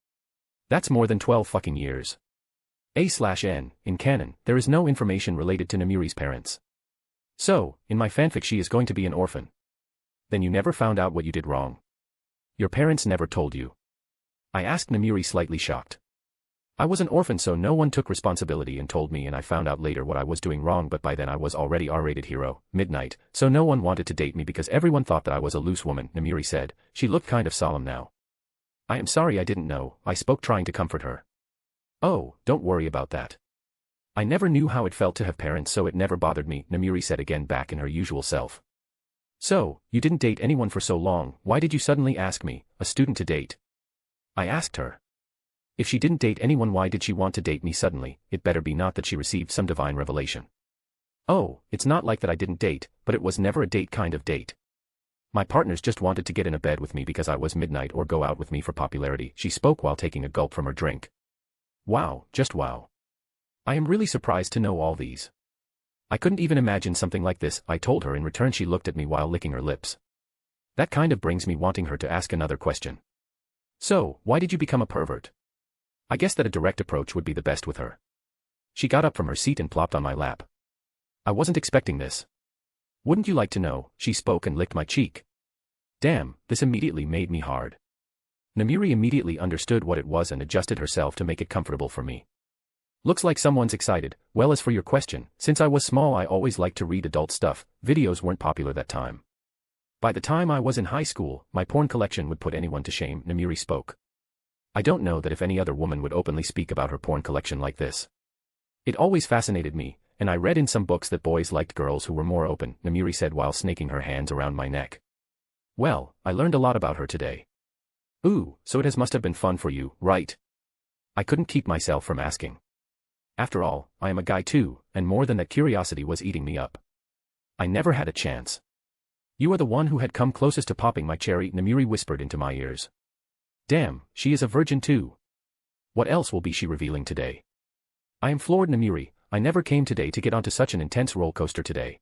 That's more than 12 fucking years. A/N, in canon, there is no information related to Namiri's parents. So, in my fanfic she is going to be an orphan. Then you never found out what you did wrong? Your parents never told you? I asked Namiri, slightly shocked. I was an orphan, so no one took responsibility and told me, and I found out later what I was doing wrong, but by then I was already R-rated hero, midnight, so no one wanted to date me because everyone thought that I was a loose woman, Namiri said. She looked kind of solemn now. I am sorry, I didn't know, I spoke, trying to comfort her. Oh, don't worry about that. I never knew how it felt to have parents, so it never bothered me, Namiri said, again back in her usual self. So, you didn't date anyone for so long, why did you suddenly ask me, a student, to date? I asked her. If she didn't date anyone, why did she want to date me suddenly? It better be not that she received some divine revelation. Oh, it's not like that I didn't date, but it was never a date kind of date. My partners just wanted to get in a bed with me because I was midnight or go out with me for popularity, she spoke while taking a gulp from her drink. Wow, just wow. I am really surprised to know all these. I couldn't even imagine something like this, I told her. In return she looked at me while licking her lips. That kind of brings me wanting her to ask another question. So, why did you become a pervert? I guess that a direct approach would be the best with her. She got up from her seat and plopped on my lap. I wasn't expecting this. Wouldn't you like to know? She spoke and licked my cheek. Damn, this immediately made me hard. Namiri immediately understood what it was and adjusted herself to make it comfortable for me. Looks like someone's excited. Well, as for your question, since I was small I always liked to read adult stuff. Videos weren't popular that time. By the time I was in high school, my porn collection would put anyone to shame, Namiri spoke. I don't know that if any other woman would openly speak about her porn collection like this. It always fascinated me, and I read in some books that boys liked girls who were more open, Namiri said while snaking her hands around my neck. Well, I learned a lot about her today. Ooh, so it must have been fun for you, right? I couldn't keep myself from asking. After all, I am a guy too, and more than that, curiosity was eating me up. I never had a chance. You are the one who had come closest to popping my cherry, Namiri whispered into my ears. Damn, she is a virgin too. What else will she be revealing today? I am floored, Namiri. I never came today to get onto such an intense roller coaster today.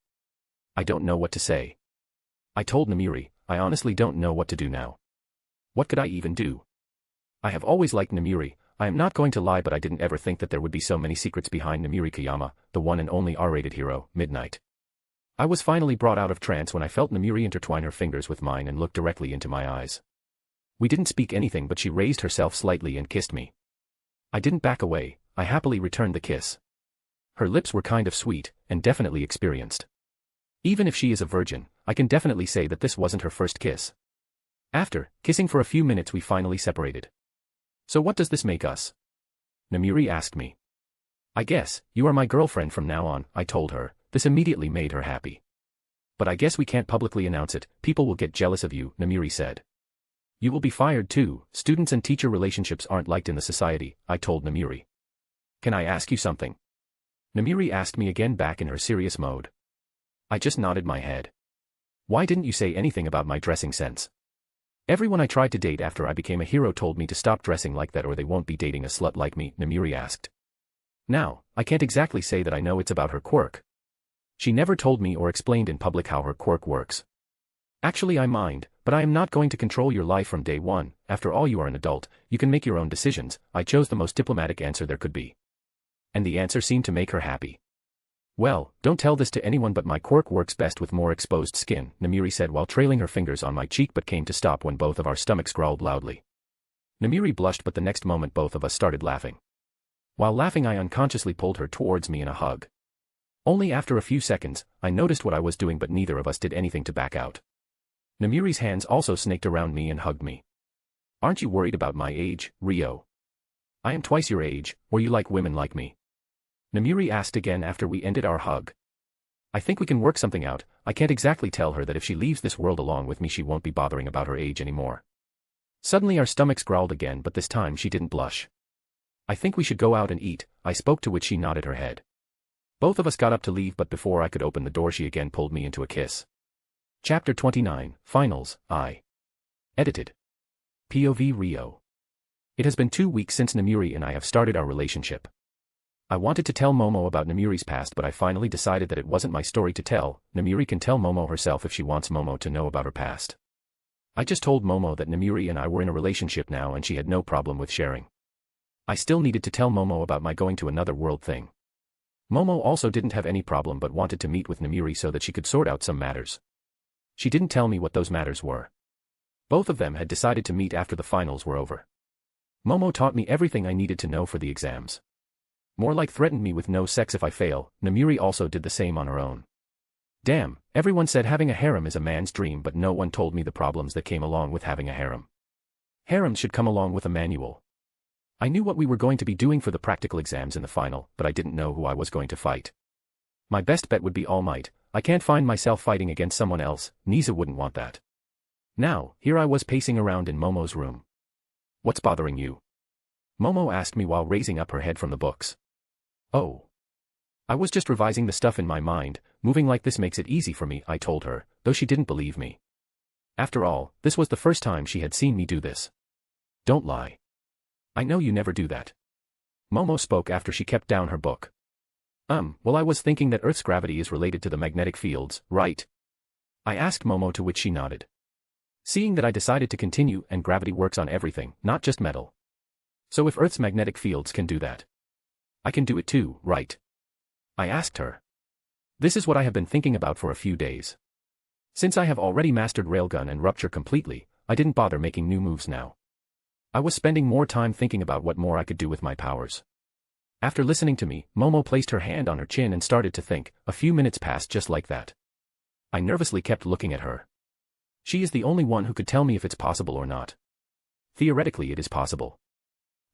I don't know what to say. I told Namiri, I honestly don't know what to do now. What could I even do? I have always liked Namiri. I am not going to lie, but I didn't ever think that there would be so many secrets behind Namiri Kayama, the one and only R-rated hero, Midnight. I was finally brought out of trance when I felt Namiri intertwine her fingers with mine and look directly into my eyes. We didn't speak anything, but she raised herself slightly and kissed me. I didn't back away. I happily returned the kiss. Her lips were kind of sweet, and definitely experienced. Even if she is a virgin, I can definitely say that this wasn't her first kiss. After kissing for a few minutes we finally separated. So what does this make us? Namiri asked me. I guess, you are my girlfriend from now on, I told her. This immediately made her happy. But I guess we can't publicly announce it, people will get jealous of you, Namiri said. You will be fired too, students and teacher relationships aren't liked in the society, I told Namiri. Can I ask you something? Namiri asked me again, back in her serious mode. I just nodded my head. Why didn't you say anything about my dressing sense? Everyone I tried to date after I became a hero told me to stop dressing like that or they won't be dating a slut like me, Namiri asked. Now, I can't exactly say that I know it's about her quirk. She never told me or explained in public how her quirk works. Actually I mind, but I am not going to control your life from day one. After all, you are an adult, you can make your own decisions. I chose the most diplomatic answer there could be. And the answer seemed to make her happy. Well, don't tell this to anyone, but my quirk works best with more exposed skin, Namiri said while trailing her fingers on my cheek, but came to stop when both of our stomachs growled loudly. Namiri blushed, but the next moment both of us started laughing. While laughing I unconsciously pulled her towards me in a hug. Only after a few seconds, I noticed what I was doing, but neither of us did anything to back out. Namiri's hands also snaked around me and hugged me. Aren't you worried about my age, Rio? I am twice your age, or you like women like me? Namiri asked again after we ended our hug. I think we can work something out. I can't exactly tell her that if she leaves this world along with me she won't be bothering about her age anymore. Suddenly our stomachs growled again, but this time she didn't blush. I think we should go out and eat, I spoke, to which she nodded her head. Both of us got up to leave, but before I could open the door she again pulled me into a kiss. Chapter 29, Finals, I. Edited. POV Rio. It has been 2 weeks since Namiri and I have started our relationship. I wanted to tell Momo about Namiri's past, but I finally decided that it wasn't my story to tell. Namiri can tell Momo herself if she wants Momo to know about her past. I just told Momo that Namiri and I were in a relationship now and she had no problem with sharing. I still needed to tell Momo about my going to another world thing. Momo also didn't have any problem but wanted to meet with Namiri so that she could sort out some matters. She didn't tell me what those matters were. Both of them had decided to meet after the finals were over. Momo taught me everything I needed to know for the exams. More like threatened me with no sex if I fail. Namiri also did the same on her own. Damn, everyone said having a harem is a man's dream, but no one told me the problems that came along with having a harem. Harems should come along with a manual. I knew what we were going to be doing for the practical exams in the final, but I didn't know who I was going to fight. My best bet would be All Might. I can't find myself fighting against someone else. Nisa wouldn't want that. Now, here I was pacing around in Momo's room. What's bothering you? Momo asked me while raising up her head from the books. Oh. I was just revising the stuff in my mind. Moving like this makes it easy for me, I told her, though she didn't believe me. After all, this was the first time she had seen me do this. Don't lie. I know you never do that. Momo spoke after she kept down her book. Well, I was thinking that Earth's gravity is related to the magnetic fields, right? I asked Momo, to which she nodded. Seeing that I decided to continue, and gravity works on everything, not just metal. So if Earth's magnetic fields can do that, I can do it too, right? I asked her. This is what I have been thinking about for a few days. Since I have already mastered railgun and rupture completely, I didn't bother making new moves now. I was spending more time thinking about what more I could do with my powers. After listening to me, Momo placed her hand on her chin and started to think. A few minutes passed just like that. I nervously kept looking at her. She is the only one who could tell me if it's possible or not. Theoretically it is possible.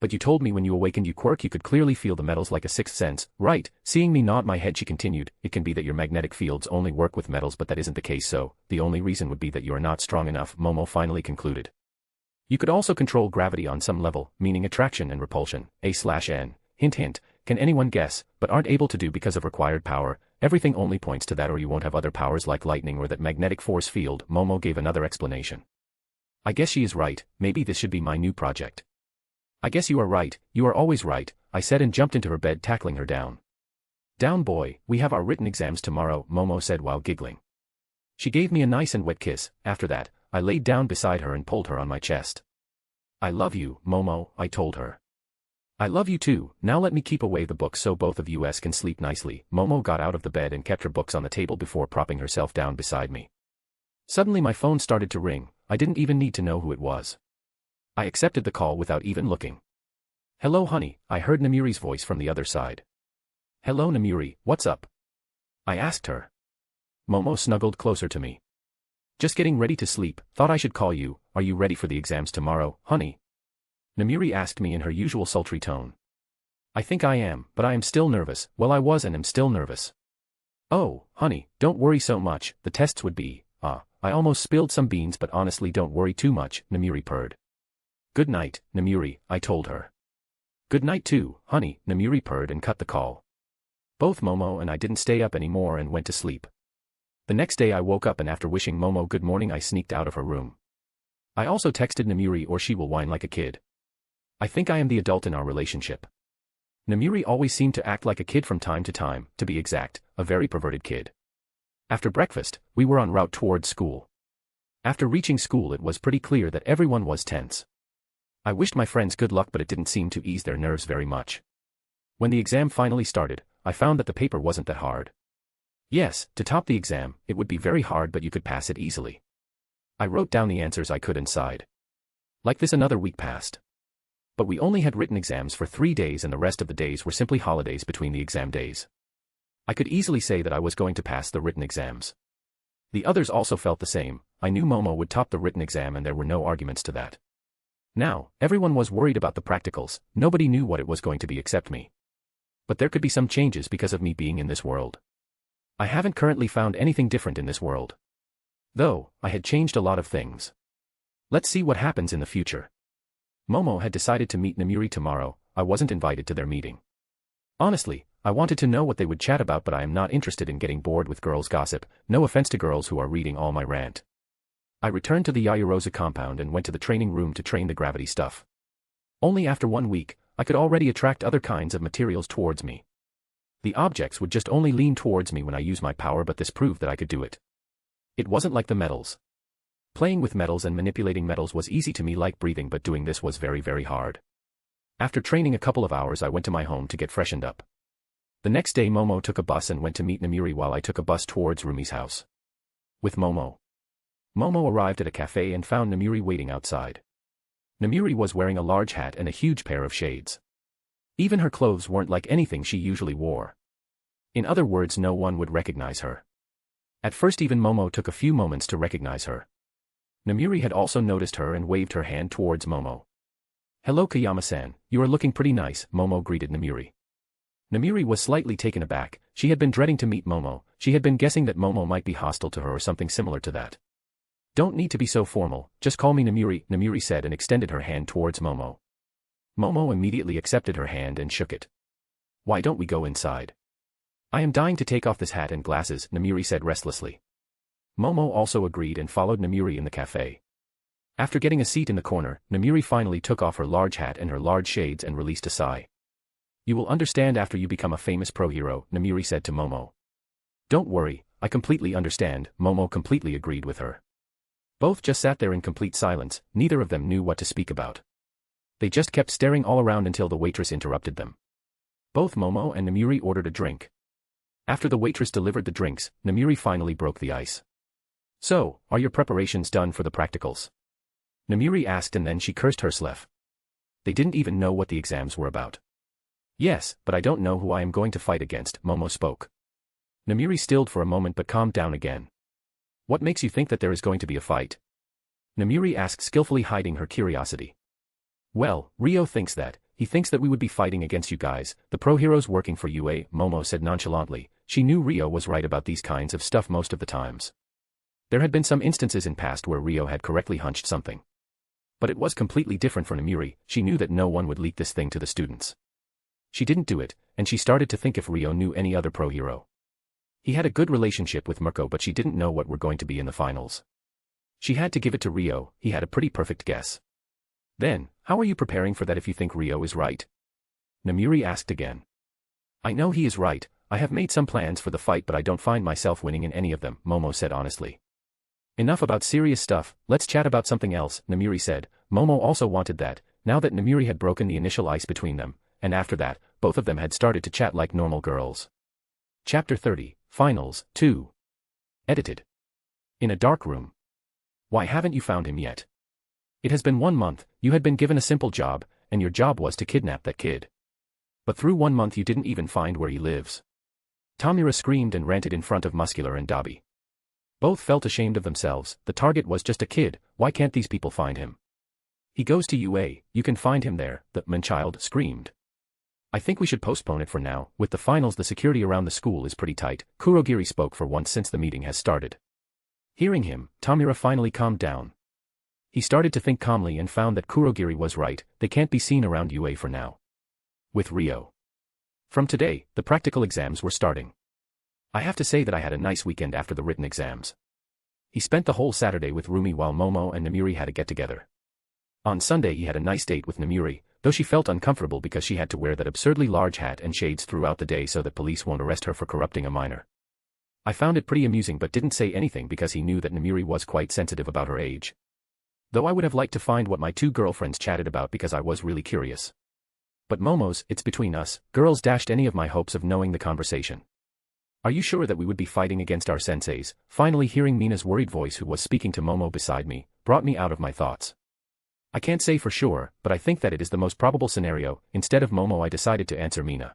But you told me when you awakened you Quirk you could clearly feel the metals like a sixth sense, right? Seeing me nod my head she continued, it can be that your magnetic fields only work with metals but that isn't the case so, the only reason would be that you are not strong enough, Momo finally concluded. You could also control gravity on some level, meaning attraction and repulsion, A/N. Hint hint, can anyone guess, but aren't able to do because of required power, everything only points to that or you won't have other powers like lightning or that magnetic force field, Momo gave another explanation. I guess she is right, maybe this should be my new project. I guess you are right, you are always right, I said and jumped into her bed tackling her down. Down boy, we have our written exams tomorrow, Momo said while giggling. She gave me a nice and wet kiss. After that, I laid down beside her and pulled her on my chest. I love you, Momo, I told her. I love you too, now let me keep away the books so both of us can sleep nicely. Momo got out of the bed and kept her books on the table before propping herself down beside me. Suddenly my phone started to ring, I didn't even need to know who it was. I accepted the call without even looking. Hello honey, I heard Namiri's voice from the other side. Hello Namiri, what's up? I asked her. Momo snuggled closer to me. Just getting ready to sleep, thought I should call you, are you ready for the exams tomorrow, honey? Namiri asked me in her usual sultry tone. I think I am, but I am still nervous, well I was and am still nervous. Oh, honey, don't worry so much, the tests would be, I almost spilled some beans but honestly don't worry too much, Namiri purred. Good night, Namiri, I told her. Good night too, honey, Namiri purred and cut the call. Both Momo and I didn't stay up anymore and went to sleep. The next day I woke up and after wishing Momo good morning I sneaked out of her room. I also texted Namiri or she will whine like a kid. I think I am the adult in our relationship. Namiri always seemed to act like a kid from time to time, to be exact, a very perverted kid. After breakfast, we were en route towards school. After reaching school it was pretty clear that everyone was tense. I wished my friends good luck but it didn't seem to ease their nerves very much. When the exam finally started, I found that the paper wasn't that hard. Yes, to top the exam, it would be very hard but you could pass it easily. I wrote down the answers I could and sighed. Like this another week passed. But we only had written exams for 3 days and the rest of the days were simply holidays between the exam days. I could easily say that I was going to pass the written exams. The others also felt the same, I knew Momo would top the written exam and there were no arguments to that. Now, everyone was worried about the practicals, nobody knew what it was going to be except me. But there could be some changes because of me being in this world. I haven't currently found anything different in this world. Though, I had changed a lot of things. Let's see what happens in the future. Momo had decided to meet Namiri tomorrow, I wasn't invited to their meeting. Honestly, I wanted to know what they would chat about but I am not interested in getting bored with girls' gossip, no offense to girls who are reading all my rant. I returned to the Yayarosa compound and went to the training room to train the gravity stuff. Only after 1 week, I could already attract other kinds of materials towards me. The objects would just only lean towards me when I used my power but this proved that I could do it. It wasn't like the metals. Playing with metals and manipulating metals was easy to me like breathing but doing this was very very hard. After training a couple of hours I went to my home to get freshened up. The next day Momo took a bus and went to meet Namiri while I took a bus towards Rumi's house. With Momo. Momo arrived at a cafe and found Namiri waiting outside. Namiri was wearing a large hat and a huge pair of shades. Even her clothes weren't like anything she usually wore. In other words no one would recognize her. At first even Momo took a few moments to recognize her. Namiri had also noticed her and waved her hand towards Momo. Hello Kayama-san, you are looking pretty nice, Momo greeted Namiri. Namiri was slightly taken aback, she had been dreading to meet Momo, she had been guessing that Momo might be hostile to her or something similar to that. Don't need to be so formal, just call me Namiri, Namiri said and extended her hand towards Momo. Momo immediately accepted her hand and shook it. Why don't we go inside? I am dying to take off this hat and glasses, Namiri said restlessly. Momo also agreed and followed Namiri in the cafe. After getting a seat in the corner, Namiri finally took off her large hat and her large shades and released a sigh. You will understand after you become a famous pro hero, Namiri said to Momo. Don't worry, I completely understand, Momo completely agreed with her. Both just sat there in complete silence, neither of them knew what to speak about. They just kept staring all around until the waitress interrupted them. Both Momo and Namiri ordered a drink. After the waitress delivered the drinks, Namiri finally broke the ice. So, are your preparations done for the practicals? Namiri asked, and then she cursed herself. They didn't even know what the exams were about. Yes, but I don't know who I am going to fight against, Momo spoke. Namiri stilled for a moment but calmed down again. What makes you think that there is going to be a fight? Namiri asked, skillfully hiding her curiosity. Well, Rio thinks that. He thinks that we would be fighting against you guys, the pro heroes working for UA, Momo said nonchalantly. She knew Rio was right about these kinds of stuff most of the times. There had been some instances in past where Rio had correctly hunched something. But it was completely different for Namiri. She knew that no one would leak this thing to the students. She didn't do it, and she started to think if Rio knew any other pro hero. He had a good relationship with Mirko, but she didn't know what were going to be in the finals. She had to give it to Rio. He had a pretty perfect guess. Then, how are you preparing for that if you think Rio is right? Namiri asked again. I know he is right. I have made some plans for the fight, but I don't find myself winning in any of them, Momo said honestly. Enough about serious stuff, let's chat about something else, Namiri said. Momo also wanted that, now that Namiri had broken the initial ice between them, and after that, both of them had started to chat like normal girls. Chapter 30, Finals, 2. Edited. In a dark room. Why haven't you found him yet? It has been 1 month, you had been given a simple job, and your job was to kidnap that kid. But through 1 month you didn't even find where he lives. Tamira screamed and ranted in front of Muscular and Dabi. Both felt ashamed of themselves. The target was just a kid, why can't these people find him? He goes to UA, you can find him there, the man-child screamed. I think we should postpone it for now. With the finals, the security around the school is pretty tight. Kurogiri spoke for once since the meeting has started. Hearing him, Tamira finally calmed down. He started to think calmly and found that Kurogiri was right. They can't be seen around UA for now. With Rio. From today, the practical exams were starting. I have to say that I had a nice weekend after the written exams. He spent the whole Saturday with Rumi while Momo and Namiri had a get-together. On Sunday he had a nice date with Namiri, though she felt uncomfortable because she had to wear that absurdly large hat and shades throughout the day so that police won't arrest her for corrupting a minor. I found it pretty amusing but didn't say anything because he knew that Namiri was quite sensitive about her age. Though I would have liked to find what my 2 girlfriends chatted about because I was really curious. But Momo's, it's between us, girls dashed any of my hopes of knowing the conversation. Are you sure that we would be fighting against our senseis? Finally hearing Mina's worried voice, who was speaking to Momo beside me, brought me out of my thoughts. I can't say for sure, but I think that it is the most probable scenario. Instead of Momo I decided to answer Mina.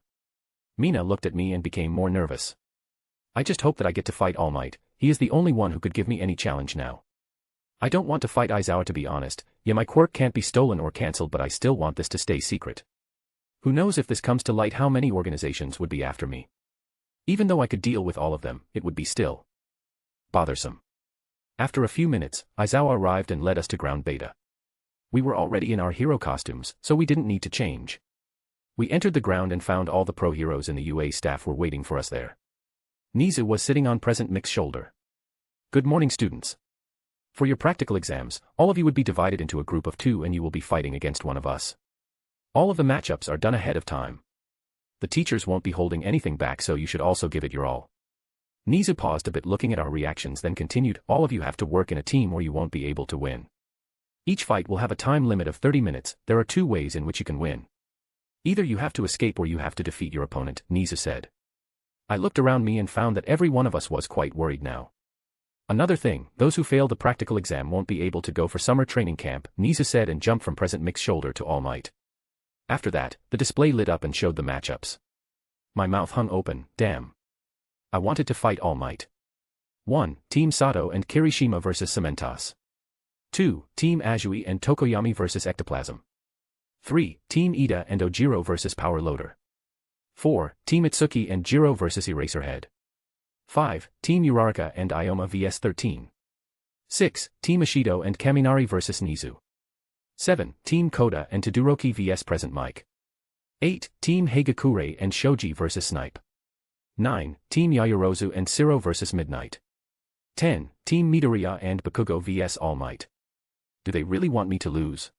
Mina looked at me and became more nervous. I just hope that I get to fight All Might. He is the only one who could give me any challenge now. I don't want to fight Aizawa, to be honest. Yeah, my quirk can't be stolen or cancelled, but I still want this to stay secret. Who knows if this comes to light how many organizations would be after me. Even though I could deal with all of them, it would be still bothersome. After a few minutes, Aizawa arrived and led us to ground beta. We were already in our hero costumes, so we didn't need to change. We entered the ground and found all the pro heroes and the UA staff were waiting for us there. Nizu was sitting on Present Mix's shoulder. Good morning, students. For your practical exams, all of you would be divided into a group of 2 and you will be fighting against one of us. All of the matchups are done ahead of time. The teachers won't be holding anything back, so you should also give it your all. Nizu paused a bit looking at our reactions, then continued, all of you have to work in a team or you won't be able to win. Each fight will have a time limit of 30 minutes, there are 2 ways in which you can win. Either you have to escape or you have to defeat your opponent, Nizu said. I looked around me and found that every one of us was quite worried now. Another thing, those who fail the practical exam won't be able to go for summer training camp, Nizu said and jumped from Present Mix's shoulder to All Might. After that, the display lit up and showed the matchups. My mouth hung open, damn. I wanted to fight All Might. 1. Team Sato and Kirishima vs Cementos. 2. Team Azui and Tokoyami vs Ectoplasm. 3. Team Ida and Ojiro vs Power Loader. 4. Team Itsuki and Jiro vs Eraserhead. 5. Team Uraraka and Ioma vs 13. 6. Team Ishido and Kaminari vs Nizu. 7. Team Koda and Todoroki vs Present Mike. 8. Team Hagakure and Shoji vs Snipe. 9. Team Yayorozu and Siro vs Midnight. 10. Team Midoriya and Bakugo vs All Might. Do they really want me to lose?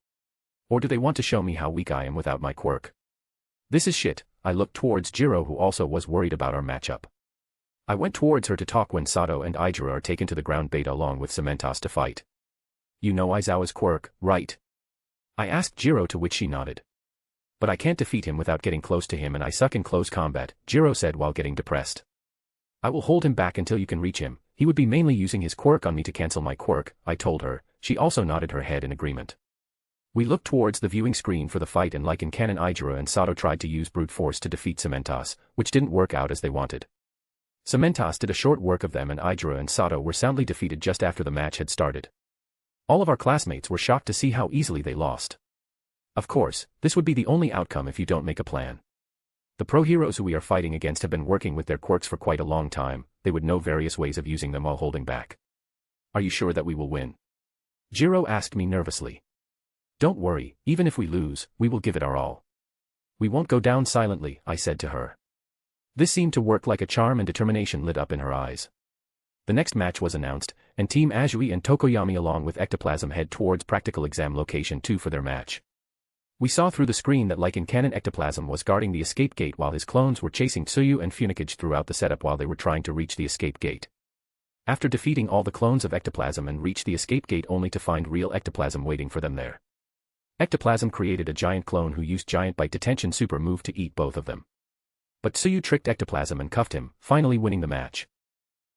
Or do they want to show me how weak I am without my quirk? This is shit. I looked towards Jiro, who also was worried about our matchup. I went towards her to talk when Sato and Ijiro are taken to the ground beta along with Cementos to fight. You know Aizawa's quirk, right? I asked Jiro, to which she nodded. But I can't defeat him without getting close to him, and I suck in close combat, Jiro said while getting depressed. I will hold him back until you can reach him. He would be mainly using his quirk on me to cancel my quirk, I told her. She also nodded her head in agreement. We looked towards the viewing screen for the fight, and like in canon, Ijiro and Sato tried to use brute force to defeat Cementos, which didn't work out as they wanted. Cementos did a short work of them, and Ijiro and Sato were soundly defeated just after the match had started. All of our classmates were shocked to see how easily they lost. Of course, this would be the only outcome if you don't make a plan. The pro heroes who we are fighting against have been working with their quirks for quite a long time. They would know various ways of using them while holding back. Are you sure that we will win? Jiro asked me nervously. Don't worry, even if we lose, we will give it our all. We won't go down silently, I said to her. This seemed to work like a charm, and determination lit up in her eyes. The next match was announced, and Team Azui and Tokoyami along with Ectoplasm head towards Practical Exam Location 2 for their match. We saw through the screen that like in canon, Ectoplasm was guarding the escape gate while his clones were chasing Tsuyu and Funikage throughout the setup while they were trying to reach the escape gate. After defeating all the clones of Ectoplasm and reach the escape gate only to find real Ectoplasm waiting for them there. Ectoplasm created a giant clone who used Giant Bite Detention Super move to eat both of them. But Tsuyu tricked Ectoplasm and cuffed him, finally winning the match.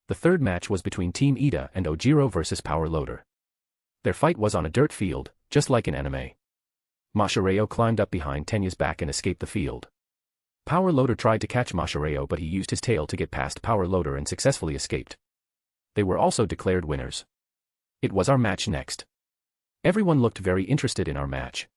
The third match was between Team Ida and Ojiro versus Power Loader. Their fight was on a dirt field, just like in anime. Mashireo climbed up behind Tenya's back and escaped the field. Power Loader tried to catch Mashireo, but he used his tail to get past Power Loader and successfully escaped. They were also declared winners. It was our match next. Everyone looked very interested in our match.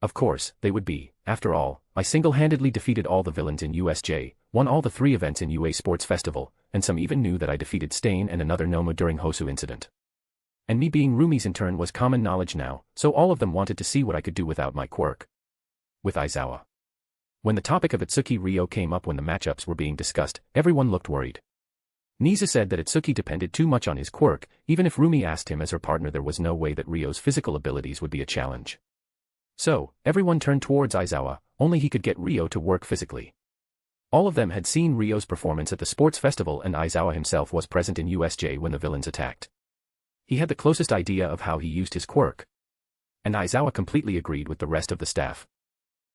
Of course, they would be. After all, I single-handedly defeated all the villains in USJ, won all the 3 events in UA Sports Festival, and some even knew that I defeated Stain and another Nomu during Hosu incident. And me being roomies in turn was common knowledge now, so all of them wanted to see what I could do without my quirk. With Aizawa. When the topic of Itsuki Ryo came up when the matchups were being discussed, everyone looked worried. Nisa said that Itsuki depended too much on his quirk. Even if Rumi asked him as her partner, there was no way that Ryo's physical abilities would be a challenge. So, everyone turned towards Aizawa, only he could get Ryo to work physically. All of them had seen Ryo's performance at the sports festival, and Aizawa himself was present in USJ when the villains attacked. He had the closest idea of how he used his quirk. And Aizawa completely agreed with the rest of the staff.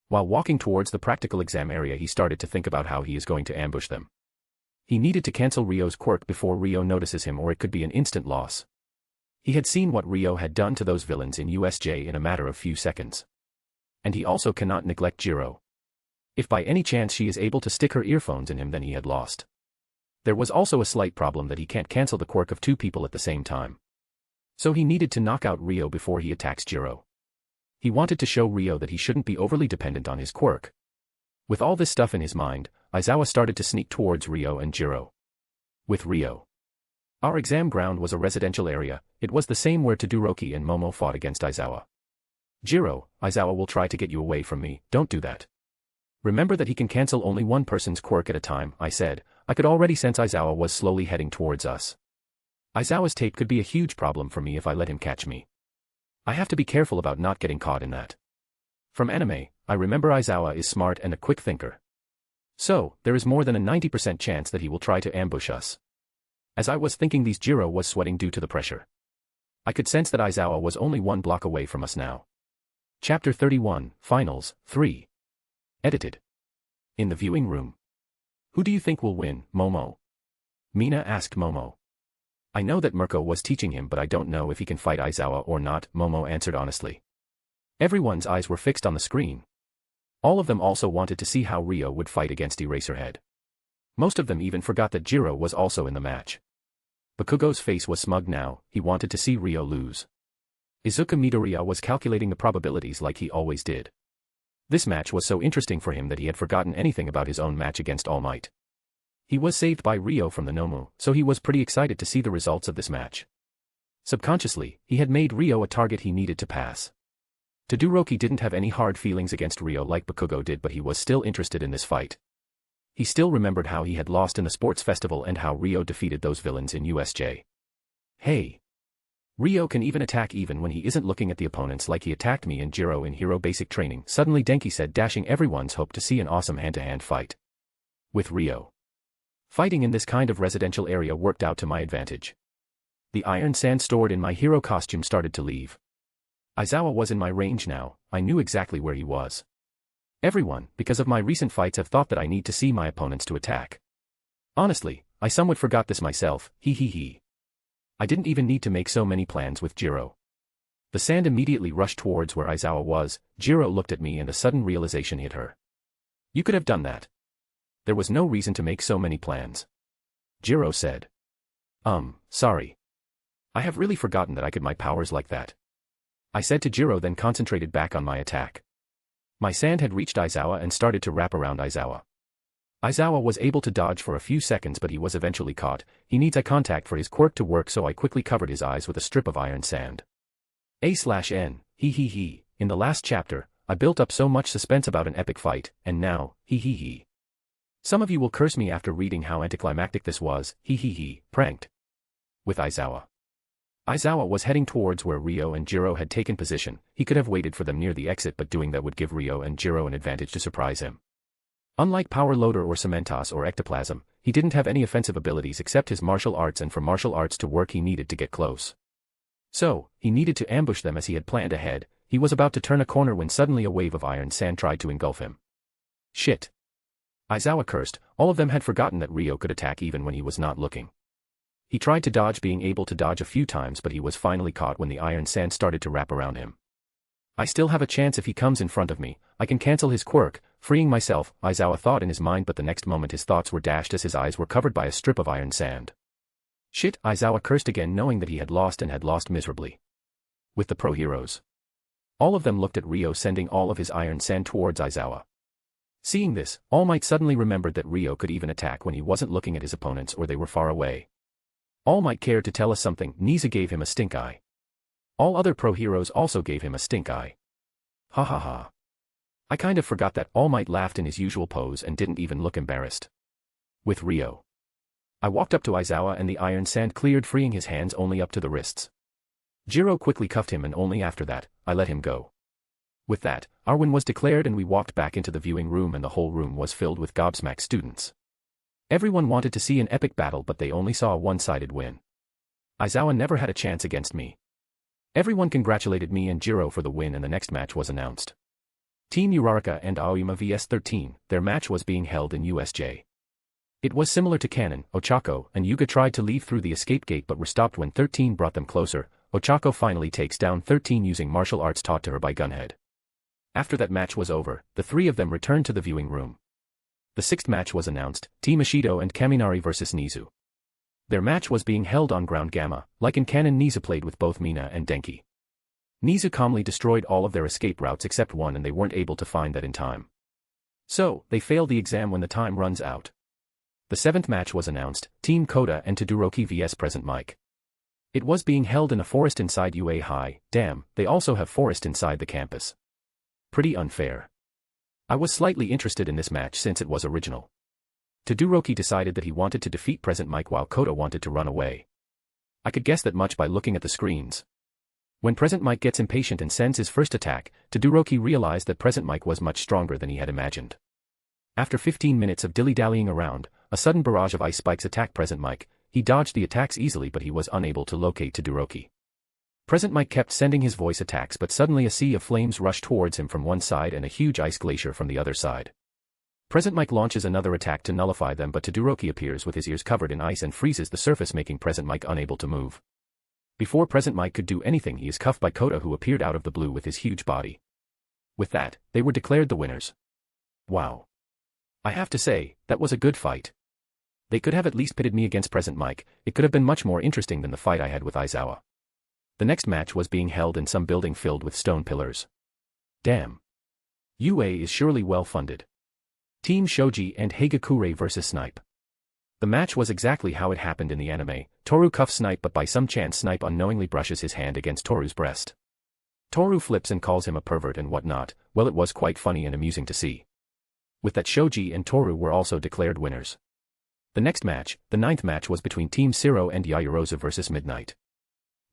While walking towards the practical exam area, he started to think about how he is going to ambush them. He needed to cancel Ryo's quirk before Ryo notices him, or it could be an instant loss. He had seen what Ryo had done to those villains in USJ in a matter of few seconds. And he also cannot neglect Jiro. If by any chance she is able to stick her earphones in him, then he had lost. There was also a slight problem that he can't cancel the quirk of 2 people at the same time. So he needed to knock out Ryo before he attacks Jiro. He wanted to show Ryo that he shouldn't be overly dependent on his quirk. With all this stuff in his mind, Aizawa started to sneak towards Ryo and Jiro. With Ryo. Our exam ground was a residential area. It was the same where Todoroki and Momo fought against Aizawa. Jiro, Aizawa will try to get you away from me, don't do that. Remember that he can cancel only one person's quirk at a time, I said. I could already sense Aizawa was slowly heading towards us. Aizawa's tape could be a huge problem for me if I let him catch me. I have to be careful about not getting caught in that. From anime, I remember Aizawa is smart and a quick thinker. So, there is more than a 90% chance that he will try to ambush us. As I was thinking these, Jiro was sweating due to the pressure. I could sense that Aizawa was only 1 block away from us now. Chapter 31, Finals, 3. Edited. In the viewing room. Who do you think will win, Momo? Mina asked Momo. I know that Mirko was teaching him, but I don't know if he can fight Aizawa or not, Momo answered honestly. Everyone's eyes were fixed on the screen. All of them also wanted to see how Ryo would fight against Eraserhead. Most of them even forgot that Jiro was also in the match. Bakugo's face was smug now. He wanted to see Ryo lose. Izuka Midoriya was calculating the probabilities like he always did. This match was so interesting for him that he had forgotten anything about his own match against All Might. He was saved by Ryo from the Nomu, so he was pretty excited to see the results of this match. Subconsciously, he had made Ryo a target he needed to pass. Todoroki didn't have any hard feelings against Ryo like Bakugo did, but he was still interested in this fight. He still remembered how he had lost in the sports festival and how Ryo defeated those villains in USJ. Hey! Ryo can even attack even when he isn't looking at the opponents like he attacked me and Jiro in Hero Basic Training, suddenly Denki said, dashing everyone's hope to see an awesome hand-to-hand fight. With Ryo. Fighting in this kind of residential area worked out to my advantage. The iron sand stored in my hero costume started to leave. Aizawa was in my range now, I knew exactly where he was. Everyone, because of my recent fights, have thought that I need to see my opponents to attack. Honestly, I somewhat forgot this myself, hee. I didn't even need to make so many plans with Jiro. The sand immediately rushed towards where Aizawa was. Jiro looked at me and a sudden realization hit her. You could have done that. There was no reason to make so many plans. Jiro said. Sorry. I have really forgotten that I could my powers like that. I said to Jiro, then concentrated back on my attack. My sand had reached Aizawa and started to wrap around Aizawa. Aizawa was able to dodge for a few seconds, but he was eventually caught. He needs eye contact for his quirk to work, so I quickly covered his eyes with a strip of iron sand. A/N, hee. In the last chapter, I built up so much suspense about an epic fight, and now, hee. Some of you will curse me after reading how anticlimactic this was, hee, pranked. With Aizawa. Aizawa was heading towards where Ryo and Jiro had taken position. He could have waited for them near the exit, but doing that would give Ryo and Jiro an advantage to surprise him. Unlike Power Loader or Cementos or Ectoplasm, he didn't have any offensive abilities except his martial arts, and for martial arts to work he needed to get close. So, he needed to ambush them as he had planned ahead. He was about to turn a corner when suddenly a wave of iron sand tried to engulf him. Shit. Aizawa cursed. All of them had forgotten that Ryo could attack even when he was not looking. He tried to dodge, being able to dodge a few times, but he was finally caught when the iron sand started to wrap around him. I still have a chance if he comes in front of me. I can cancel his quirk, freeing myself, Aizawa thought in his mind, but the next moment his thoughts were dashed as his eyes were covered by a strip of iron sand. Shit, Aizawa cursed again, knowing that he had lost and had lost miserably. With the pro heroes. All of them looked at Ryo, sending all of his iron sand towards Aizawa. Seeing this, All Might suddenly remembered that Ryo could even attack when he wasn't looking at his opponents or they were far away. All Might cared to tell us something. Niza gave him a stink eye. All other pro heroes also gave him a stink eye. Ha. I kind of forgot that. All Might laughed in his usual pose and didn't even look embarrassed. With Ryo. I walked up to Aizawa and the iron sand cleared, freeing his hands only up to the wrists. Jiro quickly cuffed him and only after that, I let him go. With that, our win was declared and we walked back into the viewing room and the whole room was filled with gobsmacked students. Everyone wanted to see an epic battle, but they only saw a one-sided win. Aizawa never had a chance against me. Everyone congratulated me and Jiro for the win and the next match was announced. Team Uraraka and Aoyama vs 13, their match was being held in USJ. It was similar to Kanon. Ochako and Yuga tried to leave through the escape gate but were stopped when 13 brought them closer. Ochako finally takes down 13 using martial arts taught to her by Gunhead. After that match was over, the three of them returned to the viewing room. The sixth match was announced, Team Ishido and Kaminari vs Nizu. Their match was being held on ground Gamma. Like in Kanon, Nizu played with both Mina and Denki. Nizu calmly destroyed all of their escape routes except one and they weren't able to find that in time. So, they failed the exam when the time runs out. The seventh match was announced, Team Koda and Todoroki vs Present Mike. It was being held in a forest inside UA High. Damn, they also have forest inside the campus. Pretty unfair. I was slightly interested in this match since it was original. Todoroki decided that he wanted to defeat Present Mike while Koda wanted to run away. I could guess that much by looking at the screens. When Present Mike gets impatient and sends his first attack, Todoroki realized that Present Mike was much stronger than he had imagined. After 15 minutes of dilly-dallying around, a sudden barrage of ice spikes attacked Present Mike. He dodged the attacks easily but he was unable to locate Todoroki. Present Mike kept sending his voice attacks but suddenly a sea of flames rushed towards him from one side and a huge ice glacier from the other side. Present Mike launches another attack to nullify them but Todoroki appears with his ears covered in ice and freezes the surface, making Present Mike unable to move. Before Present Mike could do anything, he is cuffed by Koda, who appeared out of the blue with his huge body. With that, they were declared the winners. Wow. I have to say, that was a good fight. They could have at least pitted me against Present Mike. It could have been much more interesting than the fight I had with Aizawa. The next match was being held in some building filled with stone pillars. Damn. UA is surely well funded. Team Shoji and Hagakure vs Snipe. The match was exactly how it happened in the anime. Toru cuffs Snipe but by some chance Snipe unknowingly brushes his hand against Toru's breast. Toru flips and calls him a pervert and whatnot. Well, it was quite funny and amusing to see. With that, Shoji and Toru were also declared winners. The next match, the ninth match, was between Team Zero and Yaoyorozu vs Midnight.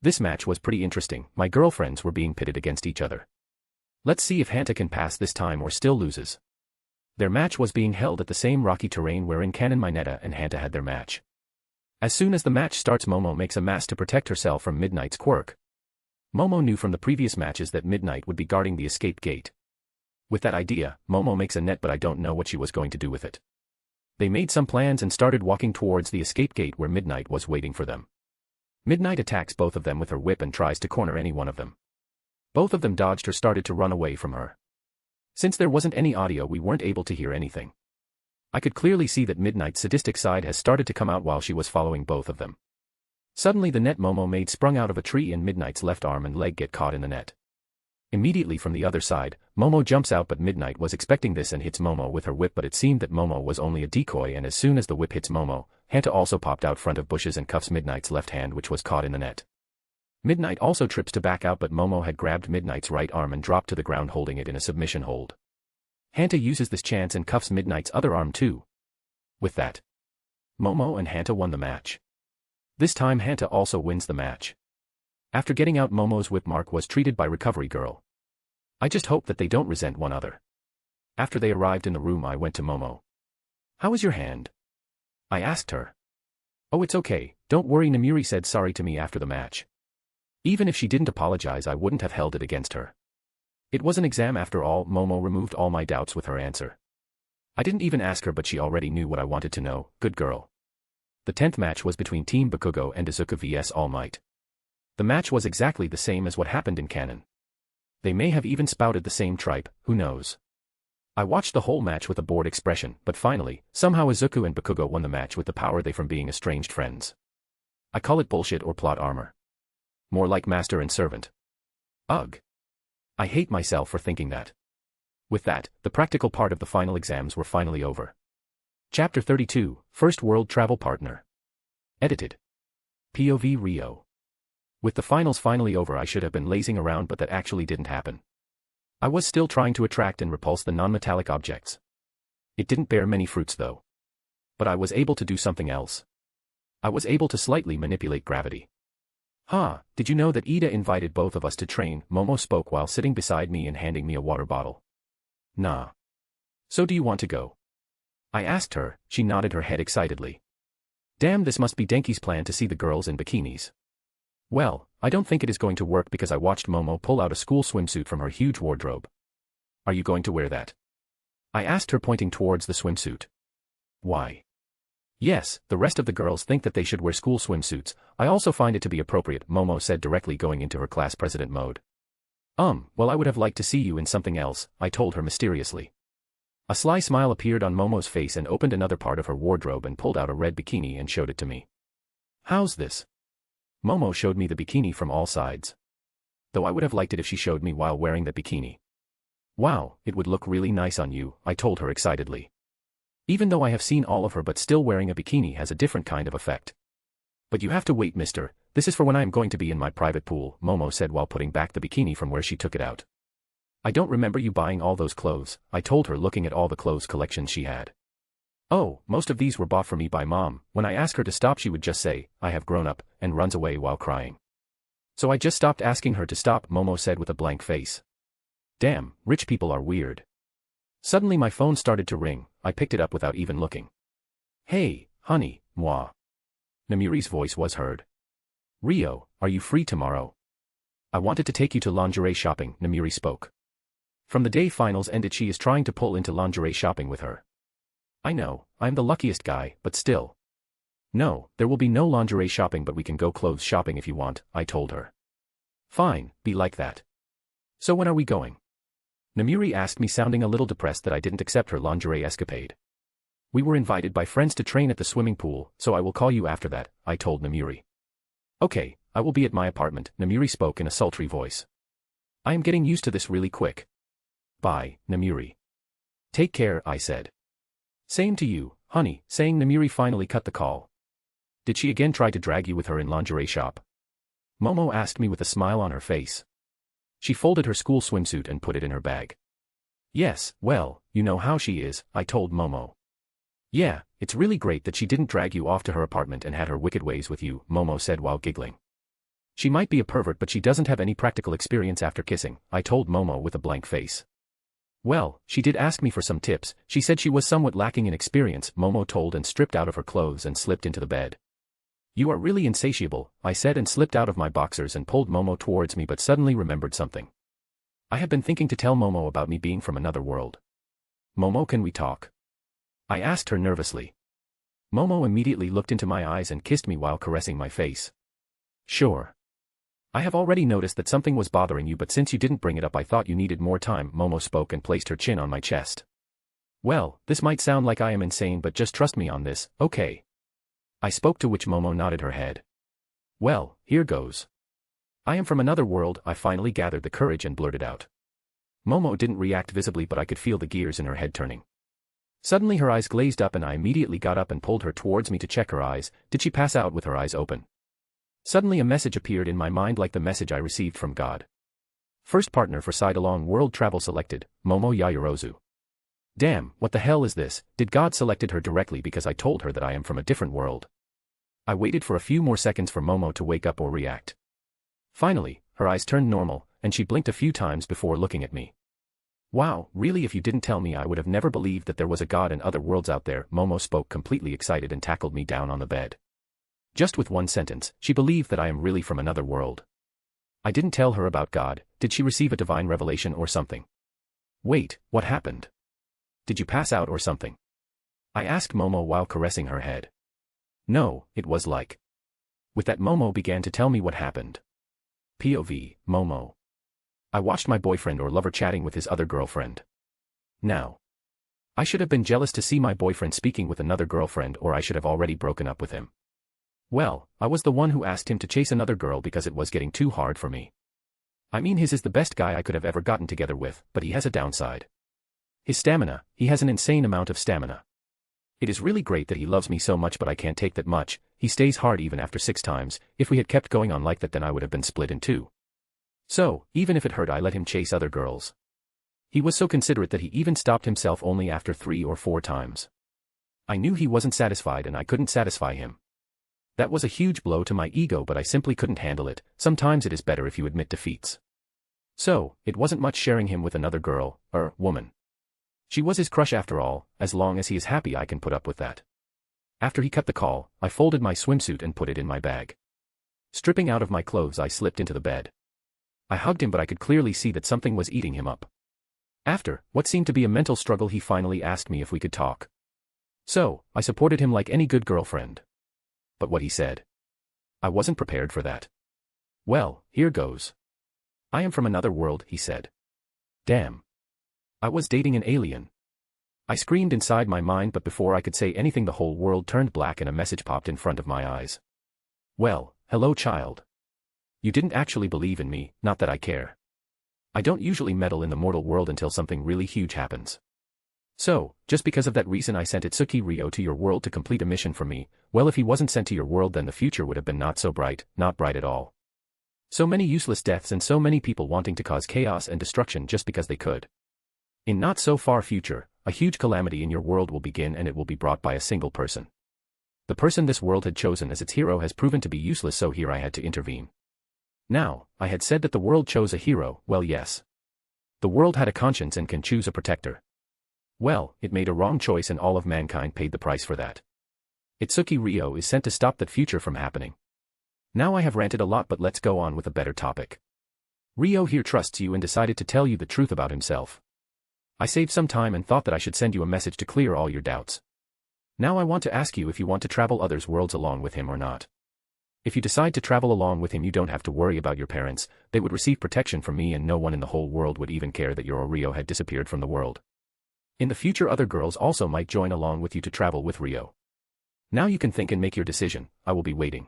This match was pretty interesting. My girlfriends were being pitted against each other. Let's see if Hanta can pass this time or still loses. Their match was being held at the same rocky terrain wherein Canon Mineta and Hanta had their match. As soon as the match starts, Momo makes a mask to protect herself from Midnight's Quirk. Momo knew from the previous matches that Midnight would be guarding the escape gate. With that idea, Momo makes a net, but I don't know what she was going to do with it. They made some plans and started walking towards the escape gate where Midnight was waiting for them. Midnight attacks both of them with her whip and tries to corner any one of them. Both of them dodged her, started to run away from her. Since there wasn't any audio, we weren't able to hear anything. I could clearly see that Midnight's sadistic side has started to come out while she was following both of them. Suddenly the net Momo made sprung out of a tree and Midnight's left arm and leg get caught in the net. Immediately from the other side, Momo jumps out, but Midnight was expecting this and hits Momo with her whip, but it seemed that Momo was only a decoy, and as soon as the whip hits Momo, Hanta also popped out front of bushes and cuffs Midnight's left hand, which was caught in the net. Midnight also trips to back out, but Momo had grabbed Midnight's right arm and dropped to the ground holding it in a submission hold. Hanta uses this chance and cuffs Midnight's other arm too. With that, Momo and Hanta won the match. This time Hanta also wins the match. After getting out, Momo's whip mark was treated by Recovery Girl. I just hope that they don't resent one another. After they arrived in the room, I went to Momo. "How is your hand?" I asked her. "Oh, it's okay, don't worry," Namiri said sorry to me after the match. Even if she didn't apologize, I wouldn't have held it against her. It was an exam after all. Momo removed all my doubts with her answer. I didn't even ask her, but she already knew what I wanted to know. Good girl. The 10th match was between Team Bakugo and Izuku vs All Might. The match was exactly the same as what happened in canon. They may have even spouted the same tripe, who knows. I watched the whole match with a bored expression, but finally, somehow Izuku and Bakugo won the match with the power they from being estranged friends. I call it bullshit or plot armor. More like master and servant. Ugh. I hate myself for thinking that. With that, the practical part of the final exams were finally over. Chapter 32, First World Travel Partner. Edited. POV Rio. With the finals finally over, I should have been lazing around, but that actually didn't happen. I was still trying to attract and repulse the non-metallic objects. It didn't bear many fruits though. But I was able to do something else. I was able to slightly manipulate gravity. Did you know that Ida invited both of us to train? Momo spoke while sitting beside me and handing me a water bottle. Nah. So do you want to go? I asked her. She nodded her head excitedly. Damn, this must be Denki's plan to see the girls in bikinis. Well, I don't think it is going to work because I watched Momo pull out a school swimsuit from her huge wardrobe. Are you going to wear that? I asked her, pointing towards the swimsuit. Why? Yes, the rest of the girls think that they should wear school swimsuits. I also find it to be appropriate, Momo said directly, going into her class president mode. Well, I would have liked to see you in something else, I told her mysteriously. A sly smile appeared on Momo's face and opened another part of her wardrobe and pulled out a red bikini and showed it to me. How's this? Momo showed me the bikini from all sides. Though I would have liked it if she showed me while wearing the bikini. Wow, it would look really nice on you, I told her excitedly. Even though I have seen all of her, but still wearing a bikini has a different kind of effect. But you have to wait, mister, this is for when I am going to be in my private pool, Momo said while putting back the bikini from where she took it out. I don't remember you buying all those clothes, I told her, looking at all the clothes collections she had. Oh, most of these were bought for me by Mom. When I ask her to stop, she would just say, I have grown up, and runs away while crying. So I just stopped asking her to stop, Momo said with a blank face. Damn, rich people are weird. Suddenly my phone started to ring. I picked it up without even looking. Hey, honey, moi. Namiri's voice was heard. Rio, are you free tomorrow? I wanted to take you to lingerie shopping, Namiri spoke. From the day finals ended, she is trying to pull into lingerie shopping with her. I know, I'm the luckiest guy, but still. No, there will be no lingerie shopping, but we can go clothes shopping if you want, I told her. Fine, be like that. So when are we going? Namiri asked me, sounding a little depressed that I didn't accept her lingerie escapade. We were invited by friends to train at the swimming pool, so I will call you after that, I told Namiri. Okay, I will be at my apartment, Namiri spoke in a sultry voice. I am getting used to this really quick. Bye, Namiri. Take care, I said. Same to you, honey, saying Namiri finally cut the call. Did she again try to drag you with her in lingerie shop? Momo asked me with a smile on her face. She folded her school swimsuit and put it in her bag. Yes, well, you know how she is, I told Momo. Yeah, it's really great that she didn't drag you off to her apartment and had her wicked ways with you, Momo said while giggling. She might be a pervert but she doesn't have any practical experience after kissing, I told Momo with a blank face. Well, she did ask me for some tips. She said she was somewhat lacking in experience, Momo told and stripped out of her clothes and slipped into the bed. You are really insatiable, I said and slipped out of my boxers and pulled Momo towards me but suddenly remembered something. I have been thinking to tell Momo about me being from another world. Momo, can we talk? I asked her nervously. Momo immediately looked into my eyes and kissed me while caressing my face. Sure. I have already noticed that something was bothering you but since you didn't bring it up I thought you needed more time, Momo spoke and placed her chin on my chest. Well, this might sound like I am insane but just trust me on this, okay? I spoke, to which Momo nodded her head. Well, here goes. I am from another world, I finally gathered the courage and blurted out. Momo didn't react visibly but I could feel the gears in her head turning. Suddenly her eyes glazed up and I immediately got up and pulled her towards me to check her eyes. Did she pass out with her eyes open? Suddenly a message appeared in my mind like the message I received from God. First partner for side-along world travel selected, Momo Yayorozu. Damn, what the hell is this? Did God selected her directly because I told her that I am from a different world? I waited for a few more seconds for Momo to wake up or react. Finally, her eyes turned normal, and she blinked a few times before looking at me. Wow, really, if you didn't tell me I would have never believed that there was a God and other worlds out there, Momo spoke completely excited and tackled me down on the bed. Just with one sentence, she believed that I am really from another world. I didn't tell her about God. Did she receive a divine revelation or something? Wait, what happened? Did you pass out or something? I asked Momo while caressing her head. No, it was like. With that Momo began to tell me what happened. POV, Momo. I watched my boyfriend or lover chatting with his other girlfriend. Now. I should have been jealous to see my boyfriend speaking with another girlfriend or I should have already broken up with him. Well, I was the one who asked him to chase another girl because it was getting too hard for me. I mean, his is the best guy I could have ever gotten together with, but he has a downside. His stamina, he has an insane amount of stamina. It is really great that he loves me so much but I can't take that much, he stays hard even after 6 times, if we had kept going on like that then I would have been split in 2. So, even if it hurt I let him chase other girls. He was so considerate that he even stopped himself only after 3 or 4 times. I knew he wasn't satisfied and I couldn't satisfy him. That was a huge blow to my ego but I simply couldn't handle it. Sometimes it is better if you admit defeats. So, it wasn't much sharing him with another girl, or woman. She was his crush after all, as long as he is happy I can put up with that. After he cut the call, I folded my swimsuit and put it in my bag. Stripping out of my clothes I slipped into the bed. I hugged him but I could clearly see that something was eating him up. After what seemed to be a mental struggle he finally asked me if we could talk. So, I supported him like any good girlfriend. But what he said? I wasn't prepared for that. Well, here goes. I am from another world, he said. Damn. I was dating an alien. I screamed inside my mind but before I could say anything the whole world turned black and a message popped in front of my eyes. Well, hello child. You didn't actually believe in me, not that I care. I don't usually meddle in the mortal world until something really huge happens. So, just because of that reason I sent Itsuki Ryo to your world to complete a mission for me. Well, if he wasn't sent to your world then the future would have been not so bright, not bright at all. So many useless deaths and so many people wanting to cause chaos and destruction just because they could. In not so far future, a huge calamity in your world will begin and it will be brought by a single person. The person this world had chosen as its hero has proven to be useless so here I had to intervene. Now, I had said that the world chose a hero, well yes. The world had a conscience and can choose a protector. Well, it made a wrong choice and all of mankind paid the price for that. Itsuki Ryo is sent to stop that future from happening. Now I have ranted a lot but let's go on with a better topic. Ryo here trusts you and decided to tell you the truth about himself. I saved some time and thought that I should send you a message to clear all your doubts. Now I want to ask you if you want to travel others' worlds along with him or not. If you decide to travel along with him you don't have to worry about your parents, they would receive protection from me and no one in the whole world would even care that your Ryo had disappeared from the world. In the future other girls also might join along with you to travel with Ryo. Now you can think and make your decision, I will be waiting.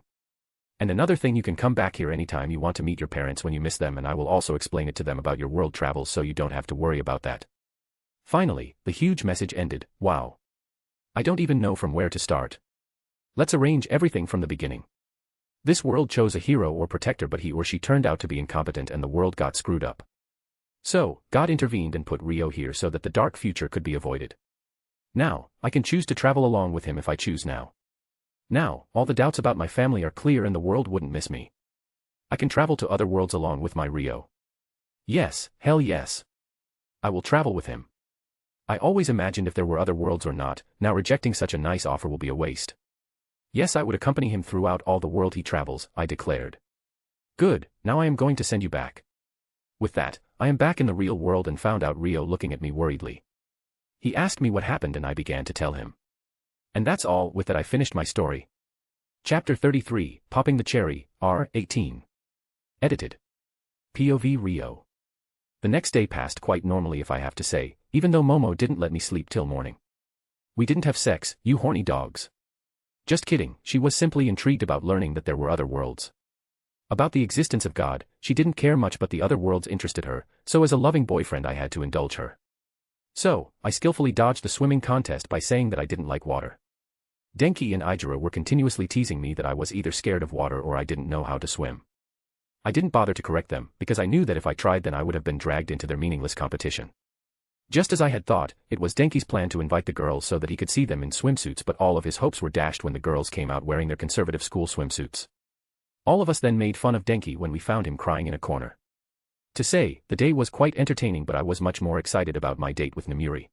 And another thing, you can come back here anytime you want to meet your parents when you miss them and I will also explain it to them about your world travels so you don't have to worry about that. Finally, the huge message ended. Wow. I don't even know from where to start. Let's arrange everything from the beginning. This world chose a hero or protector but he or she turned out to be incompetent and the world got screwed up. So, God intervened and put Ryo here so that the dark future could be avoided. Now, I can choose to travel along with him if I choose now. Now, all the doubts about my family are clear and the world wouldn't miss me. I can travel to other worlds along with my Rio. Yes, hell yes. I will travel with him. I always imagined if there were other worlds or not, now rejecting such a nice offer will be a waste. Yes, I would accompany him throughout all the world he travels, I declared. Good, now I am going to send you back. With that, I am back in the real world and found out Rio looking at me worriedly. He asked me what happened and I began to tell him. And that's all. With that I finished my story. Chapter 33, Popping the Cherry, R18. Edited. POV Rio. The next day passed quite normally if I have to say, even though Momo didn't let me sleep till morning. We didn't have sex, you horny dogs. Just kidding, she was simply intrigued about learning that there were other worlds. About the existence of God, she didn't care much but the other worlds interested her, so as a loving boyfriend I had to indulge her. So, I skillfully dodged the swimming contest by saying that I didn't like water. Denki and Ijiro were continuously teasing me that I was either scared of water or I didn't know how to swim. I didn't bother to correct them, because I knew that if I tried then I would have been dragged into their meaningless competition. Just as I had thought, it was Denki's plan to invite the girls so that he could see them in swimsuits, but all of his hopes were dashed when the girls came out wearing their conservative school swimsuits. All of us then made fun of Denki when we found him crying in a corner. To say, the day was quite entertaining, but I was much more excited about my date with Namuri.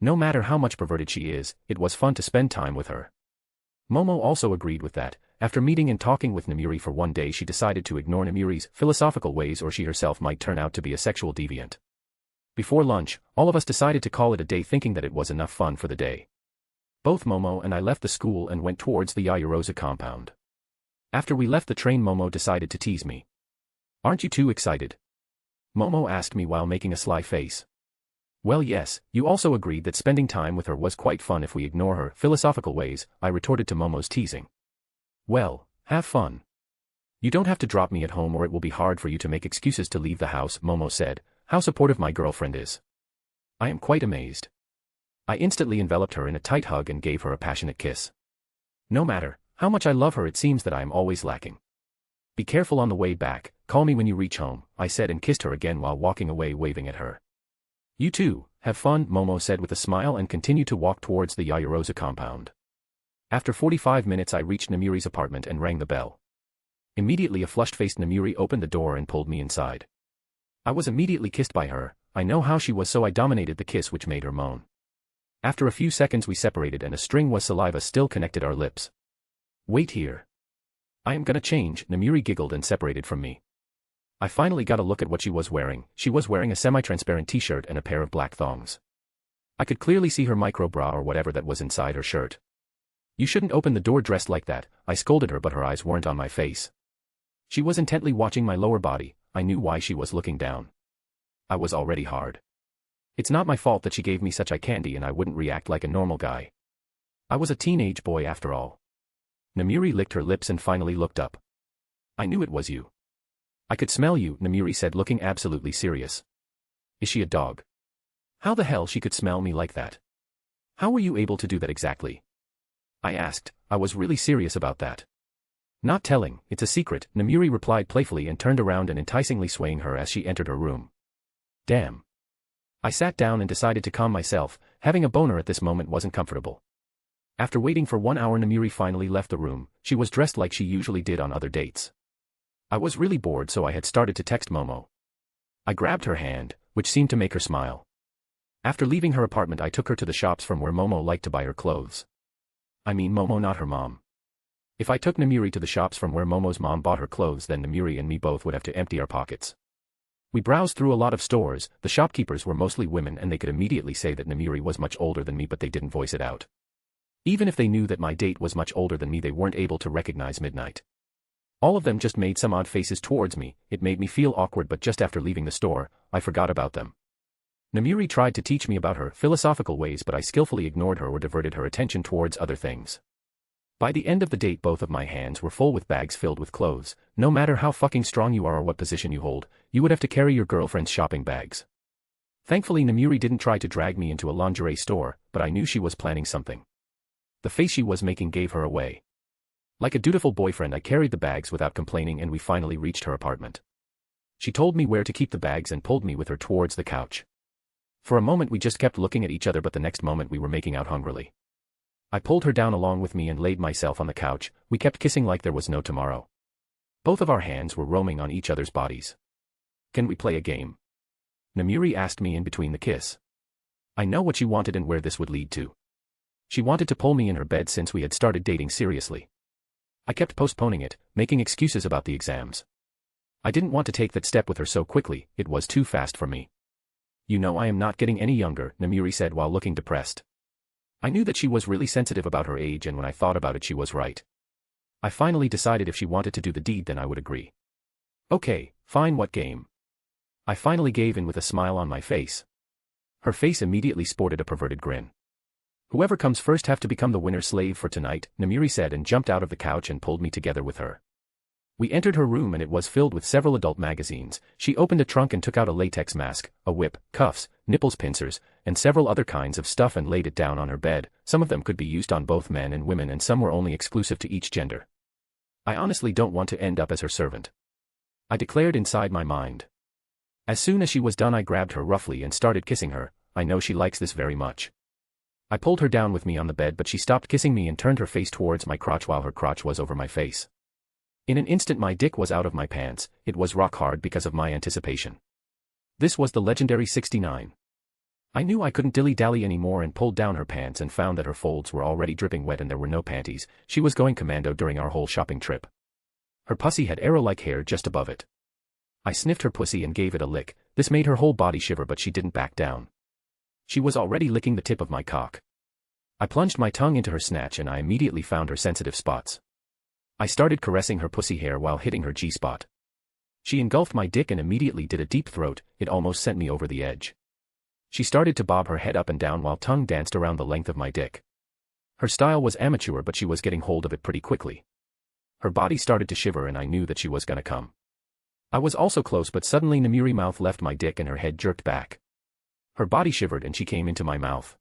No matter how much perverted she is, it was fun to spend time with her. Momo also agreed with that. After meeting and talking with Namuri for one day, she decided to ignore Namuri's philosophical ways or she herself might turn out to be a sexual deviant. Before lunch, all of us decided to call it a day, thinking that it was enough fun for the day. Both Momo and I left the school and went towards the Yayarosa compound. After we left the train, Momo decided to tease me. Aren't you too excited? Momo asked me while making a sly face. Well, yes, you also agreed that spending time with her was quite fun if we ignore her philosophical ways, I retorted to Momo's teasing. Well, have fun. You don't have to drop me at home or it will be hard for you to make excuses to leave the house, Momo said. How supportive my girlfriend is. I am quite amazed. I instantly enveloped her in a tight hug and gave her a passionate kiss. No matter how much I love her, it seems that I am always lacking. Be careful on the way back, call me when you reach home, I said and kissed her again while walking away waving at her. You too, have fun, Momo said with a smile and continued to walk towards the Yayarosa compound. After 45 minutes I reached Namuri's apartment and rang the bell. Immediately a flushed-faced Namuri opened the door and pulled me inside. I was immediately kissed by her. I know how she was, so I dominated the kiss, which made her moan. After a few seconds we separated and a string was saliva still connected our lips. Wait here. I am gonna change, Namuri giggled and separated from me. I finally got a look at what she was wearing. She was wearing a semi-transparent t-shirt and a pair of black thongs. I could clearly see her micro bra or whatever that was inside her shirt. You shouldn't open the door dressed like that, I scolded her, but her eyes weren't on my face. She was intently watching my lower body. I knew why she was looking down. I was already hard. It's not my fault that she gave me such eye candy and I wouldn't react like a normal guy. I was a teenage boy after all. Namuri licked her lips and finally looked up. I knew it was you. I could smell you, Namuri said, looking absolutely serious. Is she a dog? How the hell she could smell me like that? How were you able to do that exactly? I asked. I was really serious about that. Not telling, it's a secret, Namuri replied playfully and turned around and enticingly swaying her as she entered her room. Damn. I sat down and decided to calm myself. Having a boner at this moment wasn't comfortable. After waiting for 1 hour, Namuri finally left the room. She was dressed like she usually did on other dates. I was really bored, so I had started to text Momo. I grabbed her hand, which seemed to make her smile. After leaving her apartment, I took her to the shops from where Momo liked to buy her clothes. I mean Momo, not her mom. If I took Namuri to the shops from where Momo's mom bought her clothes, then Namuri and me both would have to empty our pockets. We browsed through a lot of stores. The shopkeepers were mostly women and they could immediately say that Namuri was much older than me, but they didn't voice it out. Even if they knew that my date was much older than me, they weren't able to recognize Midnight. All of them just made some odd faces towards me. It made me feel awkward, but just after leaving the store, I forgot about them. Namuri tried to teach me about her philosophical ways, but I skillfully ignored her or diverted her attention towards other things. By the end of the date, both of my hands were full with bags filled with clothes. No matter how fucking strong you are or what position you hold, you would have to carry your girlfriend's shopping bags. Thankfully, Namuri didn't try to drag me into a lingerie store, but I knew she was planning something. The face she was making gave her away. Like a dutiful boyfriend, I carried the bags without complaining and we finally reached her apartment. She told me where to keep the bags and pulled me with her towards the couch. For a moment we just kept looking at each other, but the next moment we were making out hungrily. I pulled her down along with me and laid myself on the couch. We kept kissing like there was no tomorrow. Both of our hands were roaming on each other's bodies. Can we play a game? Namiri asked me in between the kiss. I know what she wanted and where this would lead to. She wanted to pull me in her bed since we had started dating seriously. I kept postponing it, making excuses about the exams. I didn't want to take that step with her so quickly, it was too fast for me. You know I am not getting any younger, Namiri said while looking depressed. I knew that she was really sensitive about her age, and when I thought about it she was right. I finally decided if she wanted to do the deed then I would agree. Okay, fine, what game? I finally gave in with a smile on my face. Her face immediately sported a perverted grin. Whoever comes first have to become the winner slave for tonight, Namiri said and jumped out of the couch and pulled me together with her. We entered her room and it was filled with several adult magazines. She opened a trunk and took out a latex mask, a whip, cuffs, nipples pincers, and several other kinds of stuff and laid it down on her bed. Some of them could be used on both men and women and some were only exclusive to each gender. I honestly don't want to end up as her servant, I declared inside my mind. As soon as she was done I grabbed her roughly and started kissing her. I know she likes this very much. I pulled her down with me on the bed but she stopped kissing me and turned her face towards my crotch while her crotch was over my face. In an instant my dick was out of my pants. It was rock hard because of my anticipation. This was the legendary 69. I knew I couldn't dilly-dally anymore and pulled down her pants and found that her folds were already dripping wet and there were no panties. She was going commando during our whole shopping trip. Her pussy had arrow-like hair just above it. I sniffed her pussy and gave it a lick. This made her whole body shiver but she didn't back down. She was already licking the tip of my cock. I plunged my tongue into her snatch and I immediately found her sensitive spots. I started caressing her pussy hair while hitting her G-spot. She engulfed my dick and immediately did a deep throat. It almost sent me over the edge. She started to bob her head up and down while tongue danced around the length of my dick. Her style was amateur but she was getting hold of it pretty quickly. Her body started to shiver and I knew that she was gonna come. I was also close but suddenly Namiri's mouth left my dick and her head jerked back. Her body shivered and she came into my mouth.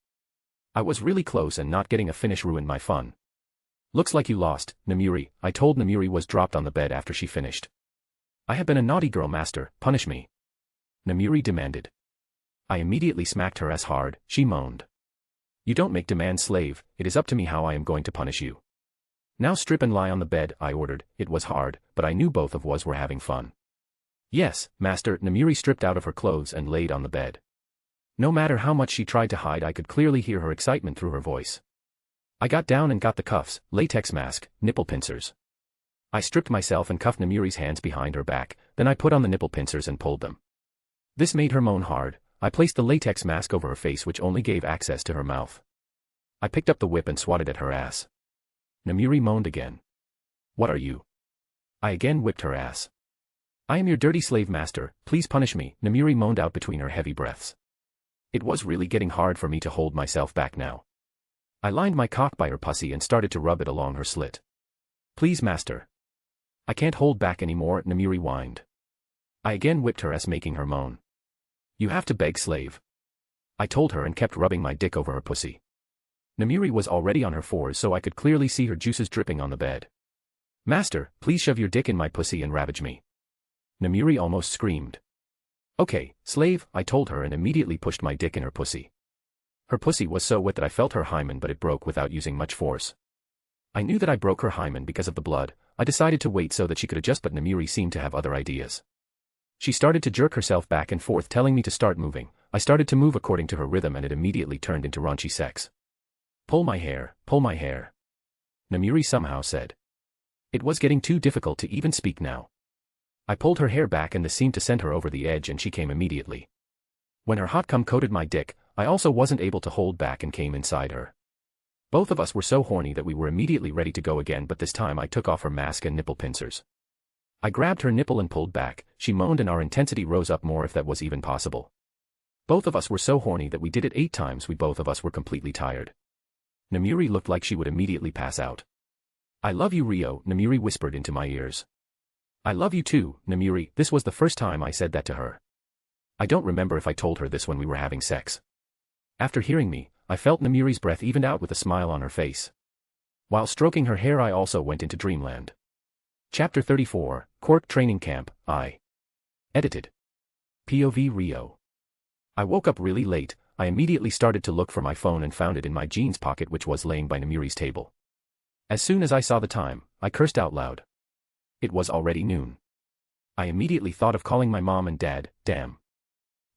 I was really close and not getting a finish ruined my fun. Looks like you lost, Namiri, I told Namiri was dropped on the bed after she finished. I have been a naughty girl, master, punish me. Namiri demanded. I immediately smacked her ass hard. She moaned. You don't make demands, slave, it is up to me how I am going to punish you. Now strip and lie on the bed, I ordered. It was hard, but I knew both of us were having fun. Yes, master, Namiri stripped out of her clothes and laid on the bed. No matter how much she tried to hide I could clearly hear her excitement through her voice. I got down and got the cuffs, latex mask, nipple pincers. I stripped myself and cuffed Namiri's hands behind her back, then I put on the nipple pincers and pulled them. This made her moan hard. I placed the latex mask over her face which only gave access to her mouth. I picked up the whip and swatted at her ass. Namiri moaned again. What are you? I again whipped her ass. I am your dirty slave master, please punish me, Namiri moaned out between her heavy breaths. It was really getting hard for me to hold myself back now. I lined my cock by her pussy and started to rub it along her slit. Please, master. I can't hold back anymore, Namiri whined. I again whipped her ass making her moan. You have to beg, slave. I told her and kept rubbing my dick over her pussy. Namiri was already on her fours so I could clearly see her juices dripping on the bed. Master, please shove your dick in my pussy and ravage me. Namiri almost screamed. Okay, slave, I told her and immediately pushed my dick in her pussy. Her pussy was so wet that I felt her hymen but it broke without using much force. I knew that I broke her hymen because of the blood. I decided to wait so that she could adjust but Namiri seemed to have other ideas. She started to jerk herself back and forth telling me to start moving. I started to move according to her rhythm and it immediately turned into raunchy sex. Pull my hair, Namiri somehow said. It was getting too difficult to even speak now. I pulled her hair back and this seemed to send her over the edge and she came immediately. When her hot cum coated my dick, I also wasn't able to hold back and came inside her. Both of us were so horny that we were immediately ready to go again but this time I took off her mask and nipple pincers. I grabbed her nipple and pulled back. She moaned and our intensity rose up more if that was even possible. Both of us were so horny that we did it 8 times. Both of us were completely tired. Namiri looked like she would immediately pass out. I love you, Rio, Namiri whispered into my ears. I love you too, Namiri. This was the first time I said that to her. I don't remember if I told her this when we were having sex. After hearing me, I felt Namiri's breath evened out with a smile on her face. While stroking her hair I also went into dreamland. Chapter 34, Quirk Training Camp, I. Edited. POV Rio. I woke up really late. I immediately started to look for my phone and found it in my jeans pocket which was laying by Namiri's table. As soon as I saw the time, I cursed out loud. It was already noon. I immediately thought of calling my mom and dad, damn.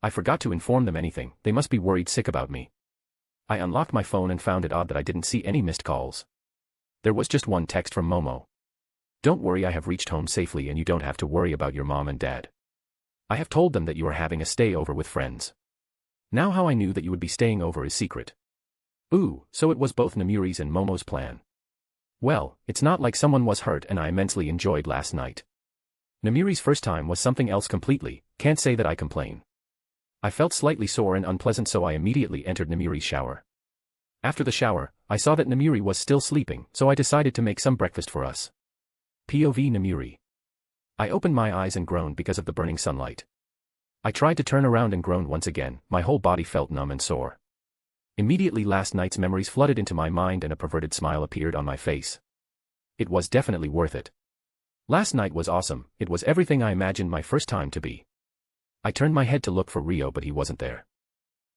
I forgot to inform them anything, they must be worried sick about me. I unlocked my phone and found it odd that I didn't see any missed calls. There was just one text from Momo. Don't worry, I have reached home safely and you don't have to worry about your mom and dad. I have told them that you are having a stay over with friends. Now how I knew that you would be staying over is secret. Ooh, so it was both Namiri's and Momo's plan. Well, it's not like someone was hurt and I immensely enjoyed last night. Namiri's first time was something else completely, can't say that I complain. I felt slightly sore and unpleasant, so I immediately entered Namiri's shower. After the shower, I saw that Namiri was still sleeping, so I decided to make some breakfast for us. POV Namiri. I opened my eyes and groaned because of the burning sunlight. I tried to turn around and groaned once again, my whole body felt numb and sore. Immediately last night's memories flooded into my mind and a perverted smile appeared on my face. It was definitely worth it. Last night was awesome, it was everything I imagined my first time to be. I turned my head to look for Rio but he wasn't there.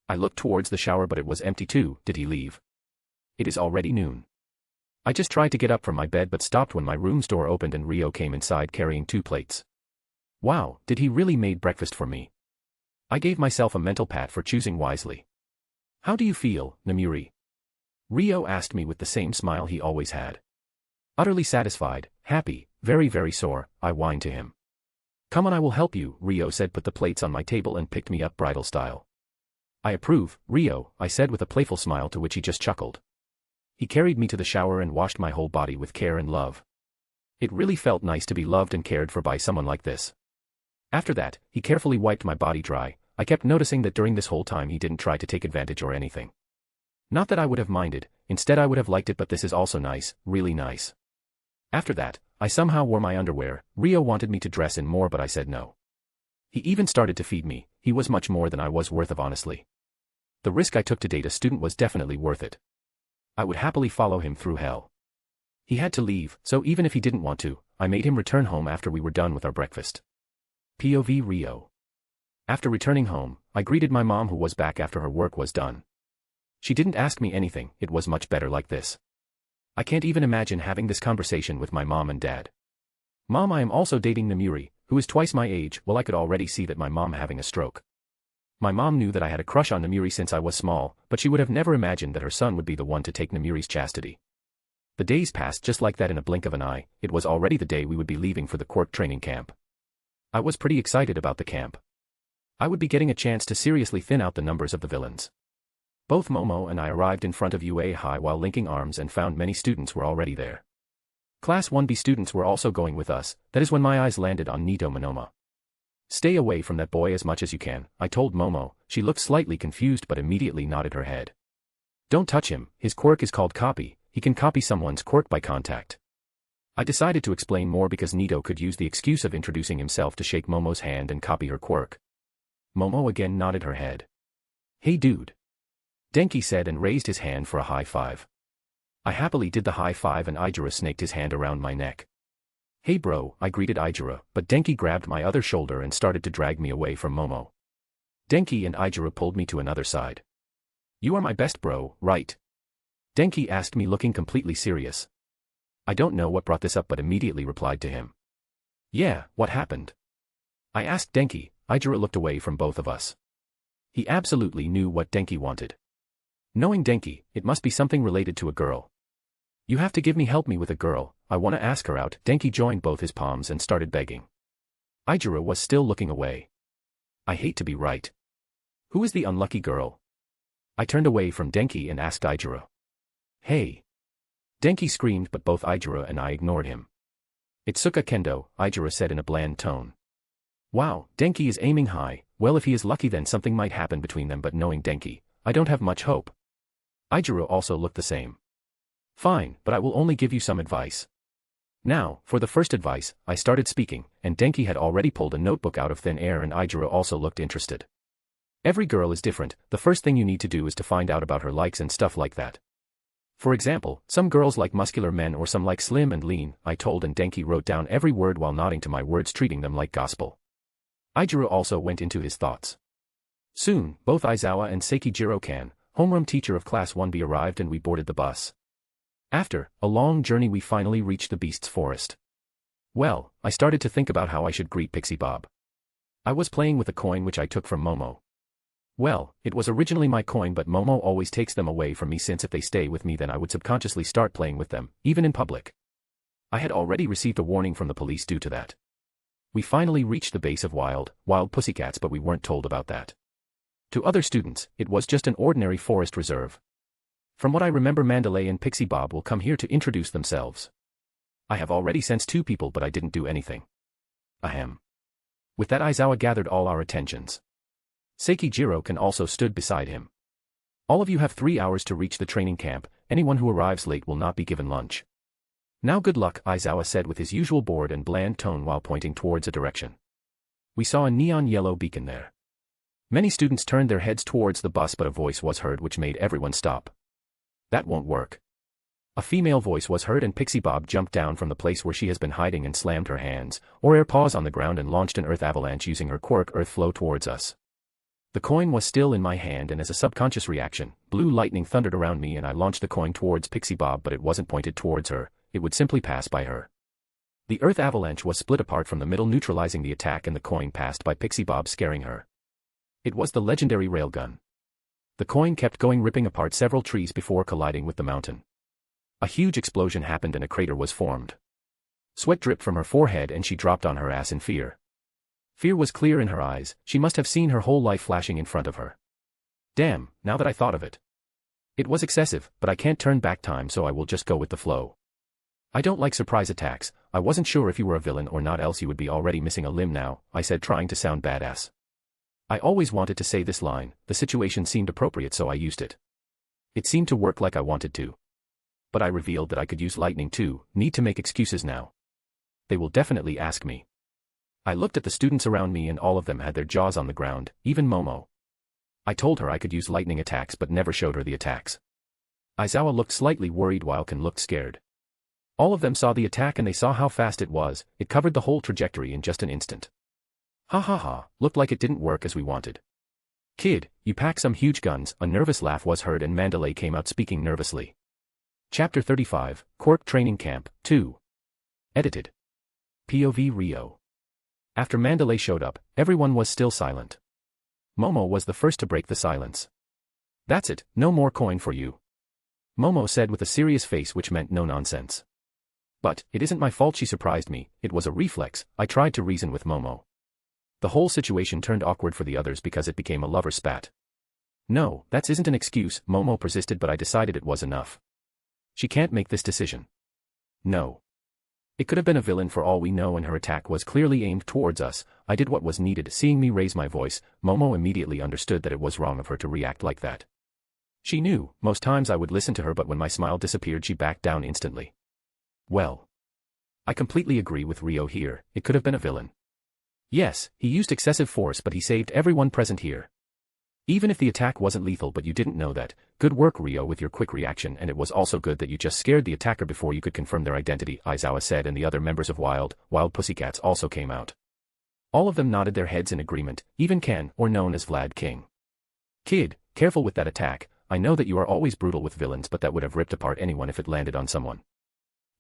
I looked towards the shower but it was empty too. Did he leave? It is already noon. I just tried to get up from my bed but stopped when my room's door opened and Rio came inside carrying 2 plates. Wow, did he really made breakfast for me? I gave myself a mental pat for choosing wisely. How do you feel, Namiri? Rio asked me with the same smile he always had. Utterly satisfied, happy, very very sore, I whined to him. Come on, I will help you, Rio said, put the plates on my table and picked me up bridal style. I approve, Rio, I said with a playful smile to which he just chuckled. He carried me to the shower and washed my whole body with care and love. It really felt nice to be loved and cared for by someone like this. After that, he carefully wiped my body dry. I kept noticing that during this whole time he didn't try to take advantage or anything. Not that I would have minded, instead I would have liked it, but this is also nice, really nice. After that, I somehow wore my underwear. Rio wanted me to dress in more but I said no. He even started to feed me, he was much more than I was worth of, honestly. The risk I took to date a student was definitely worth it. I would happily follow him through hell. He had to leave, so even if he didn't want to, I made him return home after we were done with our breakfast. POV Rio. After returning home, I greeted my mom who was back after her work was done. She didn't ask me anything, it was much better like this. I can't even imagine having this conversation with my mom and dad. Mom, I am also dating Namiri, who is twice my age. Well, I could already see that my mom having a stroke. My mom knew that I had a crush on Namiri since I was small, but she would have never imagined that her son would be the one to take Namiri's chastity. The days passed just like that in a blink of an eye. It was already the day we would be leaving for the Quirk training camp. I was pretty excited about the camp. I would be getting a chance to seriously thin out the numbers of the villains. Both Momo and I arrived in front of UA High while linking arms and found many students were already there. Class 1B students were also going with us. That is when my eyes landed on Nito Monoma. Stay away from that boy as much as you can, I told Momo. She looked slightly confused but immediately nodded her head. Don't touch him, his quirk is called copy, he can copy someone's quirk by contact. I decided to explain more because Nito could use the excuse of introducing himself to shake Momo's hand and copy her quirk. Momo again nodded her head. Hey dude. Denki said and raised his hand for a high five. I happily did the high five and Ijura snaked his hand around my neck. Hey bro, I greeted Ijura, but Denki grabbed my other shoulder and started to drag me away from Momo. Denki and Ijura pulled me to another side. You are my best bro, right? Denki asked me looking completely serious. I don't know what brought this up but immediately replied to him. Yeah, what happened? I asked Denki. Ijura looked away from both of us. He absolutely knew what Denki wanted. Knowing Denki, it must be something related to a girl. You have to help me with a girl, I want to ask her out. Denki joined both his palms and started begging. Ijura was still looking away. I hate to be right. Who is the unlucky girl? I turned away from Denki and asked Ijura. Hey. Denki screamed but both Ijura and I ignored him. Itsuka Kendo, Ijura said in a bland tone. Wow, Denki is aiming high. Well, if he is lucky then something might happen between them, but knowing Denki, I don't have much hope. Ijura also looked the same. Fine, but I will only give you some advice. Now, for the first advice, I started speaking, and Denki had already pulled a notebook out of thin air and Ijura also looked interested. Every girl is different, the first thing you need to do is to find out about her likes and stuff like that. For example, some girls like muscular men or some like slim and lean, I told, and Denki wrote down every word while nodding to my words, treating them like gospel. Ijura also went into his thoughts. Soon, both Aizawa and Seikijiro-kan, homeroom teacher of Class 1B, arrived and we boarded the bus. After a long journey we finally reached the Beast's Forest. Well, I started to think about how I should greet Pixie Bob. I was playing with a coin which I took from Momo. Well, it was originally my coin, but Momo always takes them away from me, since if they stay with me then I would subconsciously start playing with them, even in public. I had already received a warning from the police due to that. We finally reached the base of wild pussycats, but we weren't told about that. To other students, it was just an ordinary forest reserve. From what I remember, Mandalay and Pixie Bob will come here to introduce themselves. I have already sensed 2 people, but I didn't do anything. Ahem. With that, Aizawa gathered all our attentions. Seikijiro can also stood beside him. All of you have 3 hours to reach the training camp. Anyone who arrives late will not be given lunch. Now good luck, Aizawa said with his usual bored and bland tone while pointing towards a direction. We saw a neon yellow beacon there. Many students turned their heads towards the bus, but a voice was heard which made everyone stop. That won't work. A female voice was heard, and Pixie Bob jumped down from the place where she has been hiding and slammed her hands, or air paws, on the ground and launched an earth avalanche using her quirk earth flow towards us. The coin was still in my hand, and as a subconscious reaction, blue lightning thundered around me and I launched the coin towards Pixie Bob, but it wasn't pointed towards her, it would simply pass by her. The earth avalanche was split apart from the middle, neutralizing the attack, and the coin passed by Pixie Bob, scaring her. It was the legendary railgun. The coin kept going, ripping apart several trees before colliding with the mountain. A huge explosion happened and a crater was formed. Sweat dripped from her forehead and she dropped on her ass in fear. Fear was clear in her eyes. She must have seen her whole life flashing in front of her. Damn, now that I thought of it. It was excessive, but I can't turn back time, so I will just go with the flow. I don't like surprise attacks. I wasn't sure if you were a villain or not, else you would be already missing a limb now, I said, trying to sound badass. I always wanted to say this line. The situation seemed appropriate, so I used it. It seemed to work like I wanted to. But I revealed that I could use lightning too. Need to make excuses now. They will definitely ask me. I looked at the students around me and all of them had their jaws on the ground, even Momo. I told her I could use lightning attacks but never showed her the attacks. Aizawa looked slightly worried while Ken looked scared. All of them saw the attack and they saw how fast it was. It covered the whole trajectory in just an instant. Ha ha ha, looked like it didn't work as we wanted. Kid, you pack some huge guns. A nervous laugh was heard and Mandalay came out speaking nervously. Chapter 35, Quirk Training Camp, 2. Edited. POV Rio. After Mandalay showed up, everyone was still silent. Momo was the first to break the silence. That's it, no more coin for you. Momo said with a serious face, which meant no nonsense. But, it isn't my fault she surprised me, it was a reflex. I tried to reason with Momo. The whole situation turned awkward for the others because it became a lover spat. No, that isn't an excuse, Momo persisted, but I decided it was enough. She can't make this decision. No. It could have been a villain for all we know, and her attack was clearly aimed towards us. I did what was needed. Seeing me raise my voice, Momo immediately understood that it was wrong of her to react like that. She knew, most times I would listen to her, but when my smile disappeared she backed down instantly. Well. I completely agree with Rio here, it could have been a villain. Yes, he used excessive force, but he saved everyone present here. Even if the attack wasn't lethal, but you didn't know that. Good work, Rio, with your quick reaction, and it was also good that you just scared the attacker before you could confirm their identity, Aizawa said, and the other members of Wild Pussycats also came out. All of them nodded their heads in agreement, even Ken, or known as Vlad King. Kid, careful with that attack. I know that you are always brutal with villains, but that would have ripped apart anyone if it landed on someone.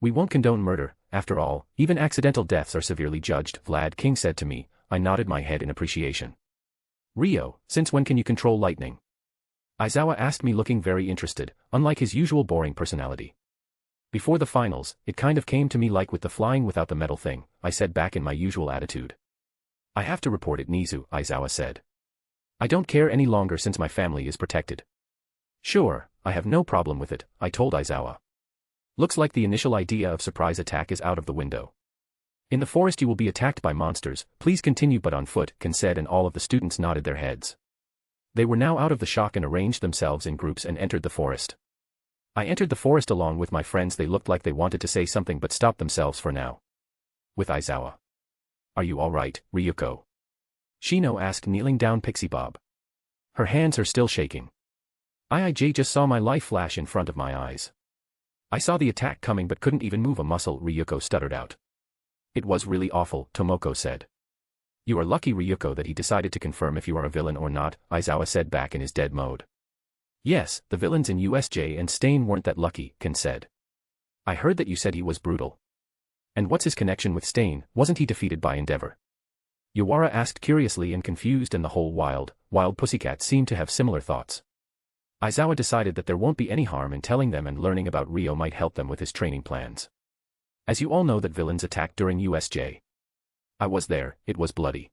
We won't condone murder, after all, even accidental deaths are severely judged, Vlad King said to me. I nodded my head in appreciation. Rio, since when can you control lightning? Aizawa asked me, looking very interested, unlike his usual boring personality. Before the finals, it kind of came to me like with the flying without the metal thing, I said back in my usual attitude. I have to report it, Nizu, Aizawa said. I don't care any longer since my family is protected. Sure, I have no problem with it, I told Aizawa. Looks like the initial idea of surprise attack is out of the window. In the forest you will be attacked by monsters, please continue but on foot, Ken said, and all of the students nodded their heads. They were now out of the shock and arranged themselves in groups and entered the forest. I entered the forest along with my friends. They looked like they wanted to say something but stopped themselves for now. With Aizawa. Are you alright, Ryuko? Shino asked, kneeling down Pixie Bob. Her hands are still shaking. I just saw my life flash in front of my eyes. I saw the attack coming but couldn't even move a muscle, Ryuko stuttered out. It was really awful, Tomoko said. You are lucky, Ryuko, that he decided to confirm if you are a villain or not, Aizawa said back in his dead mode. Yes, the villains in USJ and Stain weren't that lucky, Ken said. I heard that you said he was brutal. And what's his connection with Stain? Wasn't he defeated by Endeavor? Yawara asked curiously and confused, and the whole wild pussycat seemed to have similar thoughts. Aizawa decided that there won't be any harm in telling them, and learning about Ryo might help them with his training plans. As you all know, that villains attacked during USJ. I was there, it was bloody.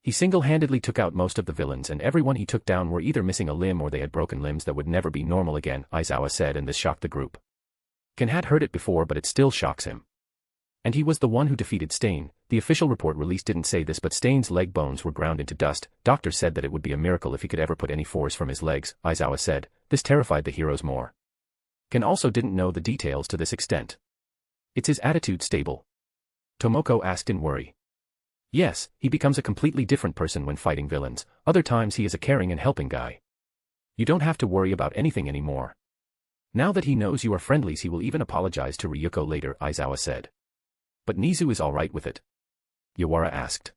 He single-handedly took out most of the villains, and everyone he took down were either missing a limb or they had broken limbs that would never be normal again, Aizawa said, and this shocked the group. Ken had heard it before, but it still shocks him. And he was the one who defeated Stain. The official report released didn't say this, but Stain's leg bones were ground into dust. Doctors said that it would be a miracle if he could ever put any force from his legs, Aizawa said. This terrified the heroes more. Ken also didn't know the details to this extent. Is his attitude stable? Tomoko asked in worry. Yes, he becomes a completely different person when fighting villains. Other times he is a caring and helping guy. You don't have to worry about anything anymore. Now that he knows you are friendlies, he will even apologize to Ryuko later, Aizawa said. But Nizu is alright with it? Yawara asked.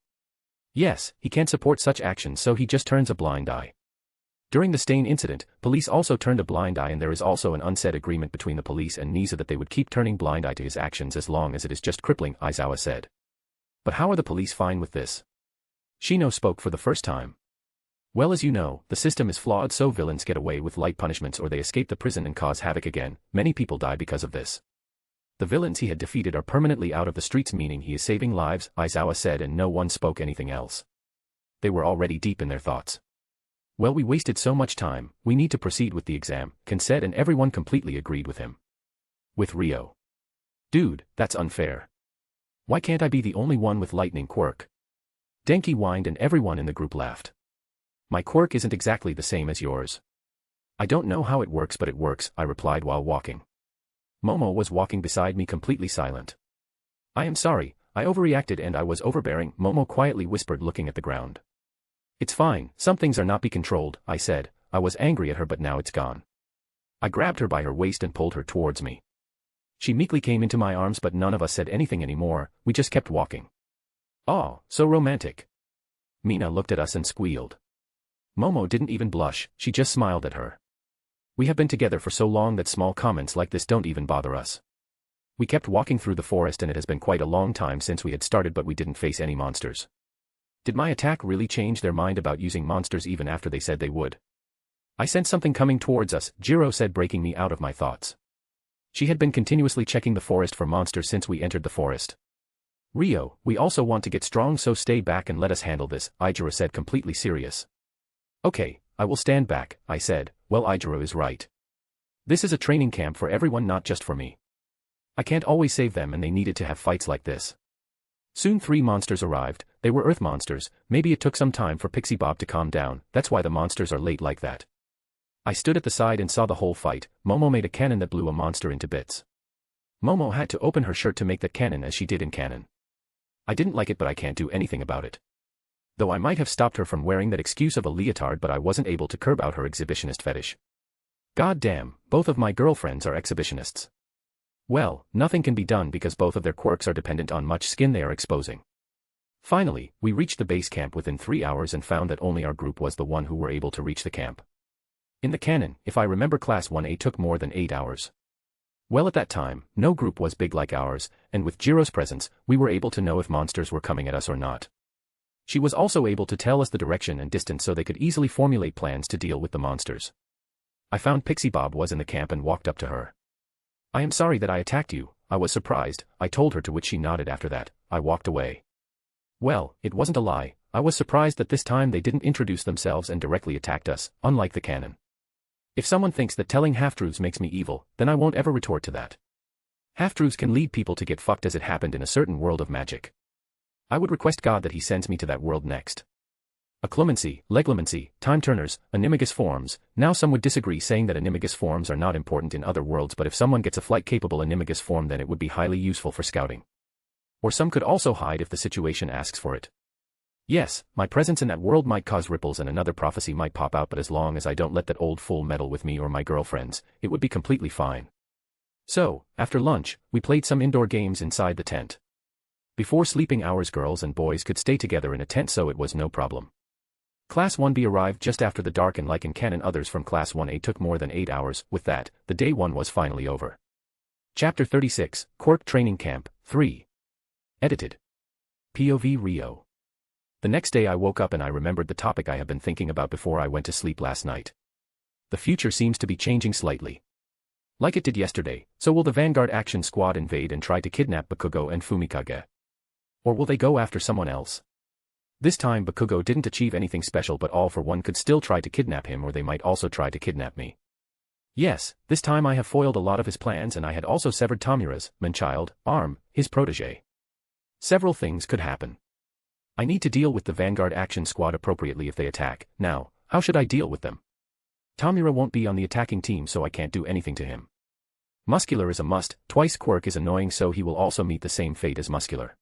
Yes, he can't support such actions, so he just turns a blind eye. During the Stain incident, police also turned a blind eye, and there is also an unsaid agreement between the police and Nizu that they would keep turning blind eye to his actions as long as it is just crippling, Aizawa said. But how are the police fine with this? Shino spoke for the first time. Well, as you know, the system is flawed, so villains get away with light punishments or they escape the prison and cause havoc again. Many people die because of this. The villains he had defeated are permanently out of the streets, meaning he is saving lives, Aizawa said, and no one spoke anything else. They were already deep in their thoughts. Well, we wasted so much time, we need to proceed with the exam, Ken said, and everyone completely agreed with him. With Ryo. Dude, that's unfair. Why can't I be the only one with lightning quirk? Denki whined and everyone in the group laughed. My quirk isn't exactly the same as yours. I don't know how it works, but it works, I replied while walking. Momo was walking beside me completely silent. I am sorry, I overreacted and I was overbearing, Momo quietly whispered, looking at the ground. It's fine, some things are not be controlled, I said. I was angry at her, but now it's gone. I grabbed her by her waist and pulled her towards me. She meekly came into my arms, but none of us said anything anymore, we just kept walking. Oh, so romantic. Mina looked at us and squealed. Momo didn't even blush, she just smiled at her. We have been together for so long that small comments like this don't even bother us. We kept walking through the forest, and it has been quite a long time since we had started, but we didn't face any monsters. Did my attack really change their mind about using monsters even after they said they would? I sensed something coming towards us, Jiro said, breaking me out of my thoughts. She had been continuously checking the forest for monsters since we entered the forest. Ryo, we also want to get strong, so stay back and let us handle this, Ijiro said, completely serious. Okay, I will stand back, I said. Well, Ijiro is right. This is a training camp for everyone, not just for me. I can't always save them, and they needed to have fights like this. Soon 3 monsters arrived. They were earth monsters. Maybe it took some time for Pixie Bob to calm down, that's why the monsters are late like that. I stood at the side and saw the whole fight. Momo made a cannon that blew a monster into bits. Momo had to open her shirt to make that cannon, as she did in canon. I didn't like it, but I can't do anything about it. Though I might have stopped her from wearing that excuse of a leotard, but I wasn't able to curb out her exhibitionist fetish. God damn, both of my girlfriends are exhibitionists. Well, nothing can be done because both of their quirks are dependent on much skin they are exposing. Finally, we reached the base camp within 3 hours and found that only our group was the one who were able to reach the camp. In the canon, if I remember, Class 1A took more than 8 hours. Well, at that time, no group was big like ours, and with Jiro's presence, we were able to know if monsters were coming at us or not. She was also able to tell us the direction and distance so they could easily formulate plans to deal with the monsters. I found Pixie Bob was in the camp and walked up to her. I am sorry that I attacked you, I was surprised, I told her, to which she nodded. After that, I walked away. Well, it wasn't a lie, I was surprised that this time they didn't introduce themselves and directly attacked us, unlike the canon. If someone thinks that telling half-truths makes me evil, then I won't ever retort to that. Half-truths can lead people to get fucked, as it happened in a certain world of magic. I would request God that he sends me to that world next. Occlumency, leglumency, time-turners, animagus forms. Now some would disagree, saying that animagus forms are not important in other worlds, but if someone gets a flight-capable animagus form, then it would be highly useful for scouting. Or some could also hide if the situation asks for it. Yes, my presence in that world might cause ripples and another prophecy might pop out, but as long as I don't let that old fool meddle with me or my girlfriends, it would be completely fine. So, after lunch, we played some indoor games inside the tent. Before sleeping hours, girls and boys could stay together in a tent, so it was no problem. Class 1B arrived just after the dark, and like in canon, others from Class 1A took more than 8 hours. With that, the day 1 was finally over. Chapter 36, Quirk Training Camp, 3. Edited. POV Rio. The next day I woke up and I remembered the topic I have been thinking about before I went to sleep last night. The future seems to be changing slightly. Like it did yesterday, so will the Vanguard Action Squad invade and try to kidnap Bakugo and Fumikage? Or will they go after someone else? This time Bakugo didn't achieve anything special, but All for One could still try to kidnap him, or they might also try to kidnap me. Yes, this time I have foiled a lot of his plans, and I had also severed Tamura's man-child arm, his protege. Several things could happen. I need to deal with the Vanguard Action Squad appropriately if they attack. Now, how should I deal with them? Tamura won't be on the attacking team, so I can't do anything to him. Muscular is a must. Twice Quirk is annoying, so he will also meet the same fate as Muscular.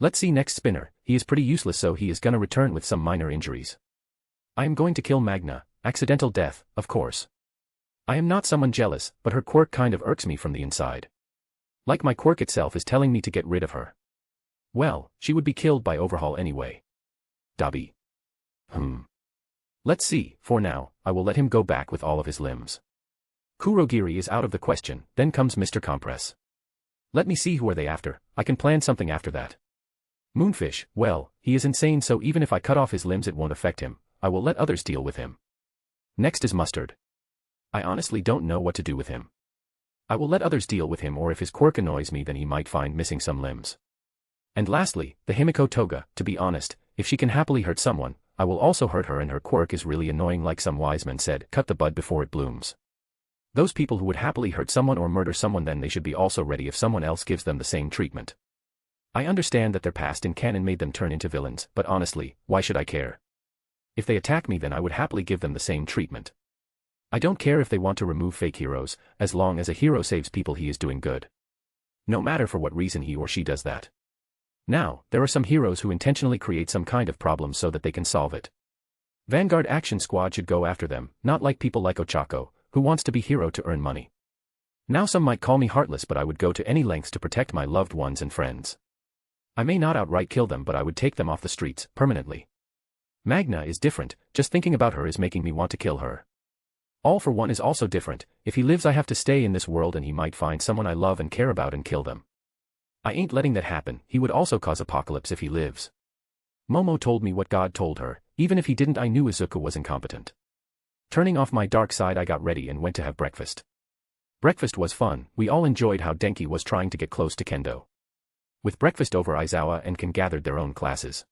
Let's see next Spinner. He is pretty useless, so he is gonna return with some minor injuries. I am going to kill Magna. Accidental death, of course. I am not someone jealous, but her quirk kind of irks me from the inside. Like my quirk itself is telling me to get rid of her. Well, she would be killed by Overhaul anyway. Dabi. Let's see. For now, I will let him go back with all of his limbs. Kurogiri is out of the question. Then comes Mr. Compress. Let me see, who are they after? I can plan something after that. Moonfish, well, he is insane, so even if I cut off his limbs it won't affect him. I will let others deal with him. Next is Mustard. I honestly don't know what to do with him. I will let others deal with him, or if his quirk annoys me then he might find missing some limbs. And lastly, the Himiko Toga. To be honest, if she can happily hurt someone, I will also hurt her, and her quirk is really annoying. Like some wise men said, cut the bud before it blooms. Those people who would happily hurt someone or murder someone, then they should be also ready if someone else gives them the same treatment. I understand that their past in canon made them turn into villains, but honestly, why should I care? If they attack me then I would happily give them the same treatment. I don't care if they want to remove fake heroes, as long as a hero saves people he is doing good. No matter for what reason he or she does that. Now, there are some heroes who intentionally create some kind of problem so that they can solve it. Vanguard Action Squad should go after them, not like people like Ochako, who wants to be hero to earn money. Now some might call me heartless, but I would go to any lengths to protect my loved ones and friends. I may not outright kill them, but I would take them off the streets, permanently. Magna is different. Just thinking about her is making me want to kill her. All for One is also different. If he lives I have to stay in this world, and he might find someone I love and care about and kill them. I ain't letting that happen. He would also cause apocalypse if he lives. Momo told me what God told her. Even if he didn't, I knew Izuku was incompetent. Turning off my dark side, I got ready and went to have breakfast. Breakfast was fun. We all enjoyed how Denki was trying to get close to Kendo. With breakfast over, Aizawa and Ken gathered their own classes.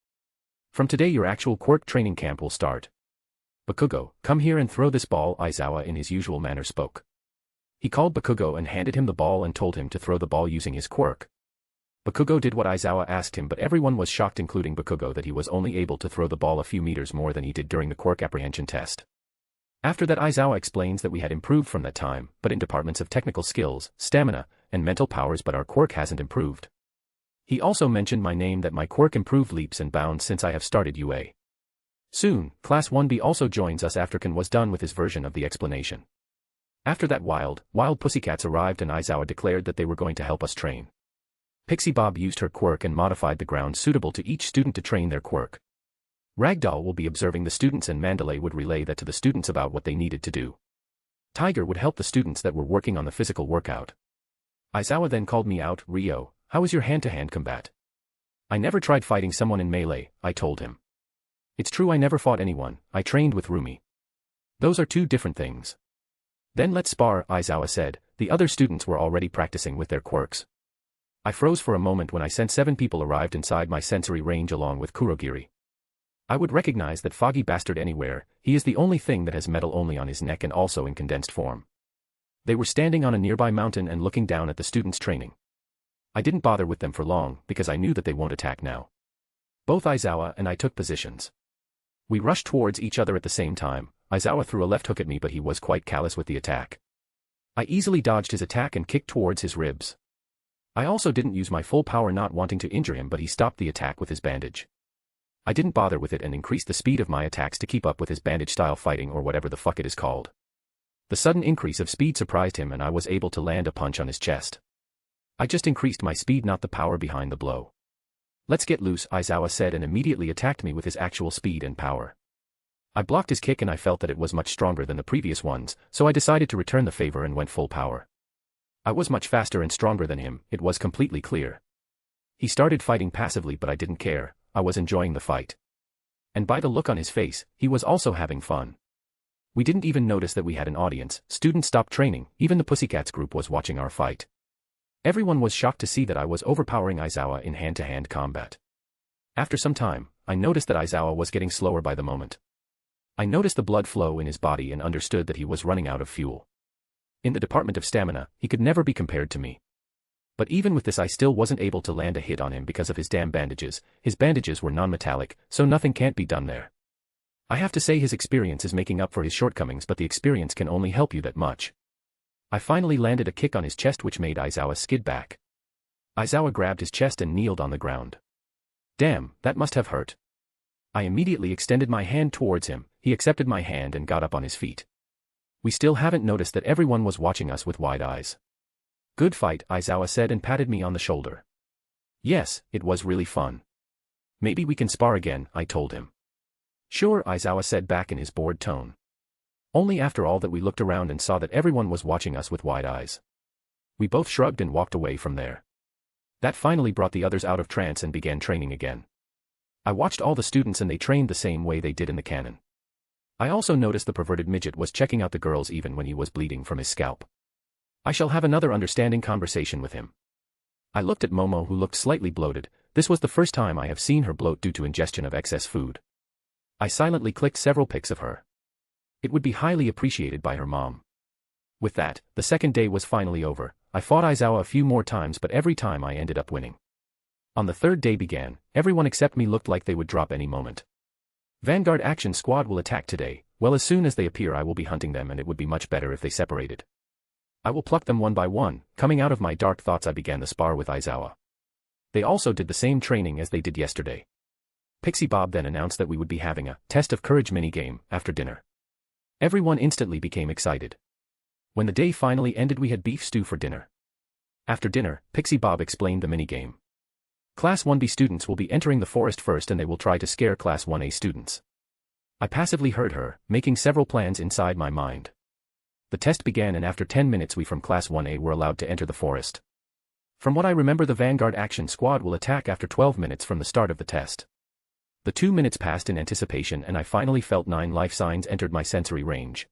From today your actual quirk training camp will start. Bakugo, come here and throw this ball, Aizawa in his usual manner spoke. He called Bakugo and handed him the ball and told him to throw the ball using his quirk. Bakugo did what Aizawa asked him, but everyone was shocked, including Bakugo, that he was only able to throw the ball a few meters more than he did during the quirk apprehension test. After that, Aizawa explains that we had improved from that time, but in departments of technical skills, stamina, and mental powers, but our quirk hasn't improved. He also mentioned my name, that my quirk improved leaps and bounds since I have started UA. Soon, Class 1B also joins us after Ken was done with his version of the explanation. After that, wild pussycats arrived, and Aizawa declared that they were going to help us train. Pixie Bob used her quirk and modified the ground suitable to each student to train their quirk. Ragdoll will be observing the students, and Mandalay would relay that to the students about what they needed to do. Tiger would help the students that were working on the physical workout. Aizawa then called me out. Rio, how is your hand-to-hand combat? I never tried fighting someone in melee, I told him. It's true, I never fought anyone. I trained with Rumi. Those are two different things. Then let's spar, Aizawa said. The other students were already practicing with their quirks. I froze for a moment when I sent 7 people arrived inside my sensory range along with Kurogiri. I would recognize that foggy bastard anywhere. He is the only thing that has metal only on his neck and also in condensed form. They were standing on a nearby mountain and looking down at the students training. I didn't bother with them for long, because I knew that they won't attack now. Both Aizawa and I took positions. We rushed towards each other at the same time. Aizawa threw a left hook at me, but he was quite callous with the attack. I easily dodged his attack and kicked towards his ribs. I also didn't use my full power, not wanting to injure him, but he stopped the attack with his bandage. I didn't bother with it and increased the speed of my attacks to keep up with his bandage-style fighting, or whatever the fuck it is called. The sudden increase of speed surprised him, and I was able to land a punch on his chest. I just increased my speed, not the power behind the blow. Let's get loose, Aizawa said, and immediately attacked me with his actual speed and power. I blocked his kick and I felt that it was much stronger than the previous ones, so I decided to return the favor and went full power. I was much faster and stronger than him, it was completely clear. He started fighting passively, but I didn't care. I was enjoying the fight. And by the look on his face, he was also having fun. We didn't even notice that we had an audience. Students stopped training, even the Pussycats group was watching our fight. Everyone was shocked to see that I was overpowering Aizawa in hand-to-hand combat. After some time, I noticed that Aizawa was getting slower by the moment. I noticed the blood flow in his body and understood that he was running out of fuel. In the department of stamina, he could never be compared to me. But even with this, I still wasn't able to land a hit on him because of his damn bandages. His bandages were non-metallic, so nothing can't be done there. I have to say his experience is making up for his shortcomings, but the experience can only help you that much. I finally landed a kick on his chest which made Aizawa skid back. Aizawa grabbed his chest and kneeled on the ground. Damn, that must have hurt. I immediately extended my hand towards him. He accepted my hand and got up on his feet. We still haven't noticed that everyone was watching us with wide eyes. Good fight, Aizawa said and patted me on the shoulder. Yes, it was really fun. Maybe we can spar again, I told him. Sure, Aizawa said back in his bored tone. Only after all that we looked around and saw that everyone was watching us with wide eyes. We both shrugged and walked away from there. That finally brought the others out of trance and began training again. I watched all the students and they trained the same way they did in the canon. I also noticed the perverted midget was checking out the girls even when he was bleeding from his scalp. I shall have another understanding conversation with him. I looked at Momo, who looked slightly bloated. This was the first time I have seen her bloat due to ingestion of excess food. I silently clicked several pics of her. It would be highly appreciated by her mom. With that, the second day was finally over. I fought Aizawa a few more times, but every time I ended up winning. On the third day began, everyone except me looked like they would drop any moment. Vanguard Action Squad will attack today. Well, as soon as they appear I will be hunting them, and it would be much better if they separated. I will pluck them one by one. Coming out of my dark thoughts, I began the spar with Aizawa. They also did the same training as they did yesterday. Pixie Bob then announced that we would be having a test of courage minigame after dinner. Everyone instantly became excited. When the day finally ended, we had beef stew for dinner. After dinner, Pixie Bob explained the minigame. Class 1B students will be entering the forest first and they will try to scare Class 1A students. I passively heard her, making several plans inside my mind. The test began and after 10 minutes we from Class 1A were allowed to enter the forest. From what I remember, the Vanguard Action Squad will attack after 12 minutes from the start of the test. The 2 minutes passed in anticipation and I finally felt 9 life signs entered my sensory range.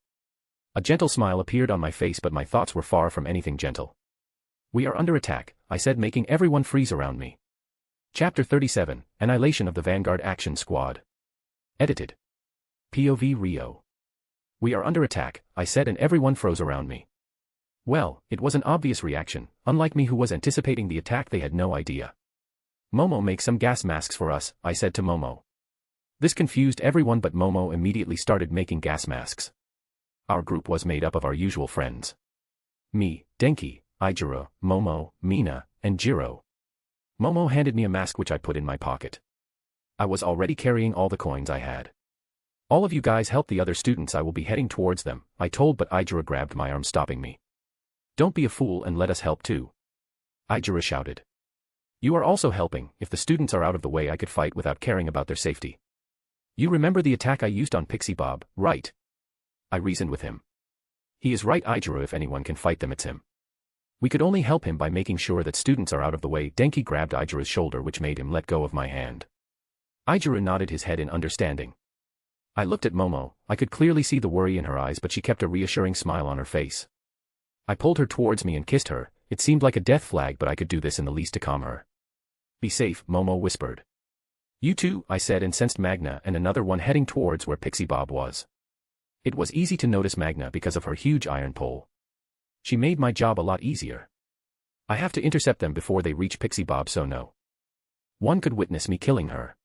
A gentle smile appeared on my face, but my thoughts were far from anything gentle. We are under attack, I said, making everyone freeze around me. Chapter 37, Annihilation of the Vanguard Action Squad. Edited. POV Rio. We are under attack, I said, and everyone froze around me. Well, it was an obvious reaction. Unlike me, who was anticipating the attack, they had no idea. Momo, make some gas masks for us, I said to Momo. This confused everyone, but Momo immediately started making gas masks. Our group was made up of our usual friends. Me, Denki, Ijiro, Momo, Mina, and Jiro. Momo handed me a mask which I put in my pocket. I was already carrying all the coins I had. All of you guys help the other students, I will be heading towards them, I told, but Ijiro grabbed my arm, stopping me. Don't be a fool and let us help too. Ijiro shouted. You are also helping. If the students are out of the way, I could fight without caring about their safety. You remember the attack I used on Pixie Bob, right? I reasoned with him. He is right, Ijiro, if anyone can fight them, it's him. We could only help him by making sure that students are out of the way. Denki grabbed Ijiro's shoulder, which made him let go of my hand. Ijiro nodded his head in understanding. I looked at Momo. I could clearly see the worry in her eyes, but she kept a reassuring smile on her face. I pulled her towards me and kissed her. It seemed like a death flag, but I could do this in the least to calm her. Be safe, Momo whispered. You too, I said, and sensed Magna and another one heading towards where Pixie Bob was. It was easy to notice Magna because of her huge iron pole. She made my job a lot easier. I have to intercept them before they reach Pixie Bob, so no one could witness me killing her.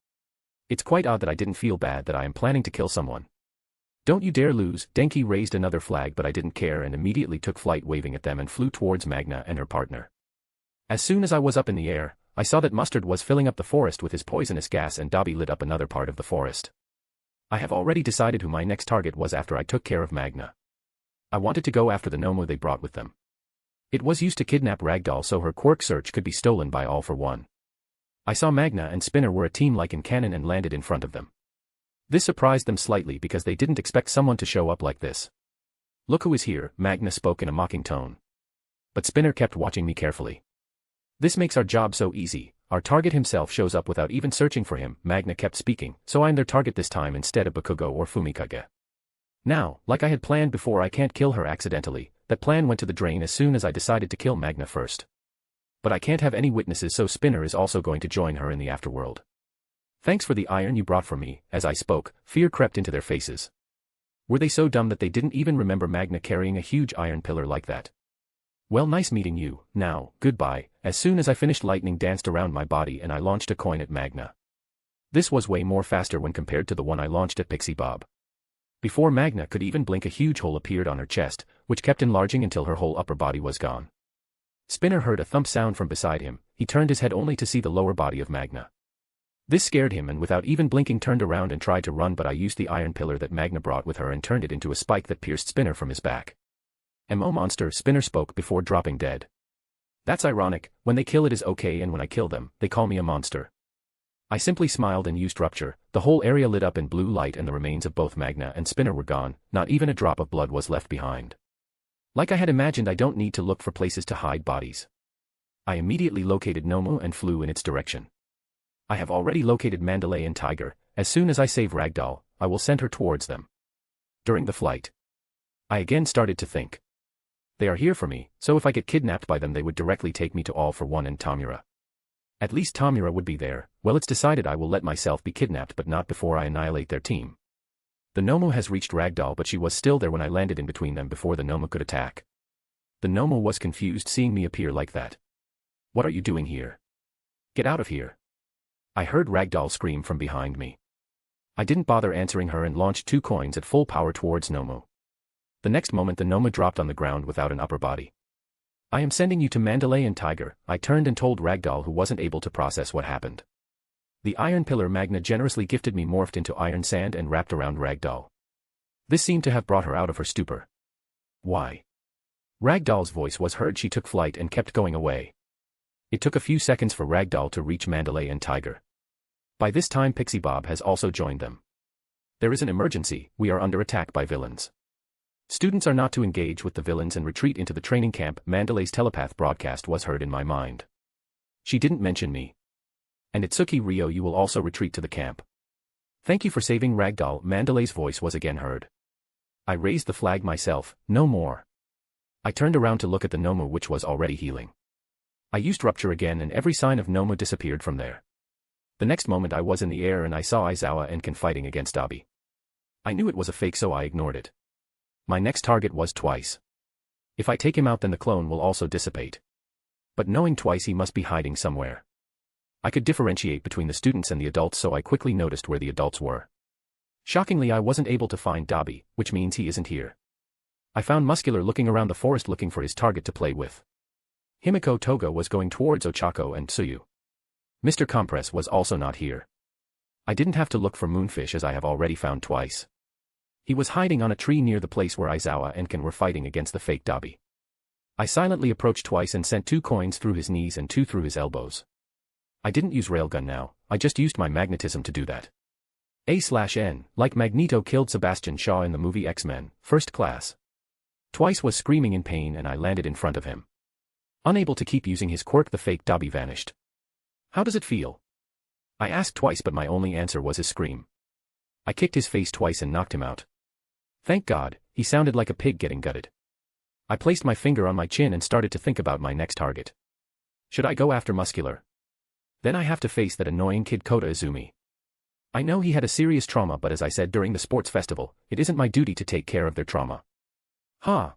It's quite odd that I didn't feel bad that I am planning to kill someone. Don't you dare lose. Denki raised another flag, but I didn't care and immediately took flight, waving at them, and flew towards Magna and her partner. As soon as I was up in the air, I saw that Mustard was filling up the forest with his poisonous gas and Dobby lit up another part of the forest. I have already decided who my next target was after I took care of Magna. I wanted to go after the Momo they brought with them. It was used to kidnap Ragdoll so her Quirk search could be stolen by All for One. I saw Magna and Spinner were a team like in canon and landed in front of them. This surprised them slightly because they didn't expect someone to show up like this. Look who is here, Magna spoke in a mocking tone. But Spinner kept watching me carefully. This makes our job so easy. our target himself shows up without even searching for him, Magna kept speaking, so I'm their target this time instead of Bakugo or Fumikage. Now, like I had planned before, I can't kill her accidentally. That plan went to the drain as soon as I decided to kill Magna first. But I can't have any witnesses, so Spinner is also going to join her in the afterworld. Thanks for the iron you brought for me. As I spoke, fear crept into their faces. Were they so dumb that they didn't even remember Magna carrying a huge iron pillar like that? Well, nice meeting you. Now, goodbye. As soon as I finished, lightning danced around my body and I launched a coin at Magna. This was way more faster when compared to the one I launched at Pixie Bob. Before Magna could even blink, a huge hole appeared on her chest, which kept enlarging until her whole upper body was gone. Spinner heard a thump sound from beside him. He turned his head only to see the lower body of Magna. This scared him, and without even blinking turned around and tried to run, but I used the iron pillar that Magna brought with her and turned it into a spike that pierced Spinner from his back. "Mo monster," Spinner spoke before dropping dead. "That's ironic. When they kill it is okay, and when I kill them, they call me a monster." I simply smiled and used rupture. The whole area lit up in blue light and the remains of both Magna and Spinner were gone. Not even a drop of blood was left behind. Like I had imagined, I don't need to look for places to hide bodies. I immediately located Momo and flew in its direction. I have already located Mandalay and Tiger. As soon as I save Ragdoll, I will send her towards them. During the flight, I again started to think. They are here for me, so if I get kidnapped by them they would directly take me to All for One and Tamura. At least Tamura would be there. Well, it's decided I will let myself be kidnapped, but not before I annihilate their team. The Nomo has reached Ragdoll, but she was still there when I landed in between them before the Nomo could attack. The Nomo was confused seeing me appear like that. "What are you doing here? Get out of here!" I heard Ragdoll scream from behind me. I didn't bother answering her and launched 2 coins at full power towards Nomo. The next moment the Nomo dropped on the ground without an upper body. "I am sending you to Mandalay and Tiger," I turned and told Ragdoll, who wasn't able to process what happened. The iron pillar Magna generously gifted me morphed into iron sand and wrapped around Ragdoll. This seemed to have brought her out of her stupor. "Why?" Ragdoll's voice was heard. She took flight and kept going away. It took a few seconds for Ragdoll to reach Mandalay and Tiger. By this time Pixie Bob has also joined them. "There is an emergency. We are under attack by villains. Students are not to engage with the villains and retreat into the training camp." Mandalay's telepath broadcast was heard in my mind. She didn't mention me. "And Itsuki Ryo, you will also retreat to the camp. Thank you for saving Ragdoll." Mandalay's voice was again heard. I raised the flag myself. "No more." I turned around to look at the Nomo, which was already healing. I used rupture again and every sign of Nomo disappeared from there. The next moment I was in the air and I saw Aizawa and Ken fighting against Dabi. I knew it was a fake, so I ignored it. My next target was Twice. If I take him out, then the clone will also dissipate. But knowing Twice, he must be hiding somewhere. I could differentiate between the students and the adults, so I quickly noticed where the adults were. Shockingly, I wasn't able to find Dabi, which means he isn't here. I found Muscular looking around the forest looking for his target to play with. Himiko Toga was going towards Ochako and Tsuyu. Mr. Compress was also not here. I didn't have to look for Moonfish, as I have already found Twice. He was hiding on a tree near the place where Aizawa and Ken were fighting against the fake Dabi. I silently approached Twice and sent 2 coins through his knees and 2 through his elbows. I didn't use railgun now, I just used my magnetism to do that. A/N, like Magneto killed Sebastian Shaw in the movie X-Men, First Class. Twice was screaming in pain and I landed in front of him. Unable to keep using his quirk, the fake Dabi vanished. "How does it feel?" I asked Twice, but my only answer was his scream. I kicked his face twice and knocked him out. Thank God, he sounded like a pig getting gutted. I placed my finger on my chin and started to think about my next target. Should I go after Muscular? Then I have to face that annoying kid Kota Izumi. I know he had a serious trauma, but as I said during the sports festival, it isn't my duty to take care of their trauma.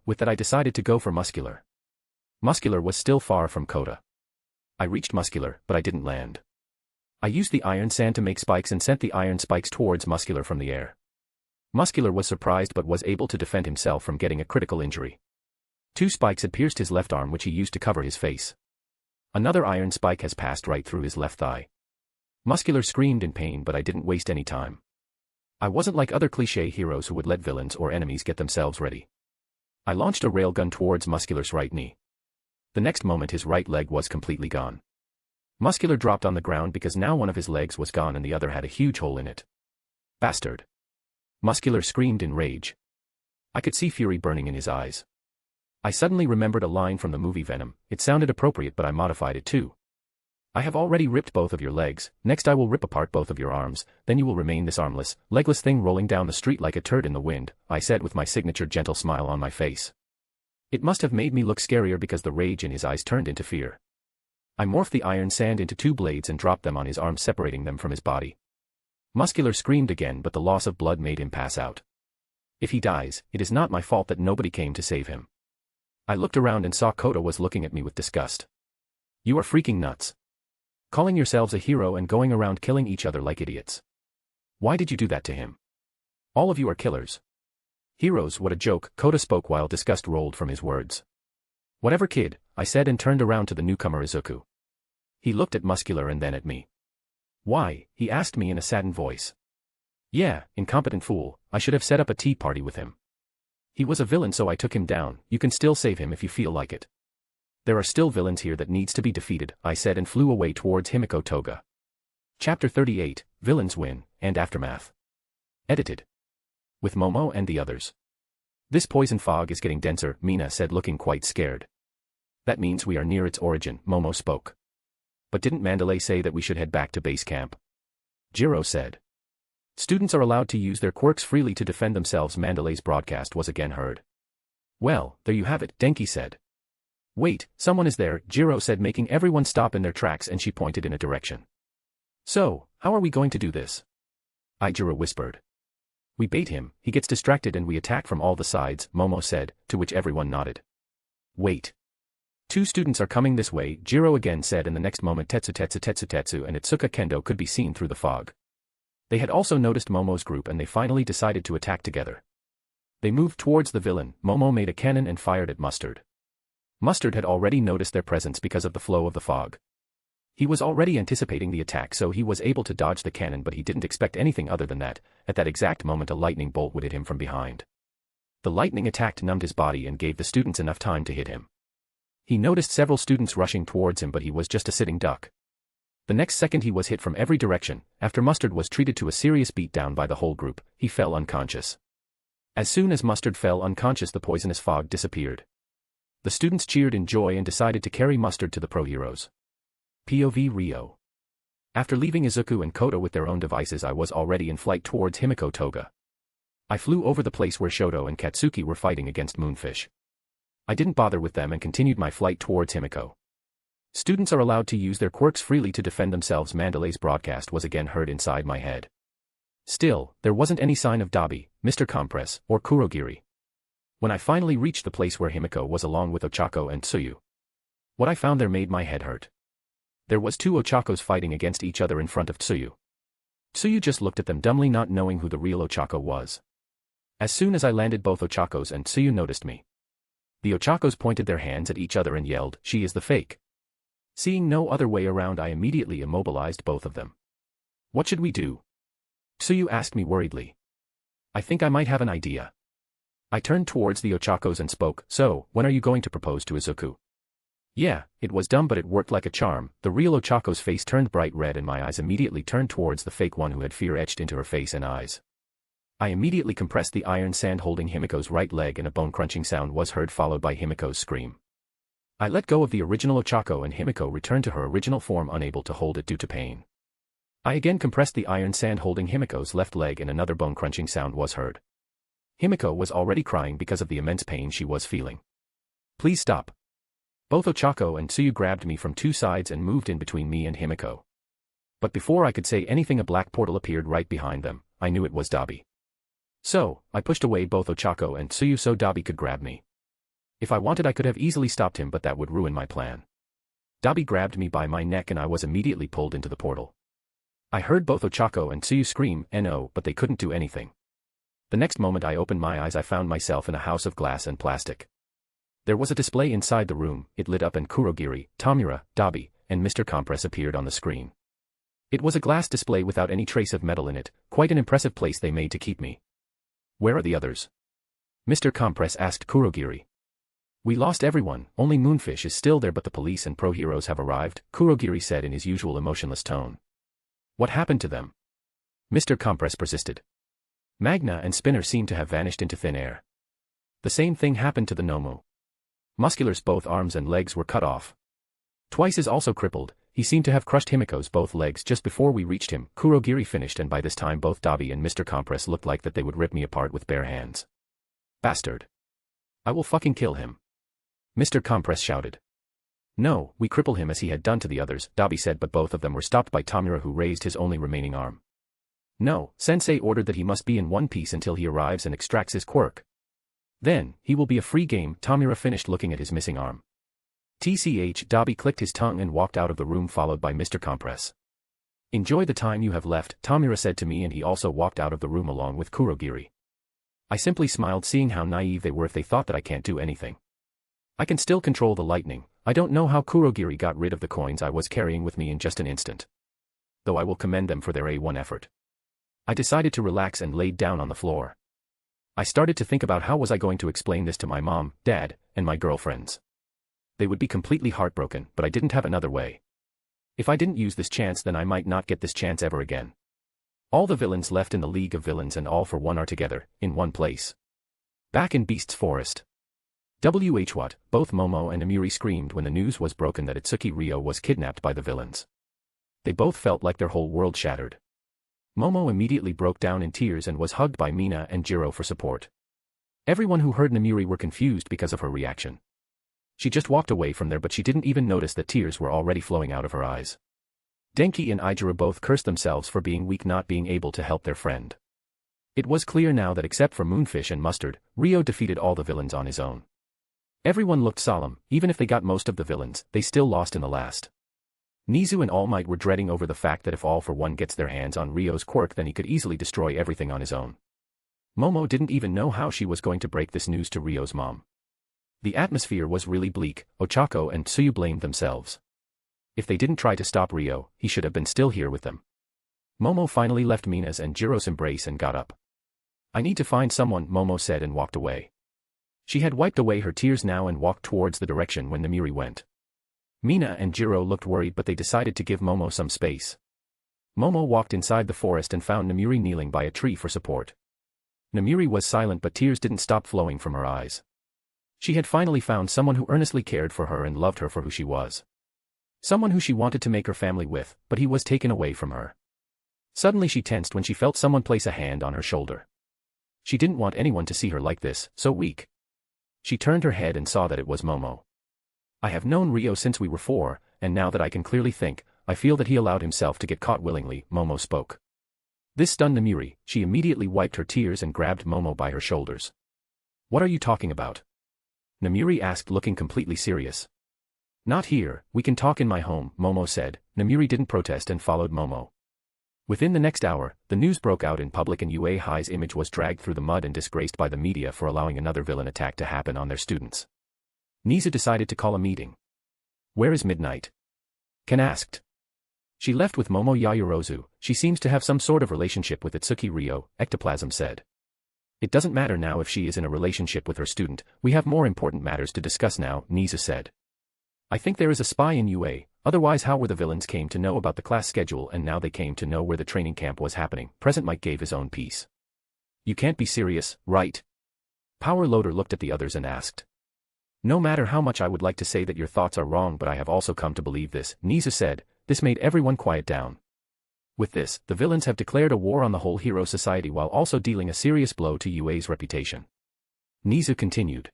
With that I decided to go for Muscular. Muscular was still far from Kota. I reached Muscular, but I didn't land. I used the iron sand to make spikes and sent the iron spikes towards Muscular from the air. Muscular was surprised but was able to defend himself from getting a critical injury. 2 spikes had pierced his left arm, which he used to cover his face. Another iron spike has passed right through his left thigh. Muscular screamed in pain, but I didn't waste any time. I wasn't like other cliché heroes who would let villains or enemies get themselves ready. I launched a railgun towards Muscular's right knee. The next moment his right leg was completely gone. Muscular dropped on the ground because now one of his legs was gone and the other had a huge hole in it. Bastard! Muscular screamed in rage. I could see fury burning in his eyes. I suddenly remembered a line from the movie Venom. It sounded appropriate, but I modified it too. I have already ripped both of your legs, next I will rip apart both of your arms, then you will remain this armless, legless thing rolling down the street like a turd in the wind, I said with my signature gentle smile on my face. It must have made me look scarier because the rage in his eyes turned into fear. I morphed the iron sand into 2 blades and dropped them on his arms, separating them from his body. Muscular screamed again, but the loss of blood made him pass out. If he dies, it is not my fault that nobody came to save him. I looked around and saw Koda was looking at me with disgust. You are freaking nuts. Calling yourselves a hero and going around killing each other like idiots. Why did you do that to him? All of you are killers. Heroes, what a joke, Koda spoke while disgust rolled from his words. Whatever, kid, I said and turned around to the newcomer Izuku. He looked at Muscular and then at me. Why? He asked me in a saddened voice. Yeah, incompetent fool, I should have set up a tea party with him. He was a villain, so I took him down. You can still save him if you feel like it. There are still villains here that needs to be defeated, I said and flew away towards Himiko Toga. Chapter 38, Villains Win, and Aftermath. Edited. With Momo and the others. This poison fog is getting denser, Mina said, looking quite scared. That means we are near its origin, Momo spoke. But didn't Mandalay say that we should head back to base camp? Jiro said. Students are allowed to use their quirks freely to defend themselves, Mandalay's broadcast was again heard. Well, there you have it, Denki said. Wait, someone is there, Jiro said, making everyone stop in their tracks, and she pointed in a direction. So, how are we going to do this? Jiro whispered. We bait him, he gets distracted and we attack from all the sides, Momo said, to which everyone nodded. Wait. 2 students are coming this way, Jiro again said, and the next moment Tetsu and Itsuka Kendo could be seen through the fog. They had also noticed Momo's group and they finally decided to attack together. They moved towards the villain. Momo made a cannon and fired at Mustard. Mustard had already noticed their presence because of the flow of the fog. He was already anticipating the attack, so he was able to dodge the cannon, but he didn't expect anything other than that. At that exact moment a lightning bolt would hit him from behind. The lightning attack numbed his body and gave the students enough time to hit him. He noticed several students rushing towards him, but he was just a sitting duck. The next second he was hit from every direction. After Mustard was treated to a serious beatdown by the whole group, he fell unconscious. As soon as Mustard fell unconscious, the poisonous fog disappeared. The students cheered in joy and decided to carry Mustard to the pro heroes. POV Rio. After leaving Izuku and Koda with their own devices, I was already in flight towards Himiko Toga. I flew over the place where Shoto and Katsuki were fighting against Moonfish. I didn't bother with them and continued my flight towards Himiko. Students are allowed to use their quirks freely to defend themselves, Mandalay's broadcast was again heard inside my head. Still, there wasn't any sign of Dabi, Mr. Compress, or Kurogiri. When I finally reached the place where Himiko was along with Ochako and Tsuyu, what I found there made my head hurt. There was 2 Ochakos fighting against each other in front of Tsuyu. Tsuyu just looked at them dumbly, not knowing who the real Ochako was. As soon as I landed, both Ochakos and Tsuyu noticed me. The Ochakos pointed their hands at each other and yelled, "She is the fake." Seeing no other way around, I immediately immobilized both of them. What should we do? Tsuyu asked me worriedly. I think I might have an idea. I turned towards the Ochakos and spoke, "So, when are you going to propose to Izuku?" Yeah, it was dumb, but it worked like a charm. The real Ochako's face turned bright red and my eyes immediately turned towards the fake one who had fear etched into her face and eyes. I immediately compressed the iron sand holding Himiko's right leg and a bone-crunching sound was heard, followed by Himiko's scream. I let go of the original Ochako and Himiko returned to her original form, unable to hold it due to pain. I again compressed the iron sand holding Himiko's left leg and another bone-crunching sound was heard. Himiko was already crying because of the immense pain she was feeling. Please stop. Both Ochako and Tsuyu grabbed me from 2 sides and moved in between me and Himiko. But before I could say anything, a black portal appeared right behind them. I knew it was Dabi. So, I pushed away both Ochako and Tsuyu so Dabi could grab me. If I wanted, I could have easily stopped him, but that would ruin my plan. Dabi grabbed me by my neck and I was immediately pulled into the portal. I heard both Ochako and Tsuyu scream, "No," but they couldn't do anything. The next moment I opened my eyes, I found myself in a house of glass and plastic. There was a display inside the room, it lit up and Kurogiri, Tamura, Dabi, and Mr. Compress appeared on the screen. It was a glass display without any trace of metal in it, quite an impressive place they made to keep me. Where are the others? Mr. Compress asked Kurogiri. We lost everyone, only Moonfish is still there, but the police and pro heroes have arrived, Kurogiri said in his usual emotionless tone. What happened to them? Mr. Compress persisted. Magna and Spinner seemed to have vanished into thin air. The same thing happened to the Nomu. Muscular's both arms and legs were cut off. Twice is also crippled, he seemed to have crushed Himiko's both legs just before we reached him. Kurogiri finished, and by this time both Dabi and Mr. Compress looked like that they would rip me apart with bare hands. Bastard. I will fucking kill him. Mr. Compress shouted. No, we cripple him as he had done to the others, Dabi said, but both of them were stopped by Tamura, who raised his only remaining arm. No, Sensei ordered that he must be in one piece until he arrives and extracts his quirk. Then, he will be a free game. Tamura finished looking at his missing arm. TCH. Dabi clicked his tongue and walked out of the room, followed by Mr. Compress. Enjoy the time you have left, Tamura said to me, and he also walked out of the room along with Kurogiri. I simply smiled, seeing how naive they were if they thought that I can't do anything. I can still control the lightning. I don't know how Kurogiri got rid of the coins I was carrying with me in just an instant. Though I will commend them for their A1 effort. I decided to relax and laid down on the floor. I started to think about how was I going to explain this to my mom, dad, and my girlfriends. They would be completely heartbroken, but I didn't have another way. If I didn't use this chance, then I might not get this chance ever again. All the villains left in the League of Villains and All for One are together, in one place. Back in Beast's Forest. What? Both Momo and Amiri screamed when the news was broken that Itsuki Ryo was kidnapped by the villains. They both felt like their whole world shattered. Momo immediately broke down in tears and was hugged by Mina and Jiro for support. Everyone who heard Namiri were confused because of her reaction. She just walked away from there, but she didn't even notice that tears were already flowing out of her eyes. Denki and Ijiro both cursed themselves for being weak, not being able to help their friend. It was clear now that except for Moonfish and Mustard, Ryo defeated all the villains on his own. Everyone looked solemn. Even if they got most of the villains, they still lost in the last. Nizu and All Might were dreading over the fact that if All for One gets their hands on Ryo's quirk, then he could easily destroy everything on his own. Momo didn't even know how she was going to break this news to Ryo's mom. The atmosphere was really bleak. Ochako and Tsuyu blamed themselves. If they didn't try to stop Ryo, he should have been still here with them. Momo finally left Mina's and Jiro's embrace and got up. I need to find someone, Momo said, and walked away. She had wiped away her tears now and walked towards the direction when Namiri went. Mina and Jiro looked worried, but they decided to give Momo some space. Momo walked inside the forest and found Namiri kneeling by a tree for support. Namiri was silent, but tears didn't stop flowing from her eyes. She had finally found someone who earnestly cared for her and loved her for who she was. Someone who she wanted to make her family with, but he was taken away from her. Suddenly she tensed when she felt someone place a hand on her shoulder. She didn't want anyone to see her like this, so weak. She turned her head and saw that it was Momo. I have known Ryo since we were 4, and now that I can clearly think, I feel that he allowed himself to get caught willingly, Momo spoke. This stunned Namiri. She immediately wiped her tears and grabbed Momo by her shoulders. What are you talking about? Namiri asked, looking completely serious. Not here, we can talk in my home, Momo said. Namiri didn't protest and followed Momo. Within the next hour, the news broke out in public and UA High's image was dragged through the mud and disgraced by the media for allowing another villain attack to happen on their students. Nizu decided to call a meeting. Where is Midnight? Ken asked. She left with Momo Yayorozu. She seems to have some sort of relationship with Itsuki Ryo, Ectoplasm said. It doesn't matter now if she is in a relationship with her student, we have more important matters to discuss now, Nizu said. I think there is a spy in UA, otherwise how were the villains came to know about the class schedule and now they came to know where the training camp was happening. Present Mike gave his own piece. You can't be serious, right? Power Loader looked at the others and asked. No matter how much I would like to say that your thoughts are wrong, but I have also come to believe this, Nizu said. This made everyone quiet down. With this, the villains have declared a war on the whole hero society while also dealing a serious blow to UA's reputation. Nizu continued.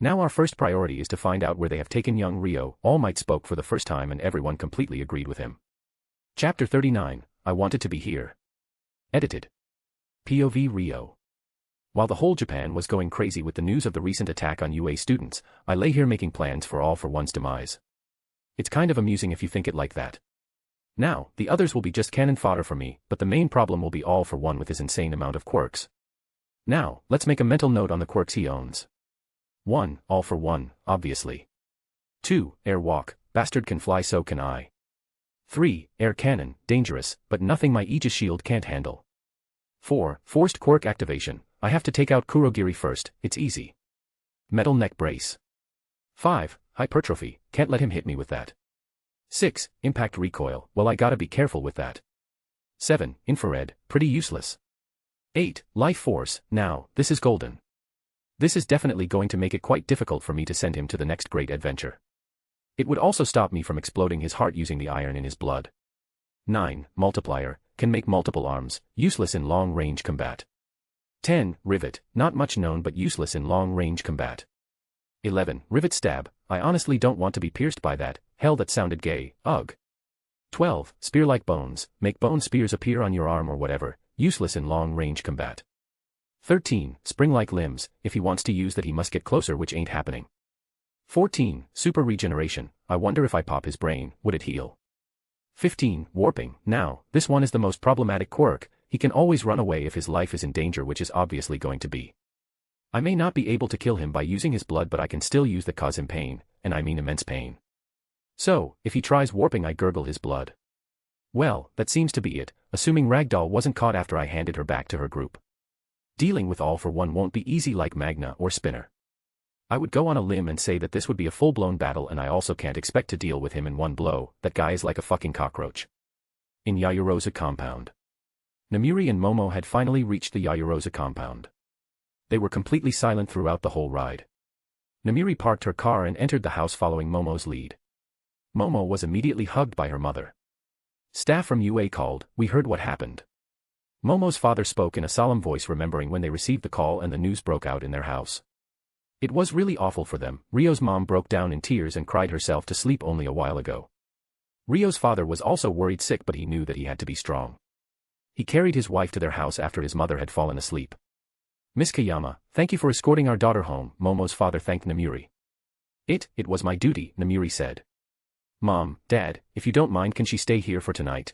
Now our first priority is to find out where they have taken young Ryo. All Might spoke for the first time and everyone completely agreed with him. Chapter 39, I Wanted to Be Here. Edited. POV Ryo. While the whole Japan was going crazy with the news of the recent attack on UA students, I lay here making plans for All for One's demise. It's kind of amusing if you think it like that. Now, the others will be just cannon fodder for me, but the main problem will be All for One with his insane amount of quirks. Now, let's make a mental note on the quirks he owns. 1. All for One, obviously. 2. Air Walk, bastard can fly so can I. 3. Air Cannon, dangerous, but nothing my Aegis shield can't handle. 4. Forced quirk activation, I have to take out Kurogiri first, it's easy. Metal neck brace. 5. Hypertrophy, can't let him hit me with that. 6. Impact recoil, well I gotta be careful with that. 7. Infrared, pretty useless. 8. Life force, now, this is golden. This is definitely going to make it quite difficult for me to send him to the next great adventure. It would also stop me from exploding his heart using the iron in his blood. 9. Multiplier, can make multiple arms, useless in long-range combat. 10. Rivet, not much known but useless in long-range combat. 11. Rivet stab, I honestly don't want to be pierced by that, hell that sounded gay, ugh. 12. Spear-like bones, make bone spears appear on your arm or whatever, useless in long-range combat. 13. Spring-like limbs, if he wants to use that he must get closer which ain't happening. 14. Super regeneration, I wonder if I pop his brain, would it heal? 15. Warping, now, this one is the most problematic quirk, he can always run away if his life is in danger which is obviously going to be. I may not be able to kill him by using his blood but I can still use that cause him pain, and I mean immense pain. So, if he tries warping I gurgle his blood. Well, that seems to be it, assuming Ragdoll wasn't caught after I handed her back to her group. Dealing with All for One won't be easy like Magna or Spinner. I would go on a limb and say that this would be a full-blown battle and I also can't expect to deal with him in one blow, that guy is like a fucking cockroach. In Yayarosa compound. Namiri and Momo had finally reached the Yayarosa compound. They were completely silent throughout the whole ride. Namiri parked her car and entered the house following Momo's lead. Momo was immediately hugged by her mother. Staff from UA called, we heard what happened. Momo's father spoke in a solemn voice remembering when they received the call and the news broke out in their house. It was really awful for them. Rio's mom broke down in tears and cried herself to sleep only a while ago. Rio's father was also worried sick but he knew that he had to be strong. He carried his wife to their house after his mother had fallen asleep. Miss Kayama, thank you for escorting our daughter home, Momo's father thanked Namiri. It was my duty, Namiri said. Mom, Dad, if you don't mind can she stay here for tonight?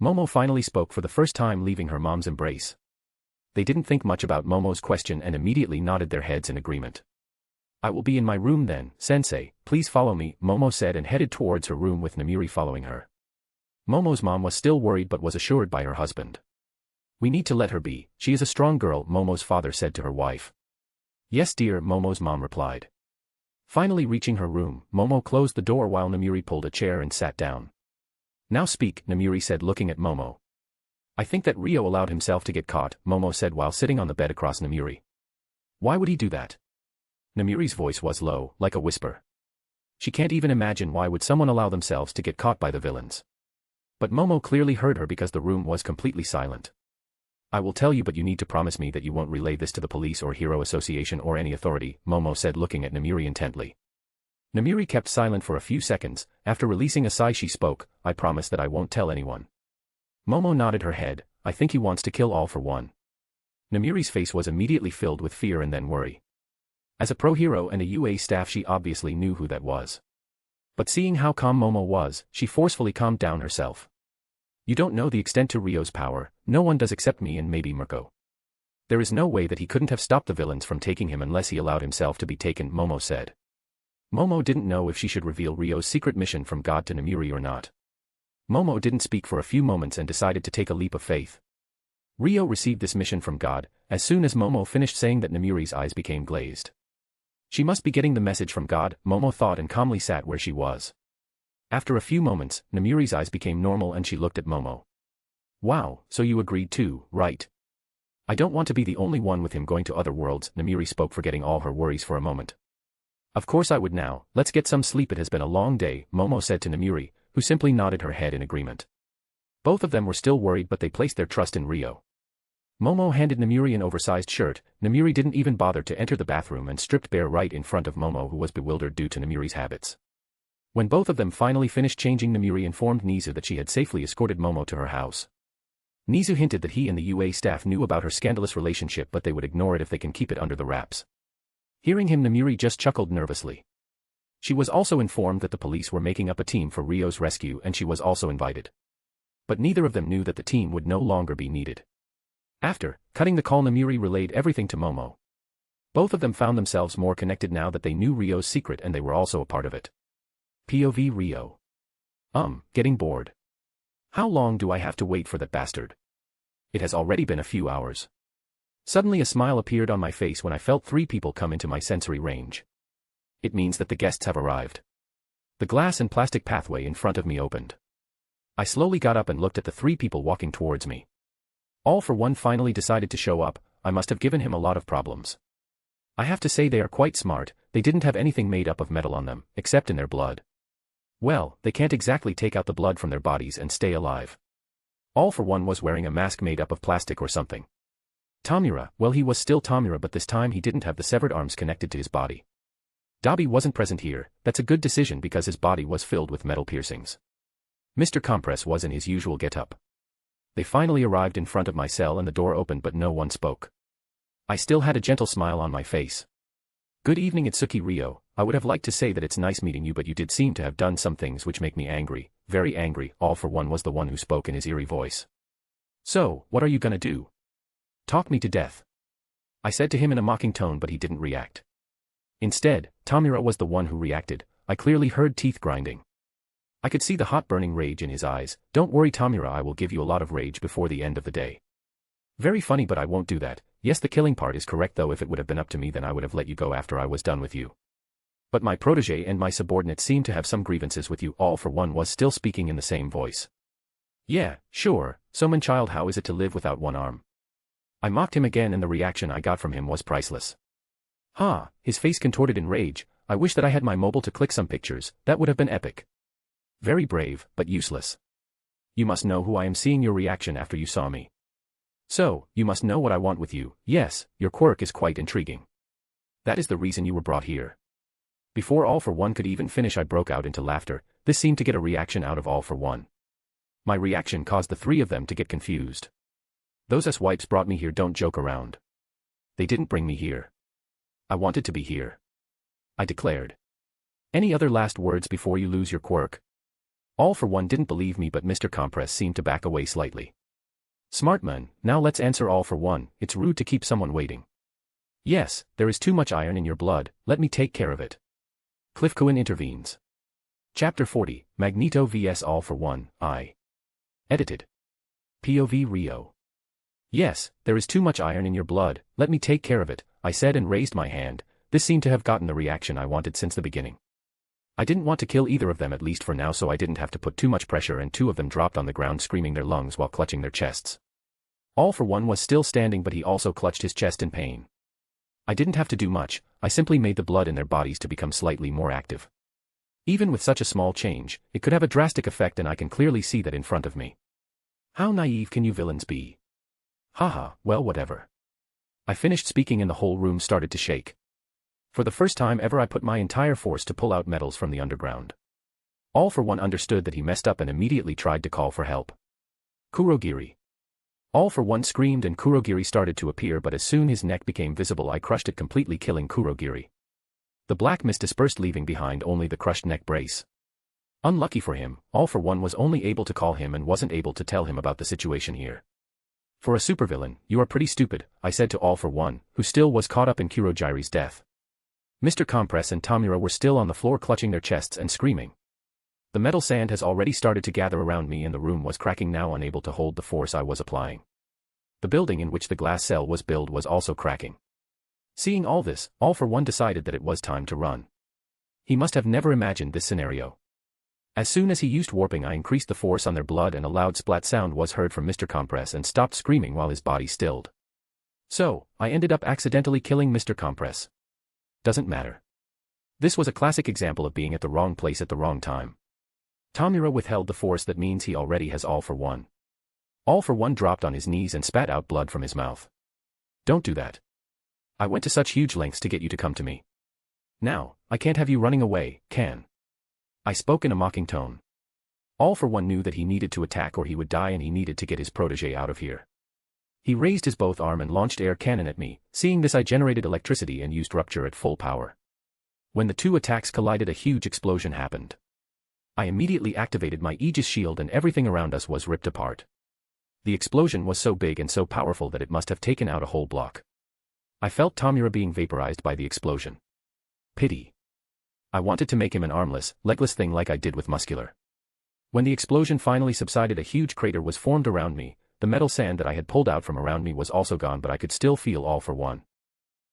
Momo finally spoke for the first time leaving her mom's embrace. They didn't think much about Momo's question and immediately nodded their heads in agreement. I will be in my room then, Sensei, please follow me, Momo said and headed towards her room with Namiri following her. Momo's mom was still worried but was assured by her husband. We need to let her be, she is a strong girl, Momo's father said to her wife. Yes dear, Momo's mom replied. Finally reaching her room, Momo closed the door while Namiri pulled a chair and sat down. Now speak, Namiri said looking at Momo. I think that Rio allowed himself to get caught, Momo said while sitting on the bed across Namiri. Why would he do that? Namiri's voice was low, like a whisper. She can't even imagine why would someone allow themselves to get caught by the villains. But Momo clearly heard her because the room was completely silent. I will tell you but you need to promise me that you won't relay this to the police or Hero Association or any authority, Momo said looking at Namiri intently. Namiri kept silent for a few seconds, after releasing a sigh she spoke, I promise that I won't tell anyone. Momo nodded her head, I think he wants to kill All for One. Namiri's face was immediately filled with fear and then worry. As a pro-hero and a UA staff she obviously knew who that was. But seeing how calm Momo was, she forcefully calmed down herself. You don't know the extent to Rio's power, no one does except me and maybe Mirko. There is no way that he couldn't have stopped the villains from taking him unless he allowed himself to be taken, Momo said. Momo didn't know if she should reveal Rio's secret mission from God to Namiri or not. Momo didn't speak for a few moments and decided to take a leap of faith. Rio received this mission from God. As soon as Momo finished saying that, Namiri's eyes became glazed. She must be getting the message from God, Momo thought and calmly sat where she was. After a few moments, Namiri's eyes became normal and she looked at Momo. Wow, so you agreed too, right? I don't want to be the only one with him going to other worlds, Namiri spoke forgetting all her worries for a moment. Of course I would now, let's get some sleep, it has been a long day, Momo said to Namiri, who simply nodded her head in agreement. Both of them were still worried but they placed their trust in Rio. Momo handed Namiri an oversized shirt. Namiri didn't even bother to enter the bathroom and stripped bare right in front of Momo who was bewildered due to Namiri's habits. When both of them finally finished changing, Namiri informed Nizu that she had safely escorted Momo to her house. Nizu hinted that he and the UA staff knew about her scandalous relationship but they would ignore it if they can keep it under the wraps. Hearing him, Namiri just chuckled nervously. She was also informed that the police were making up a team for Rio's rescue and she was also invited. But neither of them knew that the team would no longer be needed. After cutting the call, Namiri relayed everything to Momo. Both of them found themselves more connected now that they knew Rio's secret and they were also a part of it. POV Rio. Getting bored. How long do I have to wait for that bastard? It has already been a few hours. Suddenly a smile appeared on my face when I felt 3 people come into my sensory range. It means that the guests have arrived. The glass and plastic pathway in front of me opened. I slowly got up and looked at the 3 people walking towards me. All for One finally decided to show up. I must have given him a lot of problems. I have to say they are quite smart. They didn't have anything made up of metal on them, except in their blood. Well, they can't exactly take out the blood from their bodies and stay alive. All for One was wearing a mask made up of plastic or something. Tamura, well, he was still Tamura, but this time he didn't have the severed arms connected to his body. Dabi wasn't present here. That's a good decision because his body was filled with metal piercings. Mr. Compress was in his usual get-up. They finally arrived in front of my cell and the door opened, but no one spoke. I still had a gentle smile on my face. Good evening, Itsuki Ryo. I would have liked to say that it's nice meeting you, but you did seem to have done some things which make me angry, very angry. All for One was the one who spoke in his eerie voice. So, what are you gonna do? Talk me to death? I said to him in a mocking tone, but he didn't react. Instead, Tamura was the one who reacted. I clearly heard teeth grinding. I could see the hot burning rage in his eyes. Don't worry, Tamura, I will give you a lot of rage before the end of the day. Very funny, but I won't do that. Yes, the killing part is correct, though if it would have been up to me then I would have let you go after I was done with you. But my protege and my subordinate seem to have some grievances with you. All for One was still speaking in the same voice. Yeah, sure, so man child, how is it to live without one arm? I mocked him again and the reaction I got from him was priceless. Ha, his face contorted in rage. I wish that I had my mobile to click some pictures, that would have been epic. Very brave, but useless. You must know who I am, seeing your reaction after you saw me. So, you must know what I want with you. Yes, your quirk is quite intriguing. That is the reason you were brought here. Before All for One could even finish, I broke out into laughter. This seemed to get a reaction out of All for One. My reaction caused the three of them to get confused. Those S-wipes brought me here, don't joke around. They didn't bring me here. I wanted to be here. I declared. Any other last words before you lose your quirk? All for One didn't believe me, but Mr. Compress seemed to back away slightly. Smart man, now let's answer. All for One, it's rude to keep someone waiting. Yes, there is too much iron in your blood, let me take care of it. Cliff Cohen intervenes. Chapter 40, Magneto vs All for One, I. Edited. POV Rio. Yes, there is too much iron in your blood, let me take care of it, I said and raised my hand. This seemed to have gotten the reaction I wanted since the beginning. I didn't want to kill either of them, at least for now, so I didn't have to put too much pressure, and two of them dropped on the ground screaming their lungs while clutching their chests. All for One was still standing, but he also clutched his chest in pain. I didn't have to do much, I simply made the blood in their bodies to become slightly more active. Even with such a small change, it could have a drastic effect, and I can clearly see that in front of me. How naive can you villains be? Haha, well, whatever. I finished speaking and the whole room started to shake. For the first time ever I put my entire force to pull out metals from the underground. All for One understood that he messed up and immediately tried to call for help. Kurogiri. All for One screamed and Kurogiri started to appear, but as soon as his neck became visible I crushed it completely, killing Kurogiri. The black mist dispersed, leaving behind only the crushed neck brace. Unlucky for him, All for One was only able to call him and wasn't able to tell him about the situation here. For a supervillain, you are pretty stupid, I said to All for One, who still was caught up in Kurogiri's death. Mr. Compress and Tamura were still on the floor clutching their chests and screaming. The metal sand has already started to gather around me and the room was cracking, now unable to hold the force I was applying. The building in which the glass cell was built was also cracking. Seeing all this, All for One decided that it was time to run. He must have never imagined this scenario. As soon as he used warping, I increased the force on their blood and a loud splat sound was heard from Mr. Compress and stopped screaming while his body stilled. So, I ended up accidentally killing Mr. Compress. Doesn't matter. This was a classic example of being at the wrong place at the wrong time. Tamura withheld the force, that means he already has All for One. All for One dropped on his knees and spat out blood from his mouth. Don't do that. I went to such huge lengths to get you to come to me. Now, I can't have you running away, can? I spoke in a mocking tone. All for One knew that he needed to attack or he would die, and he needed to get his protege out of here. He raised his both arm and launched air cannon at me. Seeing this, I generated electricity and used rupture at full power. When the two attacks collided, a huge explosion happened. I immediately activated my Aegis shield and everything around us was ripped apart. The explosion was so big and so powerful that it must have taken out a whole block. I felt Tamura being vaporized by the explosion. Pity. I wanted to make him an armless, legless thing like I did with Muscular. When the explosion finally subsided, a huge crater was formed around me. The metal sand that I had pulled out from around me was also gone, but I could still feel All for One.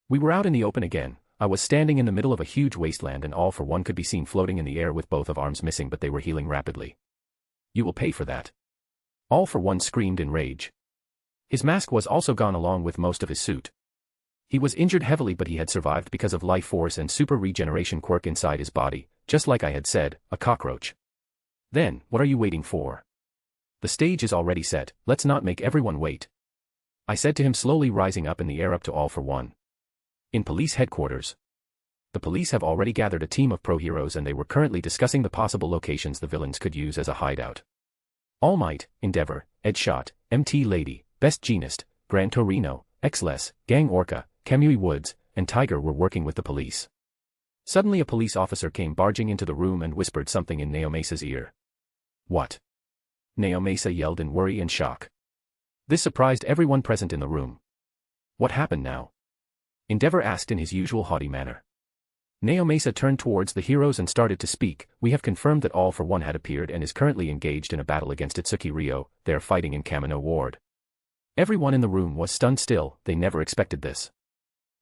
We were out in the open again. I was standing in the middle of a huge wasteland and All for One could be seen floating in the air with both of arms missing, but they were healing rapidly. You will pay for that. All for One screamed in rage. His mask was also gone along with most of his suit. He was injured heavily, but he had survived because of life force and super regeneration quirk inside his body, just like I had said, a cockroach. Then, what are you waiting for? The stage is already set, let's not make everyone wait. I said to him, slowly rising up in the air up to All for One. In police headquarters. The police have already gathered a team of pro-heroes and they were currently discussing the possible locations the villains could use as a hideout. All Might, Endeavor, Edshot, MT Lady, Best Jeanist, Gran Torino, Xless, Gang Orca, Kamui Woods, and Tiger were working with the police. Suddenly a police officer came barging into the room and whispered something in Naomesa's ear. What? Naomesa yelled in worry and shock. This surprised everyone present in the room. What happened now? Endeavor asked in his usual haughty manner. Naomesa turned towards the heroes and started to speak. We have confirmed that All for One had appeared and is currently engaged in a battle against Itsuki Ryo. They are fighting in Kamino Ward. Everyone in the room was stunned still, they never expected this.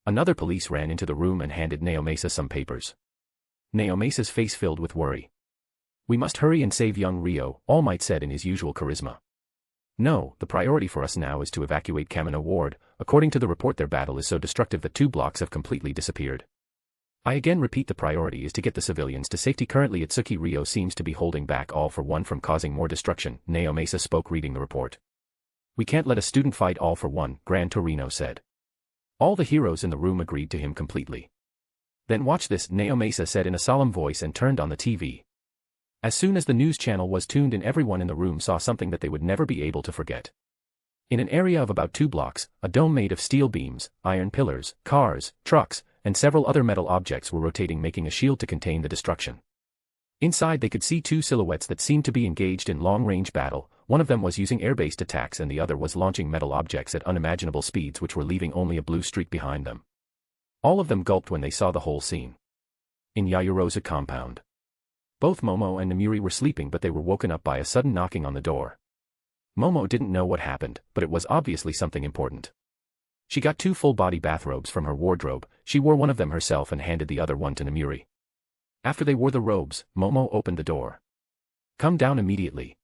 Another police ran into the room and handed Naomesa some papers. Naomesa's face filled with worry. We must hurry and save young Ryo, All Might said in his usual charisma. No, the priority for us now is to evacuate Kamino Ward. According to the report, their battle is so destructive that 2 blocks have completely disappeared. I again repeat, the priority is to get the civilians to safety. Currently Itsuki Ryo seems to be holding back All for One from causing more destruction, Naomesa spoke reading the report. We can't let a student fight All for One, Gran Torino said. All the heroes in the room agreed to him completely. Then watch this, Naomesa said in a solemn voice and turned on the TV. As soon as the news channel was tuned in, everyone in the room saw something that they would never be able to forget. In an area of about 2 blocks, a dome made of steel beams, iron pillars, cars, trucks, and several other metal objects were rotating, making a shield to contain the destruction. Inside they could see 2 silhouettes that seemed to be engaged in long-range battle. One of them was using air-based attacks and the other was launching metal objects at unimaginable speeds which were leaving only a blue streak behind them. All of them gulped when they saw the whole scene. In Yaoyorozu compound. Both Momo and Namiri were sleeping, but they were woken up by a sudden knocking on the door. Momo didn't know what happened, but it was obviously something important. She got 2 full-body bathrobes from her wardrobe. She wore one of them herself and handed the other one to Namiri. After they wore the robes, Momo opened the door. Come down immediately.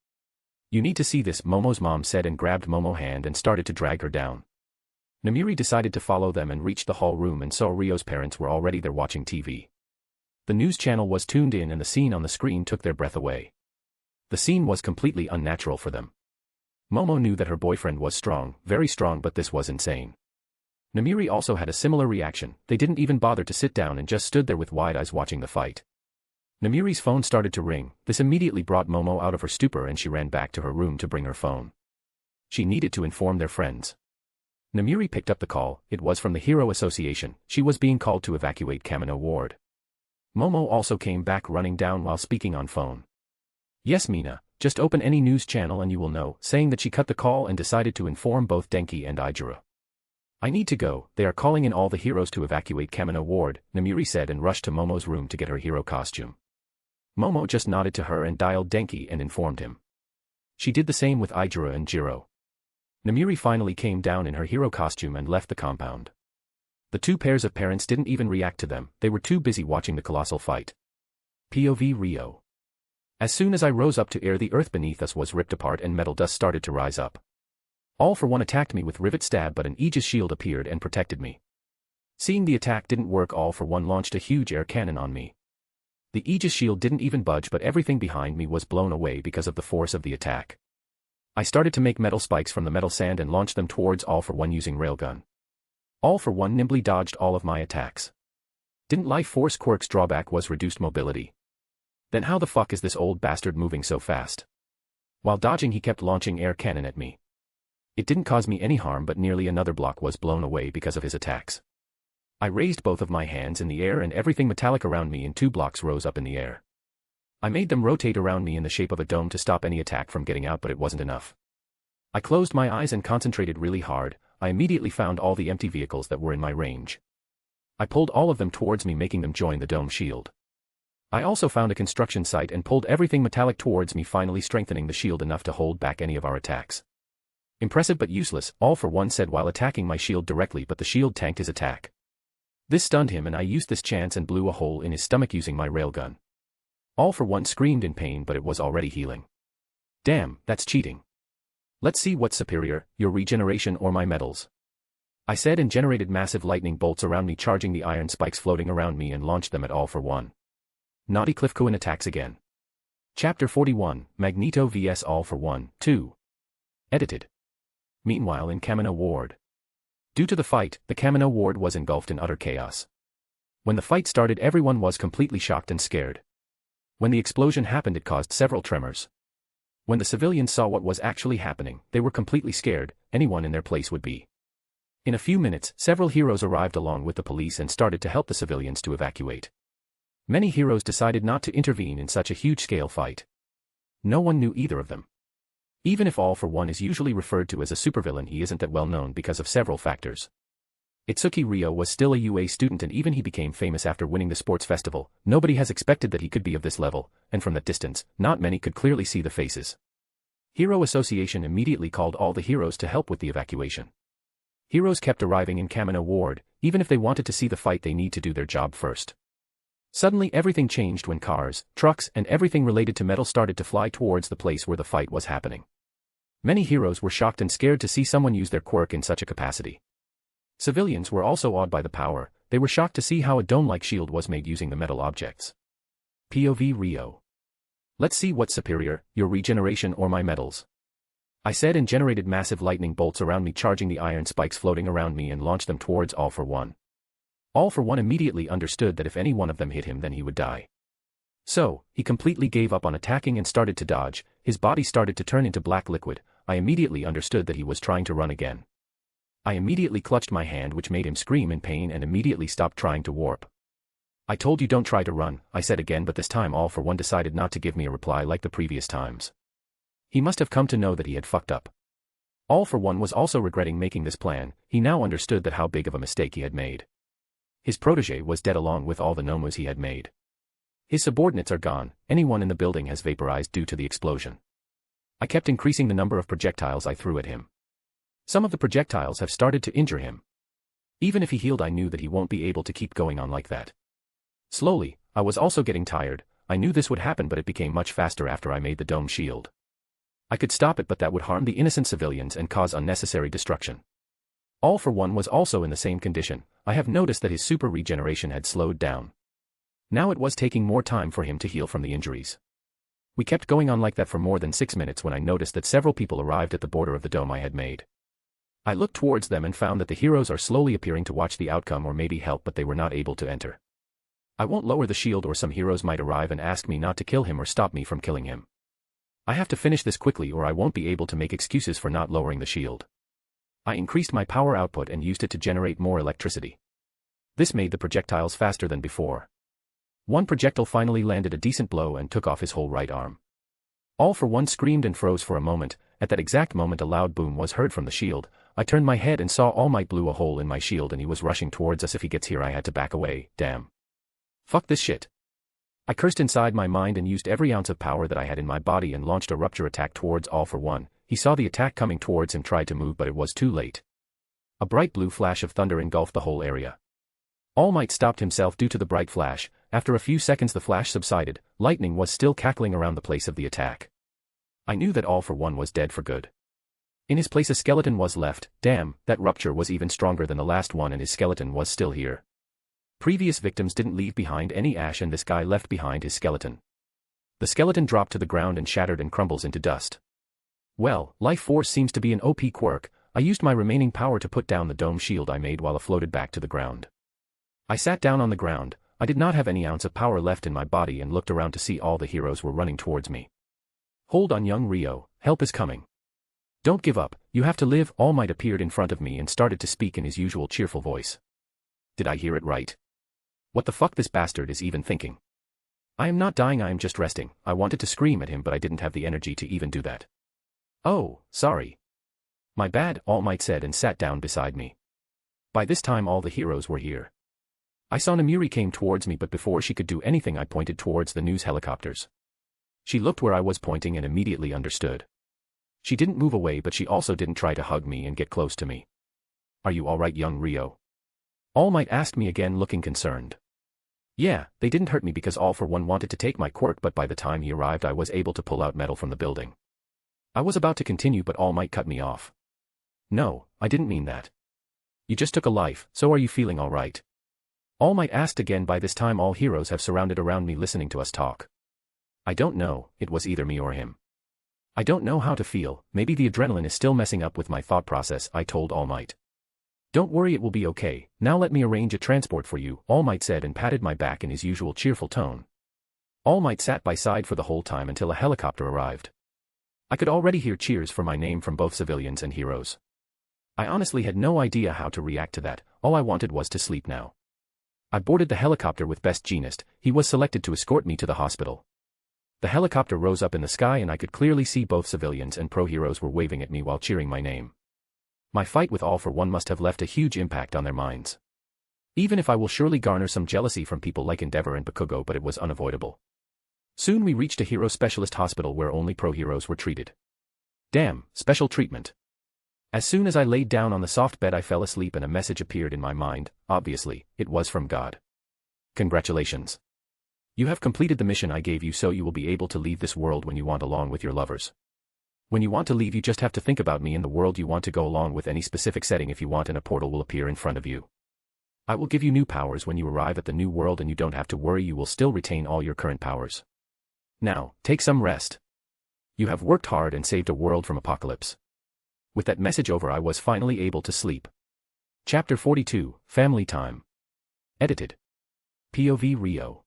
You need to see this, Momo's mom said and grabbed Momo's hand and started to drag her down. Namiri decided to follow them and reached the hall room and saw Ryo's parents were already there watching TV. The news channel was tuned in and the scene on the screen took their breath away. The scene was completely unnatural for them. Momo knew that her boyfriend was strong, very strong, but this was insane. Namiri also had a similar reaction. They didn't even bother to sit down and just stood there with wide eyes watching the fight. Namiri's phone started to ring. This immediately brought Momo out of her stupor and she ran back to her room to bring her phone. She needed to inform their friends. Namiri picked up the call. It was from the Hero Association. She was being called to evacuate Kamino Ward. Momo also came back running down while speaking on phone. Yes, Mina, just open any news channel and you will know, saying that she cut the call and decided to inform both Denki and Ijura. I need to go, they are calling in all the heroes to evacuate Kamino Ward, Namiri said and rushed to Momo's room to get her hero costume. Momo just nodded to her and dialed Denki and informed him. She did the same with Ijura and Jiro. Namiri finally came down in her hero costume and left the compound. The 2 pairs of parents didn't even react to them, they were too busy watching the colossal fight. POV Ryo. As soon as I rose up to air, the earth beneath us was ripped apart and metal dust started to rise up. All for One attacked me with rivet stab, but an Aegis shield appeared and protected me. Seeing the attack didn't work, All for One launched a huge air cannon on me. The Aegis shield didn't even budge, but everything behind me was blown away because of the force of the attack. I started to make metal spikes from the metal sand and launched them towards All for One using railgun. All for One nimbly dodged all of my attacks. Didn't life force Quirk's drawback was reduced mobility? Then how the fuck is this old bastard moving so fast? While dodging, he kept launching air cannon at me. It didn't cause me any harm, but nearly another block was blown away because of his attacks. I raised both of my hands in the air and everything metallic around me in 2 blocks rose up in the air. I made them rotate around me in the shape of a dome to stop any attack from getting out, but it wasn't enough. I closed my eyes and concentrated really hard. I immediately found all the empty vehicles that were in my range. I pulled all of them towards me, making them join the dome shield. I also found a construction site and pulled everything metallic towards me, finally strengthening the shield enough to hold back any of our attacks. Impressive but useless, All for One said while attacking my shield directly, but the shield tanked his attack. This stunned him and I used this chance and blew a hole in his stomach using my railgun. All for One screamed in pain, but it was already healing. Damn, that's cheating. Let's see what's superior, your regeneration or my medals. I said and generated massive lightning bolts around me, charging the iron spikes floating around me and launched them at All for One. Naughty Cliffcoin attacks again. Chapter 41, Magneto vs All for One, 2. Edited. Meanwhile in Kamino Ward. Due to the fight, the Kamino Ward was engulfed in utter chaos. When the fight started, everyone was completely shocked and scared. When the explosion happened, it caused several tremors. When the civilians saw what was actually happening, they were completely scared. Anyone in their place would be. In a few minutes, several heroes arrived along with the police and started to help the civilians to evacuate. Many heroes decided not to intervene in such a huge-scale fight. No one knew either of them. Even if All for One is usually referred to as a supervillain, he isn't that well known because of several factors. Itsuki Ryo was still a UA student, and even he became famous after winning the sports festival. Nobody has expected that he could be of this level, and from that distance, not many could clearly see the faces. Hero Association immediately called all the heroes to help with the evacuation. Heroes kept arriving in Kamino Ward. Even if they wanted to see the fight, they need to do their job first. Suddenly everything changed when cars, trucks, and everything related to metal started to fly towards the place where the fight was happening. Many heroes were shocked and scared to see someone use their quirk in such a capacity. Civilians were also awed by the power. They were shocked to see how a dome-like shield was made using the metal objects. POV Ryo. Let's see what's superior, your regeneration or my metals. I said, and generated massive lightning bolts around me, charging the iron spikes floating around me and launched them towards All for One. All for One immediately understood that if any one of them hit him, then he would die. So, he completely gave up on attacking and started to dodge. His body started to turn into black liquid. I immediately understood that he was trying to run again. I immediately clutched my hand, which made him scream in pain, and immediately stopped trying to warp. I told you don't try to run, I said again, but this time All for One decided not to give me a reply like the previous times. He must have come to know that he had fucked up. All for One was also regretting making this plan. He now understood that how big of a mistake he had made. His protege was dead along with all the nomos he had made. His subordinates are gone. Anyone in the building has vaporized due to the explosion. I kept increasing the number of projectiles I threw at him. Some of the projectiles have started to injure him. Even if he healed, I knew that he won't be able to keep going on like that. Slowly, I was also getting tired. I knew this would happen, but it became much faster after I made the dome shield. I could stop it, but that would harm the innocent civilians and cause unnecessary destruction. All for One was also in the same condition. I have noticed that his super regeneration had slowed down. Now it was taking more time for him to heal from the injuries. We kept going on like that for more than 6 minutes when I noticed that several people arrived at the border of the dome I had made. I looked towards them and found that the heroes are slowly appearing to watch the outcome or maybe help, but they were not able to enter. I won't lower the shield, or some heroes might arrive and ask me not to kill him or stop me from killing him. I have to finish this quickly or I won't be able to make excuses for not lowering the shield. I increased my power output and used it to generate more electricity. This made the projectiles faster than before. One projectile finally landed a decent blow and took off his whole right arm. All for One screamed and froze for a moment. At that exact moment a loud boom was heard from the shield. I turned my head and saw All Might blew a hole in my shield, and he was rushing towards us. If he gets here, I had to back away. Damn. Fuck this shit. I cursed inside my mind and used every ounce of power that I had in my body and launched a rupture attack towards All for One. He saw the attack coming towards him, tried to move, but it was too late. A bright blue flash of thunder engulfed the whole area. All Might stopped himself due to the bright flash. After a few seconds the flash subsided. Lightning was still cackling around the place of the attack. I knew that All for One was dead for good. In his place a skeleton was left. Damn, that rupture was even stronger than the last one, and his skeleton was still here. Previous victims didn't leave behind any ash, and this guy left behind his skeleton. The skeleton dropped to the ground and shattered and crumbles into dust. Well, life force seems to be an OP quirk. I used my remaining power to put down the dome shield I made while it floated back to the ground. I sat down on the ground. I did not have any ounce of power left in my body and looked around to see all the heroes were running towards me. Hold on, young Ryo, help is coming. Don't give up, you have to live. All Might appeared in front of me and started to speak in his usual cheerful voice. Did I hear it right? What the fuck this bastard is even thinking? I am not dying, I am just resting. I wanted to scream at him, but I didn't have the energy to even do that. Oh, sorry. My bad, All Might said and sat down beside me. By this time all the heroes were here. I saw Namiri came towards me, but before she could do anything I pointed towards the news helicopters. She looked where I was pointing and immediately understood. She didn't move away, but she also didn't try to hug me and get close to me. Are you alright, young Ryo? All Might asked me again, looking concerned. Yeah, they didn't hurt me because All for One wanted to take my quirk, but by the time he arrived I was able to pull out metal from the building. I was about to continue, but All Might cut me off. No, I didn't mean that. You just took a life, so are you feeling alright? All Might asked again. By this time all heroes have surrounded around me listening to us talk. I don't know, it was either me or him. I don't know how to feel, maybe the adrenaline is still messing up with my thought process, I told All Might. Don't worry, it will be okay, now let me arrange a transport for you, All Might said and patted my back in his usual cheerful tone. All Might sat by side for the whole time until a helicopter arrived. I could already hear cheers for my name from both civilians and heroes. I honestly had no idea how to react to that, all I wanted was to sleep now. I boarded the helicopter with Best Jeanist, he was selected to escort me to the hospital. The helicopter rose up in the sky and I could clearly see both civilians and pro-heroes were waving at me while cheering my name. My fight with All for One must have left a huge impact on their minds. Even if I will surely garner some jealousy from people like Endeavor and Bakugo, but it was unavoidable. Soon we reached a hero specialist hospital where only pro-heroes were treated. Damn, special treatment. As soon as I laid down on the soft bed I fell asleep and a message appeared in my mind, obviously, it was from God. Congratulations. You have completed the mission I gave you, so you will be able to leave this world when you want along with your lovers. When you want to leave you just have to think about me in the world you want to go along with, any specific setting if you want, and a portal will appear in front of you. I will give you new powers when you arrive at the new world and you don't have to worry, you will still retain all your current powers. Now, take some rest. You have worked hard and saved a world from apocalypse. With that message over I was finally able to sleep. Chapter 42, Family Time. Edited. POV Rio.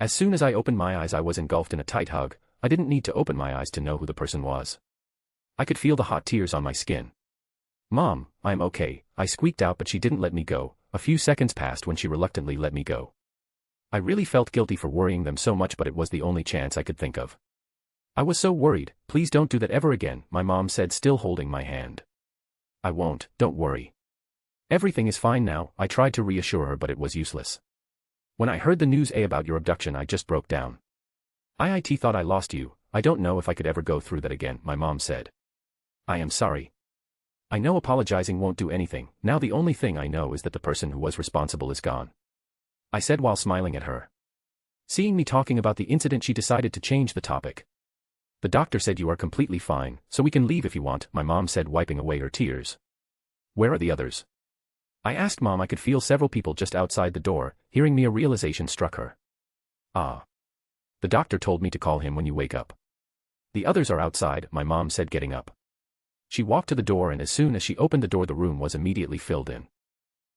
As soon as I opened my eyes I was engulfed in a tight hug. I didn't need to open my eyes to know who the person was. I could feel the hot tears on my skin. Mom, I'm okay, I squeaked out, but she didn't let me go. A few seconds passed when she reluctantly let me go. I really felt guilty for worrying them so much, but it was the only chance I could think of. I was so worried. Please don't do that ever again, my mom said, still holding my hand. I won't, don't worry. Everything is fine now, I tried to reassure her, but it was useless. When I heard the news about your abduction I just broke down. IIT thought I lost you. I don't know if I could ever go through that again, my mom said. I am sorry. I know apologizing won't do anything, now the only thing I know is that the person who was responsible is gone. I said while smiling at her. Seeing me talking about the incident she decided to change the topic. The doctor said you are completely fine, so we can leave if you want, my mom said, wiping away her tears. Where are the others? I asked Mom. I could feel several people just outside the door. Hearing me, a realization struck her. Ah. The doctor told me to call him when you wake up. The others are outside, my mom said, getting up. She walked to the door and as soon as she opened the door the room was immediately filled in.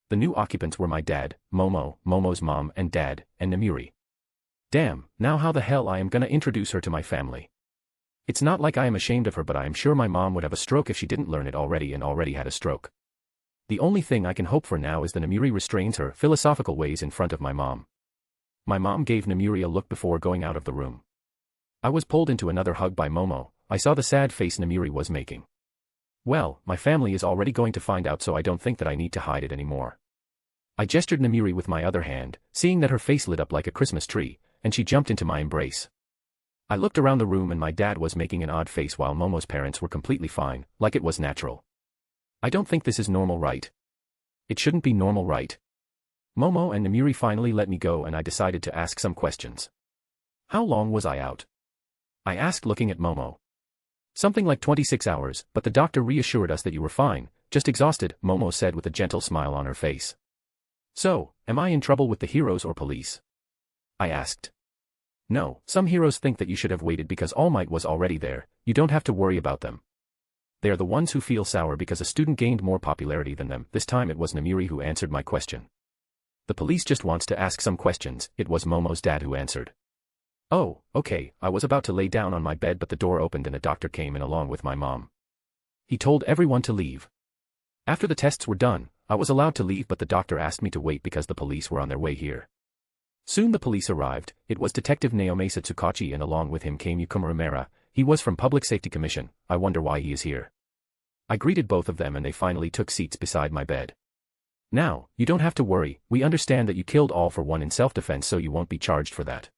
The new occupants were my dad, Momo, Momo's mom and dad, and Namuri. Damn, now how the hell I am gonna introduce her to my family? It's not like I am ashamed of her, but I am sure my mom would have a stroke if she didn't learn it already and already had a stroke. The only thing I can hope for now is the Namuri restrains her philosophical ways in front of my mom. My mom gave Namuri a look before going out of the room. I was pulled into another hug by Momo. I saw the sad face Namuri was making. Well, my family is already going to find out, so I don't think that I need to hide it anymore. I gestured Namuri with my other hand, seeing that her face lit up like a Christmas tree, and she jumped into my embrace. I looked around the room and my dad was making an odd face while Momo's parents were completely fine, like it was natural. I don't think this is normal, right? It shouldn't be normal, right? Momo and Namuri finally let me go and I decided to ask some questions. How long was I out? I asked, looking at Momo. Something like 26 hours, but the doctor reassured us that you were fine, just exhausted, Momo said with a gentle smile on her face. So, am I in trouble with the heroes or police? I asked. No, some heroes think that you should have waited because All Might was already there. You don't have to worry about them. They are the ones who feel sour because a student gained more popularity than them. This time it was Namuri who answered my question. The police just wants to ask some questions. It was Momo's dad who answered. Oh, okay, I was about to lay down on my bed but the door opened and a doctor came in along with my mom. He told everyone to leave. After the tests were done, I was allowed to leave but the doctor asked me to wait because the police were on their way here. Soon the police arrived. It was Detective Naomasa Tsukachi and along with him came Yukimura Mera. He was from Public Safety Commission. I wonder why he is here. I greeted both of them and they finally took seats beside my bed. Now, you don't have to worry, we understand that you killed All for One in self-defense so you won't be charged for that.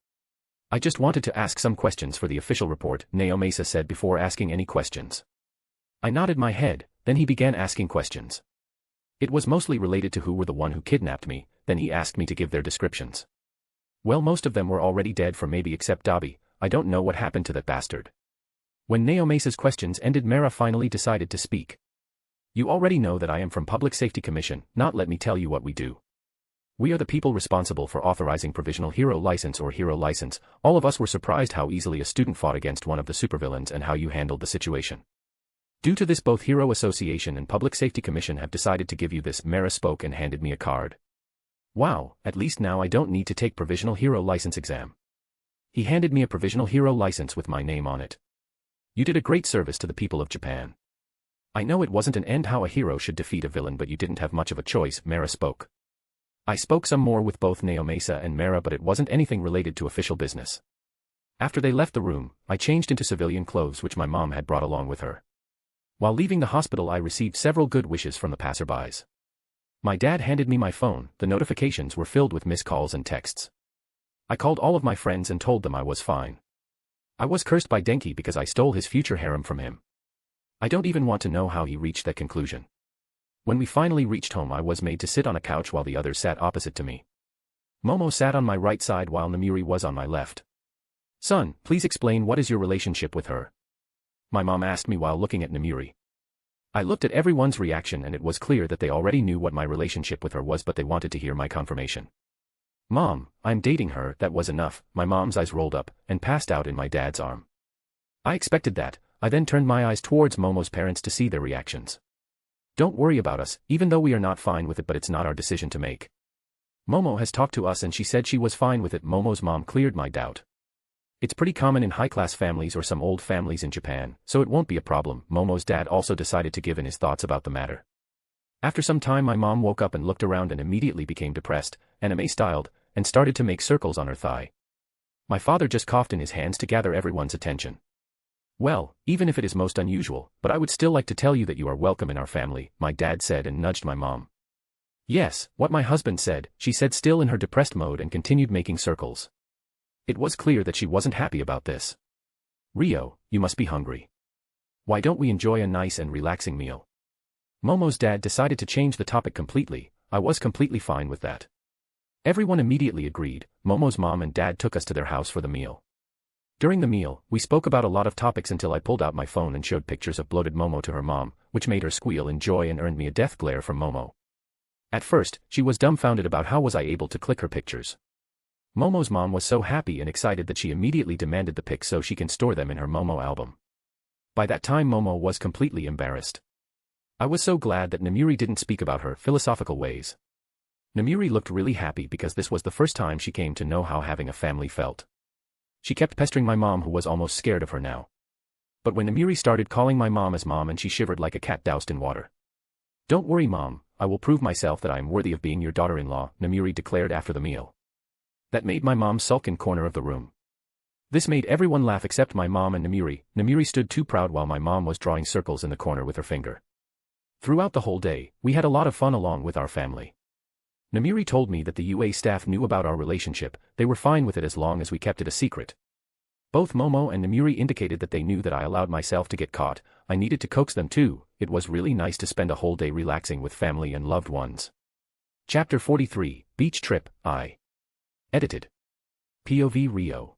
I just wanted to ask some questions for the official report, Naomasa said before asking any questions. I nodded my head, then he began asking questions. It was mostly related to who were the one who kidnapped me, then he asked me to give their descriptions. Well, most of them were already dead for maybe except Dabi. I don't know what happened to that bastard. When Naomasa's questions ended, Mera finally decided to speak. You already know that I am from Public Safety Commission, not let me tell you what we do. We are the people responsible for authorizing Provisional Hero License or Hero License. All of us were surprised how easily a student fought against one of the supervillains and how you handled the situation. Due to this, both Hero Association and Public Safety Commission have decided to give you this. Mara spoke and handed me a card. Wow, at least now I don't need to take Provisional Hero License exam. He handed me a Provisional Hero License with my name on it. You did a great service to the people of Japan. I know it wasn't an end how a hero should defeat a villain, but you didn't have much of a choice. Mara spoke. I spoke some more with both Naomasa and Mara, but it wasn't anything related to official business. After they left the room, I changed into civilian clothes which my mom had brought along with her. While leaving the hospital, I received several good wishes from the passerbys. My dad handed me my phone. The notifications were filled with missed calls and texts. I called all of my friends and told them I was fine. I was cursed by Denki because I stole his future harem from him. I don't even want to know how he reached that conclusion. When we finally reached home, I was made to sit on a couch while the others sat opposite to me. Momo sat on my right side while Namiri was on my left. Son, please explain, what is your relationship with her? My mom asked me while looking at Namiri. I looked at everyone's reaction and it was clear that they already knew what my relationship with her was, but they wanted to hear my confirmation. Mom, I'm dating her. That was enough. My mom's eyes rolled up and passed out in my dad's arm. I expected that. I then turned my eyes towards Momo's parents to see their reactions. Don't worry about us, even though we are not fine with it, but it's not our decision to make. Momo has talked to us and she said she was fine with it. Momo's mom cleared my doubt. It's pretty common in high-class families or some old families in Japan, so it won't be a problem. Momo's dad also decided to give in his thoughts about the matter. After some time, my mom woke up and looked around and immediately became depressed, anime-styled, and started to make circles on her thigh. My father just coughed in his hands to gather everyone's attention. Well, even if it is most unusual, but I would still like to tell you that you are welcome in our family, my dad said and nudged my mom. Yes, what my husband said, she said, still in her depressed mode, and continued making circles. It was clear that she wasn't happy about this. Rio, you must be hungry. Why don't we enjoy a nice and relaxing meal? Momo's dad decided to change the topic completely. I was completely fine with that. Everyone immediately agreed. Momo's mom and dad took us to their house for the meal. During the meal, we spoke about a lot of topics until I pulled out my phone and showed pictures of bloated Momo to her mom, which made her squeal in joy and earned me a death glare from Momo. At first, she was dumbfounded about how was I able to click her pictures. Momo's mom was so happy and excited that she immediately demanded the pics so she can store them in her Momo album. By that time, Momo was completely embarrassed. I was so glad that Namiri didn't speak about her philosophical ways. Namiri looked really happy because this was the first time she came to know how having a family felt. She kept pestering my mom, who was almost scared of her now. But when Namiri started calling my mom as mom, and she shivered like a cat doused in water. Don't worry, Mom, I will prove myself that I am worthy of being your daughter-in-law, Namiri declared after the meal. That made my mom sulk in corner of the room. This made everyone laugh except my mom and Namiri. Namiri stood too proud while my mom was drawing circles in the corner with her finger. Throughout the whole day, we had a lot of fun along with our family. Namiri told me that the UA staff knew about our relationship. They were fine with it as long as we kept it a secret. Both Momo and Namiri indicated that they knew that I allowed myself to get caught. I needed to coax them too. It was really nice to spend a whole day relaxing with family and loved ones. Chapter 43, Beach Trip, I. Edited. POV Rio.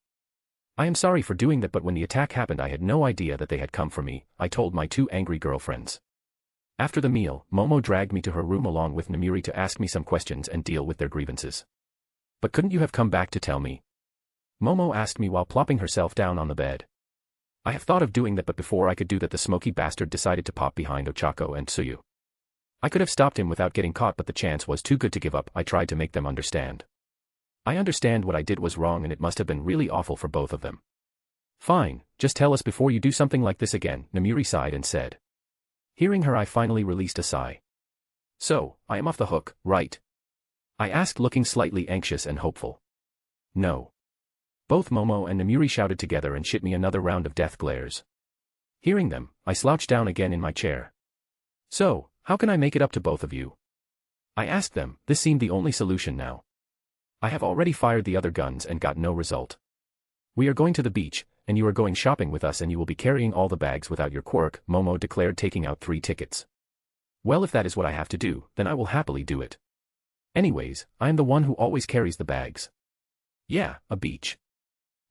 I am sorry for doing that, but when the attack happened I had no idea that they had come for me, I told my two angry girlfriends. After the meal, Momo dragged me to her room along with Namiri to ask me some questions and deal with their grievances. But couldn't you have come back to tell me? Momo asked me while plopping herself down on the bed. I have thought of doing that, but before I could do that the smoky bastard decided to pop behind Ochako and Tsuyu. I could have stopped him without getting caught, but the chance was too good to give up. I tried to make them understand. I understand what I did was wrong and it must have been really awful for both of them. Fine, just tell us before you do something like this again, Namiri sighed and said. Hearing her, I finally released a sigh. So, I am off the hook, right? I asked, looking slightly anxious and hopeful. No. Both Momo and Namiri shouted together and shit me another round of death glares. Hearing them, I slouched down again in my chair. So, how can I make it up to both of you? I asked them. This seemed the only solution now. I have already fired the other guns and got no result. We are going to the beach, and you are going shopping with us, and you will be carrying all the bags without your quirk, Momo declared, taking out 3 tickets. Well, if that is what I have to do, then I will happily do it. Anyways, I am the one who always carries the bags. Yeah, a beach.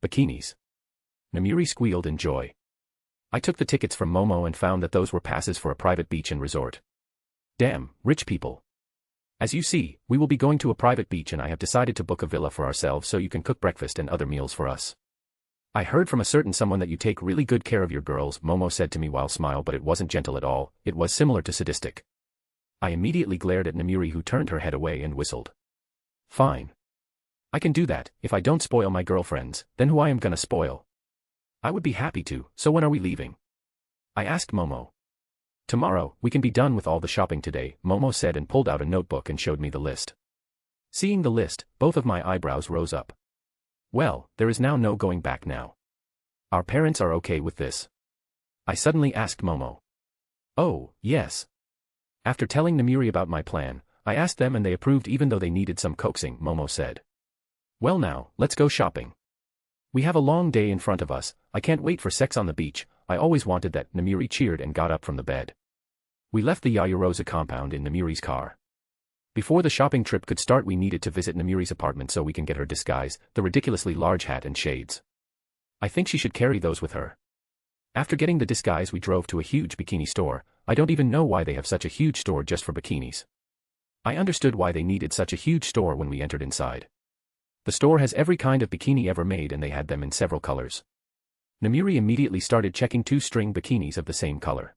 Bikinis. Namiri squealed in joy. I took the tickets from Momo and found that those were passes for a private beach and resort. Damn, rich people. As you see, we will be going to a private beach and I have decided to book a villa for ourselves so you can cook breakfast and other meals for us. I heard from a certain someone that you take really good care of your girls, Momo said to me while smile, but it wasn't gentle at all, it was similar to sadistic. I immediately glared at Namiri, who turned her head away and whistled. Fine. I can do that. If I don't spoil my girlfriends, then who I am gonna spoil? I would be happy to, so when are we leaving? I asked Momo. Tomorrow, we can be done with all the shopping today, Momo said and pulled out a notebook and showed me the list. Seeing the list, both of my eyebrows rose up. Well, there is now no going back now. Our parents are okay with this? I suddenly asked Momo. Oh, yes. After telling Namiri about my plan, I asked them and they approved even though they needed some coaxing, Momo said. Well now, let's go shopping. We have a long day in front of us, I can't wait for sex on the beach, I always wanted that, Namiri cheered and got up from the bed. We left the Yayarosa compound in Namiri's car. Before the shopping trip could start we needed to visit Namiri's apartment so we can get her disguise, the ridiculously large hat and shades. I think she should carry those with her. After getting the disguise we drove to a huge bikini store. I don't even know why they have such a huge store just for bikinis. I understood why they needed such a huge store when we entered inside. The store has every kind of bikini ever made and they had them in several colors. Namiri immediately started checking 2-string bikinis of the same color.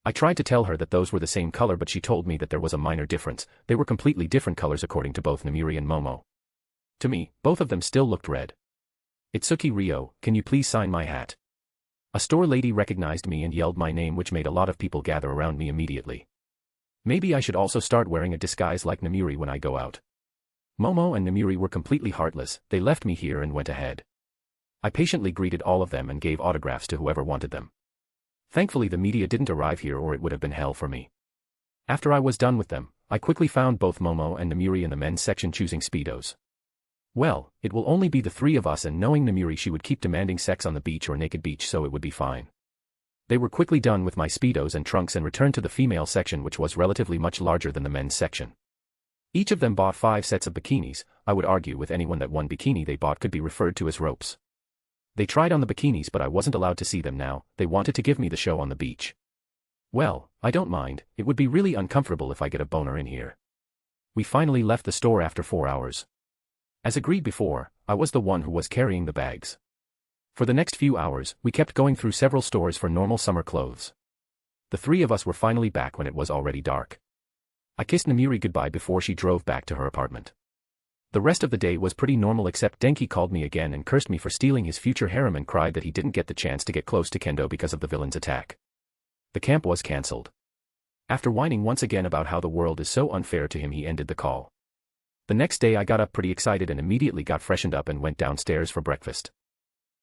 I tried to tell her that those were the same color but she told me that there was a minor difference, they were completely different colors according to both Namiri and Momo. To me, both of them still looked red. Itsuki Ryo, can you please sign my hat? A store lady recognized me and yelled my name, which made a lot of people gather around me immediately. Maybe I should also start wearing a disguise like Namiri when I go out. Momo and Namiri were completely heartless, they left me here and went ahead. I patiently greeted all of them and gave autographs to whoever wanted them. Thankfully the media didn't arrive here or it would have been hell for me. After I was done with them, I quickly found both Momo and Namiri in the men's section choosing Speedos. Well, it will only be the three of us and knowing Namiri she would keep demanding sex on the beach or naked beach so it would be fine. They were quickly done with my Speedos and trunks and returned to the female section which was relatively much larger than the men's section. Each of them bought 5 sets of bikinis. I would argue with anyone that one bikini they bought could be referred to as ropes. They tried on the bikinis but I wasn't allowed to see them now, they wanted to give me the show on the beach. Well, I don't mind, it would be really uncomfortable if I get a boner in here. We finally left the store after 4 hours. As agreed before, I was the one who was carrying the bags. For the next few hours, we kept going through several stores for normal summer clothes. The 3 of us were finally back when it was already dark. I kissed Namiri goodbye before she drove back to her apartment. The rest of the day was pretty normal except Denki called me again and cursed me for stealing his future harem and cried that he didn't get the chance to get close to Kendo because of the villain's attack. The camp was cancelled. After whining once again about how the world is so unfair to him he ended the call. The next day I got up pretty excited and immediately got freshened up and went downstairs for breakfast.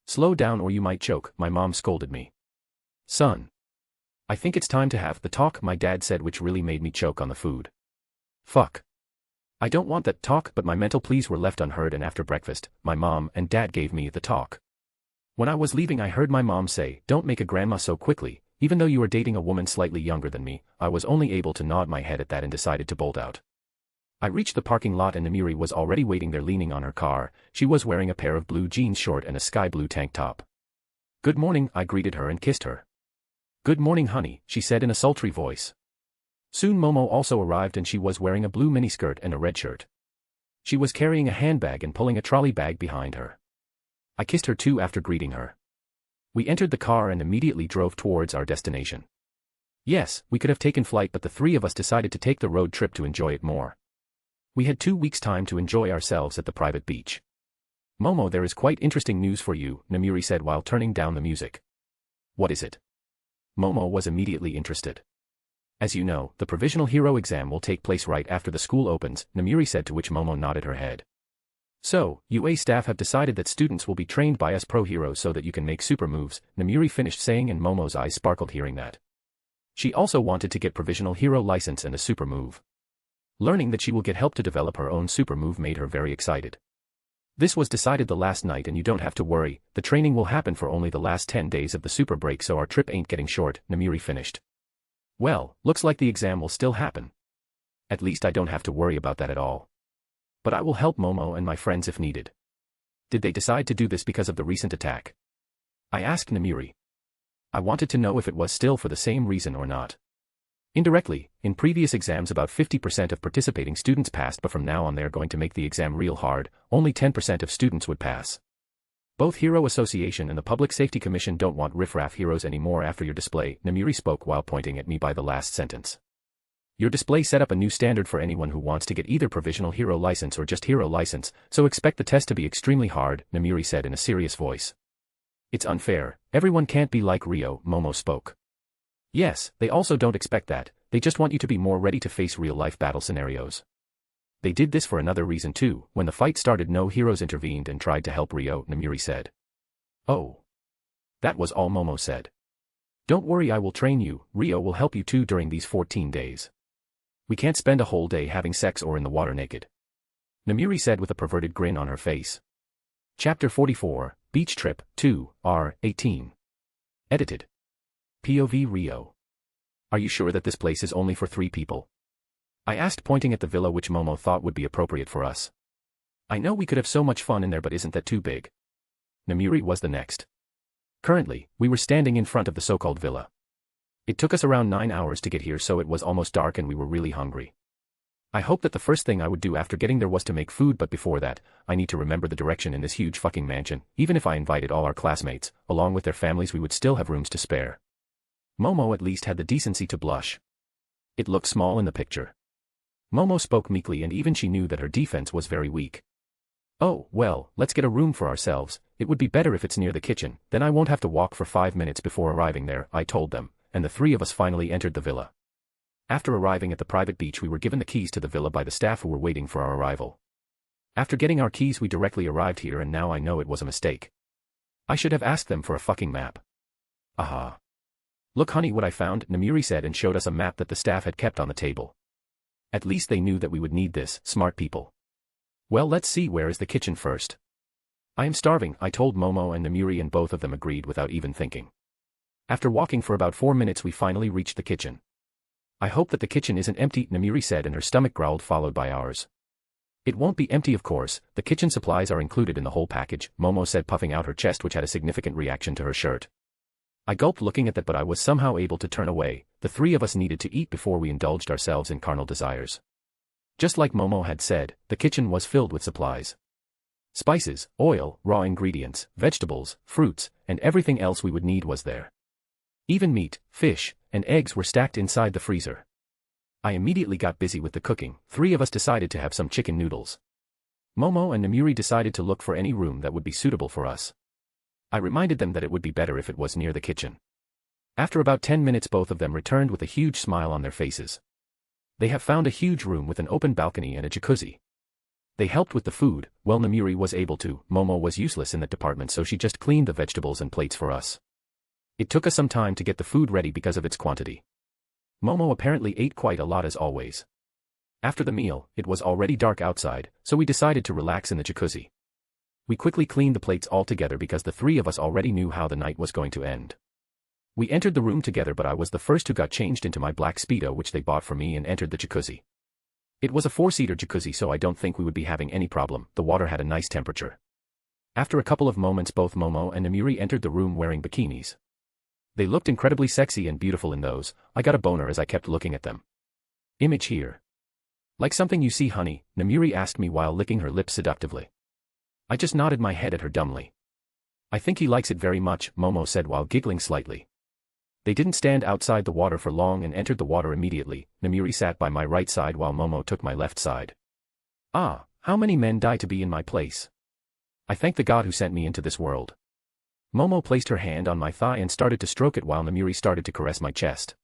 Slow down or you might choke, my mom scolded me. Son. I think it's time to have the talk, my dad said, which really made me choke on the food. Fuck. I don't want that talk, but my mental pleas were left unheard and after breakfast, my mom and dad gave me the talk. When I was leaving I heard my mom say, don't make a grandma so quickly, even though you are dating a woman slightly younger than me. I was only able to nod my head at that and decided to bolt out. I reached the parking lot and Namiri was already waiting there leaning on her car. She was wearing a pair of blue jeans short and a sky blue tank top. Good morning, I greeted her and kissed her. Good morning honey, she said in a sultry voice. Soon Momo also arrived and she was wearing a blue miniskirt and a red shirt. She was carrying a handbag and pulling a trolley bag behind her. I kissed her too after greeting her. We entered the car and immediately drove towards our destination. Yes, we could have taken flight but the 3 of us decided to take the road trip to enjoy it more. We had 2 weeks' time to enjoy ourselves at the private beach. Momo, there is quite interesting news for you, Namiri said while turning down the music. What is it? Momo was immediately interested. As you know, the Provisional Hero exam will take place right after the school opens, Namiri said, to which Momo nodded her head. So, UA staff have decided that students will be trained by us pro heroes so that you can make super moves, Namiri finished saying and Momo's eyes sparkled hearing that. She also wanted to get Provisional Hero license and a super move. Learning that she will get help to develop her own super move made her very excited. This was decided the last night and you don't have to worry, the training will happen for only the last 10 days of the super break so our trip ain't getting short, Namiri finished. Well, looks like the exam will still happen. At least I don't have to worry about that at all. But I will help Momo and my friends if needed. Did they decide to do this because of the recent attack? I asked Namiri. I wanted to know if it was still for the same reason or not. Indirectly, in previous exams about 50% of participating students passed, but from now on they are going to make the exam real hard, only 10% of students would pass. Both Hero Association and the Public Safety Commission don't want riffraff heroes anymore after your display, Namiri spoke while pointing at me by the last sentence. Your display set up a new standard for anyone who wants to get either provisional hero license or just hero license, so expect the test to be extremely hard, Namiri said in a serious voice. It's unfair, everyone can't be like Rio, Momo spoke. Yes, they also don't expect that, they just want you to be more ready to face real-life battle scenarios. They did this for another reason too. When the fight started, no heroes intervened and tried to help Rio, Namiri said. Oh. That was all Momo said. Don't worry, I will train you, Rio will help you too during these 14 days. We can't spend a whole day having sex or in the water naked. Namiri said with a perverted grin on her face. Chapter 44, Beach Trip, 2, R18. Edited. POV Rio. Are you sure that this place is only for 3 people? I asked, pointing at the villa which Momo thought would be appropriate for us. I know we could have so much fun in there, but isn't that too big? Namiri was the next. Currently, we were standing in front of the so-called villa. It took us around 9 hours to get here, so it was almost dark and we were really hungry. I hoped that the first thing I would do after getting there was to make food, but before that, I need to remember the direction in this huge fucking mansion. Even if I invited all our classmates, along with their families, we would still have rooms to spare. Momo at least had the decency to blush. It looked small in the picture. Momo spoke meekly, and even she knew that her defense was very weak. Oh, well, let's get a room for ourselves. It would be better if it's near the kitchen, then I won't have to walk for 5 minutes before arriving there, I told them, and the 3 of us finally entered the villa. After arriving at the private beach, we were given the keys to the villa by the staff who were waiting for our arrival. After getting our keys, we directly arrived here, and now I know it was a mistake. I should have asked them for a fucking map. Aha. Look honey, what I found, Namiri said and showed us a map that the staff had kept on the table. At least they knew that we would need this, smart people. Well, let's see, where is the kitchen first? I am starving, I told Momo and Namiri, and both of them agreed without even thinking. After walking for about 4 minutes, we finally reached the kitchen. I hope that the kitchen isn't empty, Namiri said, and her stomach growled, followed by ours. It won't be empty, of course, the kitchen supplies are included in the whole package, Momo said, puffing out her chest, which had a significant reaction to her shirt. I gulped looking at that, but I was somehow able to turn away. The 3 of us needed to eat before we indulged ourselves in carnal desires. Just like Momo had said, the kitchen was filled with supplies. Spices, oil, raw ingredients, vegetables, fruits, and everything else we would need was there. Even meat, fish, and eggs were stacked inside the freezer. I immediately got busy with the cooking. 3 of us decided to have some chicken noodles. Momo and Namiri decided to look for any room that would be suitable for us. I reminded them that it would be better if it was near the kitchen. After about 10 minutes, both of them returned with a huge smile on their faces. They have found a huge room with an open balcony and a jacuzzi. They helped with the food. Well, Namiri was able to. Momo was useless in that department, so she just cleaned the vegetables and plates for us. It took us some time to get the food ready because of its quantity. Momo apparently ate quite a lot as always. After the meal, it was already dark outside, so we decided to relax in the jacuzzi. We quickly cleaned the plates all together because the 3 of us already knew how the night was going to end. We entered the room together, but I was the first who got changed into my black Speedo, which they bought for me, and entered the jacuzzi. It was a 4-seater jacuzzi, so I don't think we would be having any problem. The water had a nice temperature. After a couple of moments, both Momo and Namiri entered the room wearing bikinis. They looked incredibly sexy and beautiful in those. I got a boner as I kept looking at them. Image here. Like something you see, honey? Namiri asked me while licking her lips seductively. I just nodded my head at her dumbly. I think he likes it very much, Momo said while giggling slightly. They didn't stand outside the water for long and entered the water immediately. Namiri sat by my right side while Momo took my left side. Ah, how many men die to be in my place? I thank the God who sent me into this world. Momo placed her hand on my thigh and started to stroke it while Namiri started to caress my chest.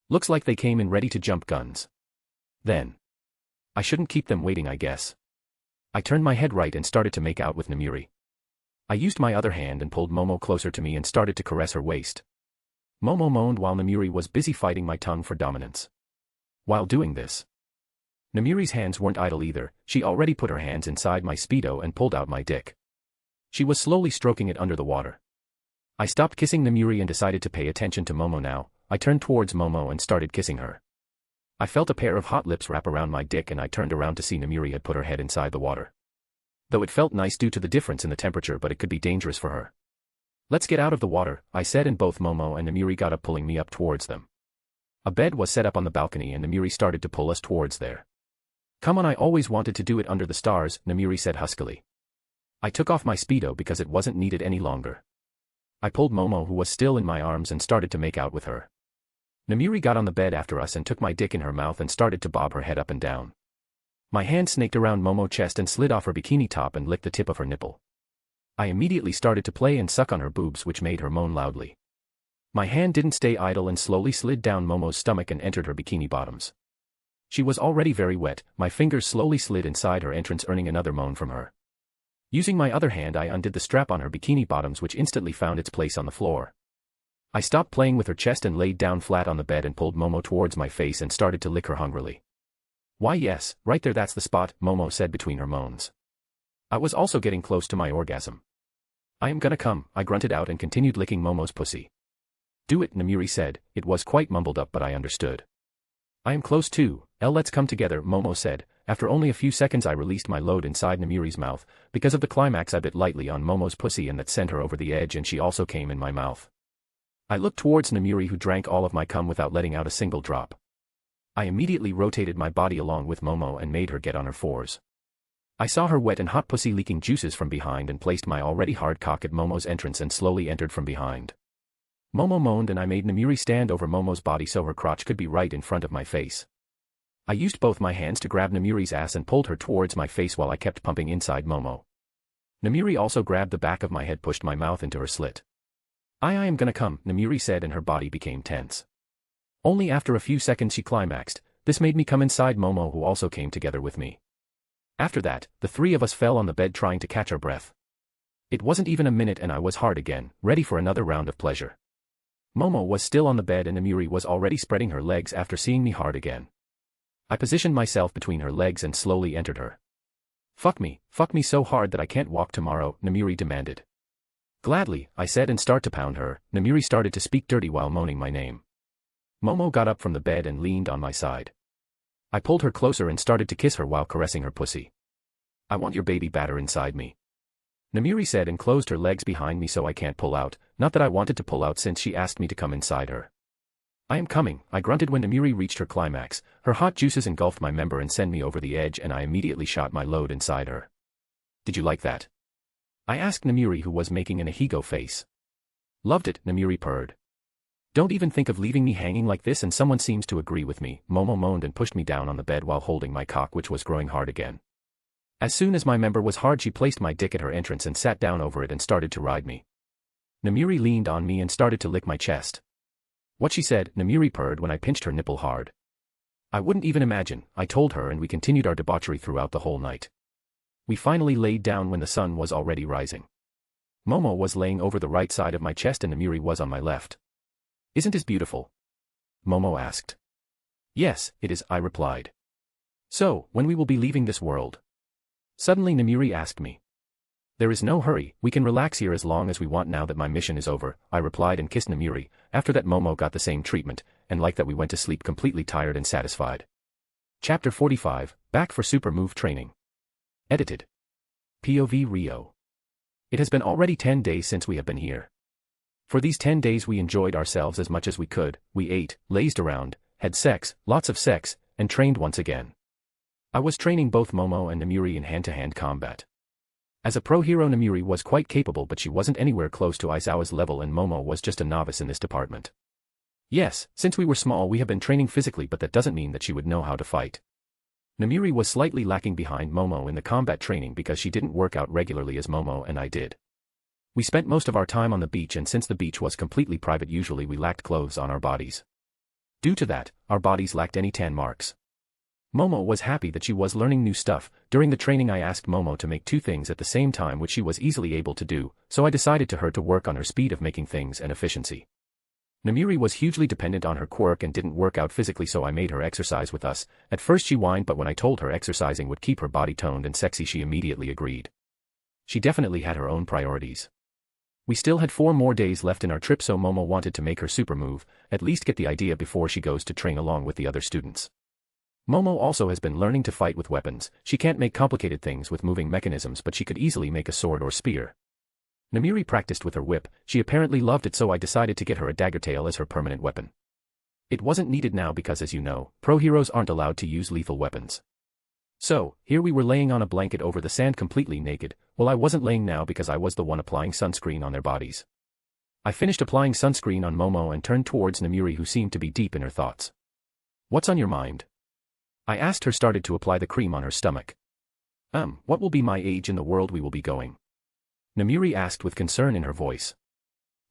Looks like they came in ready to jump guns. Then. I shouldn't keep them waiting, I guess. I turned my head right and started to make out with Namiri. I used my other hand and pulled Momo closer to me and started to caress her waist. Momo moaned while Namiri was busy fighting my tongue for dominance. While doing this, Namiri's hands weren't idle either. She already put her hands inside my Speedo and pulled out my dick. She was slowly stroking it under the water. I stopped kissing Namiri and decided to pay attention to Momo now. I turned towards Momo and started kissing her. I felt a pair of hot lips wrap around my dick and I turned around to see Namiri had put her head inside the water. Though it felt nice due to the difference in the temperature, but it could be dangerous for her. Let's get out of the water, I said, and both Momo and Namiri got up, pulling me up towards them. A bed was set up on the balcony and Namiri started to pull us towards there. "Come on, I always wanted to do it under the stars," Namiri said huskily. I took off my Speedo because it wasn't needed any longer. I pulled Momo, who was still in my arms, and started to make out with her. Namiri got on the bed after us and took my dick in her mouth and started to bob her head up and down. My hand snaked around Momo's chest and slid off her bikini top and licked the tip of her nipple. I immediately started to play and suck on her boobs, which made her moan loudly. My hand didn't stay idle and slowly slid down Momo's stomach and entered her bikini bottoms. She was already very wet. My fingers slowly slid inside her entrance, earning another moan from her. Using my other hand, I undid the strap on her bikini bottoms, which instantly found its place on the floor. I stopped playing with her chest and laid down flat on the bed and pulled Momo towards my face and started to lick her hungrily. "Why yes, right there, that's the spot," Momo said between her moans. I was also getting close to my orgasm. "I am gonna come," I grunted out and continued licking Momo's pussy. "Do it," Namiri said. It was quite mumbled up, but I understood. "I am close too, let's come together," Momo said. After only a few seconds I released my load inside Namiri's mouth. Because of the climax, I bit lightly on Momo's pussy and that sent her over the edge, and she also came in my mouth. I looked towards Namiri, who drank all of my cum without letting out a single drop. I immediately rotated my body along with Momo and made her get on her fours. I saw her wet and hot pussy leaking juices from behind and placed my already hard cock at Momo's entrance and slowly entered from behind. Momo moaned and I made Namiri stand over Momo's body so her crotch could be right in front of my face. I used both my hands to grab Namiri's ass and pulled her towards my face while I kept pumping inside Momo. Namiri also grabbed the back of my head, pushed my mouth into her slit. I am gonna come," Namiri said, and her body became tense. Only after a few seconds she climaxed. This made me come inside Momo, who also came together with me. After that, the three of us fell on the bed trying to catch our breath. It wasn't even a minute and I was hard again, ready for another round of pleasure. Momo was still on the bed and Namiri was already spreading her legs after seeing me hard again. I positioned myself between her legs and slowly entered her. Fuck me so hard that I can't walk tomorrow," Namiri demanded. "Gladly," I said, and start to pound her. Namiri started to speak dirty while moaning my name. Momo got up from the bed and leaned on my side. I pulled her closer and started to kiss her while caressing her pussy. "I want your baby batter inside me," Namiri said, and closed her legs behind me so I can't pull out. Not that I wanted to pull out since she asked me to come inside her. "I am coming," I grunted when Namiri reached her climax. Her hot juices engulfed my member and sent me over the edge, and I immediately shot my load inside her. "Did you like that?" I asked Namiri, who was making an ahigo face. "Loved it," Namiri purred. "Don't even think of leaving me hanging like this, and someone seems to agree with me," Momo moaned and pushed me down on the bed while holding my cock, which was growing hard again. As soon as my member was hard, she placed my dick at her entrance and sat down over it and started to ride me. Namiri leaned on me and started to lick my chest. "What she said," Namiri purred when I pinched her nipple hard. "I wouldn't even imagine," I told her, and we continued our debauchery throughout the whole night. We finally laid down when the sun was already rising. Momo was laying over the right side of my chest and Namiri was on my left. "Isn't this beautiful?" Momo asked. "Yes, it is," I replied. "So, when we will be leaving this world?" Suddenly Namiri asked me. "There is no hurry, we can relax here as long as we want now that my mission is over," I replied and kissed Namiri. After that Momo got the same treatment, and like that we went to sleep completely tired and satisfied. Chapter 45, Back for Super Move Training. Edited. POV Rio. It has been already 10 days since we have been here. For these 10 days we enjoyed ourselves as much as we could. We ate, lazed around, had sex, lots of sex, and trained once again. I was training both Momo and Namiri in hand-to-hand combat. As a pro hero, Namiri was quite capable, but she wasn't anywhere close to Aizawa's level, and Momo was just a novice in this department. Yes, since we were small we have been training physically, but that doesn't mean that she would know how to fight. Namiri was slightly lacking behind Momo in the combat training because she didn't work out regularly as Momo and I did. We spent most of our time on the beach, and since the beach was completely private, usually we lacked clothes on our bodies. Due to that, our bodies lacked any tan marks. Momo was happy that she was learning new stuff. During the training I asked Momo to make 2 things at the same time, which she was easily able to do, so I decided to her to work on her speed of making things and efficiency. Namiri was hugely dependent on her quirk and didn't work out physically, so I made her exercise with us. At first she whined, but when I told her exercising would keep her body toned and sexy, she immediately agreed. She definitely had her own priorities. We still had 4 more days left in our trip, so Momo wanted to make her super move, at least get the idea before she goes to train along with the other students. Momo also has been learning to fight with weapons. She can't make complicated things with moving mechanisms, but she could easily make a sword or spear. Namiri practiced with her whip. She apparently loved it, so I decided to get her a dagger tail as her permanent weapon. It wasn't needed now because, as you know, pro heroes aren't allowed to use lethal weapons. So, here we were laying on a blanket over the sand completely naked. Well, I wasn't laying now because I was the one applying sunscreen on their bodies. I finished applying sunscreen on Momo and turned towards Namiri, who seemed to be deep in her thoughts. "What's on your mind?" I asked her. Started to apply the cream on her stomach. What will be my age in the world we will be going?" Namiri asked with concern in her voice.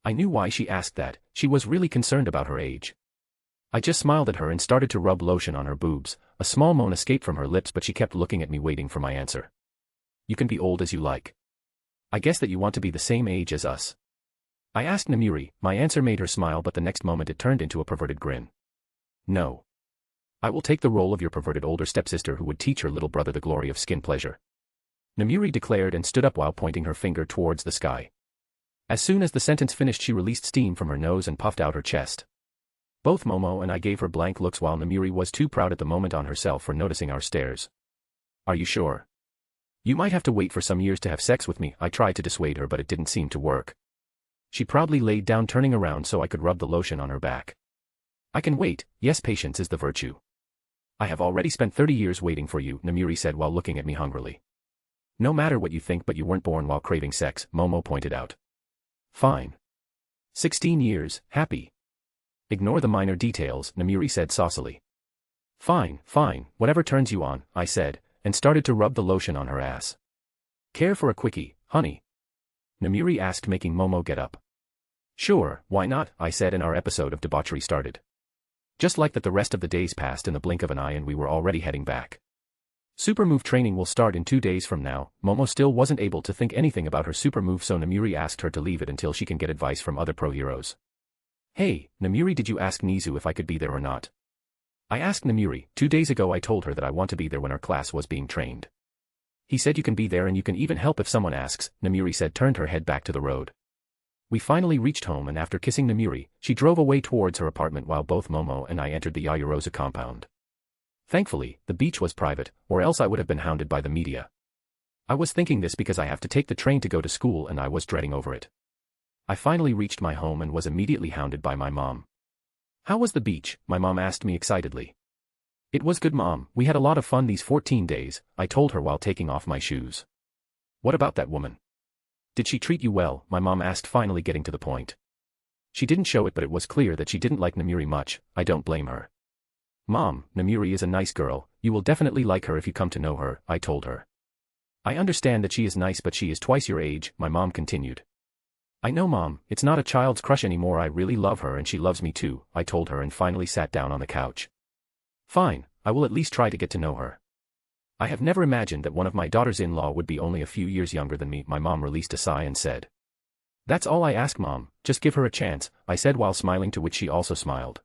I knew why she asked that. She was really concerned about her age. I just smiled at her and started to rub lotion on her boobs. A small moan escaped from her lips, but she kept looking at me, waiting for my answer. "You can be old as you like. I guess that you want to be the same age as us?" I asked Namiri. My answer made her smile, but the next moment it turned into a perverted grin. "No. I will take the role of your perverted older stepsister who would teach her little brother the glory of skin pleasure," Namiri declared and stood up while pointing her finger towards the sky. As soon as the sentence finished, she released steam from her nose and puffed out her chest. Both Momo and I gave her blank looks, while Namiri was too proud at the moment on herself for noticing our stares. "Are you sure? You might have to wait for some years to have sex with me." I tried to dissuade her, but it didn't seem to work. She proudly laid down, turning around so I could rub the lotion on her back. "I can wait. Yes, patience is the virtue. I have already spent 30 years waiting for you," Namiri said while looking at me hungrily. "No matter what you think, but you weren't born while craving sex," Momo pointed out. "Fine. 16 years, happy. Ignore the minor details," Namiri said saucily. Fine, whatever turns you on," I said, and started to rub the lotion on her ass. "Care for a quickie, honey?" Namiri asked, making Momo get up. "Sure, why not?" I said, and our episode of debauchery started. Just like that, the rest of the days passed in the blink of an eye and we were already heading back. Super move training will start in 2 days from now. Momo still wasn't able to think anything about her super move, so Namiri asked her to leave it until she can get advice from other pro heroes. "Hey, Namiri, did you ask Nizu if I could be there or not?" I asked Namiri. 2 days ago I told her that I want to be there when our class was being trained. "He said you can be there and you can even help if someone asks," Namiri said, turned her head back to the road. We finally reached home, and after kissing Namiri, she drove away towards her apartment while both Momo and I entered the Yayarosa compound. Thankfully, the beach was private, or else I would have been hounded by the media. I was thinking this because I have to take the train to go to school and I was dreading over it. I finally reached my home and was immediately hounded by my mom. "How was the beach?" my mom asked me excitedly. "It was good, Mom. We had a lot of fun these 14 days, I told her while taking off my shoes. "What about that woman? Did she treat you well?" my mom asked, finally getting to the point. She didn't show it, but it was clear that she didn't like Namiri much. I don't blame her. "Mom, Namiri is a nice girl. You will definitely like her if you come to know her," I told her. "I understand that she is nice, but she is twice your age," my mom continued. "I know, Mom, it's not a child's crush anymore. I really love her and she loves me too," I told her, and finally sat down on the couch. "Fine, I will at least try to get to know her. I have never imagined that one of my daughters-in-law would be only a few years younger than me." My mom released a sigh and said, "That's all I ask, Mom, just give her a chance," I said while smiling, to which she also smiled.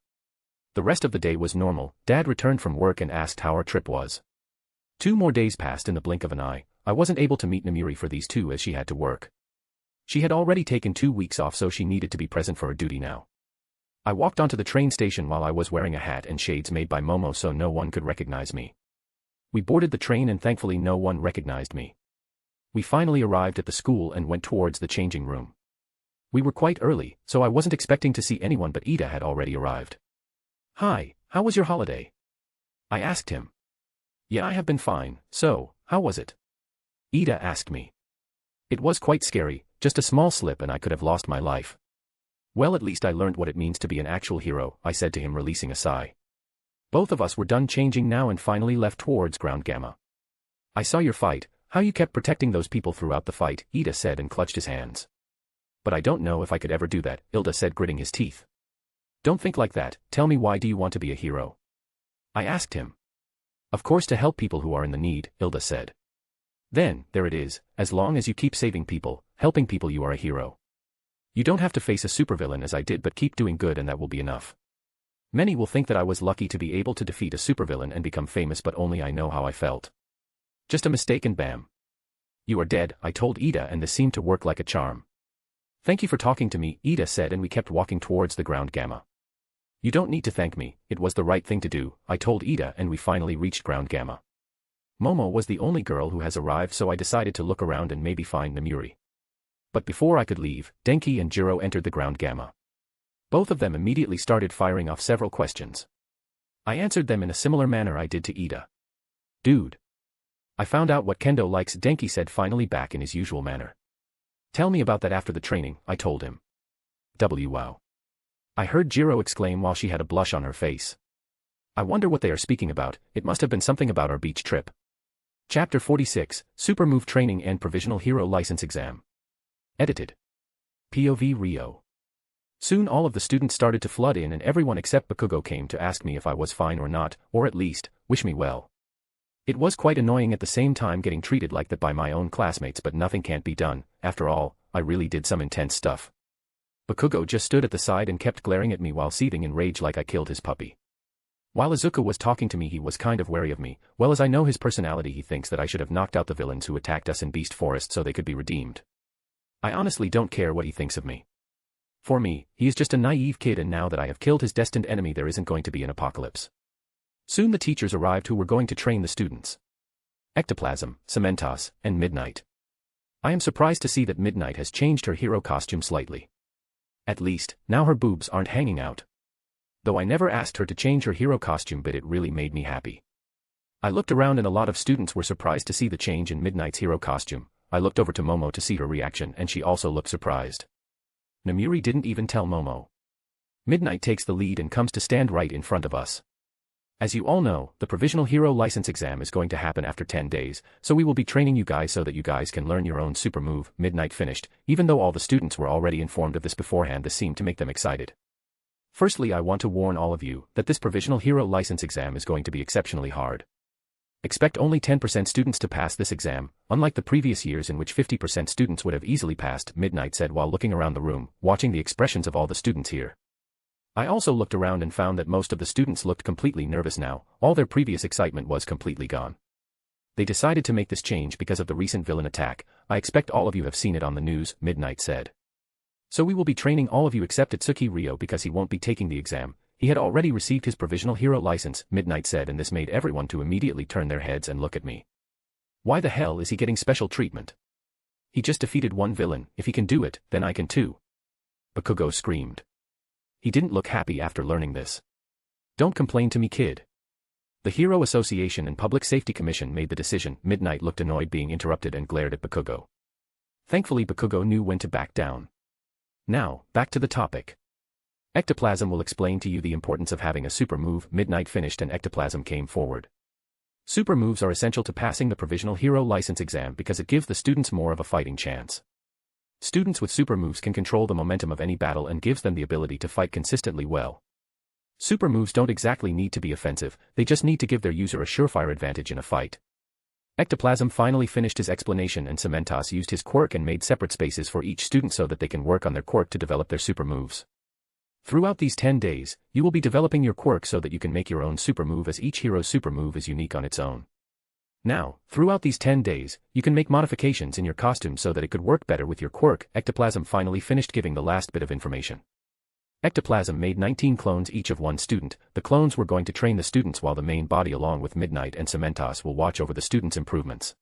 The rest of the day was normal. Dad returned from work and asked how our trip was. 2 more days passed in the blink of an eye. I wasn't able to meet Namiri for these 2 as she had to work. She had already taken 2 weeks off, so she needed to be present for her duty now. I walked onto the train station while I was wearing a hat and shades made by Momo so no one could recognize me. We boarded the train and thankfully no one recognized me. We finally arrived at the school and went towards the changing room. We were quite early, so I wasn't expecting to see anyone, but Ida had already arrived. "Hi, how was your holiday?" I asked him. "Yeah, I have been fine. So, how was it?" Ida asked me. "It was quite scary, just a small slip and I could have lost my life." "Well, at least I learned what it means to be an actual hero," I said to him, releasing a sigh. Both of us were done changing now and finally left towards Ground Gamma. "I saw your fight, how you kept protecting those people throughout the fight," Ida said and clutched his hands. "But I don't know if I could ever do that," Ilda said, gritting his teeth. "Don't think like that. Tell me, why do you want to be a hero?" I asked him. "Of course, to help people who are in the need," Ilda said. "Then, there it is, as long as you keep saving people, helping people, you are a hero. You don't have to face a supervillain as I did, but keep doing good and that will be enough. Many will think that I was lucky to be able to defeat a supervillain and become famous, but only I know how I felt. Just a mistake and bam. You are dead," I told Ida, and this seemed to work like a charm. "Thank you for talking to me," Ida said, and we kept walking towards the Ground Gamma. "You don't need to thank me, it was the right thing to do," I told Ida, and we finally reached Ground Gamma. Momo was the only girl who has arrived, so I decided to look around and maybe find Namiri. But before I could leave, Denki and Jiro entered the Ground Gamma. Both of them immediately started firing off several questions. I answered them in a similar manner I did to Ida. Dude. I found out what Kendo likes, Denki said, finally back in his usual manner. Tell me about that after the training, I told him. Wow. I heard Jiro exclaim while she had a blush on her face. I wonder what they are speaking about. It must have been something about our beach trip. Chapter 46, Super Move Training and Provisional Hero License Exam. Edited. POV Rio. Soon all of the students started to flood in and everyone except Bakugo came to ask me if I was fine or not, or at least, wish me well. It was quite annoying at the same time getting treated like that by my own classmates, but nothing can't be done. After all, I really did some intense stuff. Bakugo just stood at the side and kept glaring at me while seething in rage like I killed his puppy. While Izuku was talking to me, he was kind of wary of me. Well, as I know his personality, he thinks that I should have knocked out the villains who attacked us in Beast Forest so they could be redeemed. I honestly don't care what he thinks of me. For me, he is just a naive kid, and now that I have killed his destined enemy, there isn't going to be an apocalypse. Soon the teachers arrived who were going to train the students. Ectoplasm, Cementos, and Midnight. I am surprised to see that Midnight has changed her hero costume slightly. At least, now her boobs aren't hanging out. Though I never asked her to change her hero costume, but it really made me happy. I looked around and a lot of students were surprised to see the change in Midnight's hero costume. I looked over to Momo to see her reaction, and she also looked surprised. Namiri didn't even tell Momo. Midnight takes the lead and comes to stand right in front of us. As you all know, the Provisional Hero License exam is going to happen after 10 days, so we will be training you guys so that you guys can learn your own super move. Midnight finished. Even though all the students were already informed of this beforehand, this seemed to make them excited. Firstly, I want to warn all of you that this Provisional Hero License exam is going to be exceptionally hard. Expect only 10% students to pass this exam, unlike the previous years in which 50% students would have easily passed, Midnight said while looking around the room, watching the expressions of all the students here. I also looked around and found that most of the students looked completely nervous now. All their previous excitement was completely gone. They decided to make this change because of the recent villain attack. I expect all of you have seen it on the news, Midnight said. So we will be training all of you except Itsuki Ryo because he won't be taking the exam. He had already received his Provisional Hero License, Midnight said, and this made everyone to immediately turn their heads and look at me. Why the hell is he getting special treatment? He just defeated one villain. If he can do it, then I can too. Bakugo screamed. He didn't look happy after learning this. Don't complain to me, kid. The Hero Association and Public Safety Commission made the decision. Midnight looked annoyed being interrupted and glared at Bakugo. Thankfully, Bakugo knew when to back down. Now, back to the topic. Ectoplasm will explain to you the importance of having a super move. Midnight finished and Ectoplasm came forward. Super moves are essential to passing the Provisional Hero License exam because it gives the students more of a fighting chance. Students with super moves can control the momentum of any battle and gives them the ability to fight consistently well. Super moves don't exactly need to be offensive, they just need to give their user a surefire advantage in a fight. Ectoplasm finally finished his explanation and Cementos used his quirk and made separate spaces for each student so that they can work on their quirk to develop their super moves. Throughout these 10 days, you will be developing your quirk so that you can make your own super move, as each hero's super move is unique on its own. Now, throughout these 10 days, you can make modifications in your costume so that it could work better with your quirk. Ectoplasm finally finished giving the last bit of information. Ectoplasm made 19 clones each of one student. The clones were going to train the students while the main body along with Midnight and Cementos will watch over the students' improvements.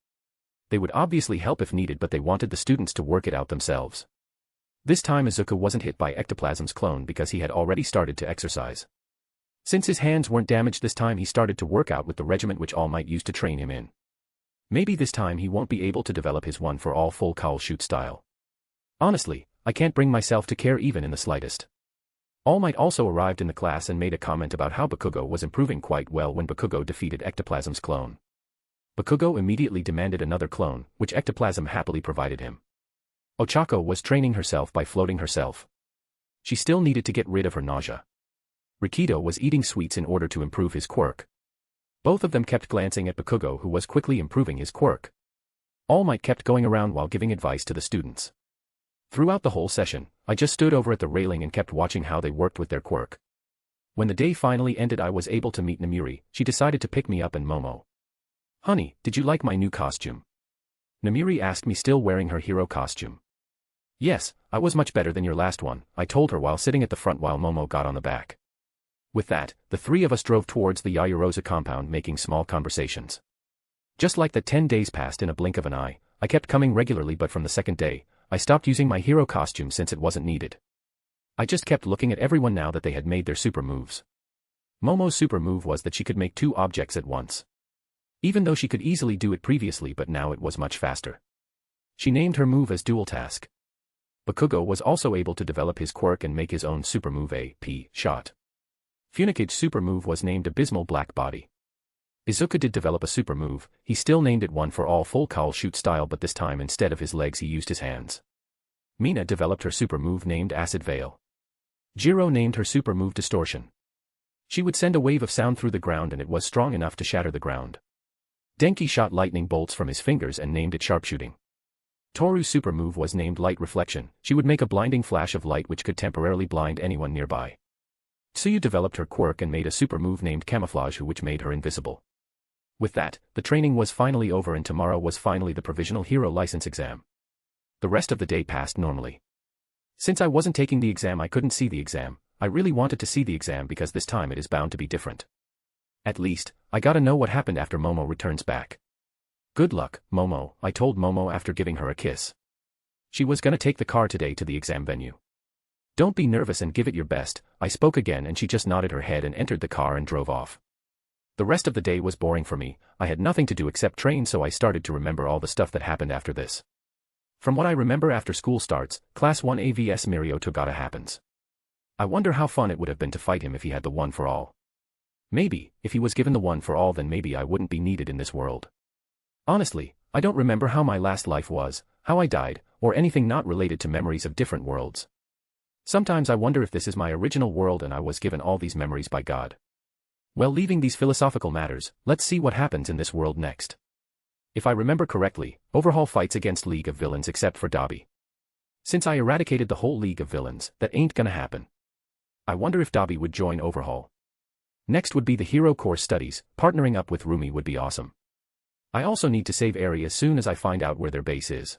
They would obviously help if needed, but they wanted the students to work it out themselves. This time Izuku wasn't hit by Ectoplasm's clone because he had already started to exercise. Since his hands weren't damaged this time, he started to work out with the regiment which All Might used to train him in. Maybe this time he won't be able to develop his one for all full cowl shoot style. Honestly, I can't bring myself to care even in the slightest. All Might also arrived in the class and made a comment about how Bakugo was improving quite well when Bakugo defeated Ectoplasm's clone. Bakugo immediately demanded another clone, which Ectoplasm happily provided him. Ochako was training herself by floating herself. She still needed to get rid of her nausea. Rikido was eating sweets in order to improve his quirk. Both of them kept glancing at Bakugo, who was quickly improving his quirk. All Might kept going around while giving advice to the students. Throughout the whole session, I just stood over at the railing and kept watching how they worked with their quirk. When the day finally ended, I was able to meet Namiri. She decided to pick me up and Momo. "Honey, did you like my new costume?" Namiri asked me, still wearing her hero costume. "Yes, I was much better than your last one," I told her while sitting at the front while Momo got on the back. With that, the three of us drove towards the Yayarosa compound making small conversations. Just like that, 10 days passed in a blink of an eye. I kept coming regularly, but from the second day, I stopped using my hero costume since it wasn't needed. I just kept looking at everyone now that they had made their super moves. Momo's super move was that she could make 2 objects at once. Even though she could easily do it previously, but now it was much faster. She named her move as Dual Task. Bakugo was also able to develop his quirk and make his own super move, AP Shot. Funikide's super move was named Abysmal Black Body. Izuku did develop a super move. He still named it One for All Full Cowl Shoot Style, but this time instead of his legs he used his hands. Mina developed her super move named Acid Veil. Jiro named her super move Distortion. She would send a wave of sound through the ground and it was strong enough to shatter the ground. Denki shot lightning bolts from his fingers and named it Sharpshooting. Toru's super move was named Light Reflection. She would make a blinding flash of light which could temporarily blind anyone nearby. Tsuyu developed her quirk and made a super move named Camouflage, which made her invisible. With that, the training was finally over and tomorrow was finally the Provisional Hero License exam. The rest of the day passed normally. Since I wasn't taking the exam, I couldn't see the exam. I really wanted to see the exam because this time it is bound to be different. At least, I gotta know what happened after Momo returns back. Good luck, Momo, I told Momo after giving her a kiss. She was gonna take the car today to the exam venue. Don't be nervous and give it your best, I spoke again and she just nodded her head and entered the car and drove off. The rest of the day was boring for me. I had nothing to do except train, so I started to remember all the stuff that happened after this. From what I remember, after school starts, Class 1A vs Mirio Togata happens. I wonder how fun it would have been to fight him if he had the One for All. Maybe, if he was given the One for All, then maybe I wouldn't be needed in this world. Honestly, I don't remember how my last life was, how I died, or anything not related to memories of different worlds. Sometimes I wonder if this is my original world and I was given all these memories by God. Well, leaving these philosophical matters, let's see what happens in this world next. If I remember correctly, Overhaul fights against League of Villains except for Dabi. Since I eradicated the whole League of Villains, that ain't gonna happen. I wonder if Dabi would join Overhaul. Next would be the Hero Core Studies. Partnering up with Rumi would be awesome. I also need to save Eri as soon as I find out where their base is.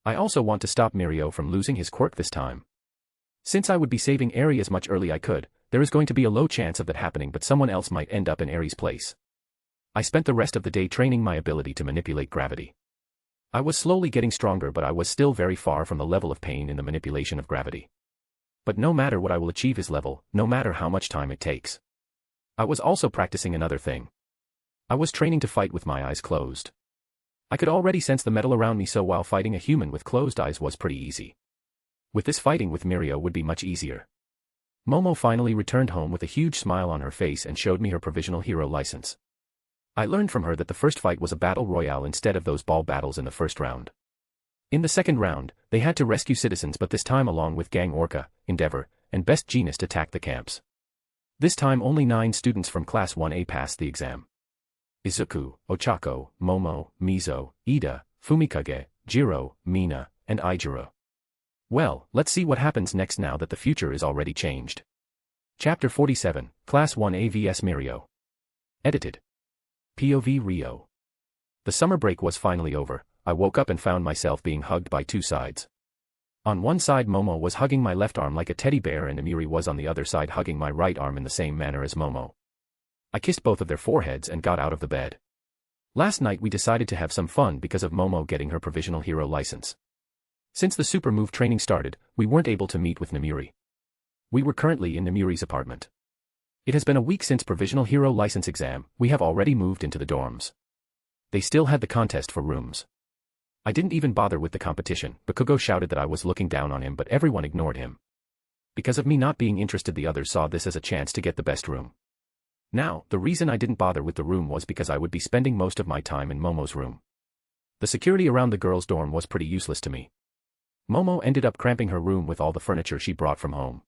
I also want to stop Mirio from losing his quirk this time. Since I would be saving Eri as much early I could, there is going to be a low chance of that happening, but someone else might end up in Eri's place. I spent the rest of the day training my ability to manipulate gravity. I was slowly getting stronger, but I was still very far from the level of pain in the manipulation of gravity. But no matter what, I will achieve his level, no matter how much time it takes. I was also practicing another thing. I was training to fight with my eyes closed. I could already sense the metal around me, so while fighting a human with closed eyes was pretty easy. With this, fighting with Mirio would be much easier. Momo finally returned home with a huge smile on her face and showed me her Provisional Hero License. I learned from her that the first fight was a battle royale instead of those ball battles in the first round. In the second round, they had to rescue citizens, but this time along with Gang Orca, Endeavor, and Best Jeanist attacked the camps. This time only 9 students from Class 1A passed the exam. Izuku, Ochako, Momo, Mizo, Ida, Fumikage, Jiro, Mina, and Ijiro. Well, let's see what happens next now that the future is already changed. Chapter 47, Class 1A vs Mirio. Edited. POV Rio. The summer break was finally over. I woke up and found myself being hugged by 2 sides. On one side, Momo was hugging my left arm like a teddy bear, and Amiri was on the other side hugging my right arm in the same manner as Momo. I kissed both of their foreheads and got out of the bed. Last night we decided to have some fun because of Momo getting her Provisional Hero License. Since the super move training started, we weren't able to meet with Namiri. We were currently in Namiri's apartment. It has been a week since Provisional Hero License exam. We have already moved into the dorms. They still had the contest for rooms. I didn't even bother with the competition. Bakugo shouted that I was looking down on him, but everyone ignored him. Because of me not being interested, the others saw this as a chance to get the best room. Now, the reason I didn't bother with the room was because I would be spending most of my time in Momo's room. The security around the girls' dorm was pretty useless to me. Momo ended up cramping her room with all the furniture she brought from home.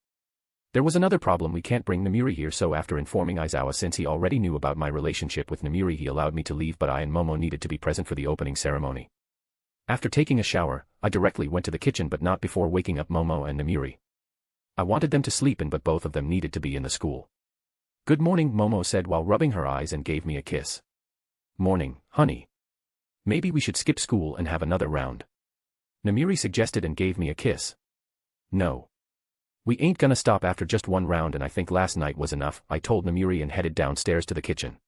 There was another problem: we can't bring Namiri here, so after informing Aizawa, since he already knew about my relationship with Namiri, he allowed me to leave, but I and Momo needed to be present for the opening ceremony. After taking a shower, I directly went to the kitchen, but not before waking up Momo and Namiri. I wanted them to sleep in, but both of them needed to be in the school. "Good morning," Momo said while rubbing her eyes and gave me a kiss. "Morning, honey. Maybe we should skip school and have another round," Namiri suggested and gave me a kiss. "No. We ain't gonna stop after just one round, and I think last night was enough," I told Namiri and headed downstairs to the kitchen.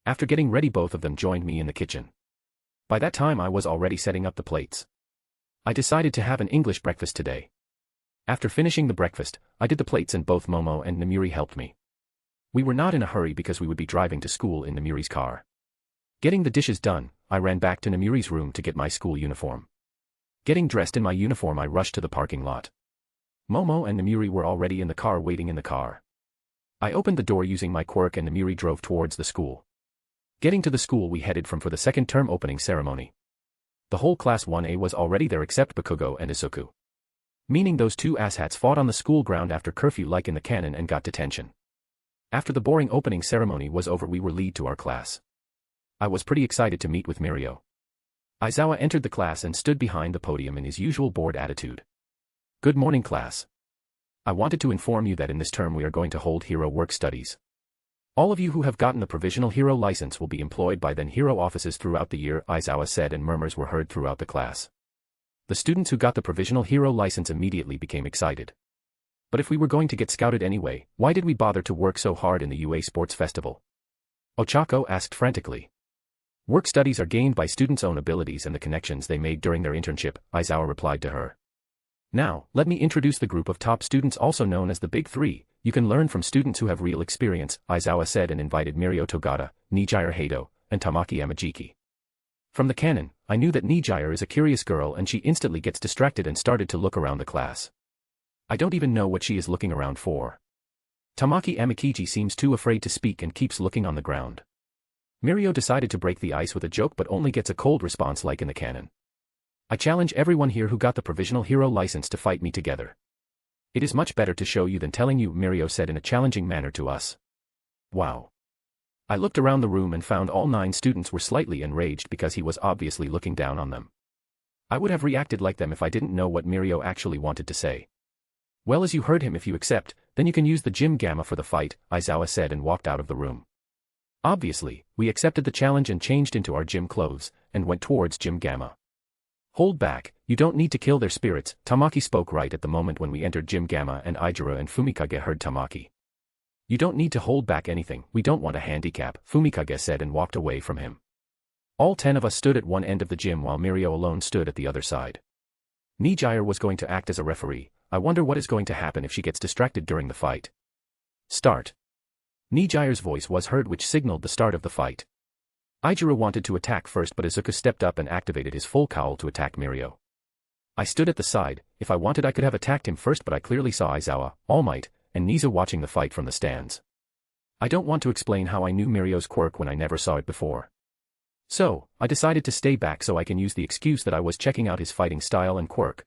After getting ready, both of them joined me in the kitchen. By that time I was already setting up the plates. I decided to have an English breakfast today. After finishing the breakfast, I did the plates and both Momo and Namiri helped me. We were not in a hurry because we would be driving to school in Namiri's car. Getting the dishes done, I ran back to Namiri's room to get my school uniform. Getting dressed in my uniform, I rushed to the parking lot. Momo and Namiri were already in the car waiting in the car. I opened the door using my quirk and Namiri drove towards the school. Getting to the school, we headed for the second term opening ceremony. The whole class 1A was already there except Bakugo and Izuku. Meaning those two asshats fought on the school ground after curfew like in the canon and got detention. After the boring opening ceremony was over, we were lead to our class. I was pretty excited to meet with Mirio. Aizawa entered the class and stood behind the podium in his usual bored attitude. Good morning, class. I wanted to inform you that in this term we are going to hold hero work studies. All of you who have gotten the provisional hero license will be employed by then hero offices throughout the year, Aizawa said, and murmurs were heard throughout the class. The students who got the provisional hero license immediately became excited. But if we were going to get scouted anyway, why did we bother to work so hard in the UA Sports Festival? Ochako asked frantically. Work studies are gained by students' own abilities and the connections they made during their internship, Aizawa replied to her. Now, let me introduce the group of top students also known as the Big Three. You can learn from students who have real experience, Aizawa said and invited Mirio Togata, Nijire Hado, and Tamaki Yamajiki. From the canon, I knew that Nijire is a curious girl and she instantly gets distracted and started to look around the class. I don't even know what she is looking around for. Tamaki Amikiji seems too afraid to speak and keeps looking on the ground. Mirio decided to break the ice with a joke but only gets a cold response like in the canon. I challenge everyone here who got the provisional hero license to fight me together. It is much better to show you than telling you, Mirio said in a challenging manner to us. Wow. I looked around the room and found all 9 students were slightly enraged because he was obviously looking down on them. I would have reacted like them if I didn't know what Mirio actually wanted to say. Well, as you heard him, if you accept, then you can use the gym gamma for the fight, Aizawa said and walked out of the room. Obviously, we accepted the challenge and changed into our gym clothes, and went towards Gym Gamma. Hold back, you don't need to kill their spirits, Tamaki spoke right at the moment when we entered Gym Gamma and Ijiro and Fumikage heard Tamaki. You don't need to hold back anything, we don't want a handicap, Fumikage said and walked away from him. All 10 of us stood at one end of the gym while Mirio alone stood at the other side. Nijire was going to act as a referee. I wonder what is going to happen if she gets distracted during the fight. Start. Nijire's voice was heard which signaled the start of the fight. Ijiro wanted to attack first but Izuku stepped up and activated his full cowl to attack Mirio. I stood at the side. If I wanted I could have attacked him first but I clearly saw Aizawa, All Might, and Niza watching the fight from the stands. I don't want to explain how I knew Mirio's quirk when I never saw it before. So, I decided to stay back so I can use the excuse that I was checking out his fighting style and quirk.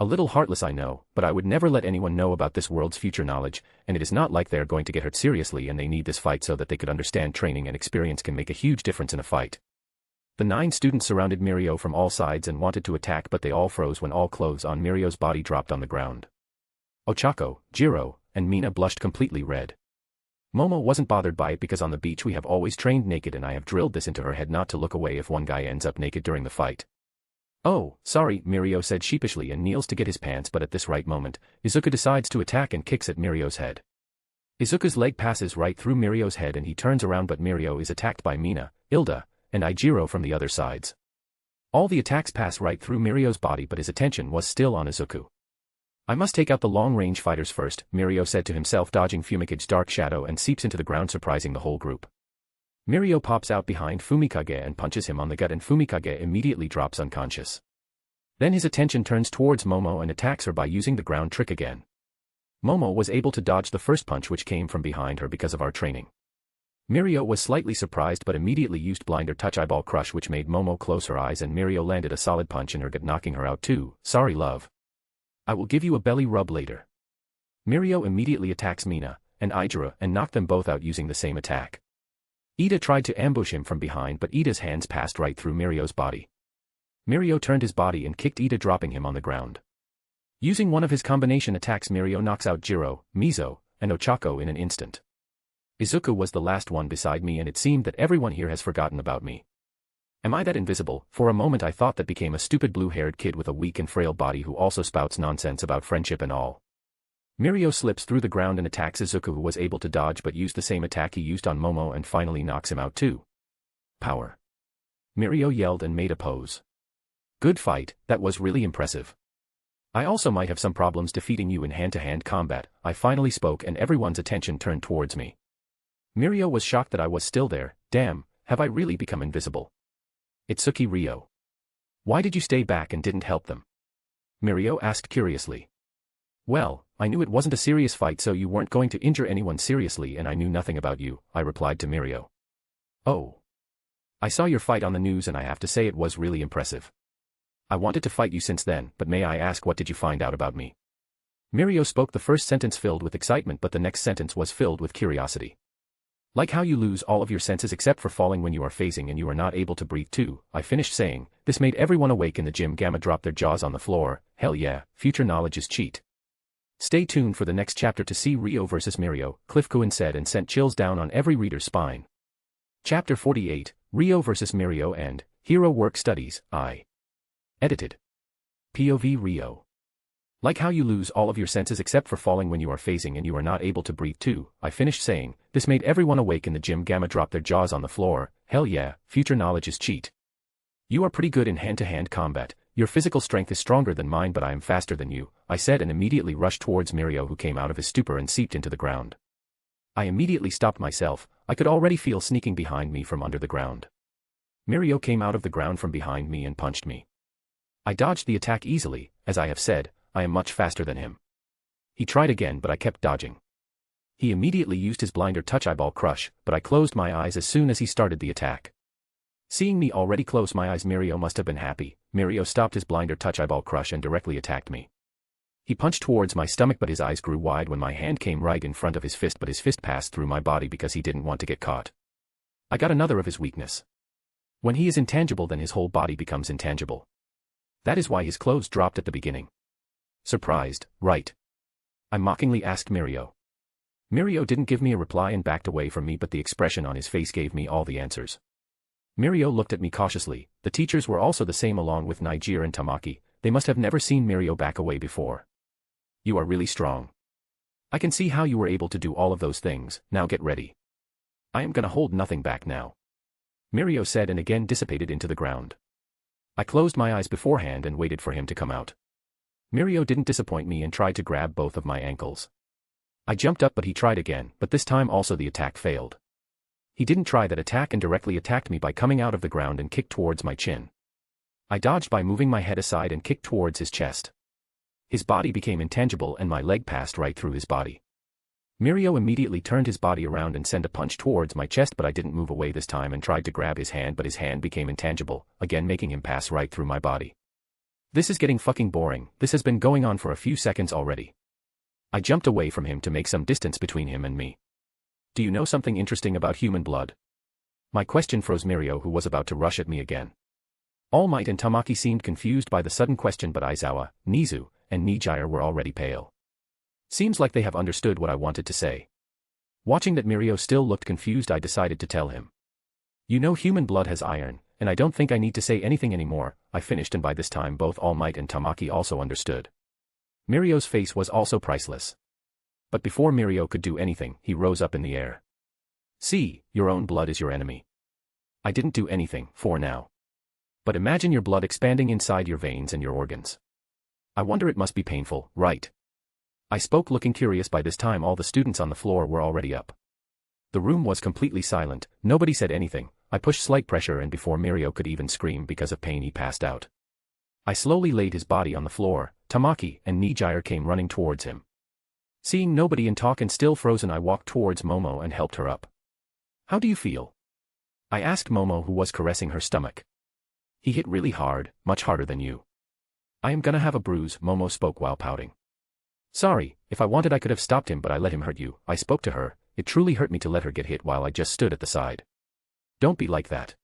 A little heartless I know, but I would never let anyone know about this world's future knowledge, and it is not like they are going to get hurt seriously and they need this fight so that they could understand training and experience can make a huge difference in a fight. The 9 students surrounded Mirio from all sides and wanted to attack but they all froze when all clothes on Mirio's body dropped on the ground. Ochako, Jiro, and Mina blushed completely red. Momo wasn't bothered by it because on the beach we have always trained naked and I have drilled this into her head not to look away if one guy ends up naked during the fight. Oh, sorry, Mirio said sheepishly and kneels to get his pants but at this right moment, Izuku decides to attack and kicks at Mirio's head. Izuku's leg passes right through Mirio's head and he turns around but Mirio is attacked by Mina, Ilda, and Ijiro from the other sides. All the attacks pass right through Mirio's body but his attention was still on Izuku. I must take out the long-range fighters first, Mirio said to himself dodging Fumicage's dark shadow and seeps into the ground surprising the whole group. Mirio pops out behind Fumikage and punches him on the gut and Fumikage immediately drops unconscious. Then his attention turns towards Momo and attacks her by using the ground trick again. Momo was able to dodge the first punch which came from behind her because of our training. Mirio was slightly surprised but immediately used blinder touch eyeball crush which made Momo close her eyes and Mirio landed a solid punch in her gut knocking her out too. Sorry love. I will give you a belly rub later. Mirio immediately attacks Mina and Ijiro and knocked them both out using the same attack. Ida tried to ambush him from behind but Ida's hands passed right through Mirio's body. Mirio turned his body and kicked Ida dropping him on the ground. Using one of his combination attacks Mirio knocks out Jiro, Mizo, and Ochako in an instant. Izuku was the last one beside me and it seemed that everyone here has forgotten about me. Am I that invisible? For a moment I thought that became a stupid blue-haired kid with a weak and frail body who also spouts nonsense about friendship and all. Mirio slips through the ground and attacks Izuku who was able to dodge but used the same attack he used on Momo and finally knocks him out too. Power. Mirio yelled and made a pose. Good fight, that was really impressive. I also might have some problems defeating you in hand-to-hand combat. I finally spoke and everyone's attention turned towards me. Mirio was shocked that I was still there. Damn, have I really become invisible? Itsuki Ryo. Why did you stay back and didn't help them? Mirio asked curiously. Well, I knew it wasn't a serious fight so you weren't going to injure anyone seriously and I knew nothing about you, I replied to Mirio. Oh. I saw your fight on the news and I have to say it was really impressive. I wanted to fight you since then, but may I ask what did you find out about me? Mirio spoke the first sentence filled with excitement but the next sentence was filled with curiosity. Like how you lose all of your senses except for falling when you are phasing and you are not able to breathe too, I finished saying. This made everyone awake in the gym gamma drop their jaws on the floor. Hell yeah, future knowledge is cheat. Stay tuned for the next chapter to see Ryo vs Mirio, Cliff Kuin said and sent chills down on every reader's spine. Chapter 48, Ryo vs Mirio and Hero Work Studies, I. Edited. POV Ryo. Like how you lose all of your senses except for falling when you are phasing and you are not able to breathe too, I finished saying. This made everyone awake in the gym gamma drop their jaws on the floor. Hell yeah, future knowledge is cheat. You are pretty good in hand-to-hand combat. Your physical strength is stronger than mine but I am faster than you, I said and immediately rushed towards Mirio who came out of his stupor and seeped into the ground. I immediately stopped myself. I could already feel sneaking behind me from under the ground. Mirio came out of the ground from behind me and punched me. I dodged the attack easily. As I have said, I am much faster than him. He tried again but I kept dodging. He immediately used his blinder touch eyeball crush, but I closed my eyes as soon as he started the attack. Seeing me already close my eyes, Mirio must have been happy. Mirio stopped his blinder touch eyeball crush and directly attacked me. He punched towards my stomach but his eyes grew wide when my hand came right in front of his fist but his fist passed through my body because he didn't want to get caught. I got another of his weakness. When he is intangible then his whole body becomes intangible. That is why his clothes dropped at the beginning. Surprised, right? I mockingly asked Mirio. Mirio didn't give me a reply and backed away from me but the expression on his face gave me all the answers. Mirio looked at me cautiously. The teachers were also the same along with Niger and Tamaki. They must have never seen Mirio back away before. You are really strong. I can see how you were able to do all of those things. Now get ready. I am gonna hold nothing back now. Mirio said and again dissipated into the ground. I closed my eyes beforehand and waited for him to come out. Mirio didn't disappoint me and tried to grab both of my ankles. I jumped up but he tried again, but this time also the attack failed. He didn't try that attack and directly attacked me by coming out of the ground and kicked towards my chin. I dodged by moving my head aside and kicked towards his chest. His body became intangible and my leg passed right through his body. Mirio immediately turned his body around and sent a punch towards my chest but I didn't move away this time and tried to grab his hand but his hand became intangible, again making him pass right through my body. This is getting fucking boring. This has been going on for a few seconds already. I jumped away from him to make some distance between him and me. Do you know something interesting about human blood? My question froze Mirio who was about to rush at me again. All Might and Tamaki seemed confused by the sudden question but Aizawa, Nizu, and Nijier were already pale. Seems like they have understood what I wanted to say. Watching that Mirio still looked confused I decided to tell him. You know human blood has iron, and I don't think I need to say anything anymore, I finished and by this time both All Might and Tamaki also understood. Mirio's face was also priceless. But before Mirio could do anything, he rose up in the air. See, your own blood is your enemy. I didn't do anything, for now. But imagine your blood expanding inside your veins and your organs. I wonder it must be painful, right? I spoke looking curious. By this time all the students on the floor were already up. The room was completely silent, nobody said anything. I pushed slight pressure and before Mirio could even scream because of pain he passed out. I slowly laid his body on the floor. Tamaki and Nijier came running towards him. Seeing nobody in talk and still frozen I walked towards Momo and helped her up. How do you feel? I asked Momo who was caressing her stomach. He hit really hard, much harder than you. I am gonna have a bruise, Momo spoke while pouting. Sorry, if I wanted I could have stopped him but I let him hurt you, I spoke to her. It truly hurt me to let her get hit while I just stood at the side. Don't be like that.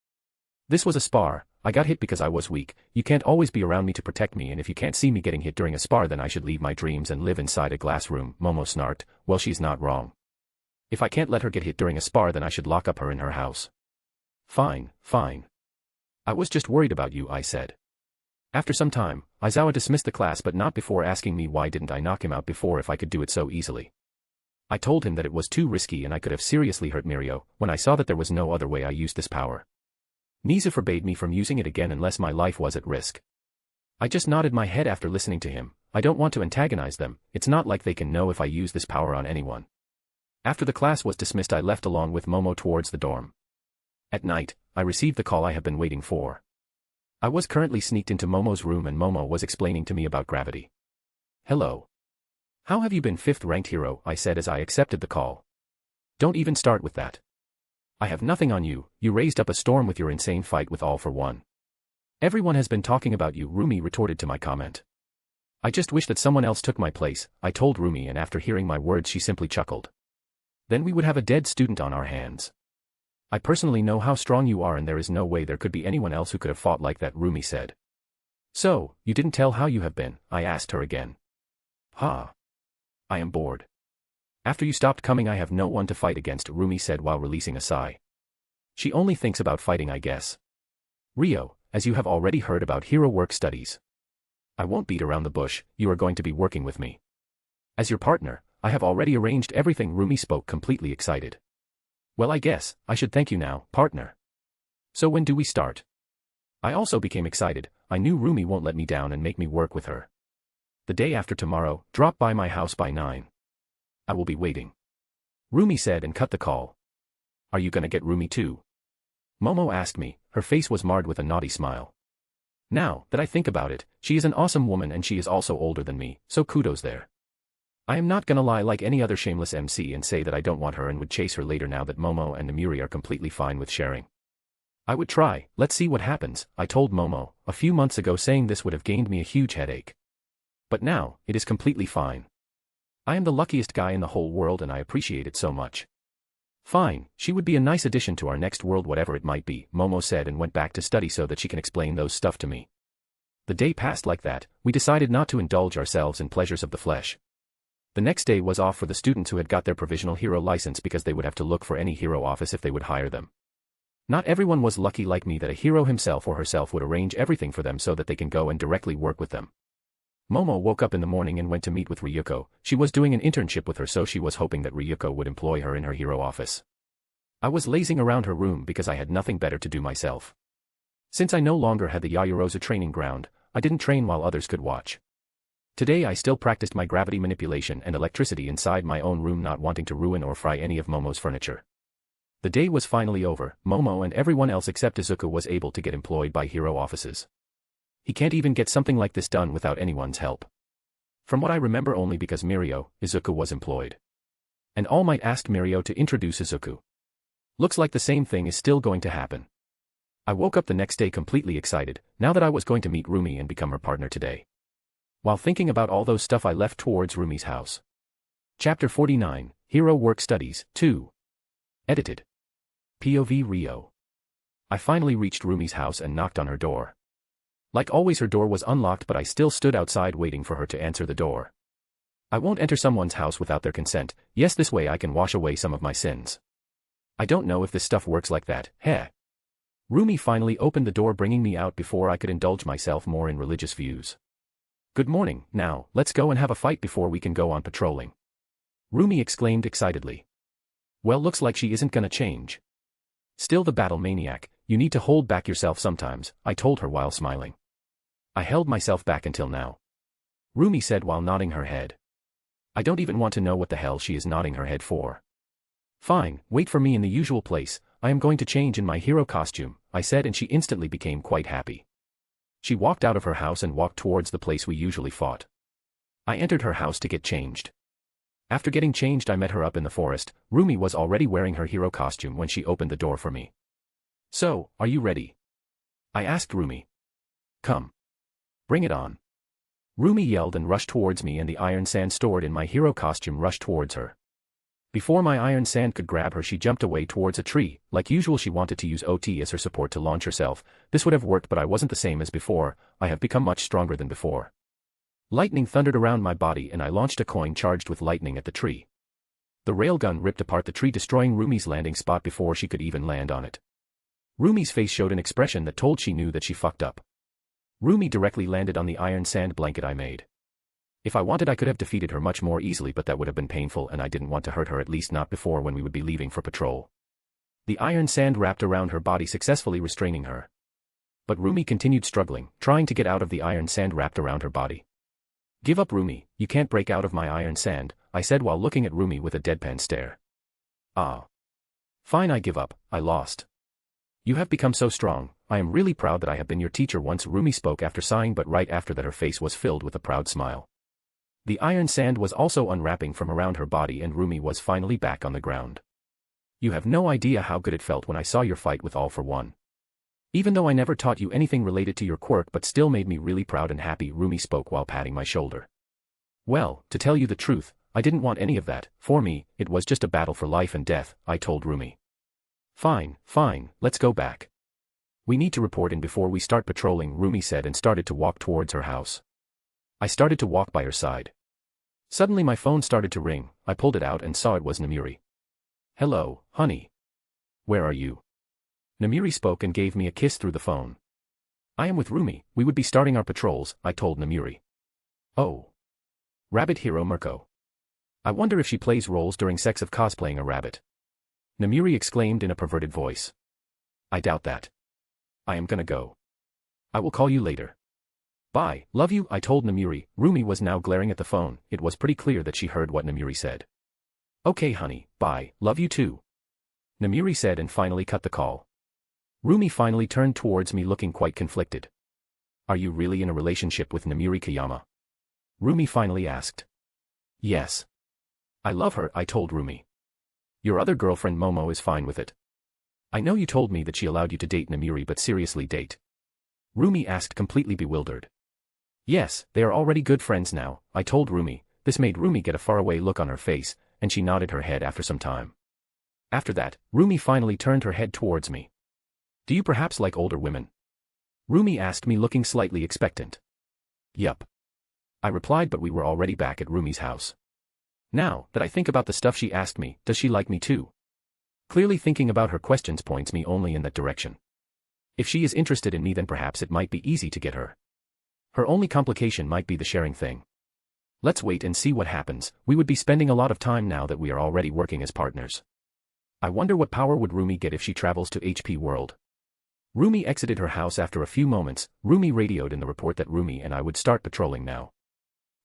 This was a spar, I got hit because I was weak. You can't always be around me to protect me and if you can't see me getting hit during a spar then I should leave my dreams and live inside a glass room, Momo snarked. Well, she's not wrong. If I can't let her get hit during a spar then I should lock up her in her house. Fine, fine. I was just worried about you, I said. After some time, Aizawa dismissed the class but not before asking me why didn't I knock him out before if I could do it so easily. I told him that it was too risky and I could have seriously hurt Mirio. When I saw that there was no other way I used this power. Nizu forbade me from using it again unless my life was at risk. I just nodded my head after listening to him. I don't want to antagonize them, it's not like they can know if I use this power on anyone. After the class was dismissed, I left along with Momo towards the dorm. At night, I received the call I have been waiting for. I was currently sneaked into Momo's room and Momo was explaining to me about gravity. Hello. How have you been, 5th ranked hero? I said as I accepted the call. Don't even start with that. I have nothing on you, you raised up a storm with your insane fight with All for One. Everyone has been talking about you, Rumi retorted to my comment. I just wish that someone else took my place, I told Rumi, and after hearing my words she simply chuckled. Then we would have a dead student on our hands. I personally know how strong you are and there is no way there could be anyone else who could have fought like that, Rumi said. So, you didn't tell how you have been, I asked her again. Ha. I am bored. After you stopped coming I have no one to fight against, Rumi said while releasing a sigh. She only thinks about fighting, I guess. Rio, as you have already heard about hero work studies. I won't beat around the bush, you are going to be working with me. As your partner, I have already arranged everything, Rumi spoke completely excited. Well, I guess, I should thank you now, partner. So when do we start? I also became excited, I knew Rumi won't let me down and make me work with her. The day after tomorrow, drop by my house by 9. I will be waiting. Rumi said and cut the call. Are you gonna get Rumi too? Momo asked me, her face was marred with a naughty smile. Now that I think about it, she is an awesome woman and she is also older than me, so kudos there. I am not gonna lie like any other shameless MC and say that I don't want her and would chase her later now that Momo and Namiri are completely fine with sharing. I would try, let's see what happens, I told Momo, a few months ago saying this would have gained me a huge headache. But now, it is completely fine. I am the luckiest guy in the whole world and I appreciate it so much. Fine, she would be a nice addition to our next world whatever it might be, Momo said and went back to study so that she can explain those stuff to me. The day passed like that, we decided not to indulge ourselves in pleasures of the flesh. The next day was off for the students who had got their provisional hero license because they would have to look for any hero office if they would hire them. Not everyone was lucky like me that a hero himself or herself would arrange everything for them so that they can go and directly work with them. Momo woke up in the morning and went to meet with Ryuko. She was doing an internship with her so she was hoping that Ryuko would employ her in her hero office. I was lazing around her room because I had nothing better to do myself. Since I no longer had the Yayarosa training ground, I didn't train while others could watch. Today I still practiced my gravity manipulation and electricity inside my own room, not wanting to ruin or fry any of Momo's furniture. The day was finally over, Momo and everyone else except Izuku was able to get employed by hero offices. He can't even get something like this done without anyone's help. From what I remember only because Mirio, Izuku was employed. And All Might asked Mirio to introduce Izuku. Looks like the same thing is still going to happen. I woke up the next day completely excited, now that I was going to meet Rumi and become her partner today. While thinking about all those stuff I left towards Rumi's house. Chapter 49, Hero Work Studies, 2. Edited. POV Rio. I finally reached Rumi's house and knocked on her door. Like always her door was unlocked but I still stood outside waiting for her to answer the door. I won't enter someone's house without their consent, yes this way I can wash away some of my sins. I don't know if this stuff works like that, heh. Rumi finally opened the door bringing me out before I could indulge myself more in religious views. Good morning, now, let's go and have a fight before we can go on patrolling. Rumi exclaimed excitedly. Well, looks like she isn't gonna change. Still the battle maniac, you need to hold back yourself sometimes, I told her while smiling. I held myself back until now. Rumi said while nodding her head. I don't even want to know what the hell she is nodding her head for. Fine, wait for me in the usual place, I am going to change in my hero costume, I said and she instantly became quite happy. She walked out of her house and walked towards the place we usually fought. I entered her house to get changed. After getting changed I met her up in the forest. Rumi was already wearing her hero costume when she opened the door for me. So, are you ready? I asked Rumi. Come. Bring it on. Rumi yelled and rushed towards me and the iron sand stored in my hero costume rushed towards her. Before my iron sand could grab her she jumped away towards a tree. Like usual she wanted to use OT as her support to launch herself. This would have worked but I wasn't the same as before, I have become much stronger than before. Lightning thundered around my body and I launched a coin charged with lightning at the tree. The railgun ripped apart the tree destroying Rumi's landing spot before she could even land on it. Rumi's face showed an expression that told she knew that she fucked up. Rumi directly landed on the iron sand blanket I made. If I wanted I could have defeated her much more easily but that would have been painful and I didn't want to hurt her, at least not before when we would be leaving for patrol. The iron sand wrapped around her body successfully restraining her. But Rumi continued struggling, trying to get out of the iron sand wrapped around her body. Give up, Rumi, you can't break out of my iron sand, I said while looking at Rumi with a deadpan stare. Ah. Fine, I give up, I lost. You have become so strong, I am really proud that I have been your teacher once, Rumi spoke after sighing, but right after that her face was filled with a proud smile. The iron sand was also unwrapping from around her body and Rumi was finally back on the ground. You have no idea how good it felt when I saw your fight with All for One. Even though I never taught you anything related to your quirk but still made me really proud and happy, Rumi spoke while patting my shoulder. Well, to tell you the truth, I didn't want any of that. For me, it was just a battle for life and death, I told Rumi. Fine, let's go back. We need to report in before we start patrolling, Rumi said and started to walk towards her house. I started to walk by her side. Suddenly my phone started to ring, I pulled it out and saw it was Namiri. Hello, honey. Where are you? Namiri spoke and gave me a kiss through the phone. I am with Rumi, we would be starting our patrols, I told Namiri. Oh. Rabbit hero Mirko. I wonder if she plays roles during sex of cosplaying a rabbit. Namiri exclaimed in a perverted voice. I doubt that. I am gonna go. I will call you later. Bye, love you, I told Namiri. Rumi was now glaring at the phone, it was pretty clear that she heard what Namiri said. Okay honey, bye, love you too. Namiri said and finally cut the call. Rumi finally turned towards me looking quite conflicted. Are you really in a relationship with Namiri Kayama? Rumi finally asked. Yes. I love her, I told Rumi. Your other girlfriend Momo is fine with it. I know you told me that she allowed you to date Namiri, but seriously date? Rumi asked, completely bewildered. Yes, they are already good friends now, I told Rumi. This made Rumi get a faraway look on her face, and she nodded her head after some time. After that, Rumi finally turned her head towards me. Do you perhaps like older women? Rumi asked me looking slightly expectant. Yup. I replied, but we were already back at Rumi's house. Now that I think about the stuff she asked me, does she like me too? Clearly thinking about her questions points me only in that direction. If she is interested in me, then perhaps it might be easy to get her. Her only complication might be the sharing thing. Let's wait and see what happens. We would be spending a lot of time now that we are already working as partners. I wonder what power would Rumi get if she travels to HP World. Rumi exited her house after a few moments. Rumi radioed in the report that Rumi and I would start patrolling now.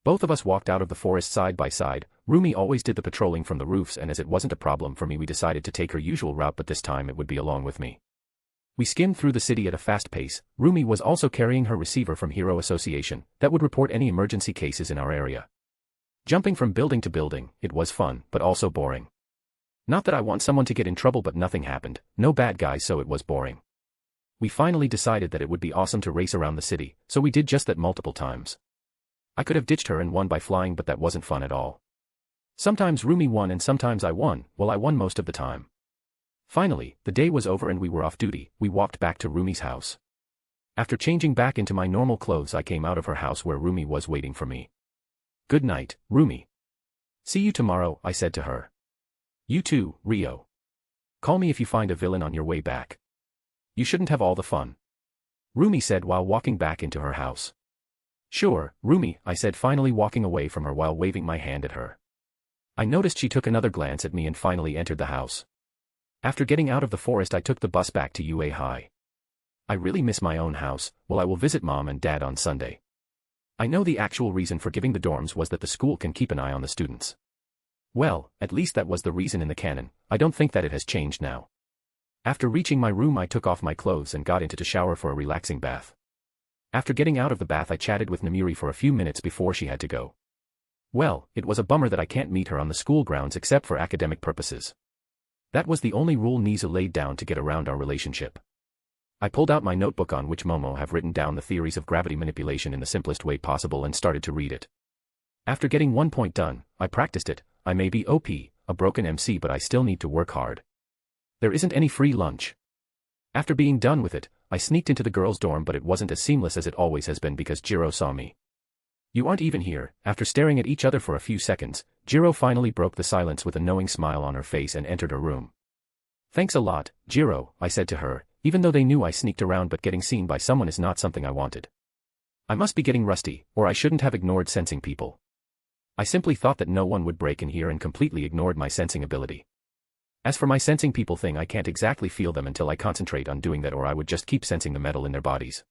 Both of us walked out of the forest side by side. Rumi always did the patrolling from the roofs, and as it wasn't a problem for me, we decided to take her usual route, but this time it would be along with me. We skimmed through the city at a fast pace. Rumi was also carrying her receiver from Hero Association that would report any emergency cases in our area. Jumping from building to building, it was fun, but also boring. Not that I want someone to get in trouble, but nothing happened, no bad guys, so it was boring. We finally decided that it would be awesome to race around the city, so we did just that multiple times. I could have ditched her and won by flying, but that wasn't fun at all. Sometimes Rumi won and sometimes I won, well, I won most of the time. Finally, the day was over and we were off duty. We walked back to Rumi's house. After changing back into my normal clothes, I came out of her house where Rumi was waiting for me. Good night, Rumi. See you tomorrow, I said to her. You too, Rio. Call me if you find a villain on your way back. You shouldn't have all the fun. Rumi said while walking back into her house. Sure, Rumi, I said, finally walking away from her while waving my hand at her. I noticed she took another glance at me and finally entered the house. After getting out of the forest, I took the bus back to UA High. I really miss my own house. Well, I will visit Mom and Dad on Sunday. I know the actual reason for giving the dorms was that the school can keep an eye on the students. Well, at least that was the reason in the canon. I don't think that it has changed now. After reaching my room, I took off my clothes and got into the shower for a relaxing bath. After getting out of the bath, I chatted with Namiri for a few minutes before she had to go. Well, it was a bummer that I can't meet her on the school grounds except for academic purposes. That was the only rule Nizu laid down to get around our relationship. I pulled out my notebook on which Momo have written down the theories of gravity manipulation in the simplest way possible and started to read it. After getting one point done, I practiced it. I may be OP, a broken MC, but I still need to work hard. There isn't any free lunch. After being done with it, I sneaked into the girls' dorm, but it wasn't as seamless as it always has been because Jiro saw me. You aren't even here. After staring at each other for a few seconds, Jiro finally broke the silence with a knowing smile on her face and entered her room. Thanks a lot, Jiro, I said to her, even though they knew I sneaked around, but getting seen by someone is not something I wanted. I must be getting rusty, or I shouldn't have ignored sensing people. I simply thought that no one would break in here and completely ignored my sensing ability. As for my sensing people thing, I can't exactly feel them until I concentrate on doing that, or I would just keep sensing the metal in their bodies.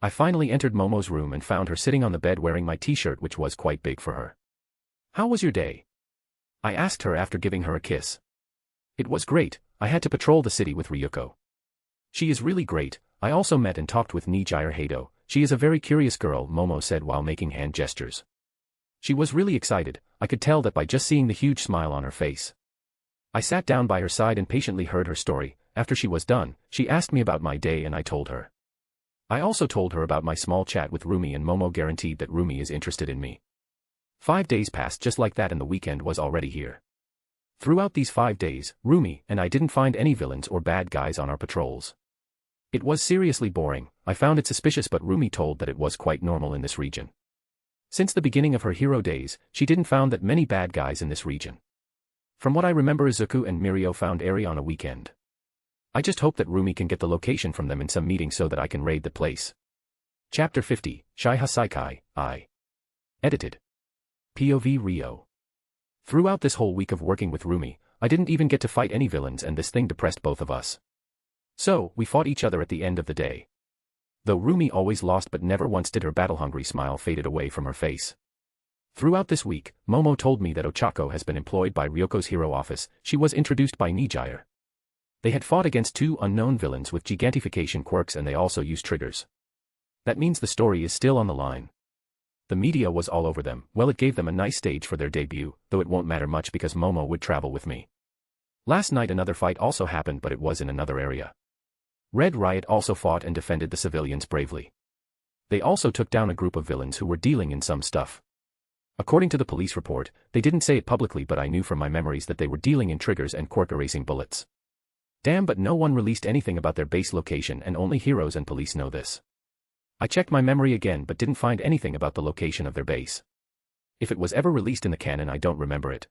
I finally entered Momo's room and found her sitting on the bed wearing my t-shirt, which was quite big for her. "How was your day?" I asked her after giving her a kiss. "It was great. I had to patrol the city with Ryuko. She is really great. I also met and talked with Nijire Hado. She is a very curious girl," Momo said while making hand gestures. She was really excited. I could tell that by just seeing the huge smile on her face. I sat down by her side and patiently heard her story. After she was done, she asked me about my day and I told her. I also told her about my small chat with Rumi, and Momo guaranteed that Rumi is interested in me. 5 days passed just like that and the weekend was already here. Throughout these 5 days, Rumi and I didn't find any villains or bad guys on our patrols. It was seriously boring. I found it suspicious, but Rumi told that it was quite normal in this region. Since the beginning of her hero days, she didn't found that many bad guys in this region. From what I remember, Izuku and Mirio found Eri on a weekend. I just hope that Rumi can get the location from them in some meeting so that I can raid the place. Chapter 50, Shai Hasaikai, I. Edited. POV Rio. Throughout this whole week of working with Rumi, I didn't even get to fight any villains, and this thing depressed both of us. So, we fought each other at the end of the day. Though Rumi always lost, but never once did her battle-hungry smile faded away from her face. Throughout this week, Momo told me that Ochako has been employed by Ryoko's hero office. She was introduced by Nijire. They had fought against 2 unknown villains with gigantification quirks, and they also used triggers. That means the story is still on the line. The media was all over them. Well, it gave them a nice stage for their debut, though it won't matter much because Momo would travel with me. Last night another fight also happened, but it was in another area. Red Riot also fought and defended the civilians bravely. They also took down a group of villains who were dealing in some stuff. According to the police report, they didn't say it publicly, but I knew from my memories that they were dealing in triggers and quirk erasing bullets. Damn, but no one released anything about their base location, and only heroes and police know this. I checked my memory again but didn't find anything about the location of their base. If it was ever released in the canon, I don't remember it.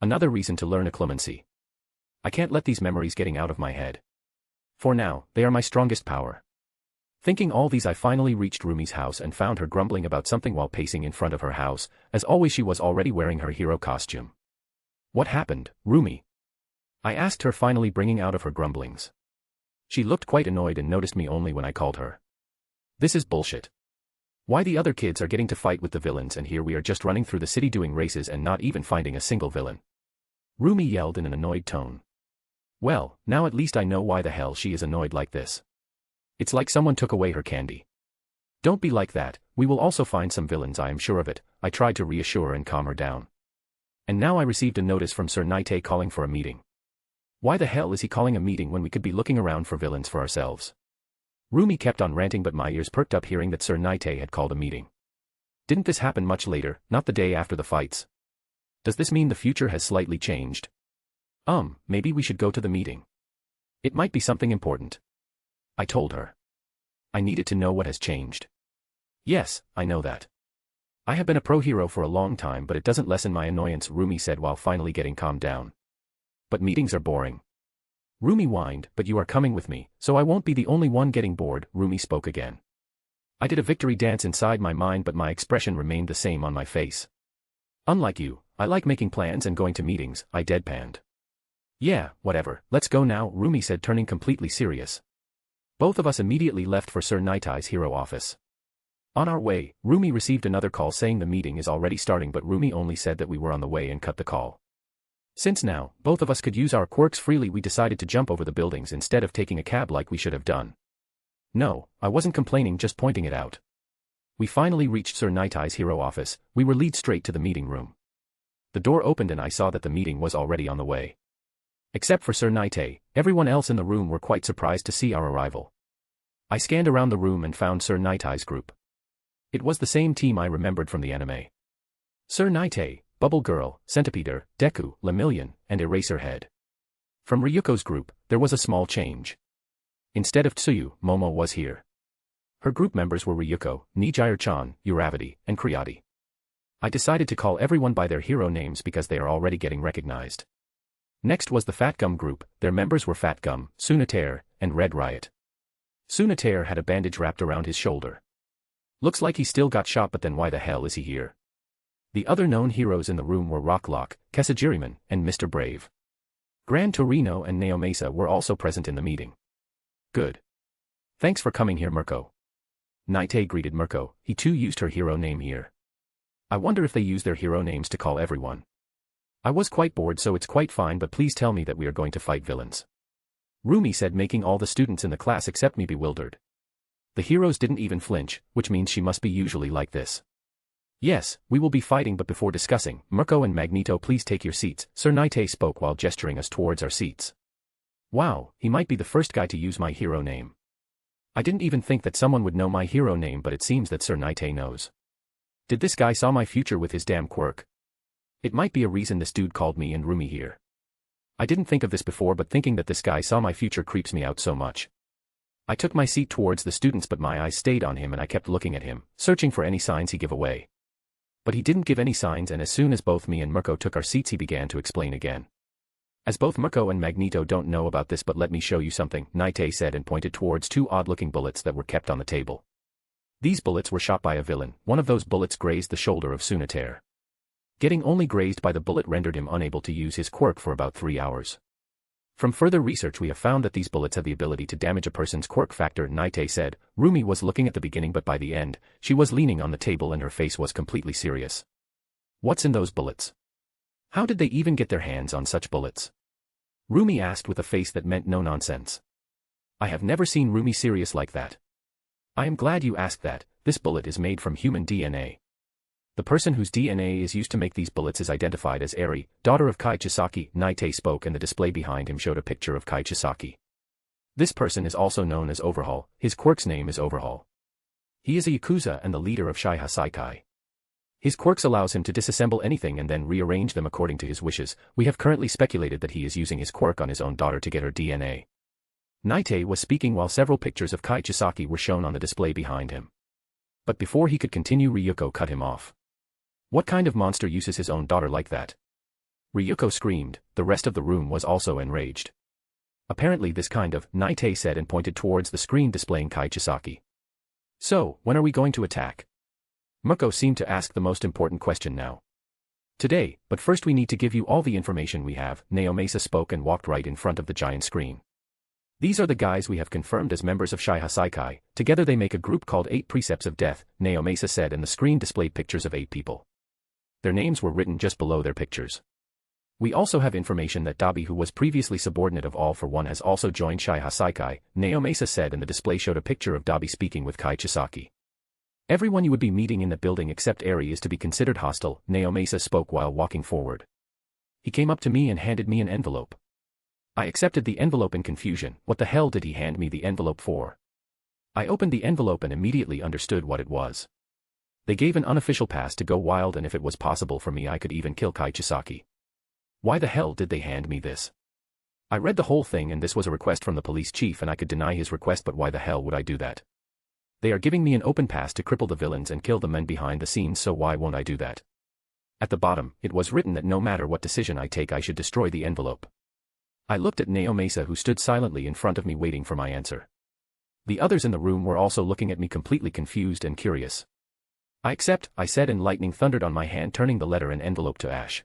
Another reason to learn occlumency. I can't let these memories getting out of my head. For now, they are my strongest power. Thinking all these, I finally reached Rumi's house and found her grumbling about something while pacing in front of her house. As always, she was already wearing her hero costume. "What happened, Rumi?" I asked her, finally bringing out of her grumblings. She looked quite annoyed and noticed me only when I called her. "This is bullshit. Why the other kids are getting to fight with the villains, and here we are just running through the city doing races and not even finding a single villain?" Rumi yelled in an annoyed tone. Well, now at least I know why the hell she is annoyed like this. It's like someone took away her candy. "Don't be like that, we will also find some villains, I am sure of it," I tried to reassure and calm her down. And now I received a notice from Sir Naite calling for a meeting. Why the hell is he calling a meeting when we could be looking around for villains for ourselves? Rumi kept on ranting, but my ears perked up hearing that Sir Naite had called a meeting. Didn't this happen much later, not the day after the fights? Does this mean the future has slightly changed? Maybe we should go to the meeting. It might be something important. I told her. I needed to know what has changed. Yes, I know that. I have been a pro hero for a long time, but it doesn't lessen my annoyance, Rumi said while finally getting calmed down. But meetings are boring. Rumi whined, "But you are coming with me, so I won't be the only one getting bored," Rumi spoke again. I did a victory dance inside my mind, but my expression remained the same on my face. "Unlike you, I like making plans and going to meetings," I deadpanned. "Yeah, whatever, let's go now," Rumi said, turning completely serious. Both of us immediately left for Sir Naitai's hero office. On our way, Rumi received another call saying the meeting is already starting, but Rumi only said that we were on the way and cut the call. Since now, both of us could use our quirks freely, we decided to jump over the buildings instead of taking a cab like we should have done. No, I wasn't complaining, just pointing it out. We finally reached Sir Naitai's hero office. We were led straight to the meeting room. The door opened and I saw that the meeting was already on the way. Except for Sir Naitai, everyone else in the room were quite surprised to see our arrival. I scanned around the room and found Sir Naitai's group. It was the same team I remembered from the anime. Sir Naitai, Bubble Girl, Centipeder, Deku, Lemillion, and Eraserhead. From Ryuko's group, there was a small change. Instead of Tsuyu, Momo was here. Her group members were Ryuko, Nijire-chan, Uravati, and Kriati. I decided to call everyone by their hero names because they are already getting recognized. Next was the Fat Gum group. Their members were Fat Gum, Tsunatere, and Red Riot. Tsunatere had a bandage wrapped around his shoulder. Looks like he still got shot, but then why the hell is he here? The other known heroes in the room were Rocklock, Kesajiriman, and Mr. Brave. Gran Torino and Neomesa were also present in the meeting. Good. Thanks for coming here, Mirko. Naite greeted Mirko. He too used her hero name here. I wonder if they use their hero names to call everyone. I was quite bored, so it's quite fine, but please tell me that we are going to fight villains. Rumi said, making all the students in the class except me bewildered. The heroes didn't even flinch, which means she must be usually like this. Yes, we will be fighting, but before discussing, Mirko and Magneto, please take your seats, Sir Naite spoke while gesturing us towards our seats. Wow, he might be the first guy to use my hero name. I didn't even think that someone would know my hero name, but it seems that Sir Naite knows. Did this guy saw my future with his damn quirk? It might be a reason this dude called me and Rumi here. I didn't think of this before, but thinking that this guy saw my future creeps me out so much. I took my seat towards the students, but my eyes stayed on him and I kept looking at him, searching for any signs he gave away. But he didn't give any signs, and as soon as both me and Mirko took our seats, he began to explain again. As both Mirko and Magneto don't know about this, but let me show you something, Naite said and pointed towards two odd-looking bullets that were kept on the table. These bullets were shot by a villain. One of those bullets grazed the shoulder of Tsunetaire. Getting only grazed by the bullet rendered him unable to use his quirk for about 3 hours. From further research, we have found that these bullets have the ability to damage a person's quirk factor, Naite said. Rumi was looking at the beginning, but by the end, she was leaning on the table and her face was completely serious. What's in those bullets? How did they even get their hands on such bullets? Rumi asked with a face that meant no nonsense. I have never seen Rumi serious like that. I am glad you asked that. This bullet is made from human DNA. The person whose DNA is used to make these bullets is identified as Eri, daughter of Kai Chisaki, Naite spoke, and the display behind him showed a picture of Kai Chisaki. This person is also known as Overhaul. His quirk's name is Overhaul. He is a Yakuza and the leader of Shaiha Saikai. His quirks allows him to disassemble anything and then rearrange them according to his wishes. We have currently speculated that he is using his quirk on his own daughter to get her DNA. Naite was speaking while several pictures of Kai Chisaki were shown on the display behind him. But before he could continue, Ryuko cut him off. What kind of monster uses his own daughter like that? Ryuko screamed. The rest of the room was also enraged. Apparently this kind of, Naite said and pointed towards the screen displaying Kai Chisaki. So, when are we going to attack? Mirko seemed to ask the most important question now. Today, but first we need to give you all the information we have, Neomesa spoke and walked right in front of the giant screen. These are the guys we have confirmed as members of Shaiha Saikai. Together they make a group called 8 Precepts of Death, Neomesa said, and the screen displayed pictures of 8 people. Their names were written just below their pictures. We also have information that Dabi, who was previously subordinate of All for One, has also joined Shaiha Saikai, Neomesa said, and the display showed a picture of Dabi speaking with Kai Chisaki. Everyone you would be meeting in the building except Eri is to be considered hostile, Neomesa spoke while walking forward. He came up to me and handed me an envelope. I accepted the envelope in confusion. What the hell did he hand me the envelope for? I opened the envelope and immediately understood what it was. They gave an unofficial pass to go wild, and if it was possible for me I could even kill Kai Chisaki. Why the hell did they hand me this? I read the whole thing and this was a request from the police chief and I could deny his request, but why the hell would I do that? They are giving me an open pass to cripple the villains and kill the men behind the scenes, so why won't I do that? At the bottom, it was written that no matter what decision I take I should destroy the envelope. I looked at Neomesa, who stood silently in front of me waiting for my answer. The others in the room were also looking at me completely confused and curious. I accept, I said, and lightning thundered on my hand, turning the letter and envelope to ash.